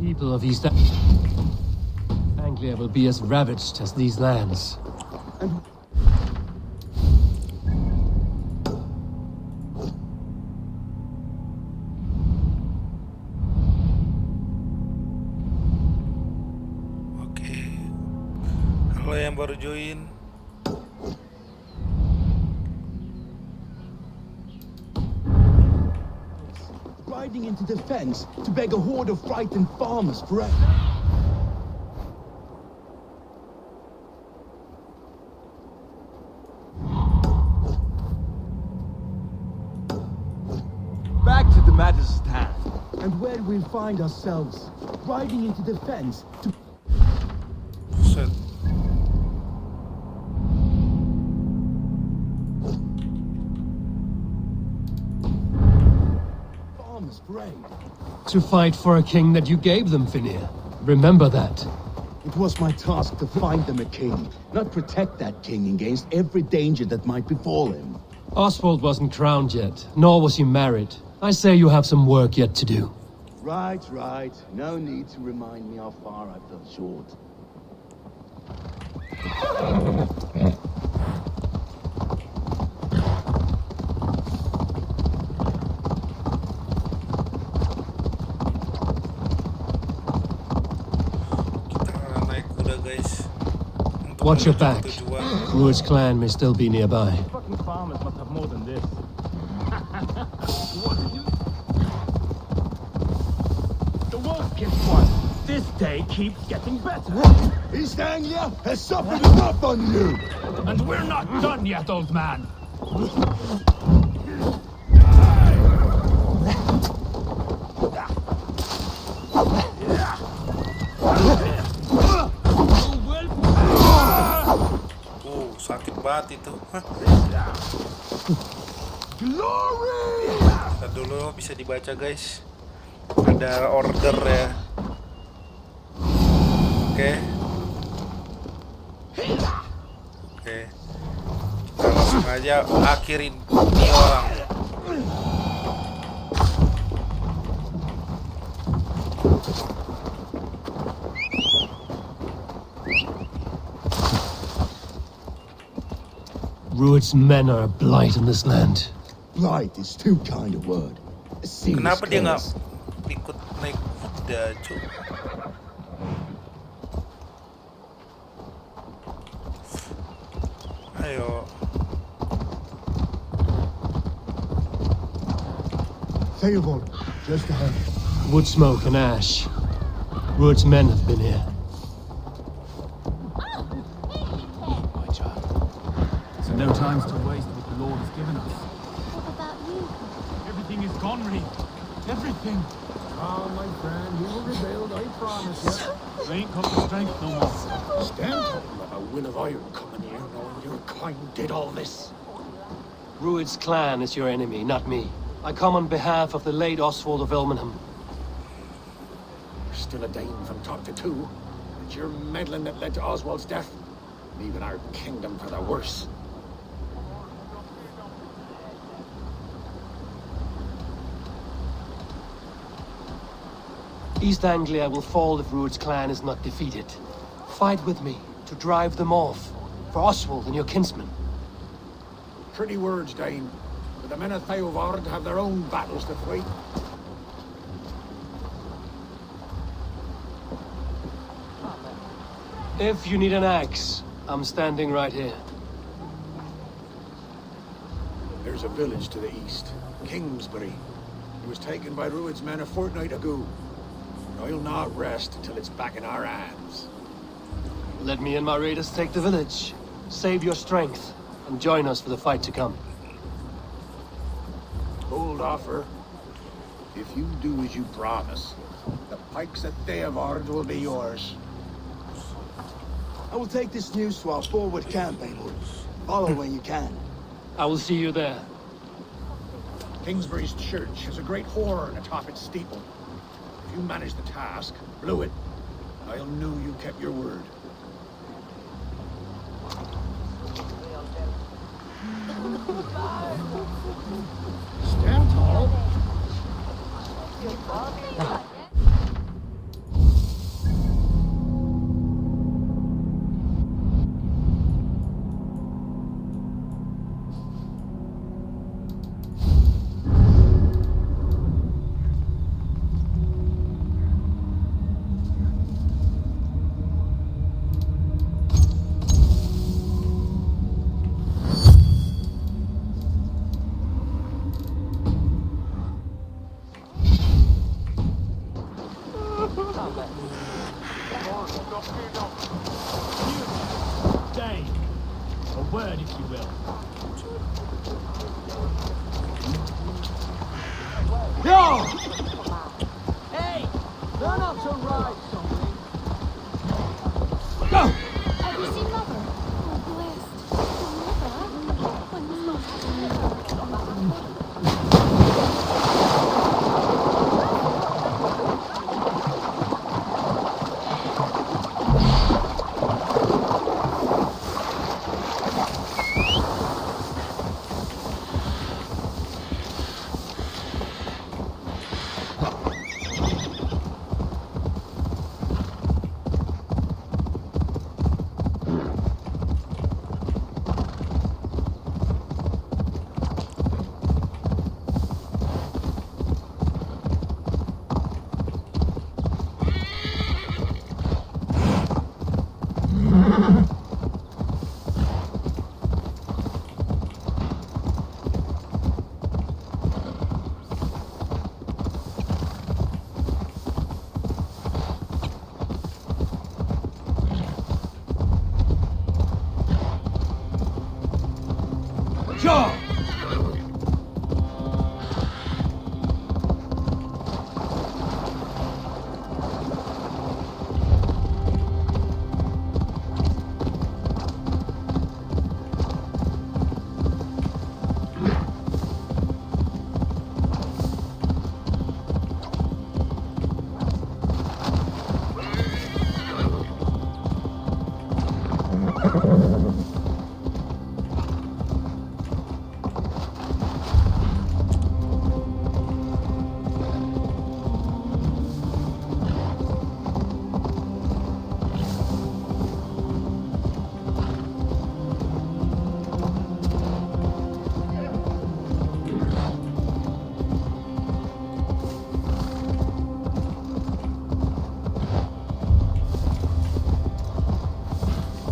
people of East Anglia will be as ravaged as these lands. Halo yang baru join. Riding into the fence to beg a horde of frightened farmers for aid. Back to the matters at hand. And where we'll find ourselves, riding into the fence to... Set. Farmers for aid. To fight for a king that you gave them, Finir. Remember that. It was my task to find them a king, not protect that king against every danger that might befall him. Oswald wasn't crowned yet, nor was he married. I say you have some work yet to do. Right, right. No need to remind me how far I fell short. Kita naik kuda, guys. Untuk Watch your menuju back. tujuan. Rued's clan may still be nearby. Fucking farmers must have more than this. What did you... The wolf gets one. This day keeps getting better. East Anglia has suffered enough on you! And we're not done yet, old man. Sakit banget itu. Glory! Kita dulu bisa dibaca, guys. Ada order ya. Oke. Oke. Kita langsung aja akhirin ini orang. Rued's men are a blight on this land. Blight is too kind a word. A serious Kenapa dia nggak curse. ikut naik kuda, cuy? Ayo. Eivor, just ahead. Wood smoke and ash. Rued's men have been here. My child. So no times to waste what the Lord has given us. What about you? Everything is gone, Reed. Everything. Oh, my friend, you will rebuild, I promise you. I ain't got the strength no more. Stand tall of a will of iron coming here, knowing your kind did all this. Rued's clan is your enemy, not me. I come on behalf of the late Oswald of Elmenham. Still a Dane from top to two. It's your meddling that led to Oswald's death, leaving our kingdom for the worse. East Anglia will fall if Rued's clan is not defeated. Fight with me to drive them off, for Oswald and your kinsmen. Pretty words, Dane. But the men of Eivor have their own battles to fight. If you need an axe, I'm standing right here. There's a village to the east, Kingsbury. It was taken by Rued's men a fortnight ago. I'll not rest until it's back in our hands. Let me and my raiders take the village. Save your strength, and join us for the fight to come. Bold offer. If you do as you promise, the pikes at Eivor will be yours. I will take this news to our forward camp, Eivor. Follow when you can. I will see you there. Kingsbury's church has a great horn atop its steeple. If you manage the task, blew it, I'll know you kept your word. Stand tall. Dane. A word, if you will. Yo! Hey! Learn how to ride something. Go! Have you seen Mother? Oh, blessed. Mother? When was Mother? Sure!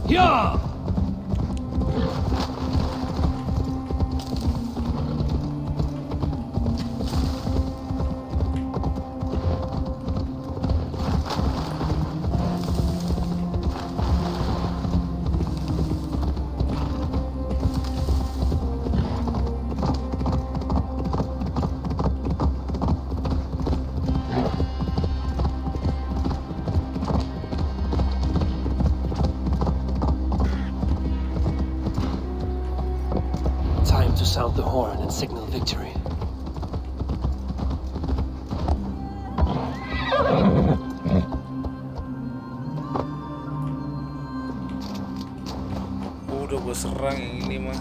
Yeah! Time to sound the horn and signal victory. Udah gue serang yang ini mah.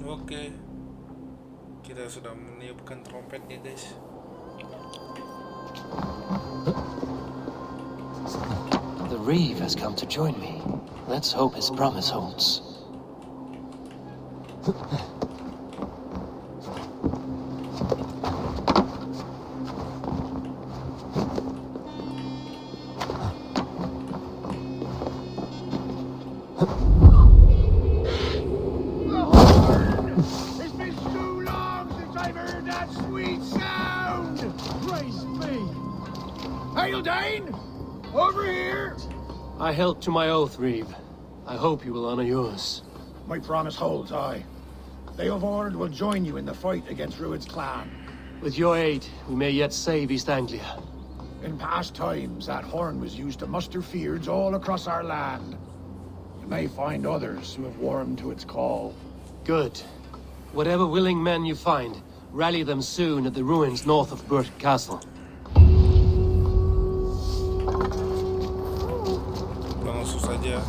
Oke, kita sudah meniupkan trompetnya, guys. The Reeve has come to join me. Let's hope his promise holds. It's been too long since I've heard that sweet sound! Praise be! Hail, Dane! Over here! I held to my oath, Reeve. I hope you will honor yours. My promise holds, aye. The Eivor will join you in the fight against Rued's clan. With your aid, we may yet save East Anglia. In past times, that horn was used to muster fyrds all across our land. You may find others who have warmed to its call. Good. Whatever willing men you find, rally them soon at the ruins north of Burt Castle. Langsung saja.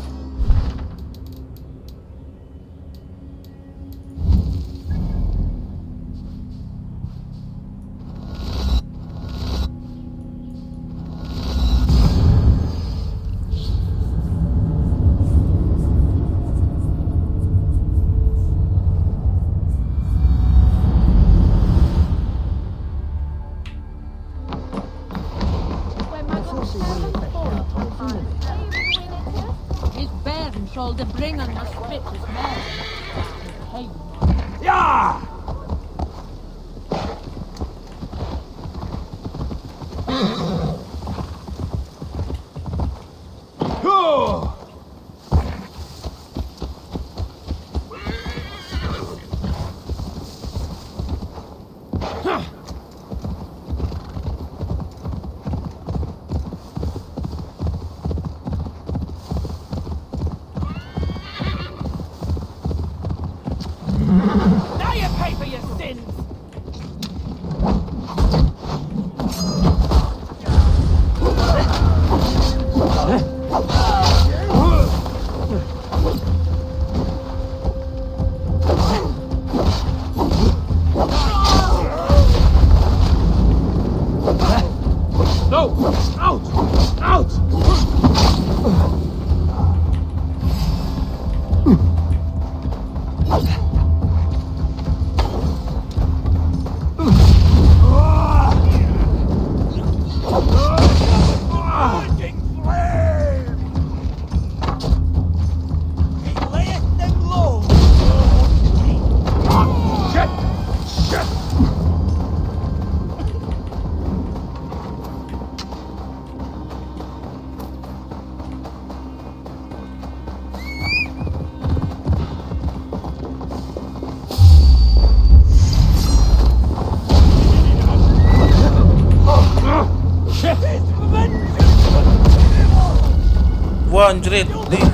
anjrit. Nih.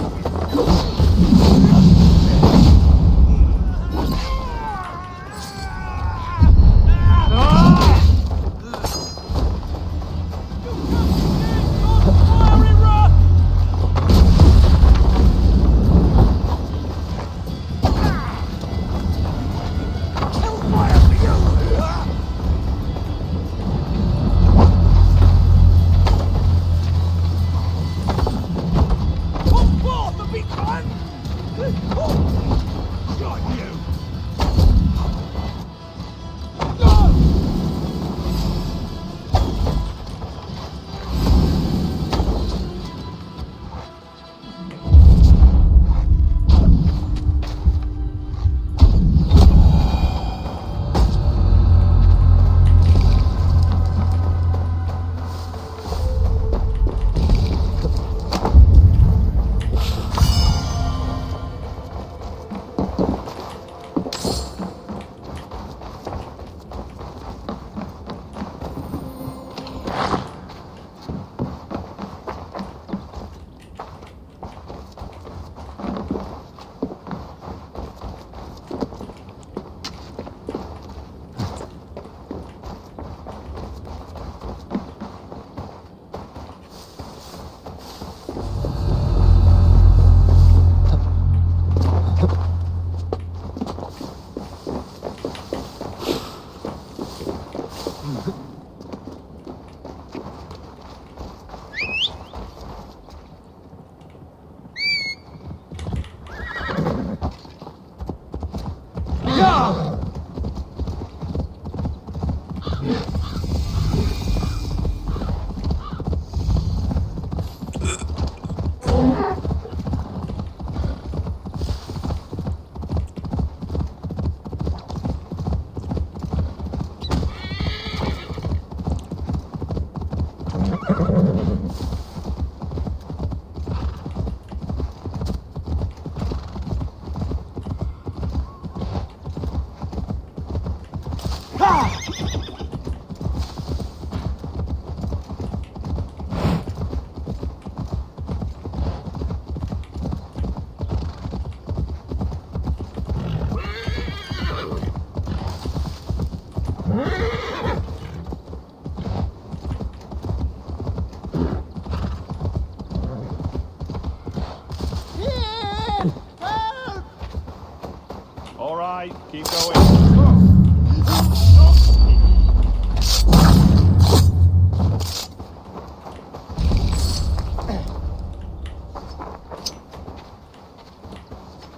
All right, keep going.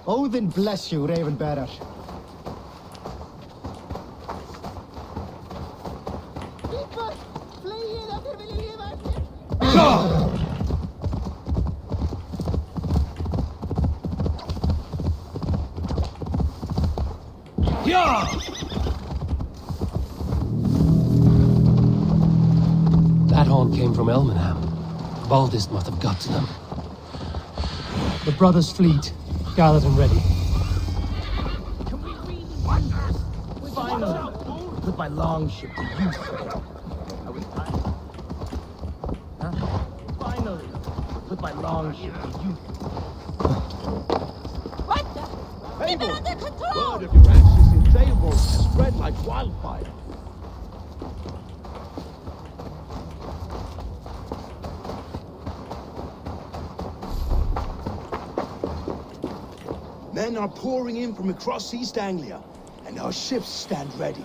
Odin bless you, Raven Bearer. That horn came from Elmenham. Baldist must have got to them. The brothers' fleet, gathered and ready. Finally, put my longship to use. Finally, put my longship to use. What the? Eivor! Word of your actions in Eivor has spread like wildfire. Men are pouring in from across East Anglia, and our ships stand ready.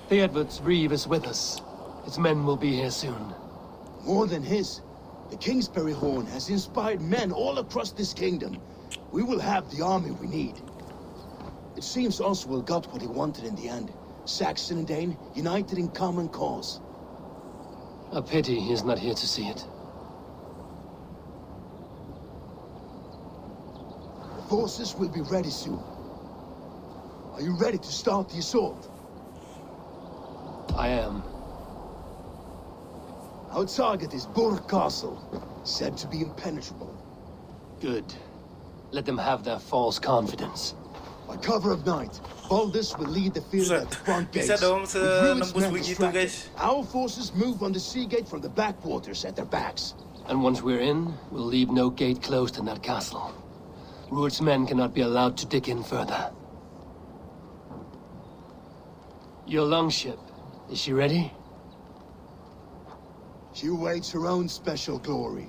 Theodward's reeve is with us. His men will be here soon. More than his, the Kingsbury Horn has inspired men all across this kingdom. We will have the army we need. It seems Oswald got what he wanted in the end. Saxon and Dane united in common cause. A pity he is not here to see it. Forces will be ready soon. Are you ready to start the assault? I am. Our target is Burg Castle, said to be impenetrable. Good. Let them have their false confidence. By cover of night, Baldus will lead the field at the front gates. Bisa dong With Ruin's senembus men begitu, distracted, guys. Our forces move on the sea gate from the backwaters at their backs. And once we're in, we'll leave no gate closed in that castle. Ruud's men cannot be allowed to dig in further. Your longship, is she ready? She awaits her own special glory.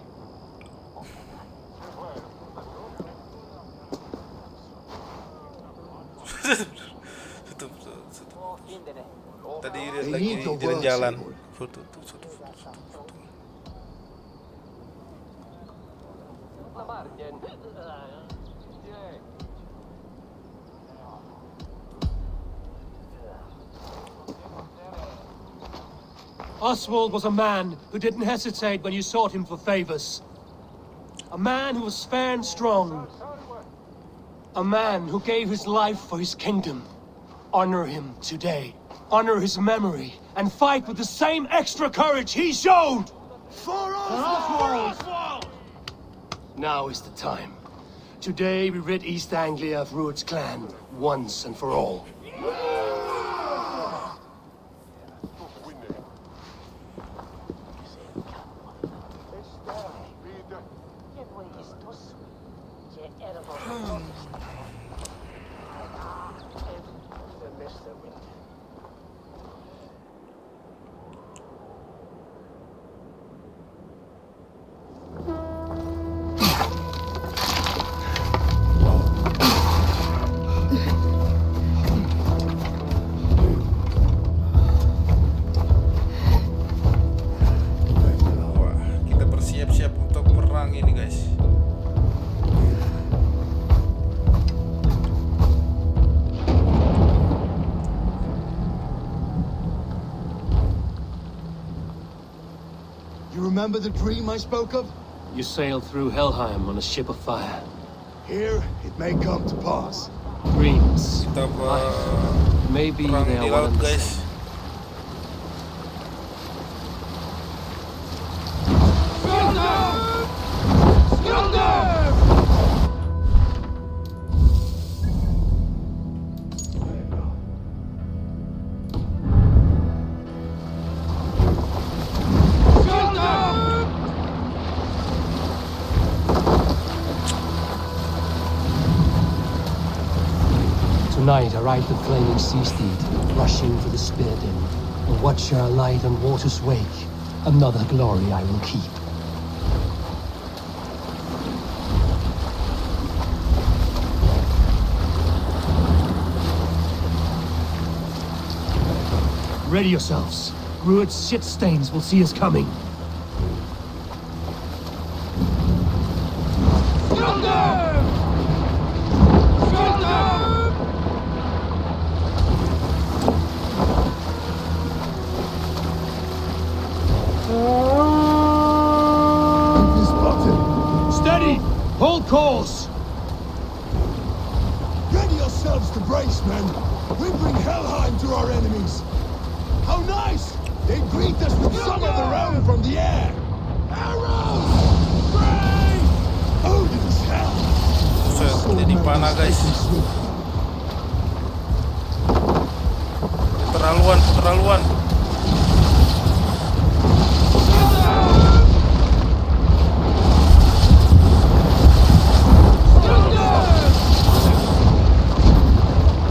Tadi They lagi need your jalan-jalan. words, Oswald was a man who didn't hesitate when you sought him for favors. A man who was fair and strong. A man who gave his life for his kingdom. Honor him today. Honor his memory. And fight with the same extra courage he showed! For Oswald! Now is the time. Today we rid East Anglia of Ruud's clan, once and for all. Kita bersiap-siap untuk perang ini, guys. You remember the dream I spoke of? You sailed through Helheim on a ship of fire. Here, it may come to pass. Dreams. Kita Maybe perang they di are one laut, and the guys. same. Tonight I ride the flaming sea steed, rushing for the spear din. A watcher light on water's wake, another glory I will keep. Ready yourselves. Ruud's shit stains will see us coming. Steady! Hold course! Ready yourselves to brace, men. We bring Helheim to our enemies. How nice! They greet us with some of their own from the air. Arrows! Brave! Odin's hell! Buset, jadi panah, guys. Terlaluan.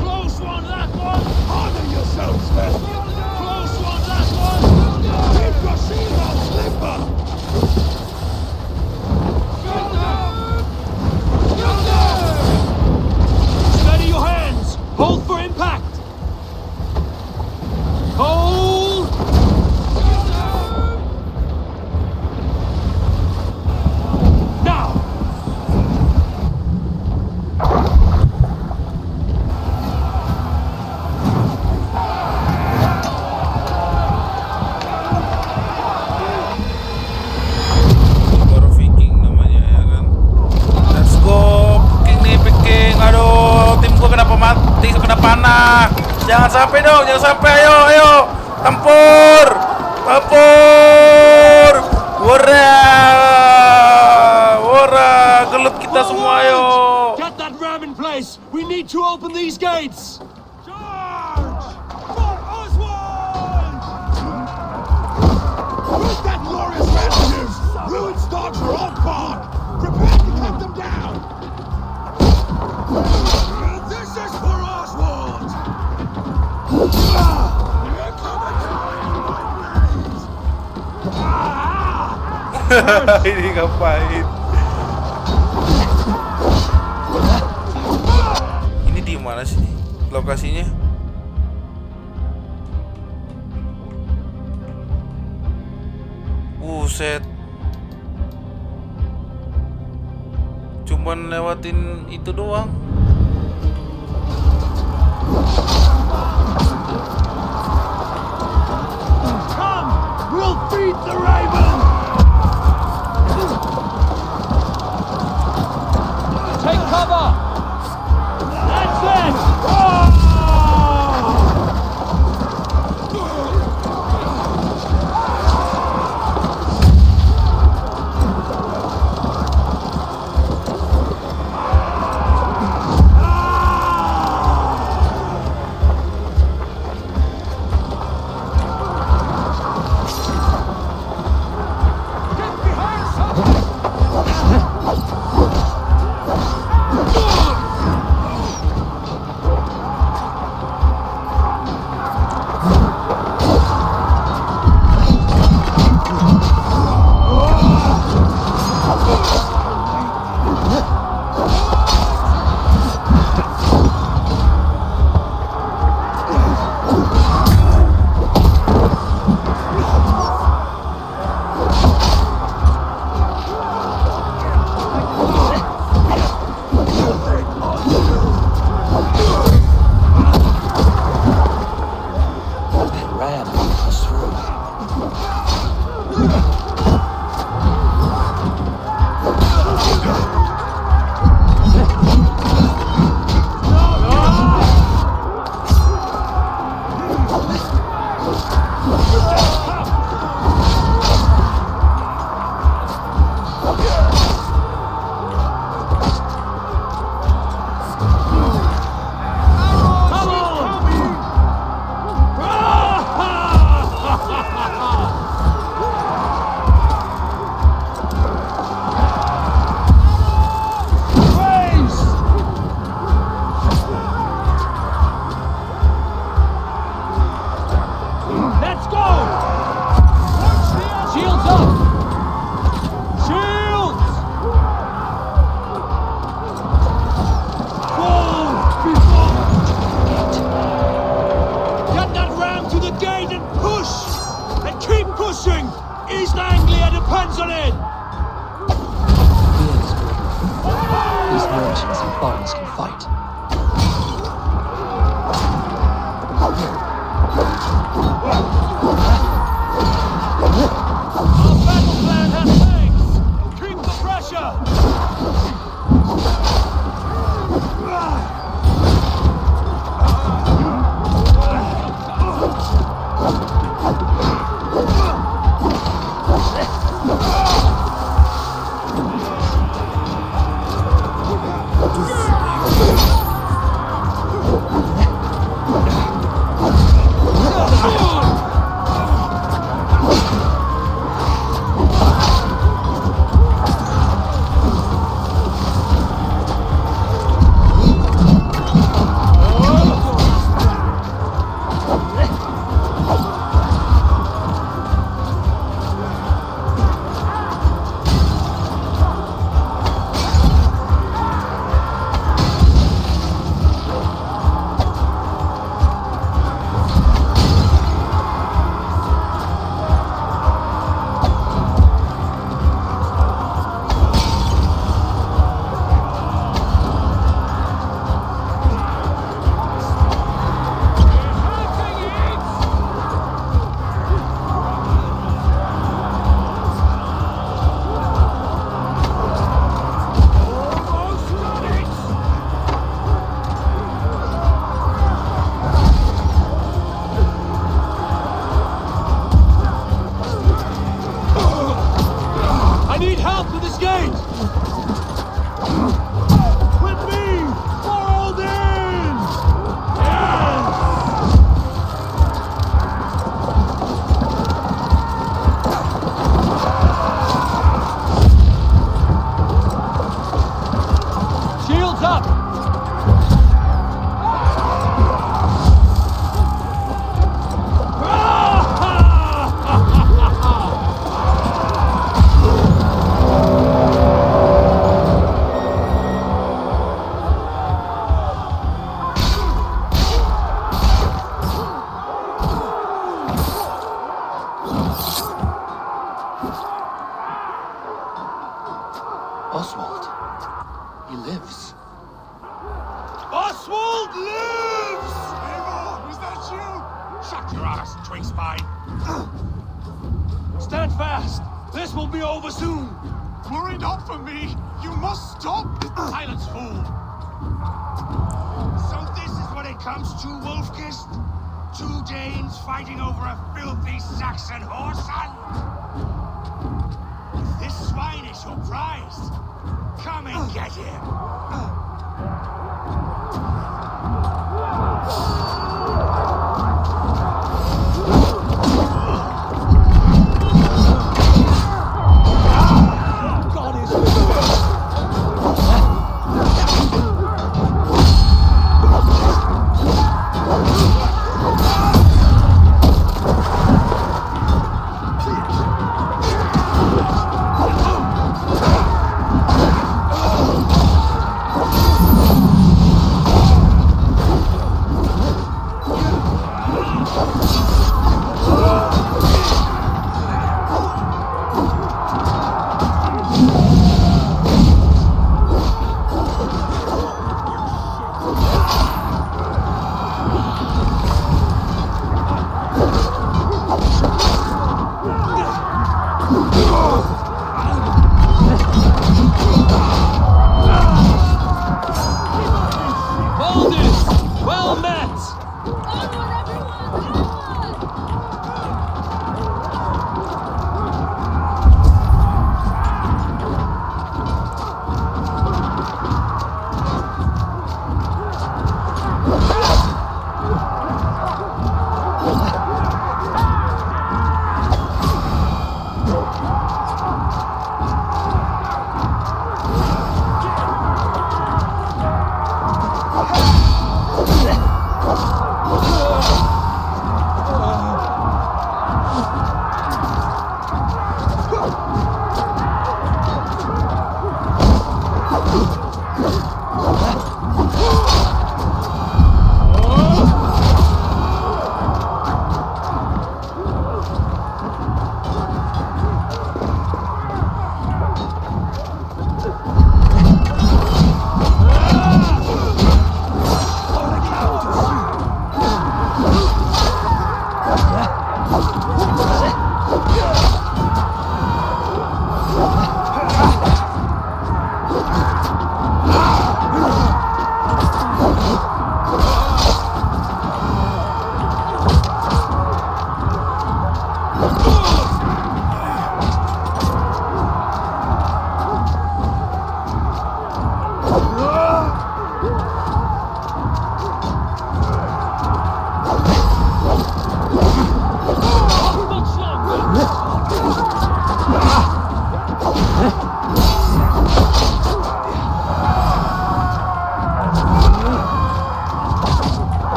Close one, that one! Honor yourselves, men! Close one, that one! Keep your shield on, Slipper! Steady your hands! Hold for impact! Hold! Now! Baru Viking namanya ya kan. Let's go, Viking. Aduh, tim gua kenapa mati? Kena panah. Jangan sampai dong, jangan sampai. Ayo. Tempur. Wora, gelut kita semua, ayo. Get that ram in place! We need to open these gates! With that glorious retinue, Ruud's Ini ngapain? Ini di mana sih lokasinya? Buset. Cuman lewatin itu doang. Come! We'll feed the raven! Take cover! That's it! fast, twig spine. Stand fast! This will be over soon! Worry not for me! You must stop! Silence, fool! So this is what it comes to, Wolfkist? 2 Danes fighting over a filthy Saxon whoreson? If this swine is your prize, come and get him!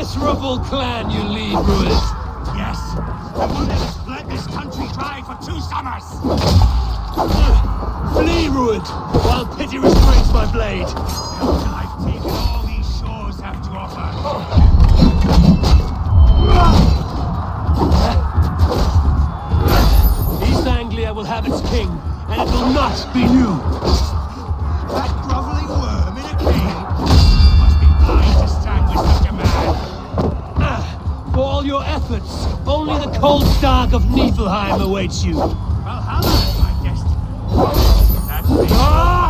miserable clan you lead, Ruin. Yes, the one that has bled this country dry for 2 summers. Flee, Ruin, while pity restrains my blade. Not till I've taken all these shores have to offer. East Anglia will have its king, and it will not be you. That groveling worm in a cage must be blind to stand with such a man. For all your efforts, only the cold dark of Niflheim awaits you. Valhalla is my destiny. That's the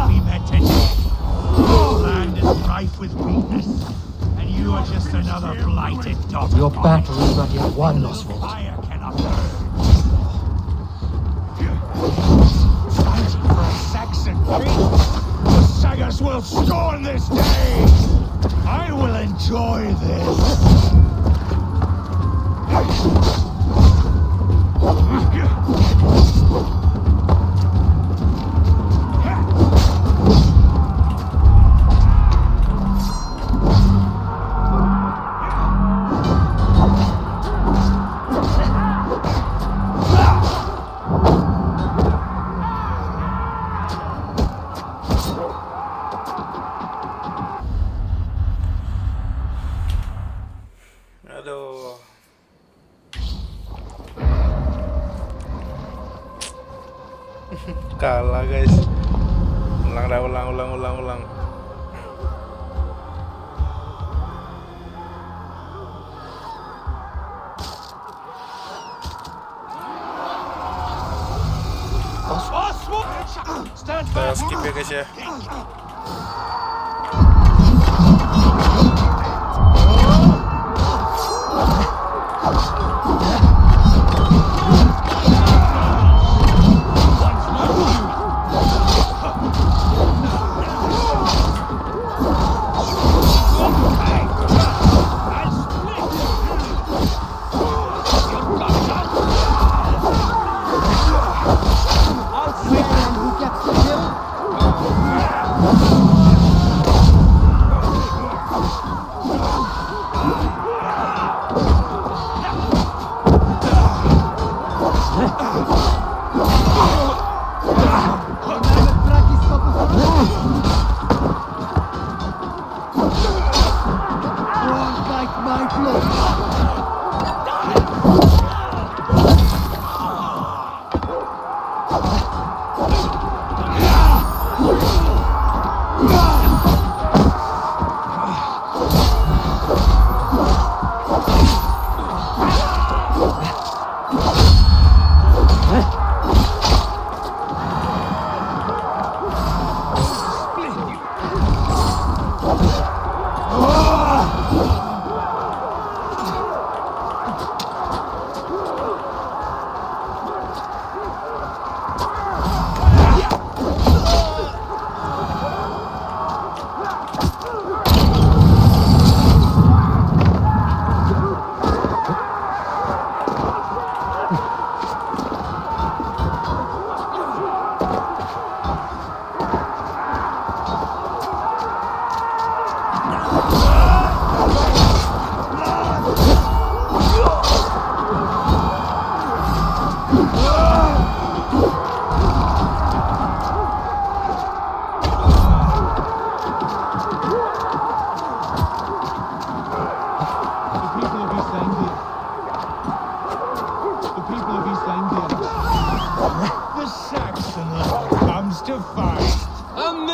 we met today. Your land is rife with weakness, and you are just another blighted dog. Your battle is not yet won, Oswald. Fire cannot burn. Fighting for a Saxon king. The Sagas will scorn this day. I will enjoy this. Aduh. Kalah guys. Ulang. Kita skip ya guys ya.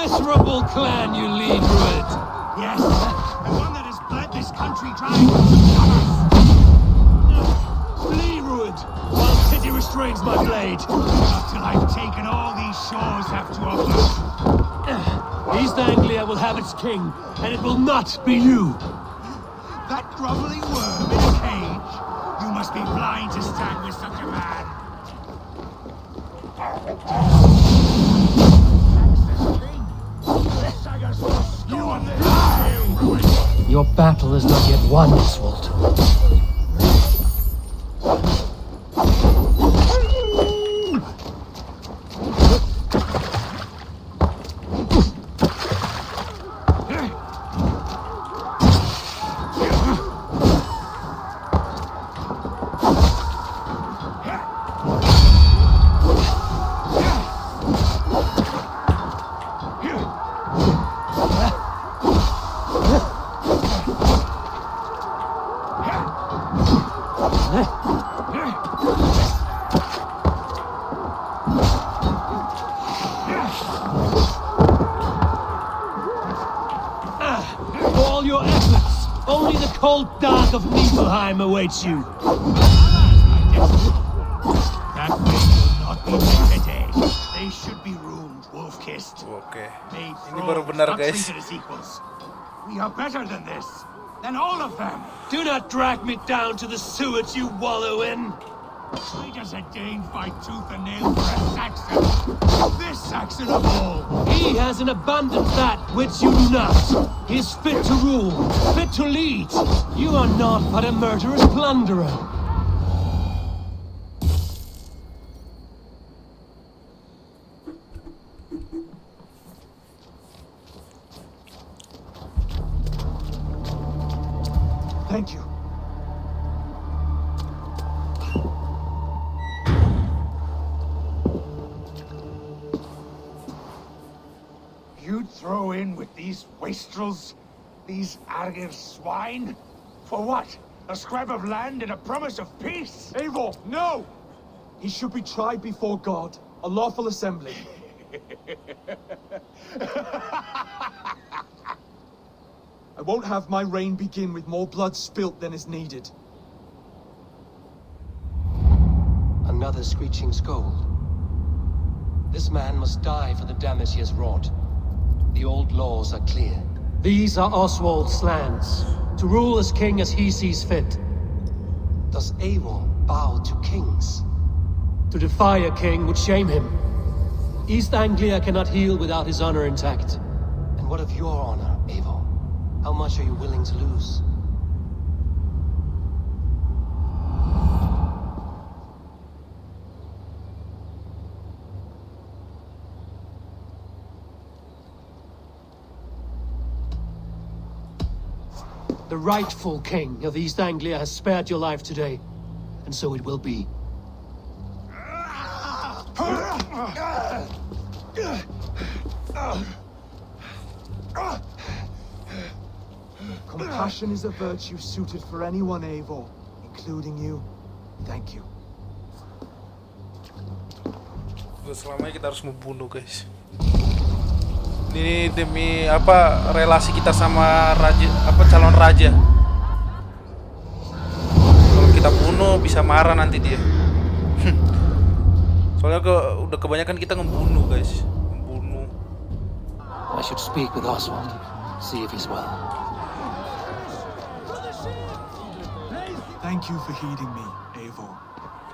miserable clan you lead, Druid. Yes, the one that has bled this country dry for 2 summers. Flee, Druid, while pity restrains my blade. Not till I've taken all these shores have to offer. East Anglia will have its king, and it will not be you. That groveling worm in a cage? You must be blind to stand with such a man. Your battle is not yet won, Oswald. Cold dark of Niflheim awaits you. That wish will not be met today. They should be ruined, wolf-kissed. Okay. Made Ini baru benar, not guys. treated as equals. We are better than this. Than all of them. Do not drag me down to the sewage you wallow in. Why does a Dane fight tooth and nail for a Saxon? This Saxon of all! He has an abundance that which you do not. He is fit to rule, fit to lead. You are not but a murderous plunderer. Thank you. You'd throw in with these wastrels? These Argir swine? For what? A scrap of land and a promise of peace? Eivor, no! He should be tried before God, a lawful assembly. I won't have my reign begin with more blood spilt than is needed. Another screeching scold. This man must die for the damage he has wrought. The old laws are clear. These are Oswald's lands, to rule as king as he sees fit. Does Eivor bow to kings? To defy a king would shame him. East Anglia cannot heal without his honor intact. And what of your honor, Eivor? How much are you willing to lose? The rightful king of East Anglia has spared your life today, and so it will be. Compassion is a virtue suited for anyone, Eivor, including you. Thank you. Selamanya kita harus membunuh, guys. Ini demi apa, relasi kita sama raja, apa, calon raja. Kalau kita bunuh bisa marah nanti dia. Soalnya udah kebanyakan kita ngebunuh, guys. Membunuh. I should speak with Oswald. See if he's well. Thank you for heeding me, Eivor.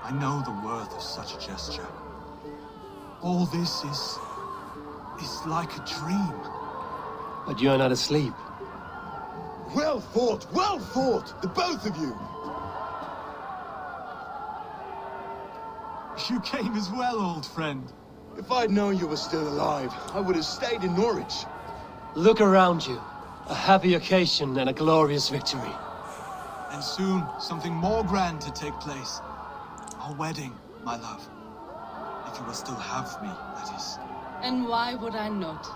I know the worth of such a gesture. All this is like a dream. But you're not asleep. Well fought, the both of you. You came as well, old friend. If I'd known you were still alive, I would have stayed in Norwich. Look around you. A happy occasion and a glorious victory. And soon, something more grand to take place. Our wedding, my love. If you will still have me, that is. And why would I not?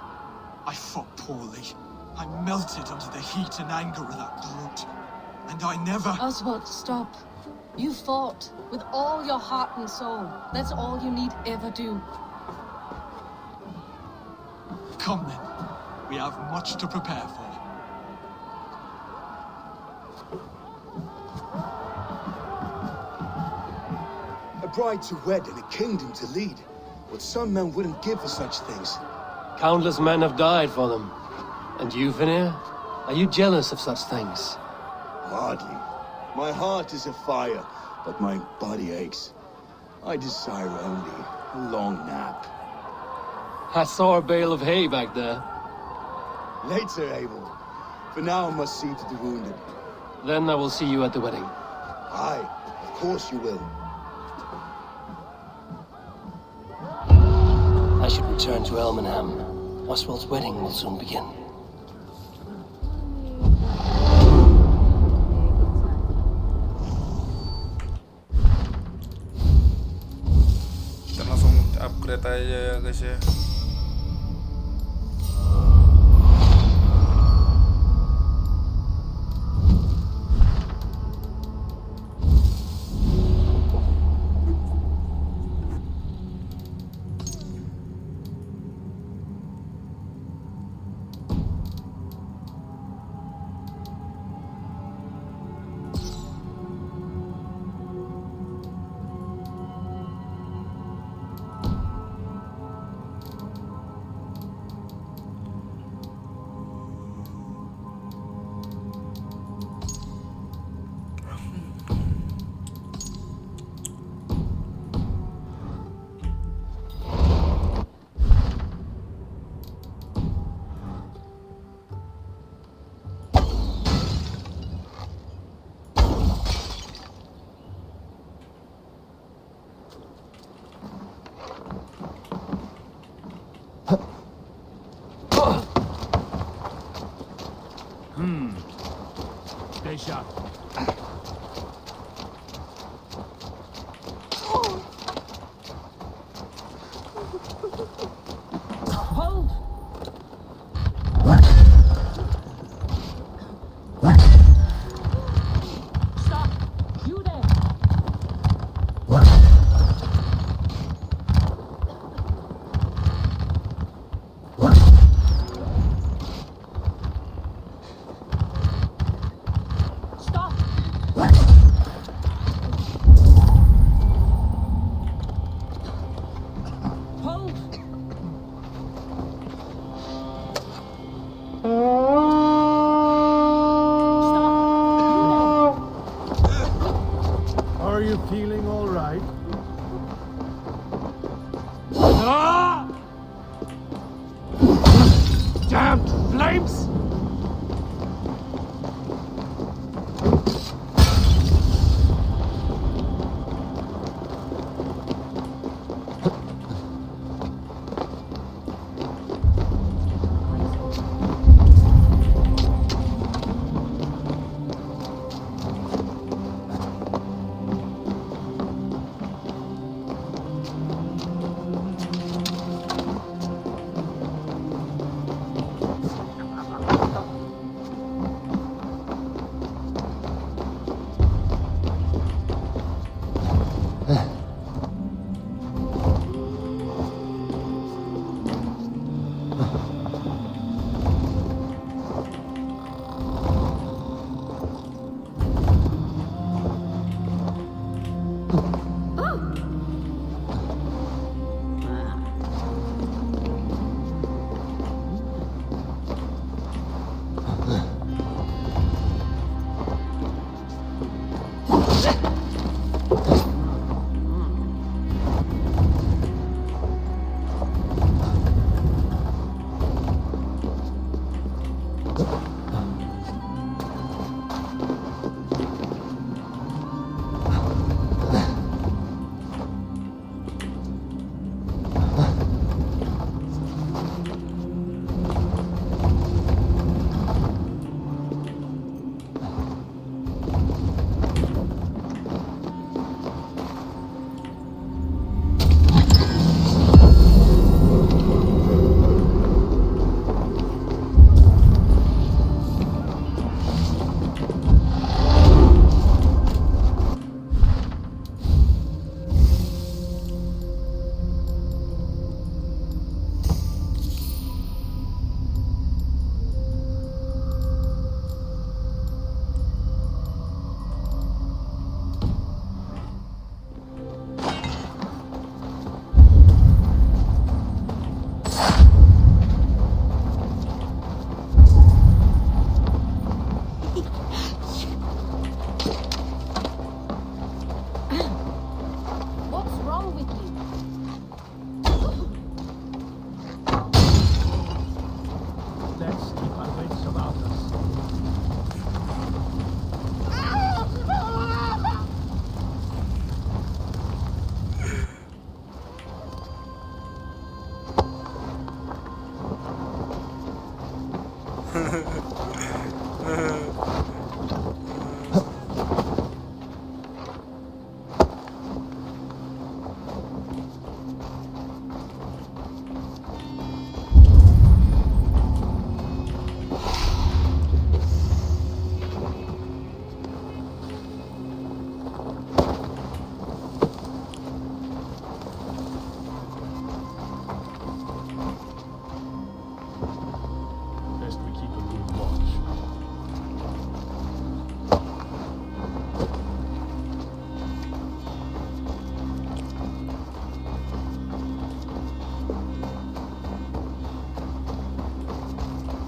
I fought poorly. I melted under the heat and anger of that brute. And I never... Oswald, stop. You fought with all your heart and soul. That's all you need ever do. Come then. We have much to prepare for. A bride to wed and a kingdom to lead. What some men wouldn't give for such things. Countless men have died for them. And you, Vanir? Are you jealous of such things? Hardly. My heart is afire, but my body aches. I desire only a long nap. I saw a bale of hay back there. Later, Eivor. For now, I must see to the wounded. Then I will see you at the wedding. Aye, of course you will. I should return to Elmenham. Oswald's wedding will soon begin. Kita langsung upgrade aja ya, guys ya. Stay sharp. Hold! Stop! Are you feeling all right? Damn flames!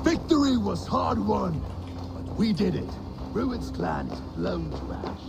Victory was hard won, but we did it. Rued's clan is blown to ash.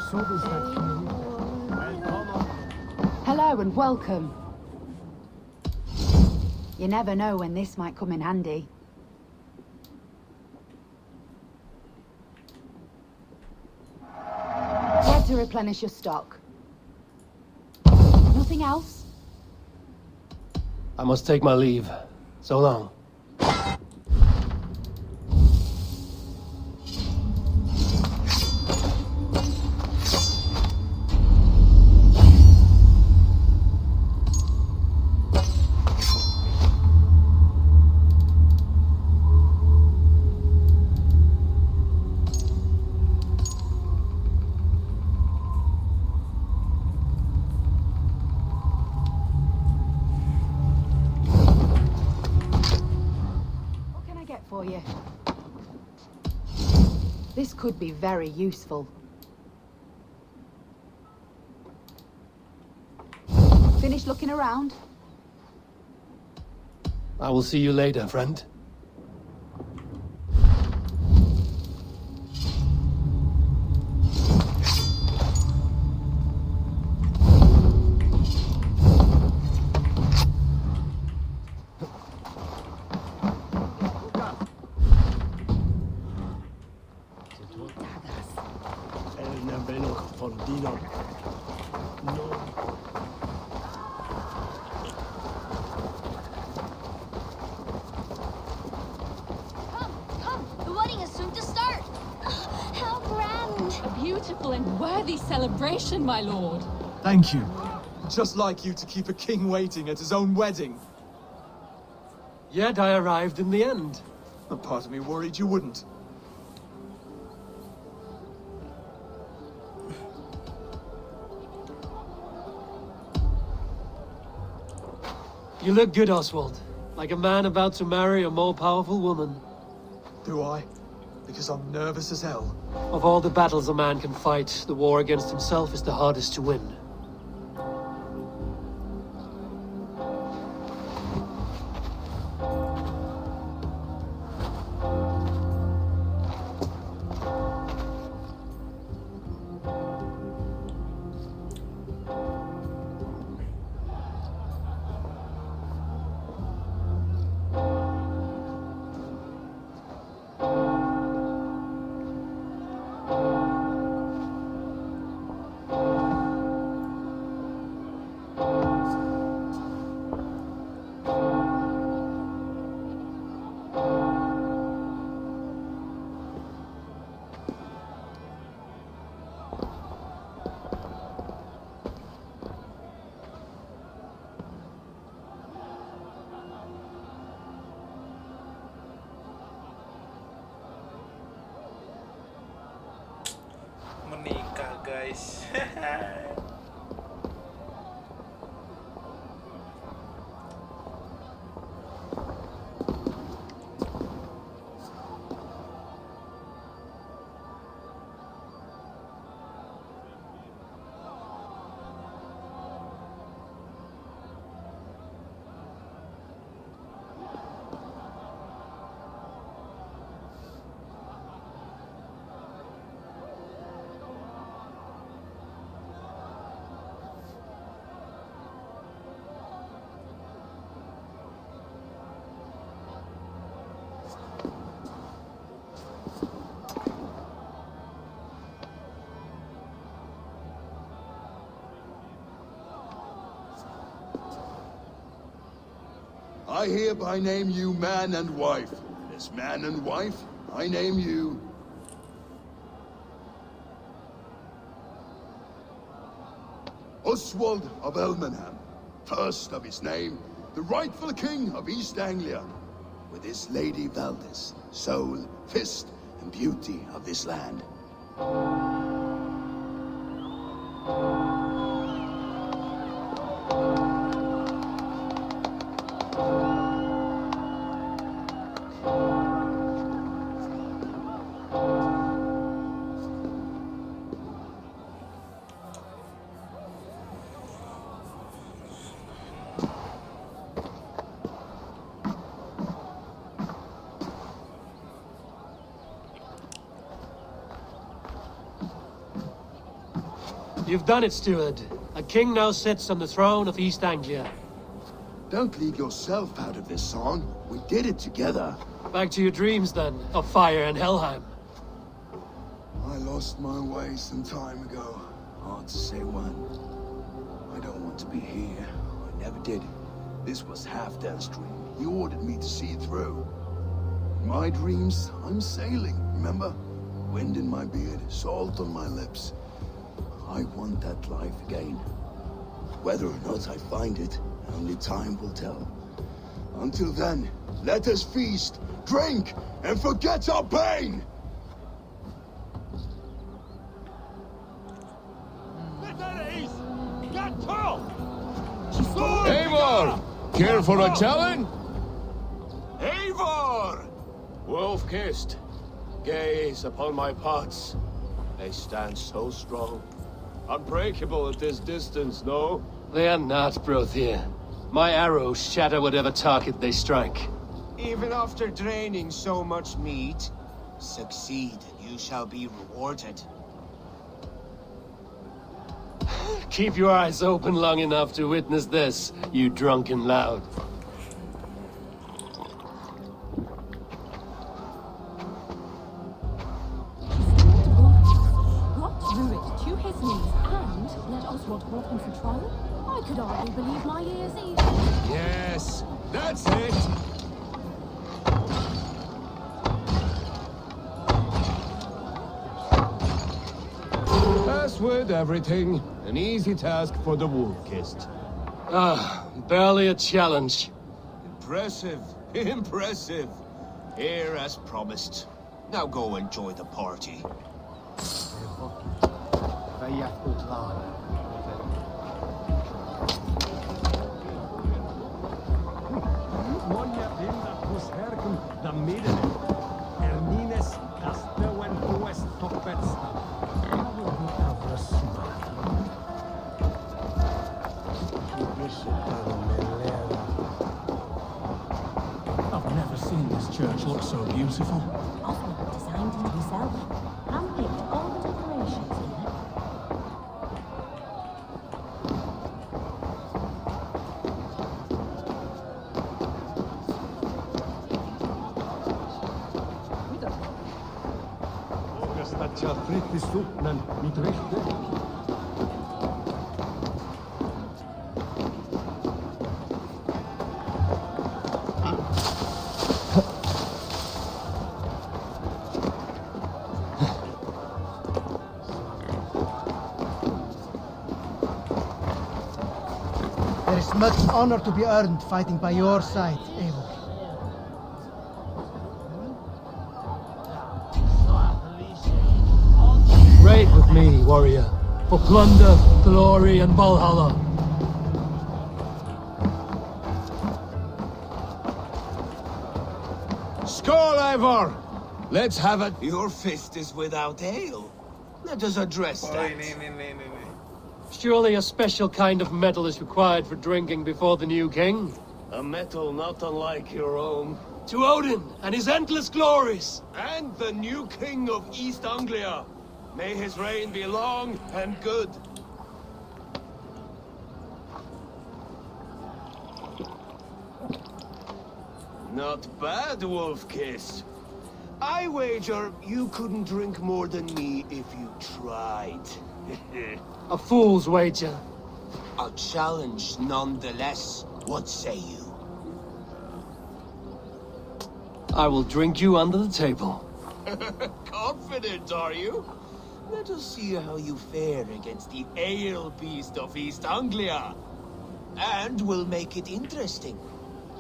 Hello and welcome. You never know when this might come in handy. Where to replenish your stock? Nothing else? I must take my leave. So long. For you. This could be very useful. Finished looking around? I will see you later, friend. The wedding is soon to start. How grand! A beautiful and worthy celebration, my lord. Thank you. Just like you to keep a king waiting at his own wedding. Yet I arrived in the end. A part of me worried you wouldn't. You look good, Oswald. Like a man about to marry a more powerful woman. Do I? Because I'm nervous as hell. Of all the battles a man can fight, the war against himself is the hardest to win. Menikah, guys. I hereby name you man and wife. As man and wife, I name you... Oswald of Elmenham, first of his name, the rightful king of East Anglia, with his lady Valdis, soul, fist, and beauty of this land. You've done it, steward. A king now sits on the throne of East Anglia. Don't leave yourself out of this, son. We did it together. Back to your dreams, then, of fire and Helheim. I lost my way some time ago. Hard to say when. I don't want to be here. I never did. This was Halfdan's dream. He ordered me to see it through. In my dreams, I'm sailing, remember? Wind in my beard, salt on my lips. I want that life again. Whether or not I find it, only time will tell. Until then, let us feast, drink, and forget our pain! Eivor! Care for a challenge? Eivor! Wolf-kissed, gaze upon my pots. They stand so strong. Unbreakable at this distance, no? They are not, Brothir. My arrows shatter whatever target they strike. Even after draining so much meat, succeed and you shall be rewarded. Keep your eyes open long enough to witness this, you drunken loud. Rocked Rurik to his knees and let Oswald brought him for trial? I could hardly believe my ears either. Yes, that's it. As with everything, an easy task for the wolf-kissed. Ah, barely a challenge. Impressive, impressive. Here as promised. Now go enjoy the party. I've never seen this church look so beautiful. Oswald designed it himself. Handpicked all the decorations here. There is much honor to be earned fighting by your side, Eivor. Raid with me, warrior, for plunder, glory, and Valhalla. Skål, Eivor! Let's have it. Your fist is without ale. Let us address that. Surely a special kind of metal is required for drinking before the new king? A metal not unlike your own. To Odin and his endless glories! And the new king of East Anglia. May his reign be long and good. Not bad, Wolf-Kiss. I wager you couldn't drink more than me if you tried. A fool's wager. A challenge nonetheless. What say you? I will drink you under the table. Confident, are you? Let us see how you fare against the ale beast of East Anglia. And we'll make it interesting.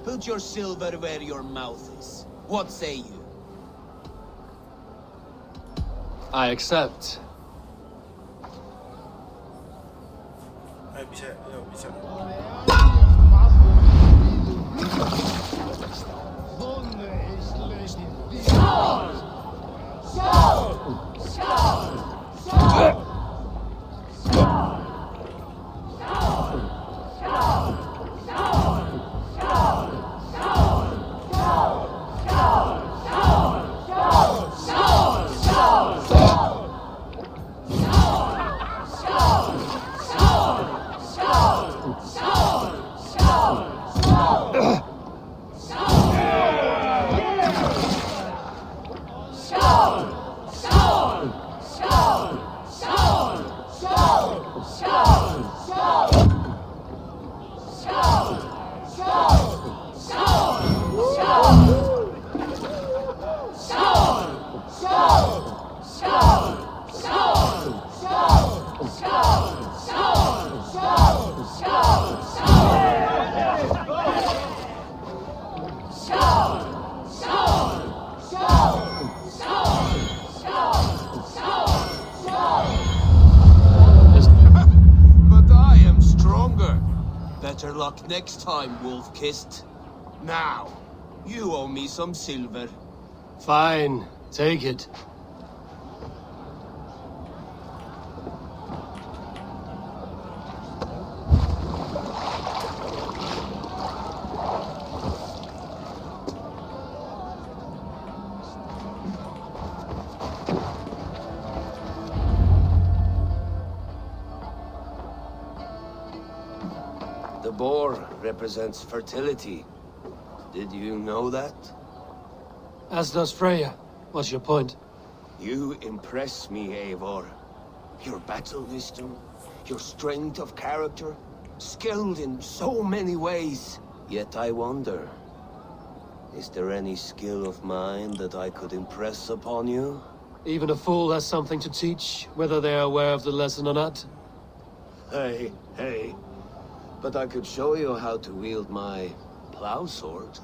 Put your silver where your mouth is. What say you? I accept. Better luck next time, wolf-kissed. Now, you owe me some silver. Fine, take it. The boar represents fertility. Did you know that? As does Freya. What's your point? You impress me, Eivor. Your battle wisdom, your strength of character, skilled in so many ways. Yet I wonder, is there any skill of mine that I could impress upon you? Even a fool has something to teach, whether they are aware of the lesson or not. Hey. But I could show you how to wield my plow sword.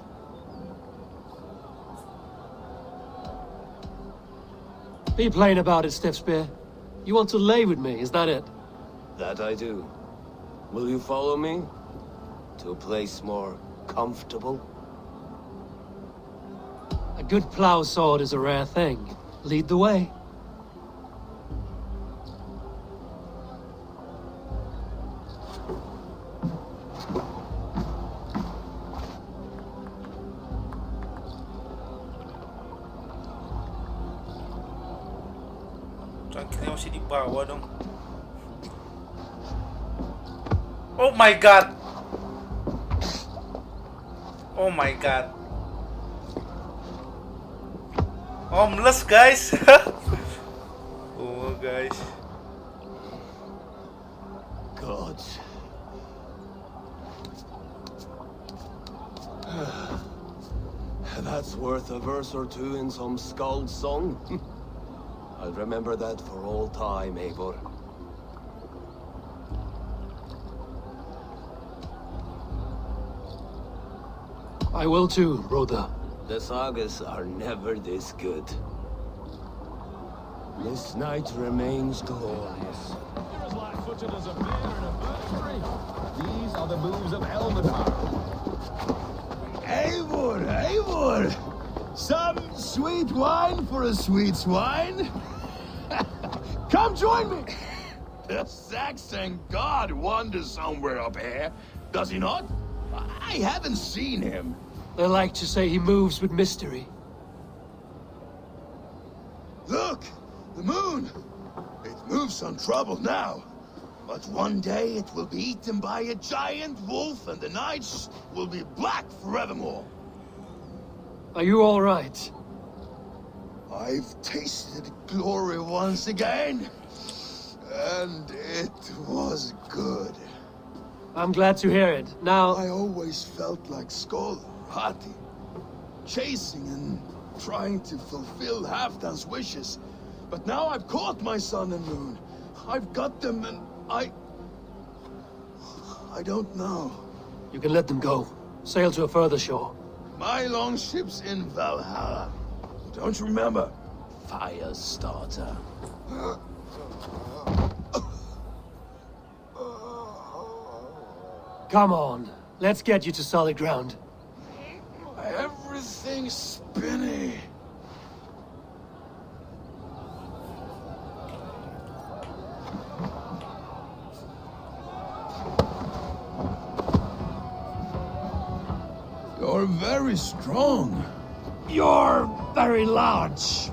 Be plain about it, Stiffspear. You want to lay with me, is that it? That I do. Will you follow me? To a place more comfortable? A good plow sword is a rare thing. Lead the way. Trangkirnya masih di bawah dong. Oh my god. Oh my god. Homeless guys. Oh guys. God. That's worth a verse or two in some skald song. I'll remember that for all time, Eivor. I will too, brother. The sagas are never this good. This night remains glorious. You're as light-footed as a bear in a birch tree. These are the moves of Elvenhar. Eivor! Some sweet wine for a sweet swine? Come join me! The Saxon god wanders somewhere up here, does he not? I haven't seen him. They like to say he moves with mystery. Look! The moon! It moves untroubled now. But one day it will be eaten by a giant wolf and the nights will be black forevermore. Are you all right? I've tasted glory once again. And it was good. I'm glad to hear it. Now... I always felt like Skoll, Hati. Chasing and trying to fulfill Halfdan's wishes. But now I've caught my sun and moon. I've got them and I don't know. You can let them go. Sail to a further shore. My longship's in Valhalla. Don't you remember? Firestarter. Come on. Let's get you to solid ground. Everything's spinny. You're very strong. You're very large.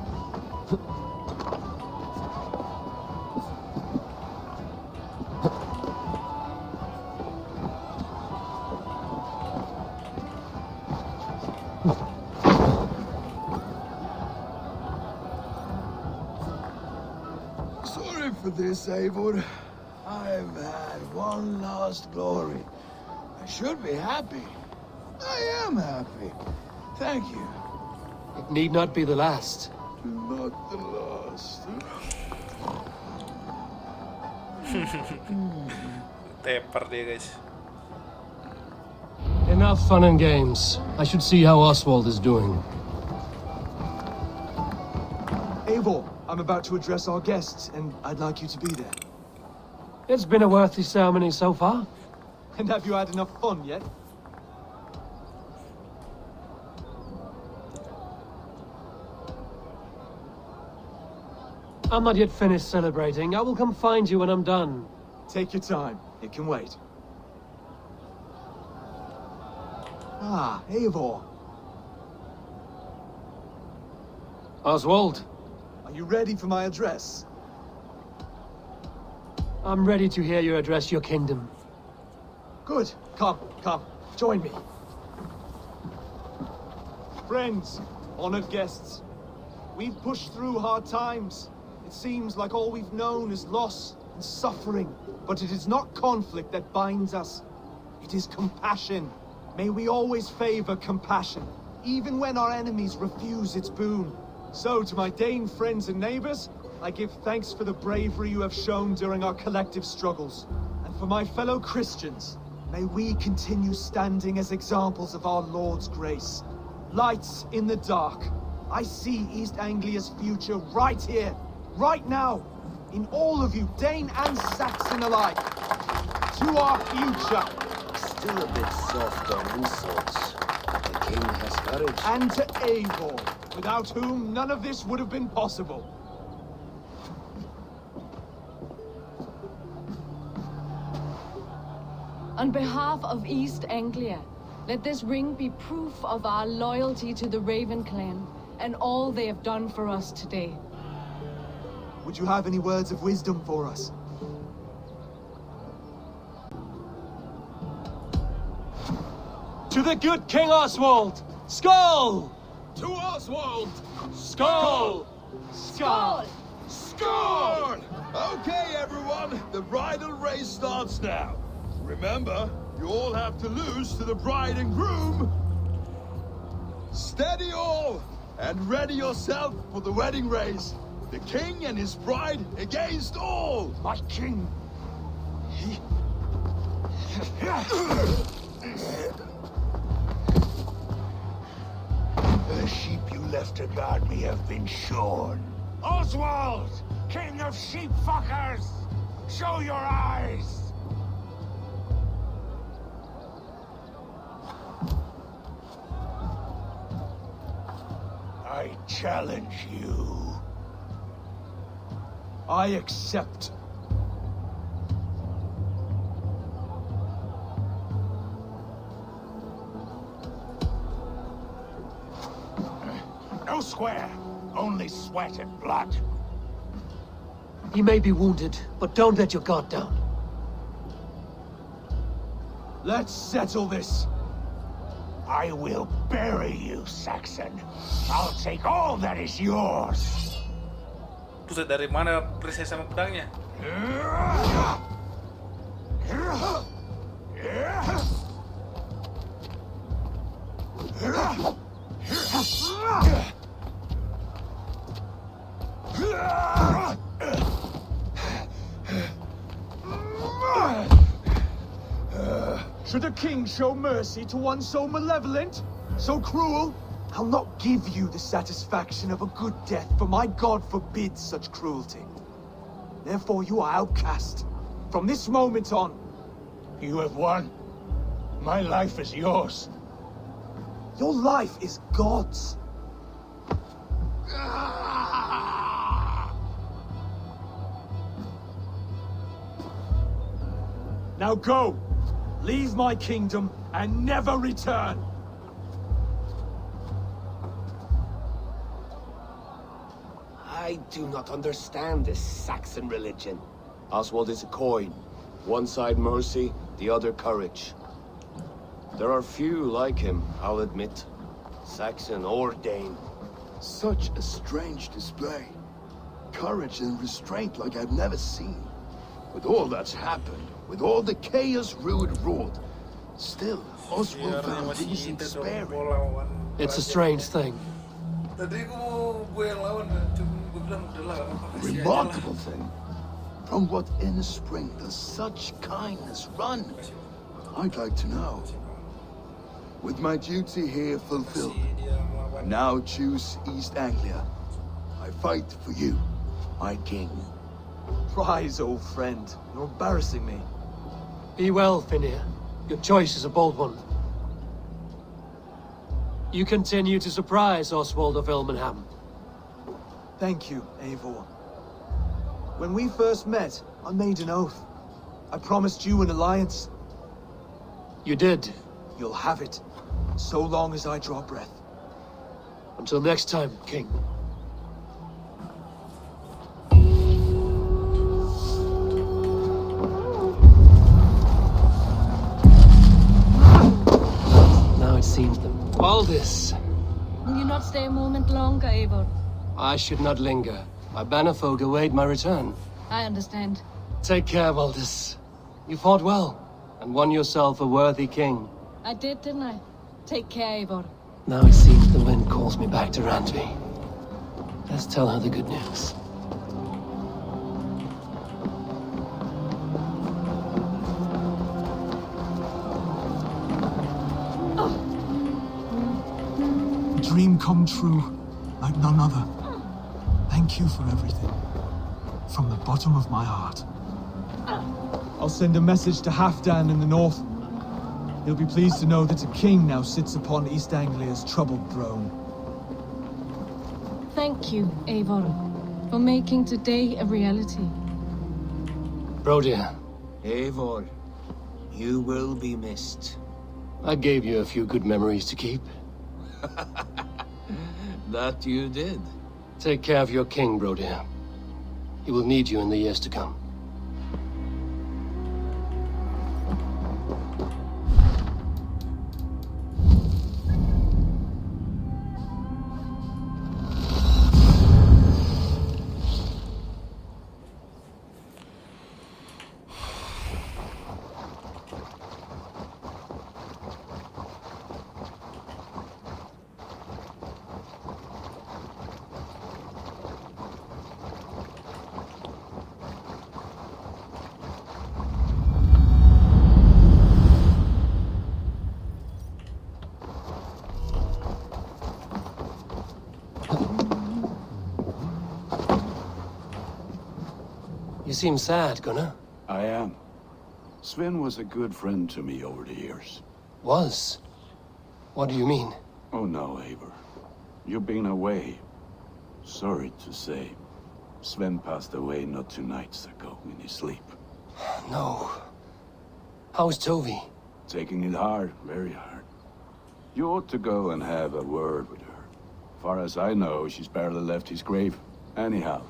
Sorry for this, Eivor. I've had one last glory. I should be happy. I am happy. Thank you. It need not be the last. Not the last. Tepar dia guys. Enough fun and games. I should see how Oswald is doing. Eivor, I'm about to address our guests, and I'd like you to be there. It's been a worthy ceremony so far. And have you had enough fun yet? I'm not yet finished celebrating. I will come find you when I'm done. Take your time. It can wait. Ah, Eivor. Oswald, Are you ready for my address? I'm ready to hear you address your kingdom. Good. Come. Join me. Friends, honored guests. We've pushed through hard times. It seems like all we've known is loss and suffering. But it is not conflict that binds us. It is compassion. May we always favor compassion, even when our enemies refuse its boon. So, to my Dane friends and neighbors, I give thanks for the bravery you have shown during our collective struggles. And for my fellow Christians, may we continue standing as examples of our Lord's grace. Lights in the dark. I see East Anglia's future right here, right now, in all of you, Dane and Saxon alike. To our future. Still a bit soft on insults. The king has courage. And to Eivor, without whom none of this would have been possible. On behalf of East Anglia, let this ring be proof of our loyalty to the Raven clan and all they have done for us today. Would you have any words of wisdom for us? To the good King Oswald! Skull! To Oswald! Skull! Skull! Score! Okay, everyone, the bridal race starts now. Remember, you all have to lose to the bride and groom. Steady all, and ready yourself for the wedding race. The king and his bride against all. My king. The sheep you left to guard me have been shorn. Oswald! King of sheep fuckers! Show your eyes! I challenge you. I accept. No square, only sweat and blood. He may be wounded, but don't let your guard down. Let's settle this. I will bury you, Saxon. I'll take all that is yours. Buset, dari mana perisai sama pedangnya? Should a king show mercy to one so malevolent, so cruel? I'll not give you the satisfaction of a good death, for my god forbids such cruelty. Therefore you are outcast. From this moment on. You have won. My life is yours. Your life is God's. Now go! Leave my kingdom and never return! I do not understand this Saxon religion. Oswald is a coin. One side mercy, the other courage. There are few like him, I'll admit. Saxon or Dane. Such a strange display. Courage and restraint like I've never seen. With all that's happened, with all the chaos Ruud wrought, still, Oswald found decent sparing. It's a strange thing. Remarkable thing. From what inner spring does such kindness run? I'd like to know. With my duty here fulfilled, I now choose East Anglia. I fight for you, my king. Rise, old friend. You're embarrassing me. Be well, Finir. Your choice is a bold one. You continue to surprise Oswald of Ilmenham. Thank you, Eivor. When we first met, I made an oath. I promised you an alliance. You did. You'll have it, so long as I draw breath. Until next time, King. Now it seems them. Valdis! Will you not stay a moment longer, Eivor? I should not linger. My bannerfolk await my return. I understand. Take care, Valdis. You fought well, and won yourself a worthy king. I did, didn't I? Take care, Eivor. Now it seems the wind calls me back to Randvi. Let's tell her the good news. A dream come true, like none other. Thank you for everything. From the bottom of my heart. I'll send a message to Halfdan in the north. He'll be pleased to know that a king now sits upon East Anglia's troubled throne. Thank you, Eivor, for making today a reality. Brodir, Eivor, you will be missed. I gave you a few good memories to keep. That you did. Take care of your king, Brodir. He will need you in the years to come. You seem sad, Gunnar. I am. Sven was a good friend to me over the years. Was? What do you mean? Oh no, Eivor. You've been away. Sorry to say. Sven passed away not 2 nights ago in his sleep. No. How's Tovi? Taking it hard, very hard. You ought to go and have a word with her. Far as I know, she's barely left his grave. Anyhow,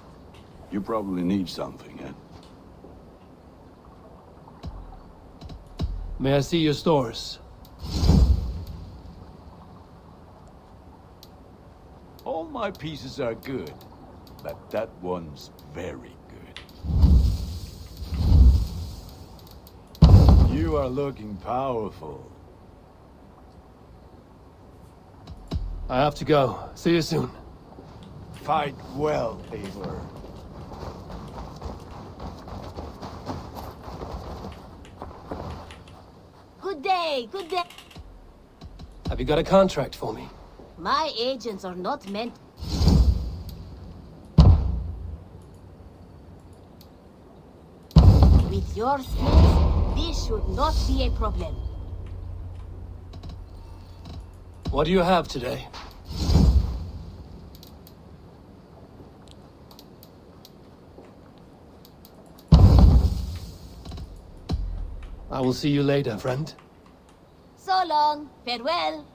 you probably need something, eh? May I see your stores? All my pieces are good, but that one's very good. You are looking powerful. I have to go. See you soon. Fight well, Eivor. Good day, good day. Have you got a contract for me? My agents are not meant... With your skills, this should not be a problem. What do you have today? I will see you later, friend. So long. Farewell.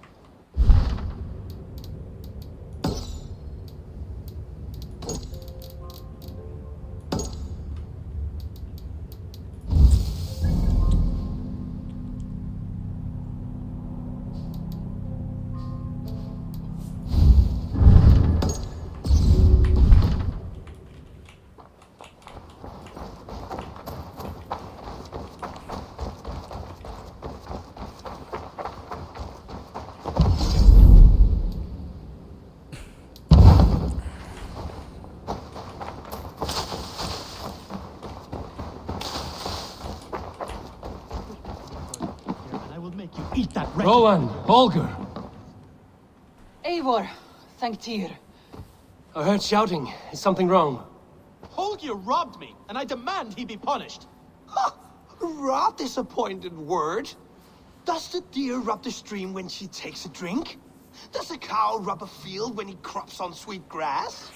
Eat that red. Rowan! Holger! Eivor, thank Tyr. I heard shouting. Is something wrong? Holger robbed me, and I demand he be punished. Rot disappointed word. Does the deer rub the stream when she takes a drink? Does a cow rub a field when he crops on sweet grass?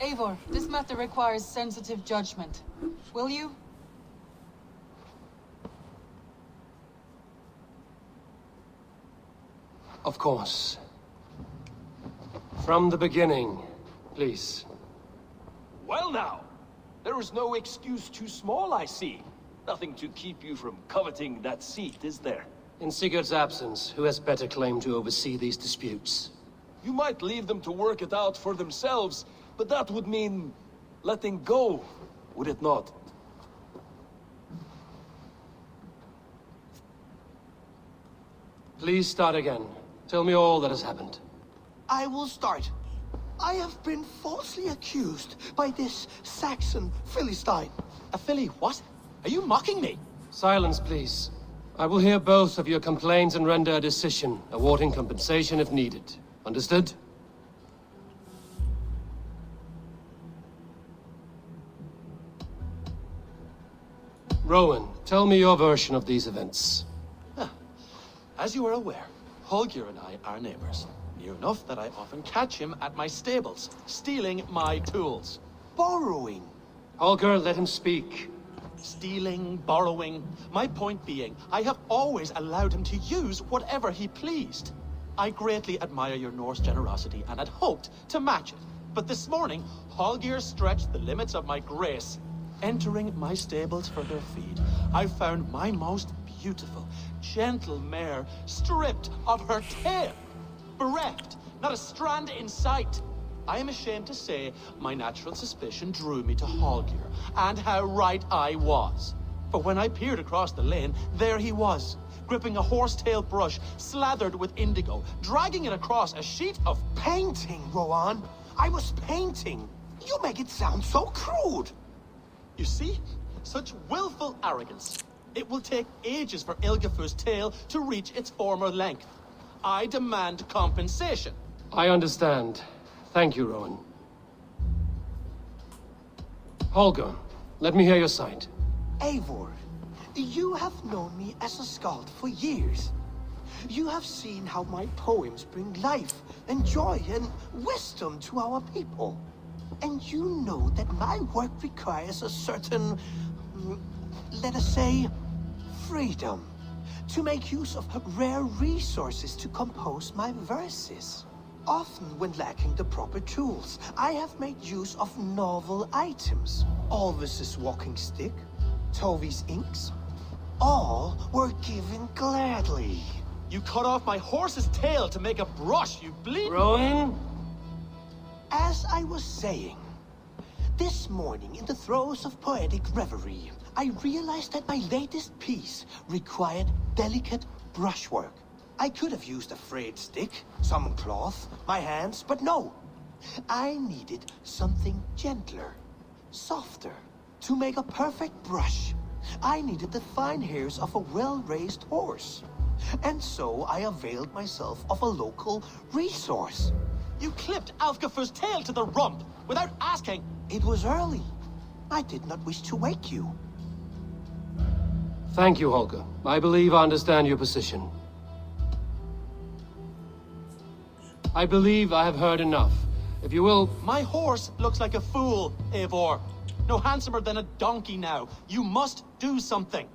Eivor, this matter requires sensitive judgment. Will you? Of course. From the beginning, please. Well now, there is no excuse too small, I see. Nothing to keep you from coveting that seat, is there? In Sigurd's absence, who has better claim to oversee these disputes? You might leave them to work it out for themselves, but that would mean letting go, would it not? Please start again. Tell me all that has happened. I will start. I have been falsely accused by this Saxon Philistine. A Philly what? Are you mocking me? Silence, please. I will hear both of your complaints and render a decision, awarding compensation if needed. Understood? Rowan, tell me your version of these events. As you are aware, Holger and I are neighbors. Near enough that I often catch him at my stables, stealing my tools. Borrowing. Holger, let him speak. Stealing, borrowing. My point being, I have always allowed him to use whatever he pleased. I greatly admire your Norse generosity and had hoped to match it. But this morning, Holger stretched the limits of my grace. Entering my stables for their feed, I found my most beautiful, gentle mare stripped of her tail. Bereft, not a strand in sight. I am ashamed to say my natural suspicion drew me to Holger, and how right I was. For when I peered across the lane, there he was, gripping a horsetail brush slathered with indigo, dragging it across a sheet of painting, Rowan. I was painting. You make it sound so crude. You see? Such willful arrogance. It will take ages for Ilgafur's tail to reach its former length. I demand compensation. I understand. Thank you, Rowan. Holger, let me hear your side. Eivor, you have known me as a skald for years. You have seen how my poems bring life and joy and wisdom to our people. And you know that my work requires a certain, let us say, freedom. To make use of rare resources to compose my verses. Often when lacking the proper tools, I have made use of novel items. Alvis's walking stick, Tovi's inks, all were given gladly. You cut off my horse's tail to make a brush, you bleed. Rowan? As I was saying, this morning in the throes of poetic reverie, I realized that my latest piece required delicate brushwork. I could have used a frayed stick, some cloth, my hands, but no. I needed something gentler, softer. To make a perfect brush, I needed the fine hairs of a well-raised horse. And so I availed myself of a local resource. You clipped Alfgafur's tail to the rump without asking. It was early. I did not wish to wake you. Thank you, Holger. I believe I understand your position. I believe I have heard enough. If you will... My horse looks like a fool, Eivor. No handsomer than a donkey now. You must do something.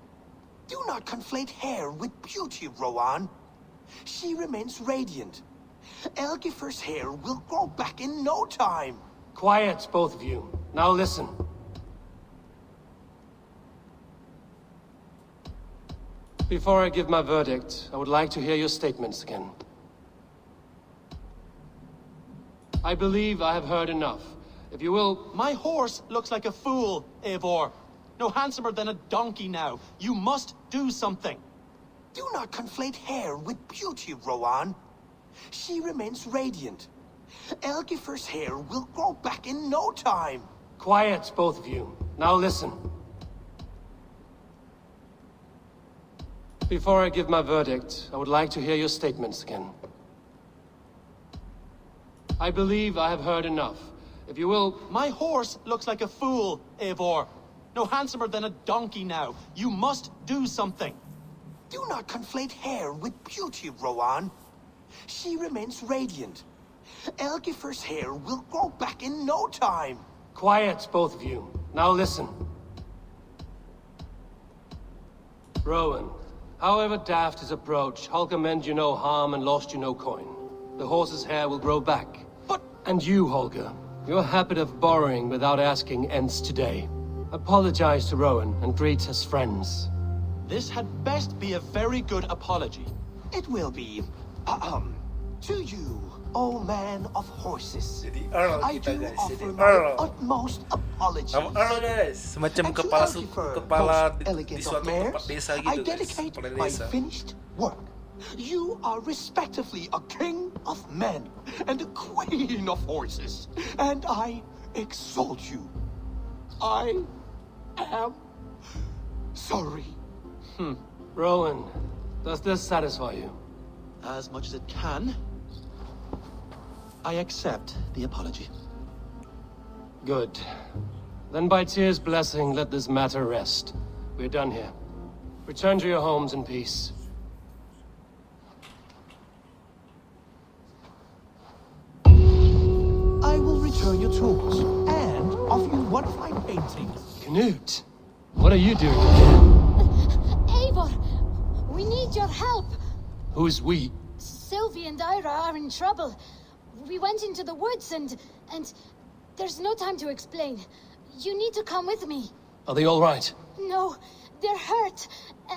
Do not conflate hair with beauty, Rowan. She remains radiant. Elgifur's hair will grow back in no time. Quiet, both of you. Now listen. Before I give my verdict, I would like to hear your statements again. I believe I have heard enough. If you will... My horse looks like a fool, Eivor. No handsomer than a donkey now. You must do something. Do not conflate hair with beauty, Rowan. She remains radiant. Elgifur's hair will grow back in no time. Quiet, both of you. Now listen. Before I give my verdict, I would like to hear your statements again. I believe I have heard enough. If you will... My horse looks like a fool, Eivor. No handsomer than a donkey now. You must do something. Do not conflate hair with beauty, Rowan. She remains radiant. Elgifer's hair will grow back in no time. Quiet, both of you. Now listen. Rowan, however daft his approach, Hulka meant you no harm and lost you no coin. The horse's hair will grow back. But... And you, Holger, your habit of borrowing without asking ends today. Apologize to Rowan and greet as friends. This had best be a very good apology. It will be. To you, O man of horses. Earl I kita, do guys. offer Jadi my Earl. utmost apologies. Sama Earl, guys. Semacam And to kepala Elgifer, kepala most di elegant of suatu mares, tempat desa I gitu, guys. dedicate Kepala my desa. finished work. You are respectively a king of men and a queen of horses, and I exalt you. I am sorry. Rowan, does this satisfy you? As much as it can. I accept the apology. Good. Then by Tyr's blessing, let this matter rest. We're done here. Return to your homes in peace. I will return your tools and offer you one of my paintings. Knut, what are you doing here? Eivor, we need your help. Who's we? Sylvie and Ira are in trouble. We went into the woods and there's no time to explain. You need to come with me. Are they all right? No, they're hurt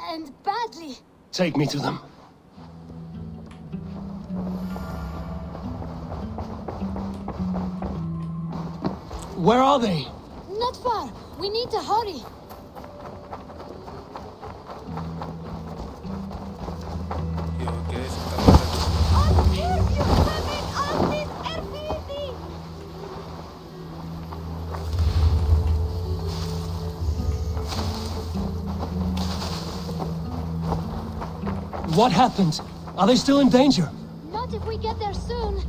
and badly. Take me to them. Where are they? Not far. We need to hurry. Yo, guys, What happened? Are they still in danger? Not if we get there soon.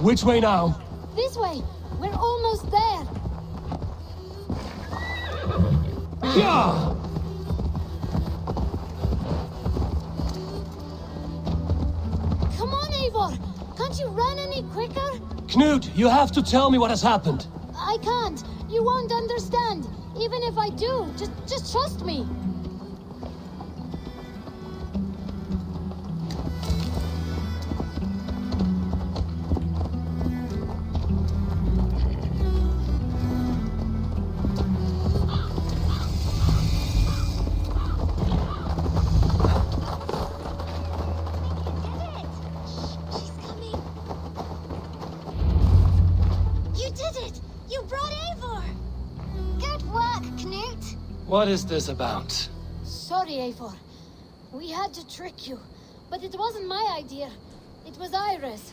Which way now? This way. We're almost there. Yeah! Come on, Eivor. Can't you run any quicker? Knut, you have to tell me what has happened. I can't. You won't understand. Even if I do, just trust me. What is this about? Sorry, Eivor. We had to trick you, but it wasn't my idea. It was Ira's.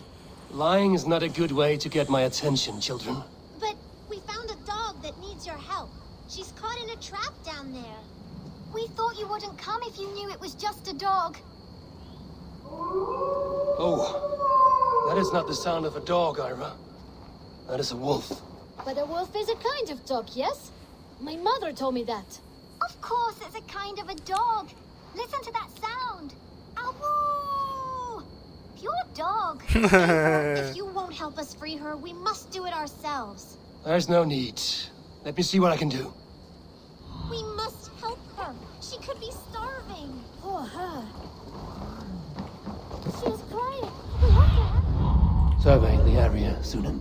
Lying is not a good way to get my attention, children. But we found a dog that needs your help. She's caught in a trap down there. We thought you wouldn't come if you knew it was just a dog. Oh, that is not the sound of a dog, Ira. That is a wolf. But a wolf is a kind of dog, yes? My mother told me that. Of course, it's a kind of a dog. Listen to that sound. Ow! Pure dog. If you won't help us free her, we must do it ourselves. There's no need. Let me see what I can do. We must help her. She could be starving. Poor her. She's crying. We have to help. Survey the area, Sunan.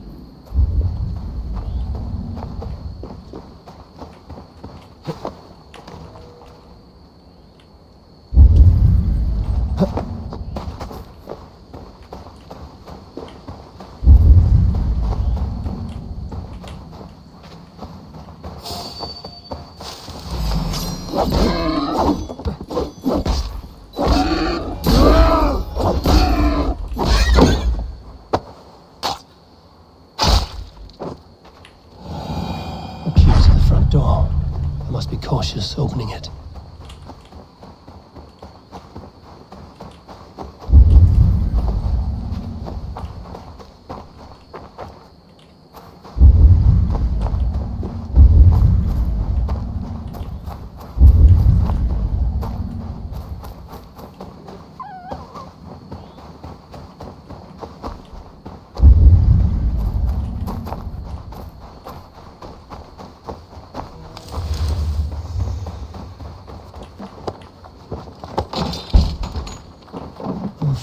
door. I must be cautious opening it.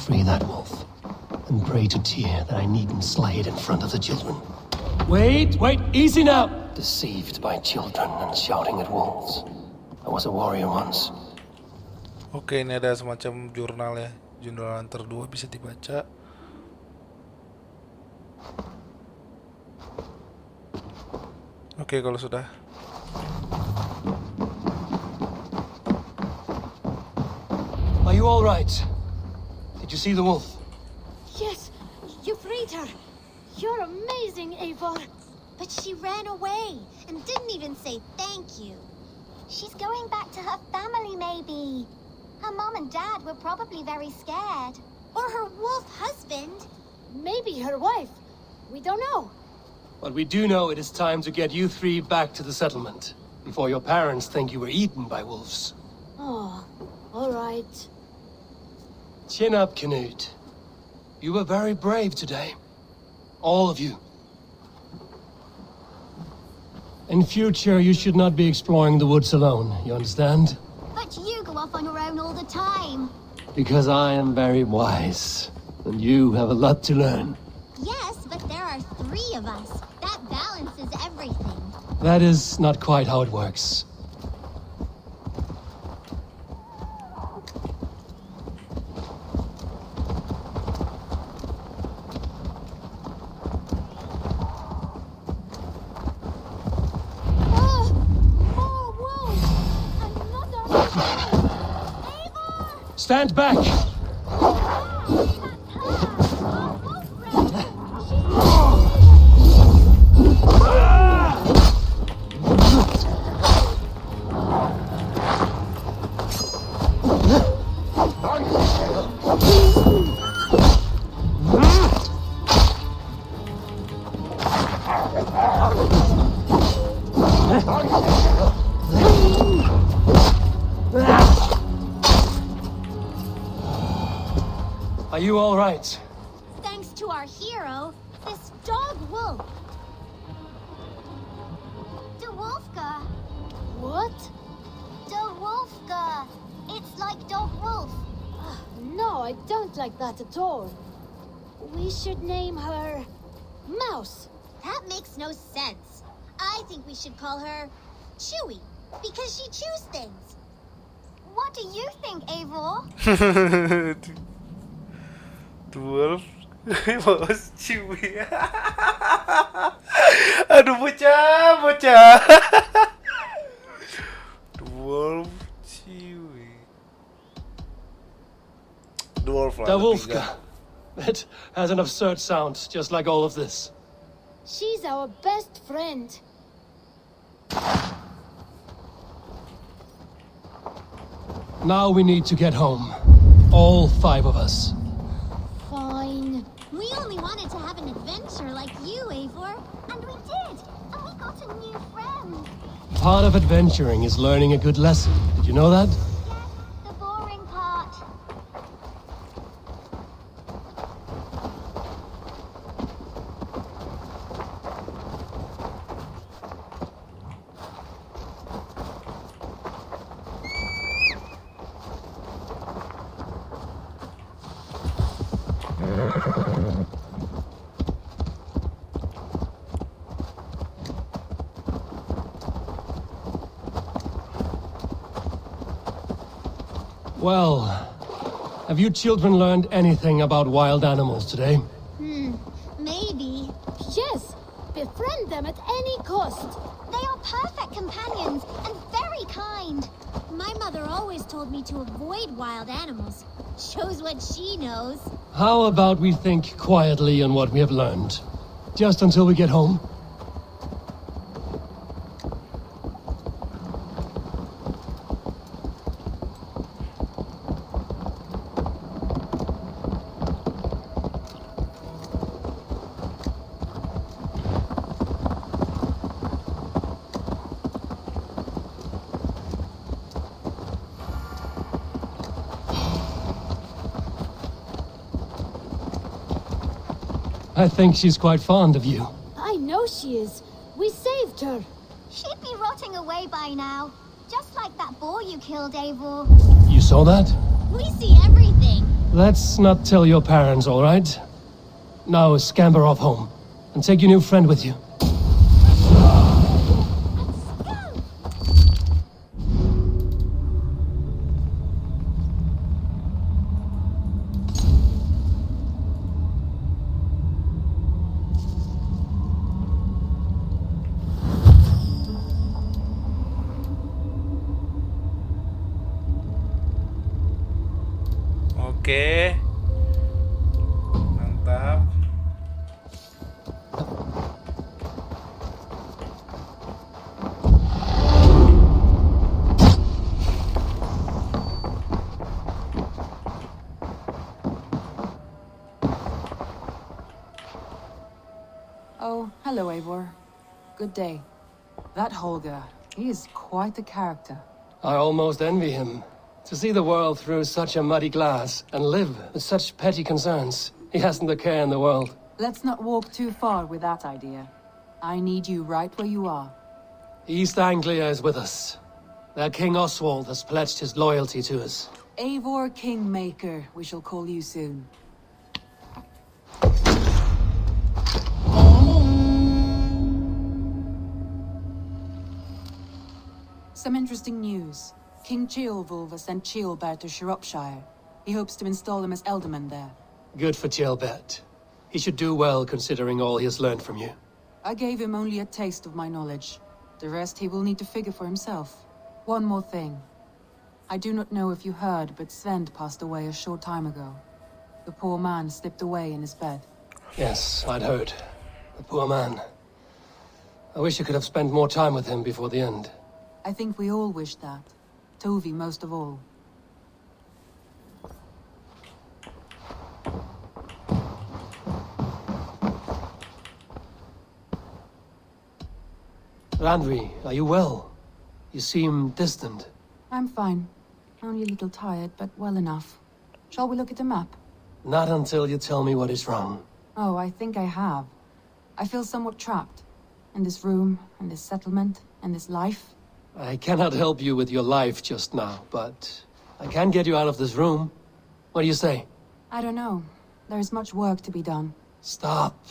Free that wolf, and pray to Tyr that I needn't slay it in front of the children. Wait, easy now! Deceived by children and shouting at wolves. I was a warrior once. Oke, ini ada semacam jurnal ya. Jurnal Hunter 2 bisa dibaca. Oke, kalau sudah. Are you all right? Did you see the wolf? Yes, you freed her. You're amazing, Eivor. But she ran away and didn't even say thank you. She's going back to her family, maybe. Her mom and dad were probably very scared. Or her wolf husband. Maybe her wife. We don't know. But we do know it is time to get you three back to the settlement, before your parents think you were eaten by wolves. Oh, all right. Chin up, Canute. You were very brave today. All of you. In future, you should not be exploring the woods alone, you understand? But you go off on your own all the time. Because I am very wise, and you have a lot to learn. Yes, but there are 3 of us. That balances everything. That is not quite how it works. Stand back! Are you all right? Thanks to our hero, this dog wolf. De Wolfka. What? De Wolfka. It's like dog wolf. No, I don't like that at all. We should name her Mouse. That makes no sense. I think we should call her Chewy, because she chews things. What do you think, Eivor? Dwarf Mouse Chewy. Aduh, bocah. Dwarf Chewy. Dwarf lah. Wolfka. It has an absurd sound, just like all of this. She's our best friend. Now we need to get home. All 5 of us. Fine. We only wanted to have an adventure like you, Eivor. And we did. And we got a new friend. Part of adventuring is learning a good lesson. Did you know that? The boring part. Well, have you children learned anything about wild animals today? Maybe. Yes, befriend them at any cost. They are perfect companions and very kind. My mother always told me to avoid wild animals. Shows what she knows. How about we think quietly on what we have learned? Just until we get home? I think she's quite fond of you. I know she is. We saved her. She'd be rotting away by now. Just like that boar you killed, Eivor. You saw that? We see everything. Let's not tell your parents, all right? Now scamper off home. And take your new friend with you. Oke. Mantap. Oh, hello, Eivor. Good day. That Holger, he is quite the character. I almost envy him. To see the world through such a muddy glass and live with such petty concerns. He hasn't a care in the world. Let's not walk too far with that idea. I need you right where you are. East Anglia is with us. Their King Oswald has pledged his loyalty to us. Eivor Kingmaker, we shall call you soon. Some interesting news. King Ceolwulf has sent Ceolbert to Shropshire. He hopes to install him as Ealdorman there. Good for Ceolbert. He should do well considering all he has learned from you. I gave him only a taste of my knowledge. The rest he will need to figure for himself. One more thing. I do not know if you heard, but Sven passed away a short time ago. The poor man slipped away in his bed. Yes, I'd heard. The poor man. I wish I could have spent more time with him before the end. I think we all wish that. Tovi most of all. Randvi, are you well? You seem distant. I'm fine. Only a little tired, but well enough. Shall we look at the map? Not until you tell me what is wrong. Oh, I think I have. I feel somewhat trapped. In this room, in this settlement, in this life. I cannot help you with your life just now, but I can get you out of this room. What do you say? I don't know. There is much work to be done. Stop.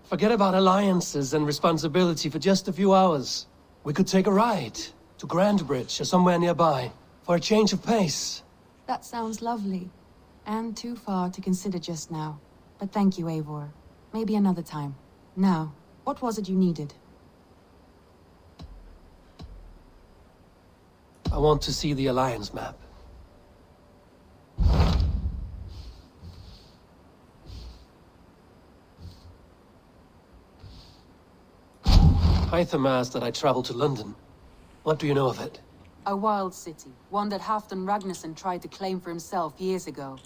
Forget about alliances and responsibility for just a few hours. We could take a ride to Grandbridge or somewhere nearby for a change of pace. That sounds lovely. And too far to consider just now. But thank you, Eivor. Maybe another time. Now, what was it you needed? I want to see the Alliance map. Hytham asked that I travel to London. What do you know of it? A wild city, one that Halfdan Ragnarsson tried to claim for himself years ago.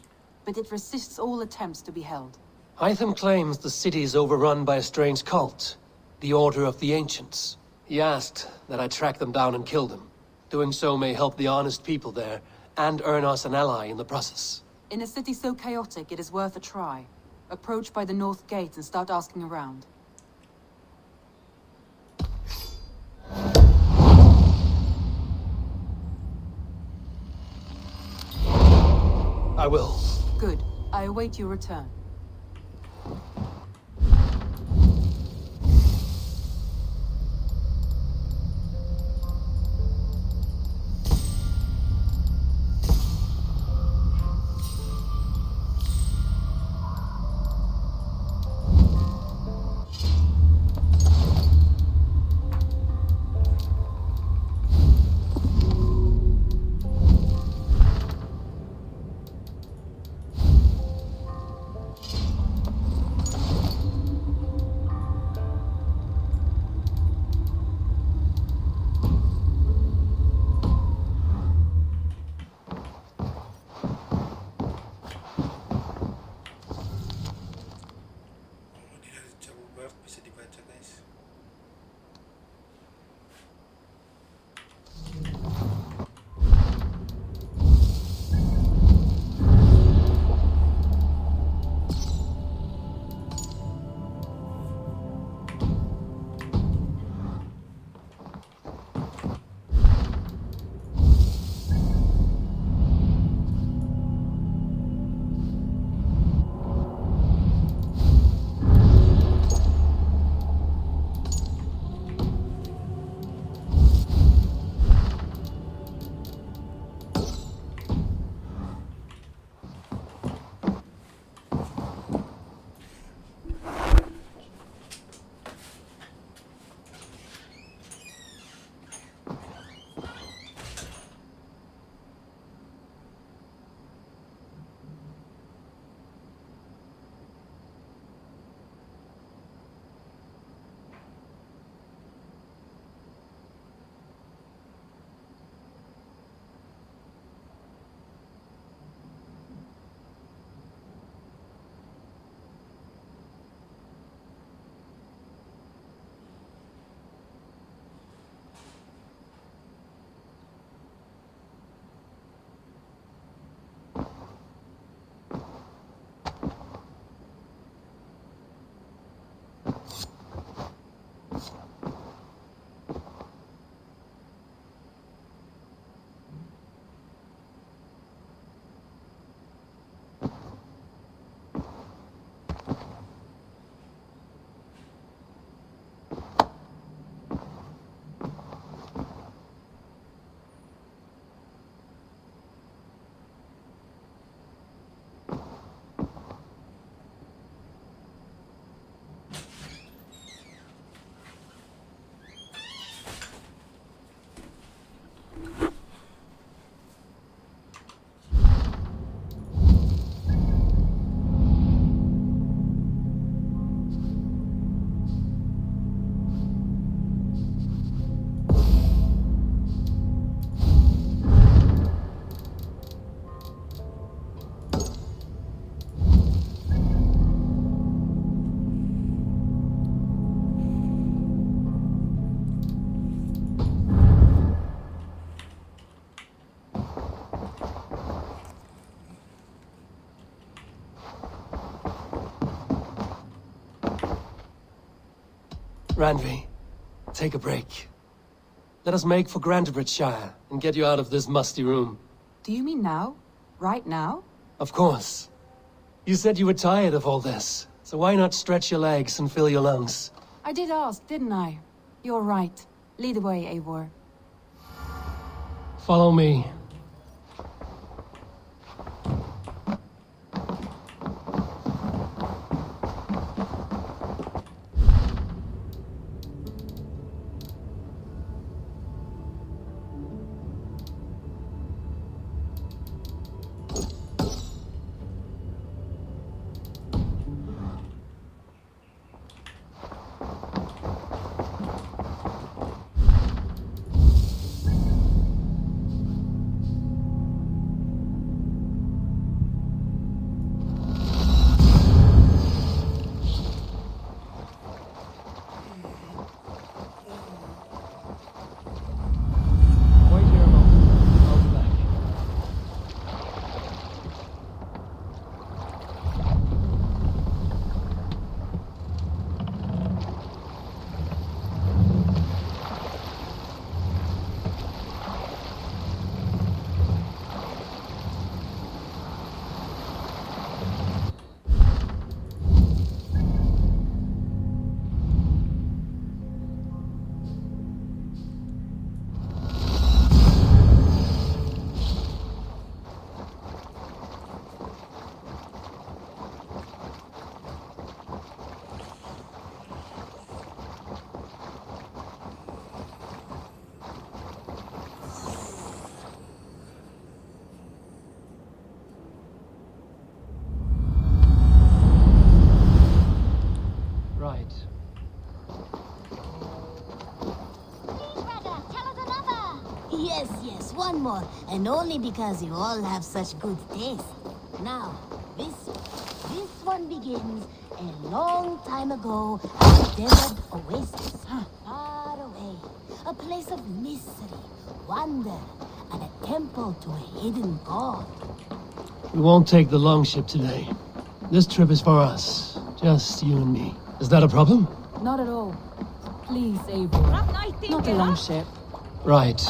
But it resists all attempts to be held. Hytham claims the city is overrun by a strange cult, the Order of the Ancients. He asked that I track them down and kill them. Doing so may help the honest people there, and earn us an ally in the process. In a city so chaotic, it is worth a try. Approach by the North Gate and start asking around. I will. Good. I await your return. Randvi, take a break. Let us make for Grantebridgeshire and get you out of this musty room. Do you mean now? Right now? Of course. You said you were tired of all this, so why not stretch your legs and fill your lungs? I did ask, didn't I? You're right. Lead the way, Eivor. Follow me. Yes, one more, and only because you all have such good taste. Now, this one begins a long time ago at a desert oasis, far away. A place of mystery, wonder, and a temple to a hidden god. We won't take the longship today. This trip is for us, just you and me. Is that a problem? Not at all. Please, Eivor. Not a long ship. Right.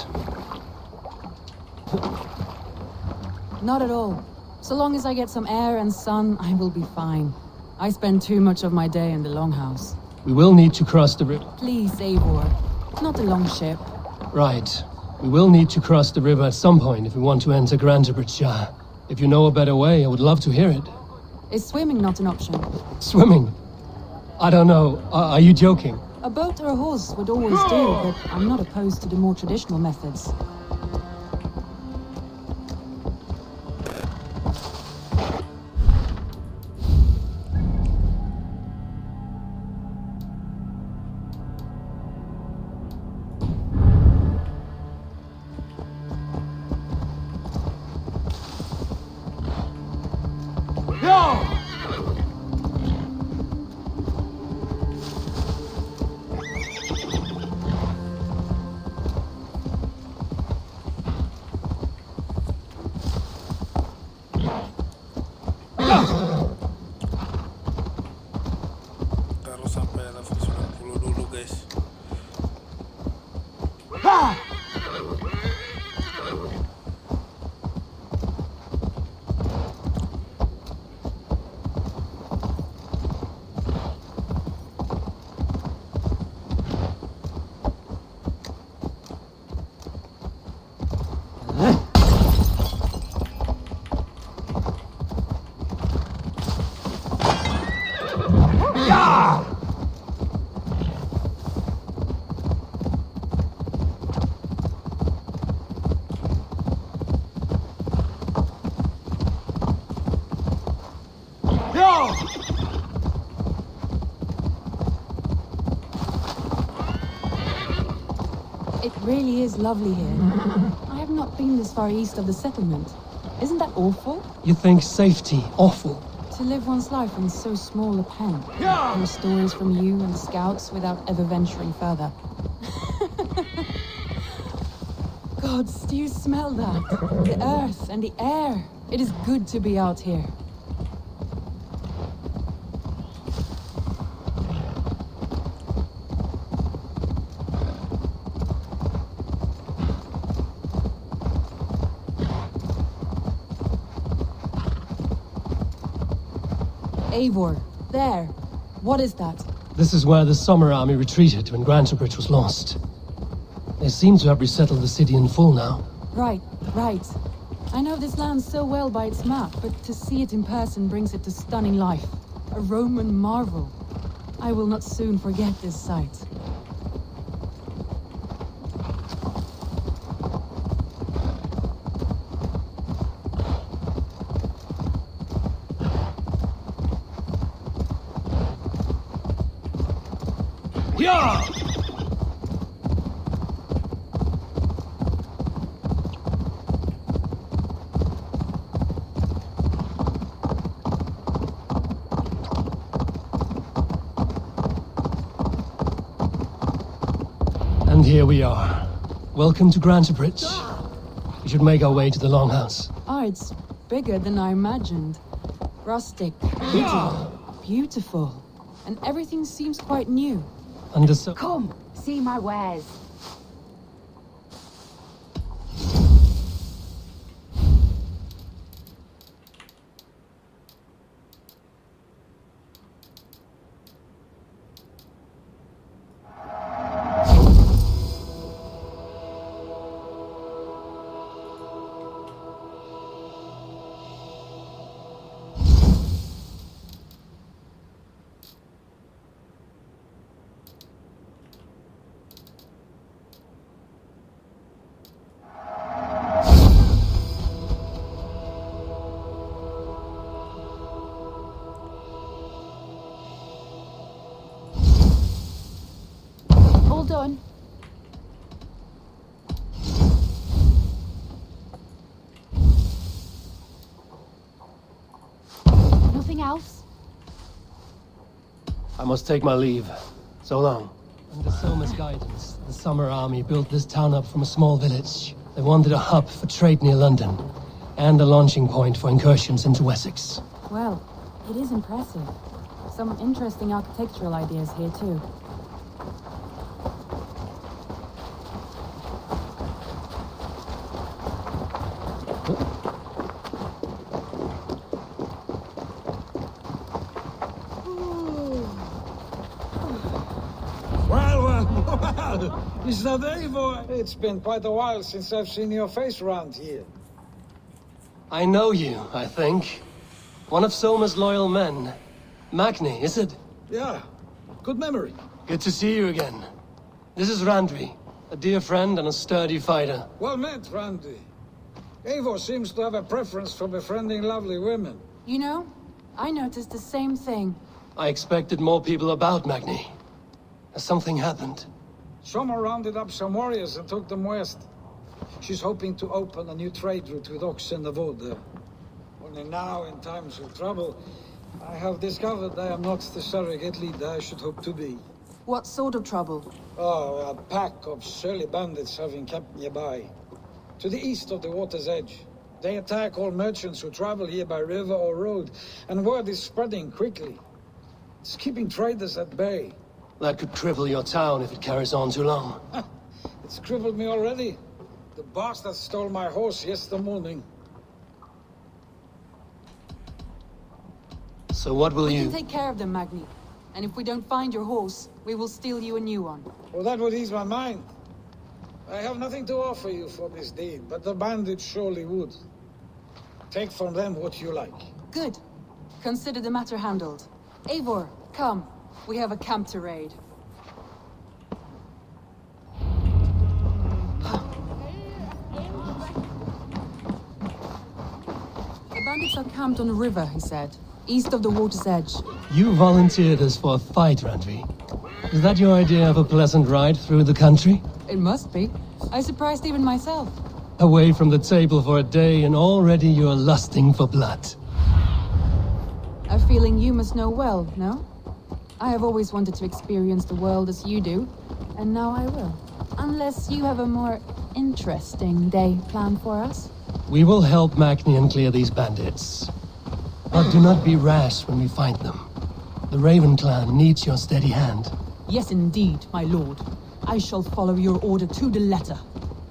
Not at all. So long as I get some air and sun, I will be fine. I spend too much of my day in the longhouse. We will need to cross the river. Please, Eivor. Not a long ship. Right. We will need to cross the river at some point if we want to enter Grantebridgeshire. If you know a better way, I would love to hear it. Is swimming not an option? Swimming? I don't know. Are you joking? A boat or a horse would always do, but I'm not opposed to the more traditional methods. It really is lovely here. I have not been this far east of the settlement. Isn't that awful? You think safety awful? To live one's life in so small a pen. Hear stories from you and the scouts without ever venturing further. Gods, do you smell that? The earth and the air. It is good to be out here. Eivor, there. What is that? This is where the Summer Army retreated when Grantebridge was lost. They seem to have resettled the city in full now. Right. I know this land so well by its map, but to see it in person brings it to stunning life. A Roman marvel. I will not soon forget this sight. Yeah! And here we are. Welcome to Grantebridge. We should make our way to the Longhouse. Ah, it's bigger than I imagined. Rustic, beautiful. And everything seems quite new. Come, see my wares. All done. Nothing else? I must take my leave. So long. Under Soma's guidance, the Summer Army built this town up from a small village. They wanted a hub for trade near London, and a launching point for incursions into Wessex. Well, it is impressive. Some interesting architectural ideas here too. Well, is that Eivor? It's been quite a while since I've seen your face around here. I know you, I think. One of Soma's loyal men. Magni, is it? Yeah, good memory. Good to see you again. This is Randvi, a dear friend and a sturdy fighter. Well met, Randy. Eivor seems to have a preference for befriending lovely women. You know, I noticed the same thing. I expected more people about Magni. Has something happened? Soma rounded up some warriors and took them west. She's hoping to open a new trade route with Ox and the Wood there. Only now, in times of trouble, I have discovered I am not the surrogate leader I should hope to be. What sort of trouble? Oh, a pack of surly bandits have encamped nearby. To the east of the water's edge. They attack all merchants who travel here by river or road, and word is spreading quickly. It's keeping traders at bay. That could cripple your town if it carries on too long. It's crippled me already. The bastard stole my horse yesterday morning. So what will We you... can take care of them, Magni. And if we don't find your horse, we will steal you a new one. Well, that would ease my mind. I have nothing to offer you for this deed, but the bandits surely would. Take from them what you like. Good. Consider the matter handled. Eivor, come. We have a camp to raid. The bandits are camped on the river, he said. East of the water's edge. You volunteered us for a fight, Randvi. Is that your idea of a pleasant ride through the country? It must be. I surprised even myself. Away from the table for a day and already you're lusting for blood. A feeling you must know well, no? I have always wanted to experience the world as you do, and now I will. Unless you have a more interesting day planned for us. We will help Magnian clear these bandits. But do not be rash when we find them. The Raven clan needs your steady hand. Yes, indeed, my lord. I shall follow your order to the letter.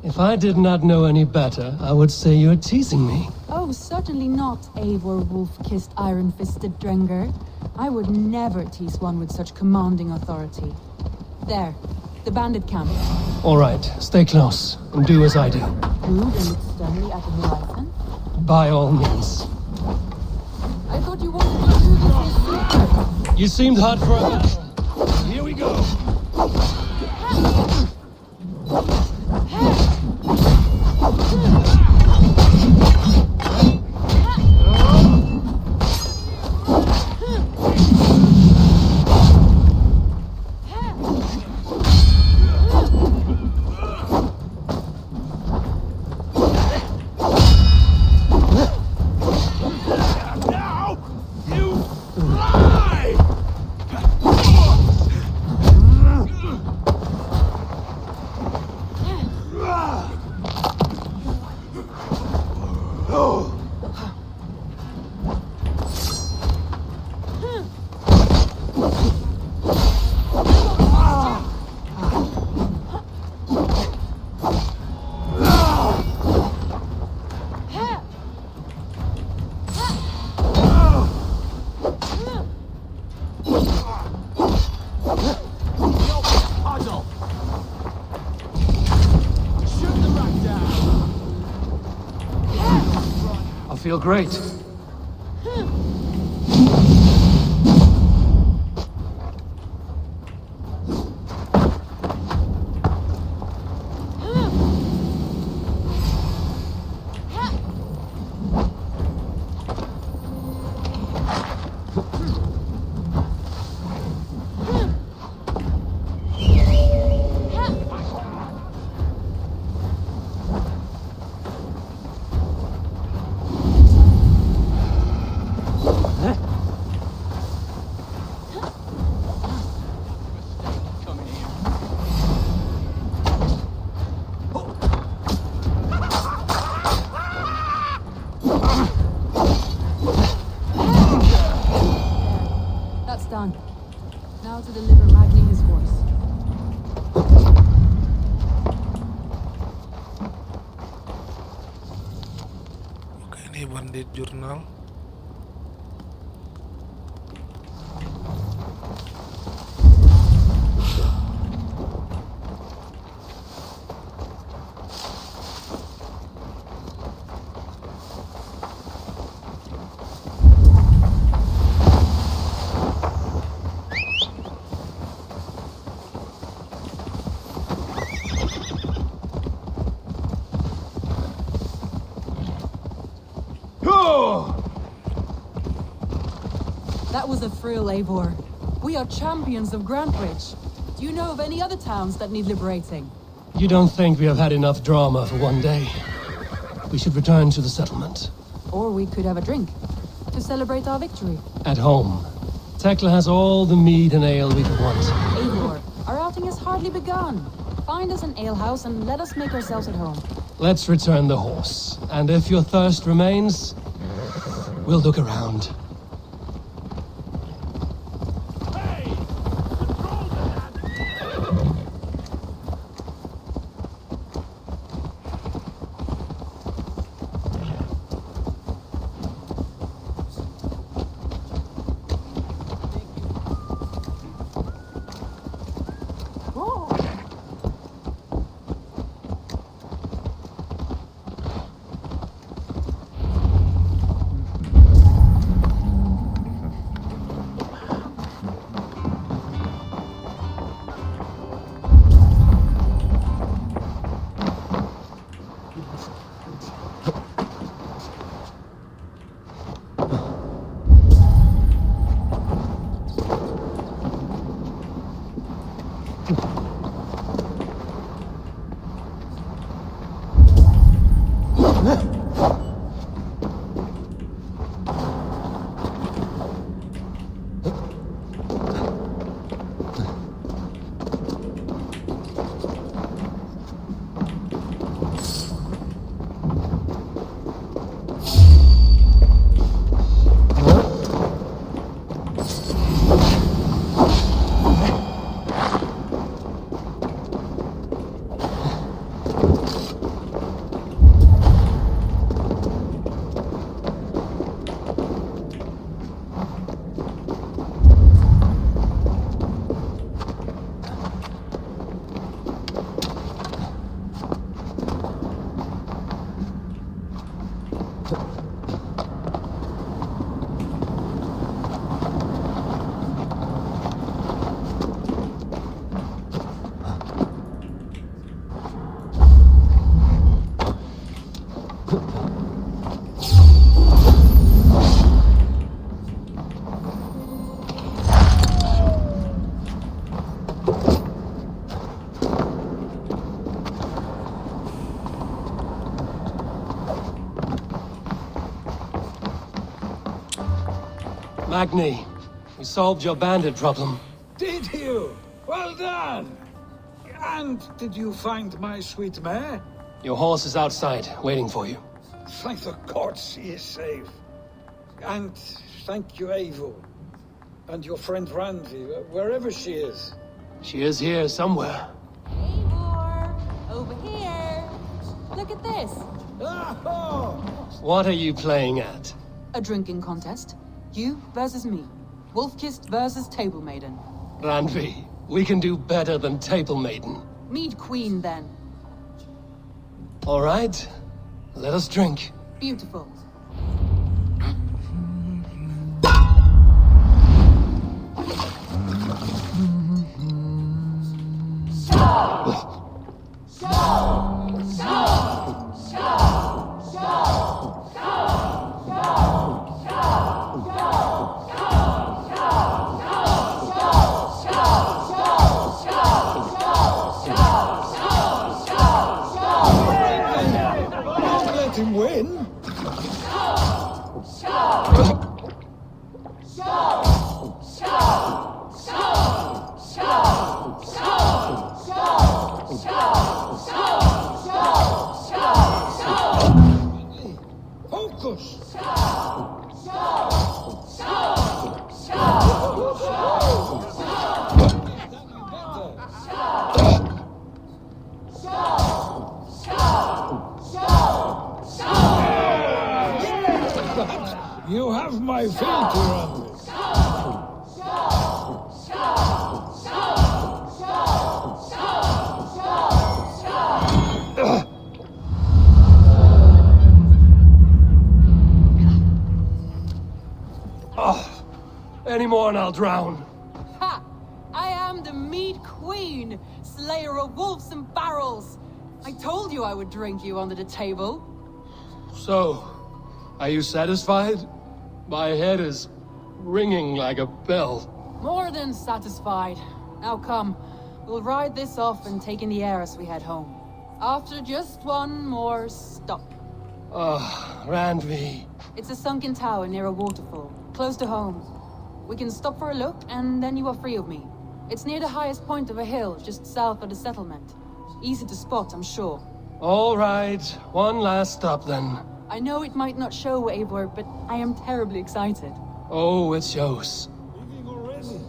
If I did not know any better, I would say you're teasing me. Oh, certainly not, Eivor wolf-kissed iron-fisted Drenger. I would never tease one with such commanding authority. There, the bandit camp. All right, stay close, and do as I do. Rude and look sternly at the horizon. By all means. I thought you wanted to do this in secret. You seemed hot for a battle. Here we go. Feel great. Done. Now to deliver Magni his horse. Oke, ini bandit jurnal. That was a thrill, Eivor. We are champions of Grantbridge. Do you know of any other towns that need liberating? You don't think we have had enough drama for one day? We should return to the settlement. Or we could have a drink to celebrate our victory. At home. Tekla has all the mead and ale we could want. Eivor, our outing has hardly begun. Find us an alehouse and let us make ourselves at home. Let's return the horse. And if your thirst remains, we'll look around. Magni, we solved your bandit problem. Did you? Well done! And did you find my sweet mare? Your horse is outside, waiting for you. Thank the gods he is safe. And thank you, Eivor. And your friend Randy, wherever she is. She is here somewhere. Eivor, over here. Look at this. What are you playing at? A drinking contest. You versus me. Wolf-kissed versus Table Maiden. Randvi, we can do better than Table Maiden. Mead Queen, then. All right, let us drink. Beautiful. Let him win. Focus. You have my feet to run with. Any more and I'll drown. Ha! I am the Mead Queen, slayer of wolves and barrels. I told you I would drink you under the table. So, are you satisfied? My head is ringing like a bell. More than satisfied. Now come, we'll ride this off and take in the air as we head home. After just one more stop. Randvi. It's a sunken tower near a waterfall, close to home. We can stop for a look, and then you are free of me. It's near the highest point of a hill, just south of the settlement. Easy to spot, I'm sure. All right, one last stop then. I know it might not show, Eivor, but I am terribly excited. Oh, it shows. Leaving already?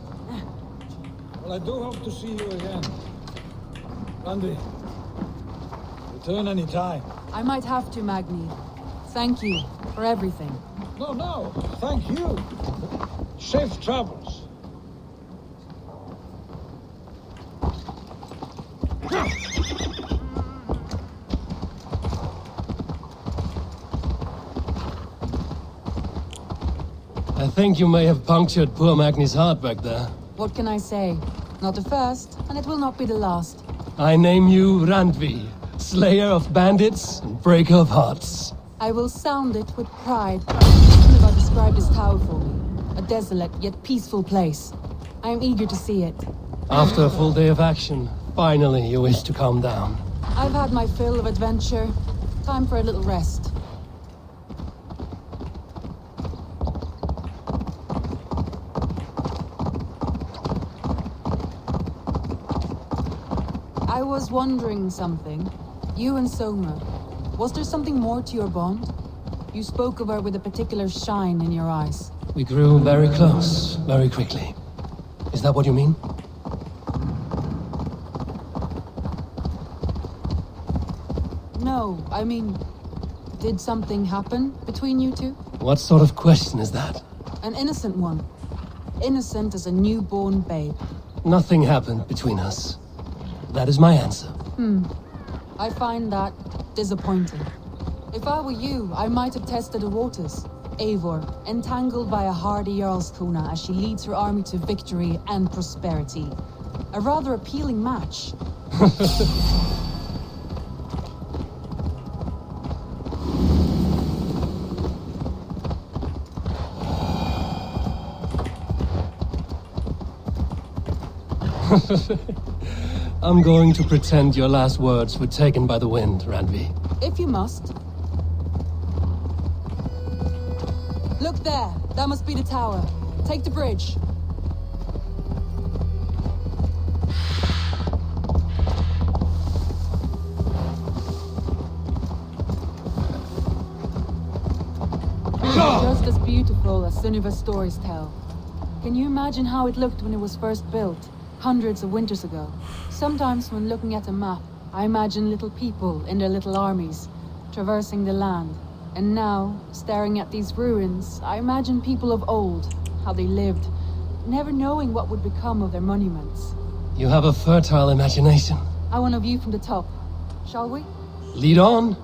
Well, I do hope to see you again. Randy, return any time. I might have to, Magni. Thank you for everything. No, thank you. Safe travels. I think you may have punctured poor Magni's heart back there. What can I say? Not the first, and it will not be the last. I name you Randvi, slayer of bandits and breaker of hearts. I will sound it with pride. Ivar described this tower for me. A desolate yet peaceful place. I am eager to see it. After a full day of action, finally you wish to calm down. I've had my fill of adventure. Time for a little rest. I was wondering something. You and Soma. Was there something more to your bond? You spoke of her with a particular shine in your eyes. We grew very close, very quickly. Is that what you mean? No, I mean, did something happen between you two? What sort of question is that? An innocent one. Innocent as a newborn babe. Nothing happened between us. That is my answer. I find that disappointing. If I were you, I might have tested the waters. Eivor, entangled by a hardy Jarlskona as she leads her army to victory and prosperity. A rather appealing match. I'm going to pretend your last words were taken by the wind, Randvi. If you must. Look there, that must be the tower. Take the bridge. Just as beautiful as Sunniva's stories tell. Can you imagine how it looked when it was first built, hundreds of winters ago? Sometimes when looking at a map, I imagine little people in their little armies, traversing the land. And now, staring at these ruins, I imagine people of old, how they lived, never knowing what would become of their monuments. You have a fertile imagination. I want a view from the top. Shall we? Lead on.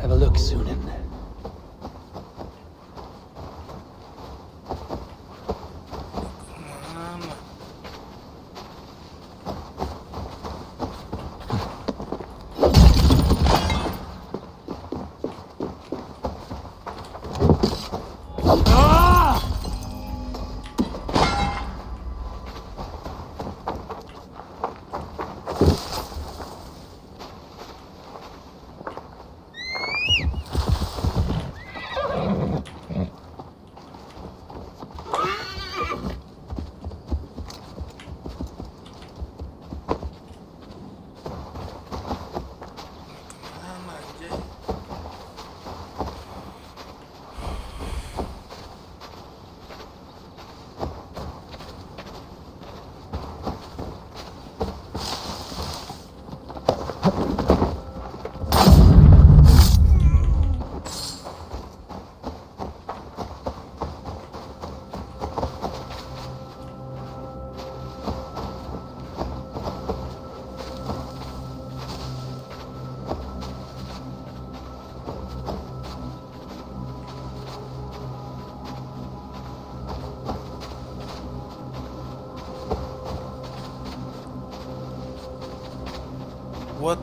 Have a look, Sunan. What?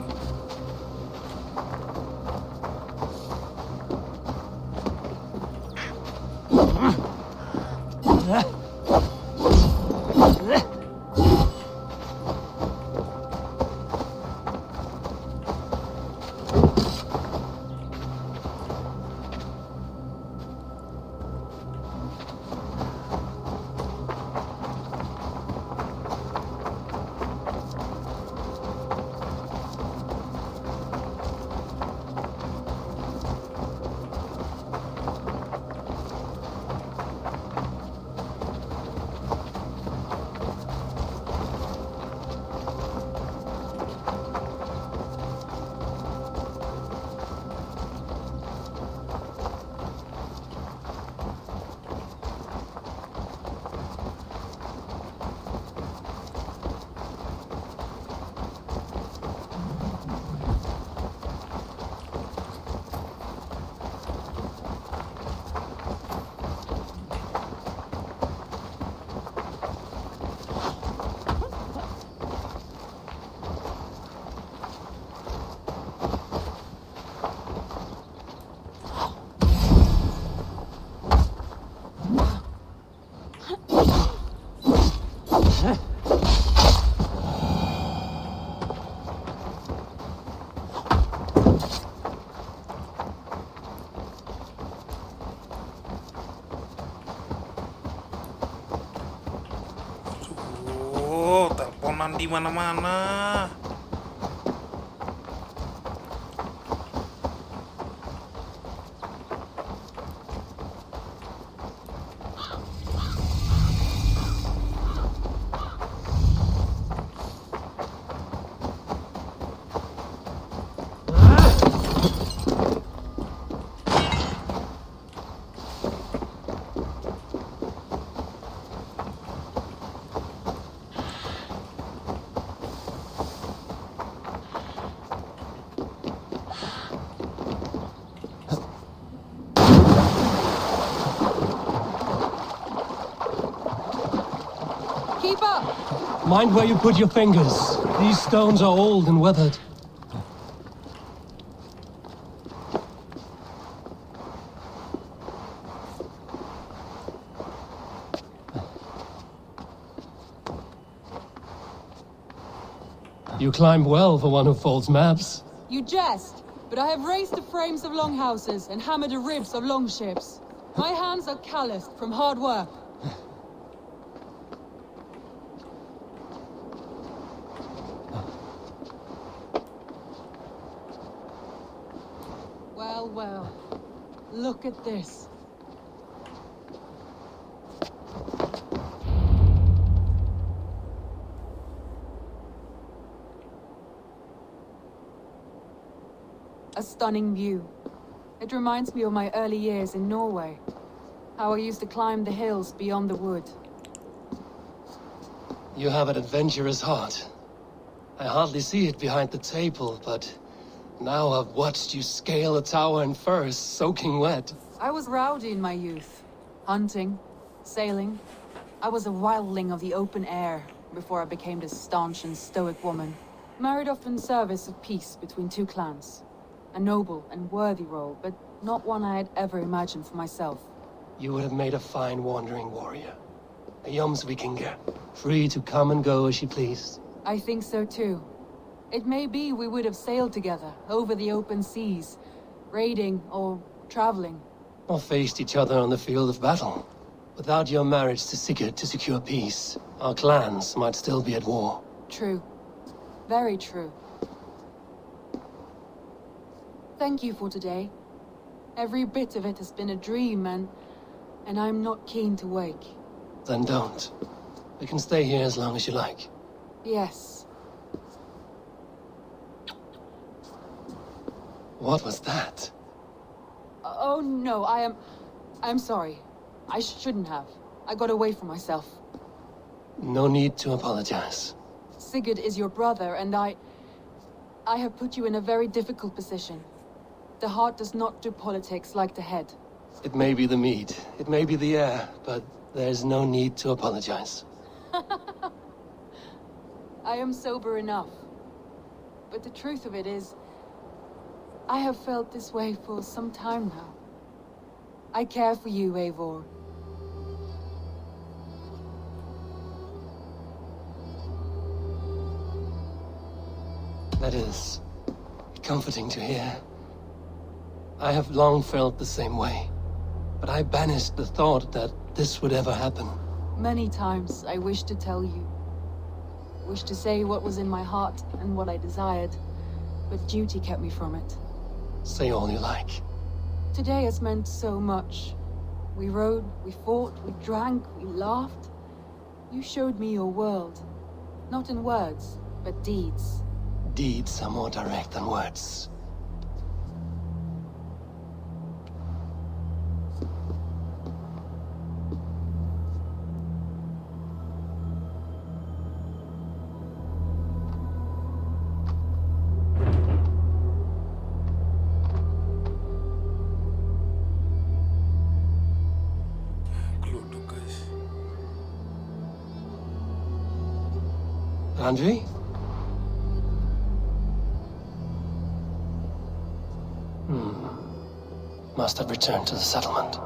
Teleponan di mana-mana. Keep up! Mind where you put your fingers. These stones are old and weathered. You climb well for one who folds maps. You jest, but I have raised the frames of longhouses and hammered the ribs of longships. My hands are calloused from hard work. Well, look at this. A stunning view. It reminds me of my early years in Norway. How I used to climb the hills beyond the wood. You have an adventurous heart. I hardly see it behind the table, but now I've watched you scale a tower in furs, soaking wet. I was rowdy in my youth. Hunting, sailing. I was a wildling of the open air before I became this staunch and stoic woman. Married off in service of peace between two clans. A noble and worthy role, but not one I had ever imagined for myself. You would have made a fine wandering warrior. A Jomsvikinger, free to come and go as she pleased. I think so too. It may be we would have sailed together over the open seas, raiding or traveling. Or faced each other on the field of battle. Without your marriage to Sigurd to secure peace, our clans might still be at war. True. Very true. Thank you for today. Every bit of it has been a dream, and I'm not keen to wake. Then don't. We can stay here as long as you like. Yes. What was that? Oh no, I'm sorry. I shouldn't have. I got away from myself. No need to apologize. Sigurd is your brother, and I have put you in a very difficult position. The heart does not do politics like the head. It may be the meat, it may be the air, but there's no need to apologize. I am sober enough. But the truth of it is, I have felt this way for some time now. I care for you, Eivor. That is comforting to hear. I have long felt the same way, but I banished the thought that this would ever happen. Many times I wished to tell you. Wished to say what was in my heart and what I desired, but duty kept me from it. Say all you like. Today has meant so much. We rode, we fought, we drank, we laughed. You showed me your world. Not in words, but deeds. Deeds are more direct than words. Andri? Must have returned to the settlement.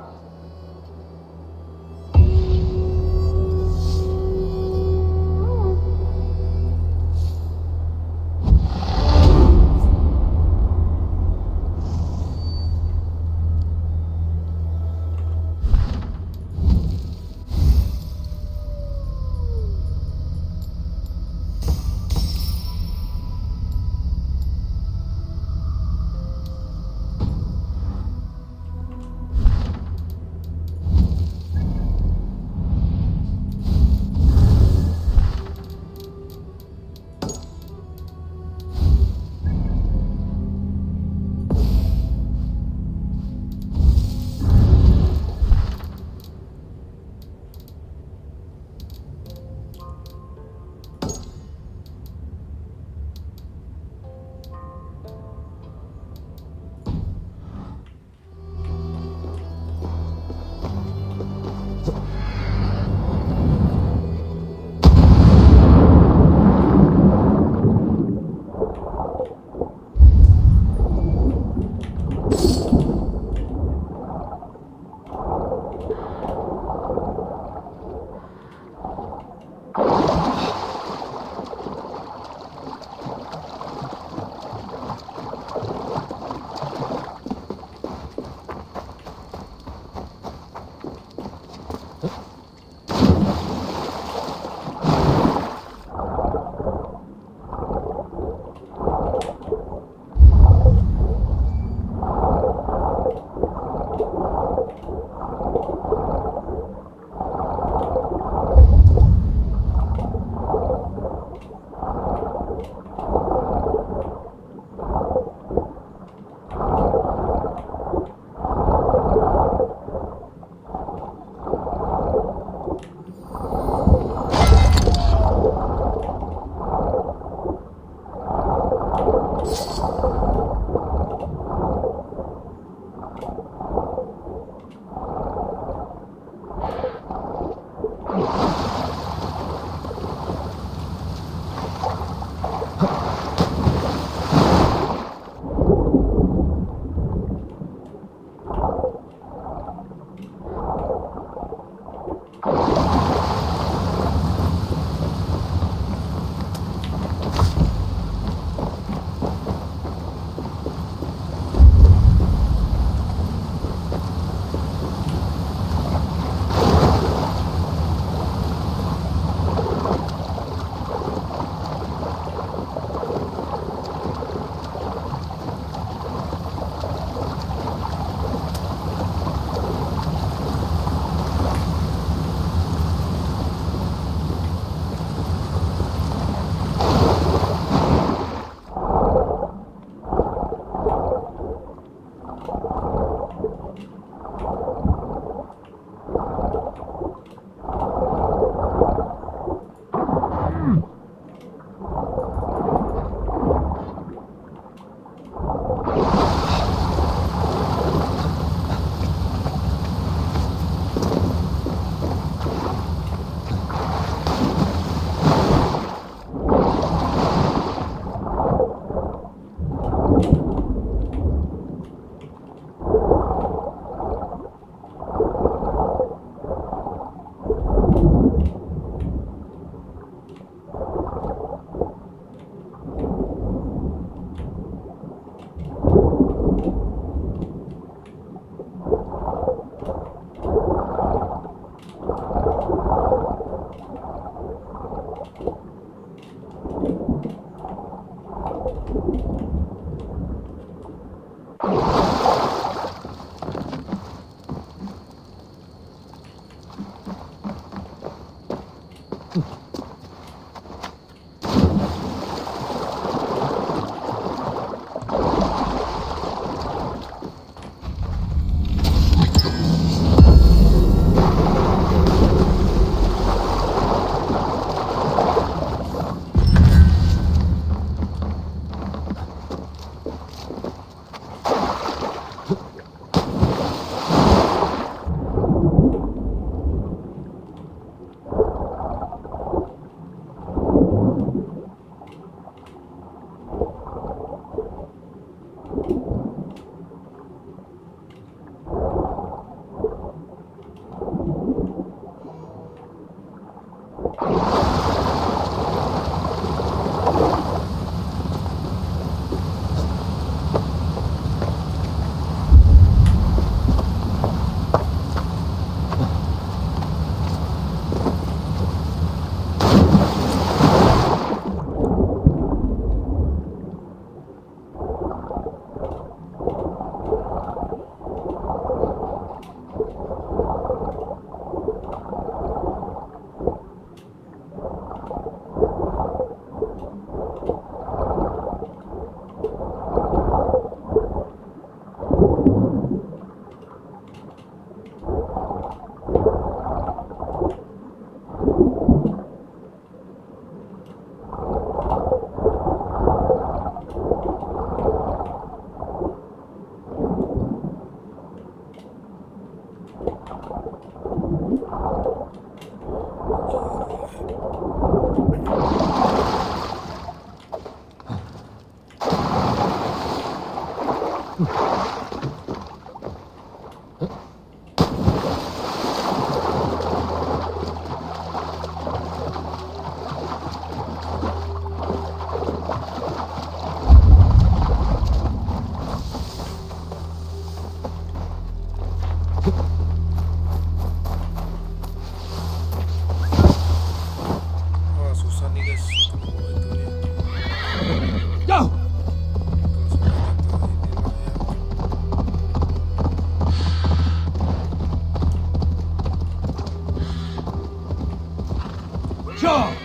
Sure.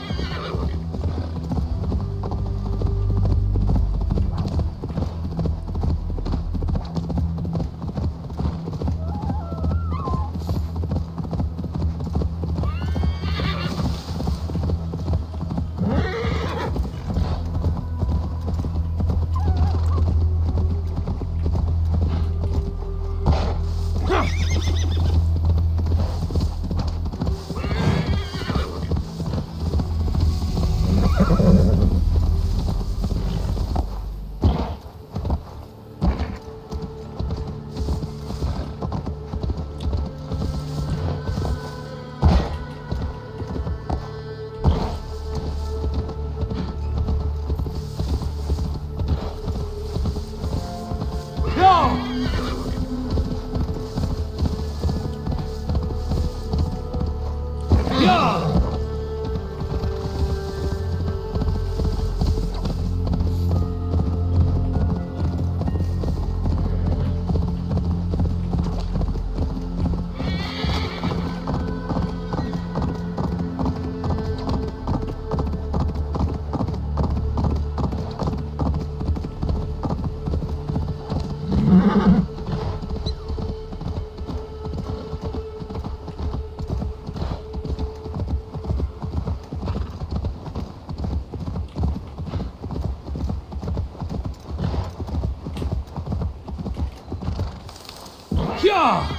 Yeah!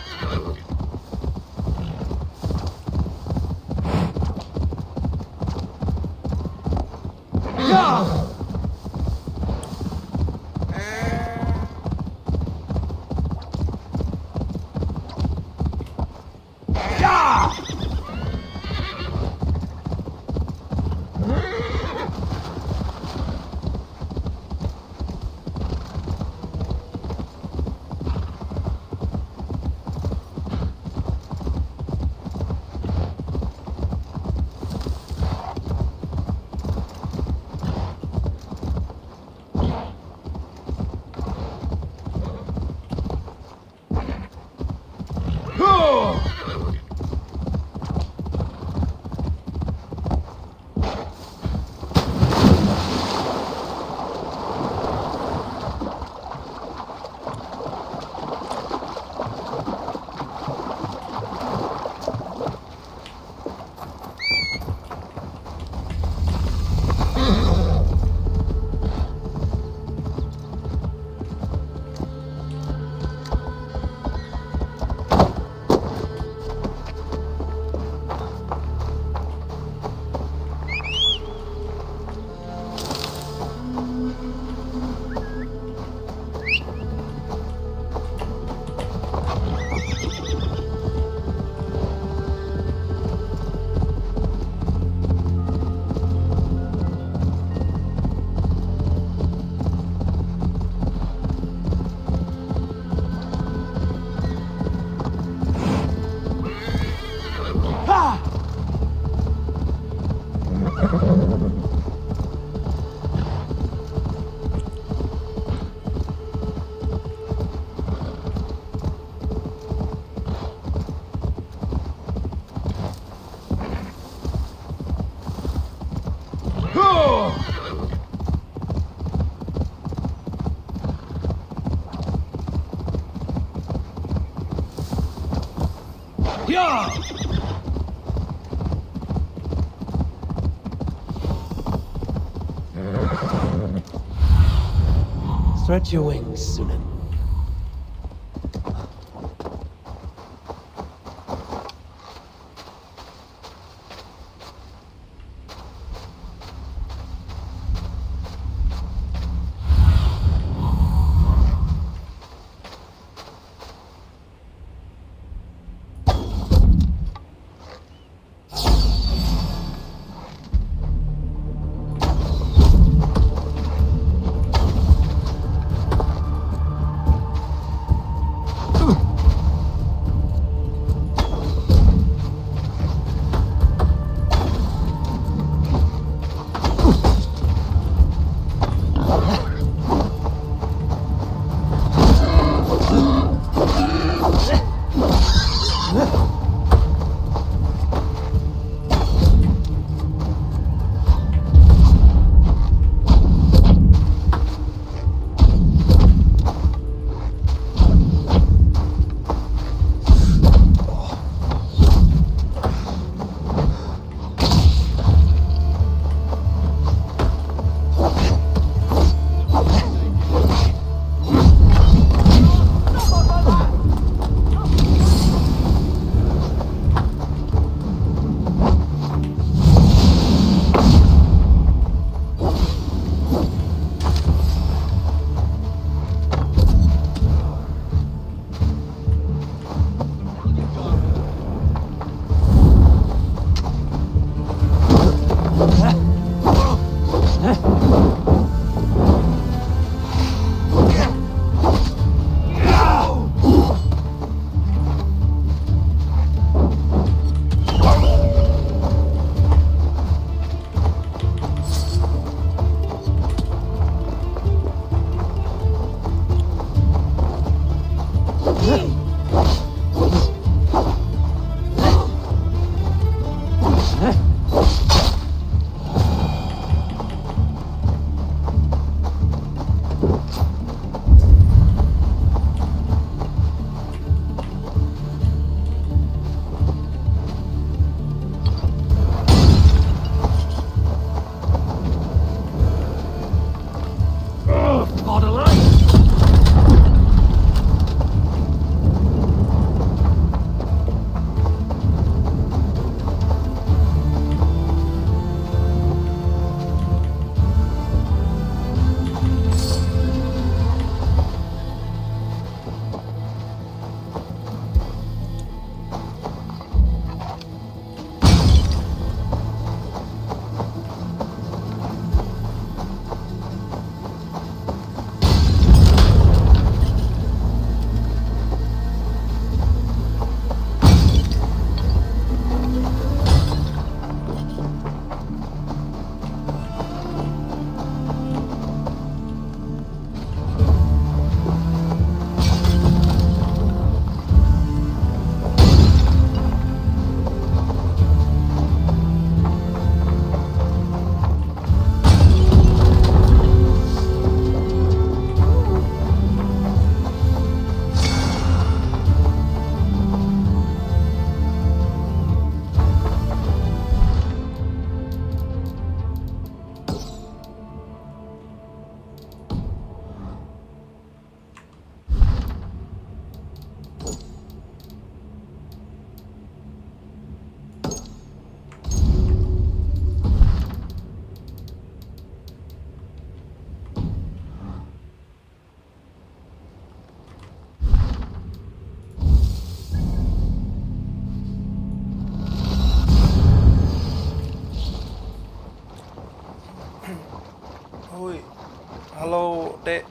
Yeah! Spread your wings, Sunan. Woi, halo Dek.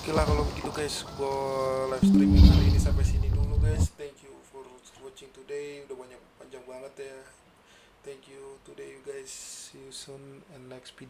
Oke lah kalau begitu guys, gua live streaming kali ini sampai sini dulu guys. Thank you for watching today. Udah panjang banget ya. Thank you today you guys. See you soon and next video.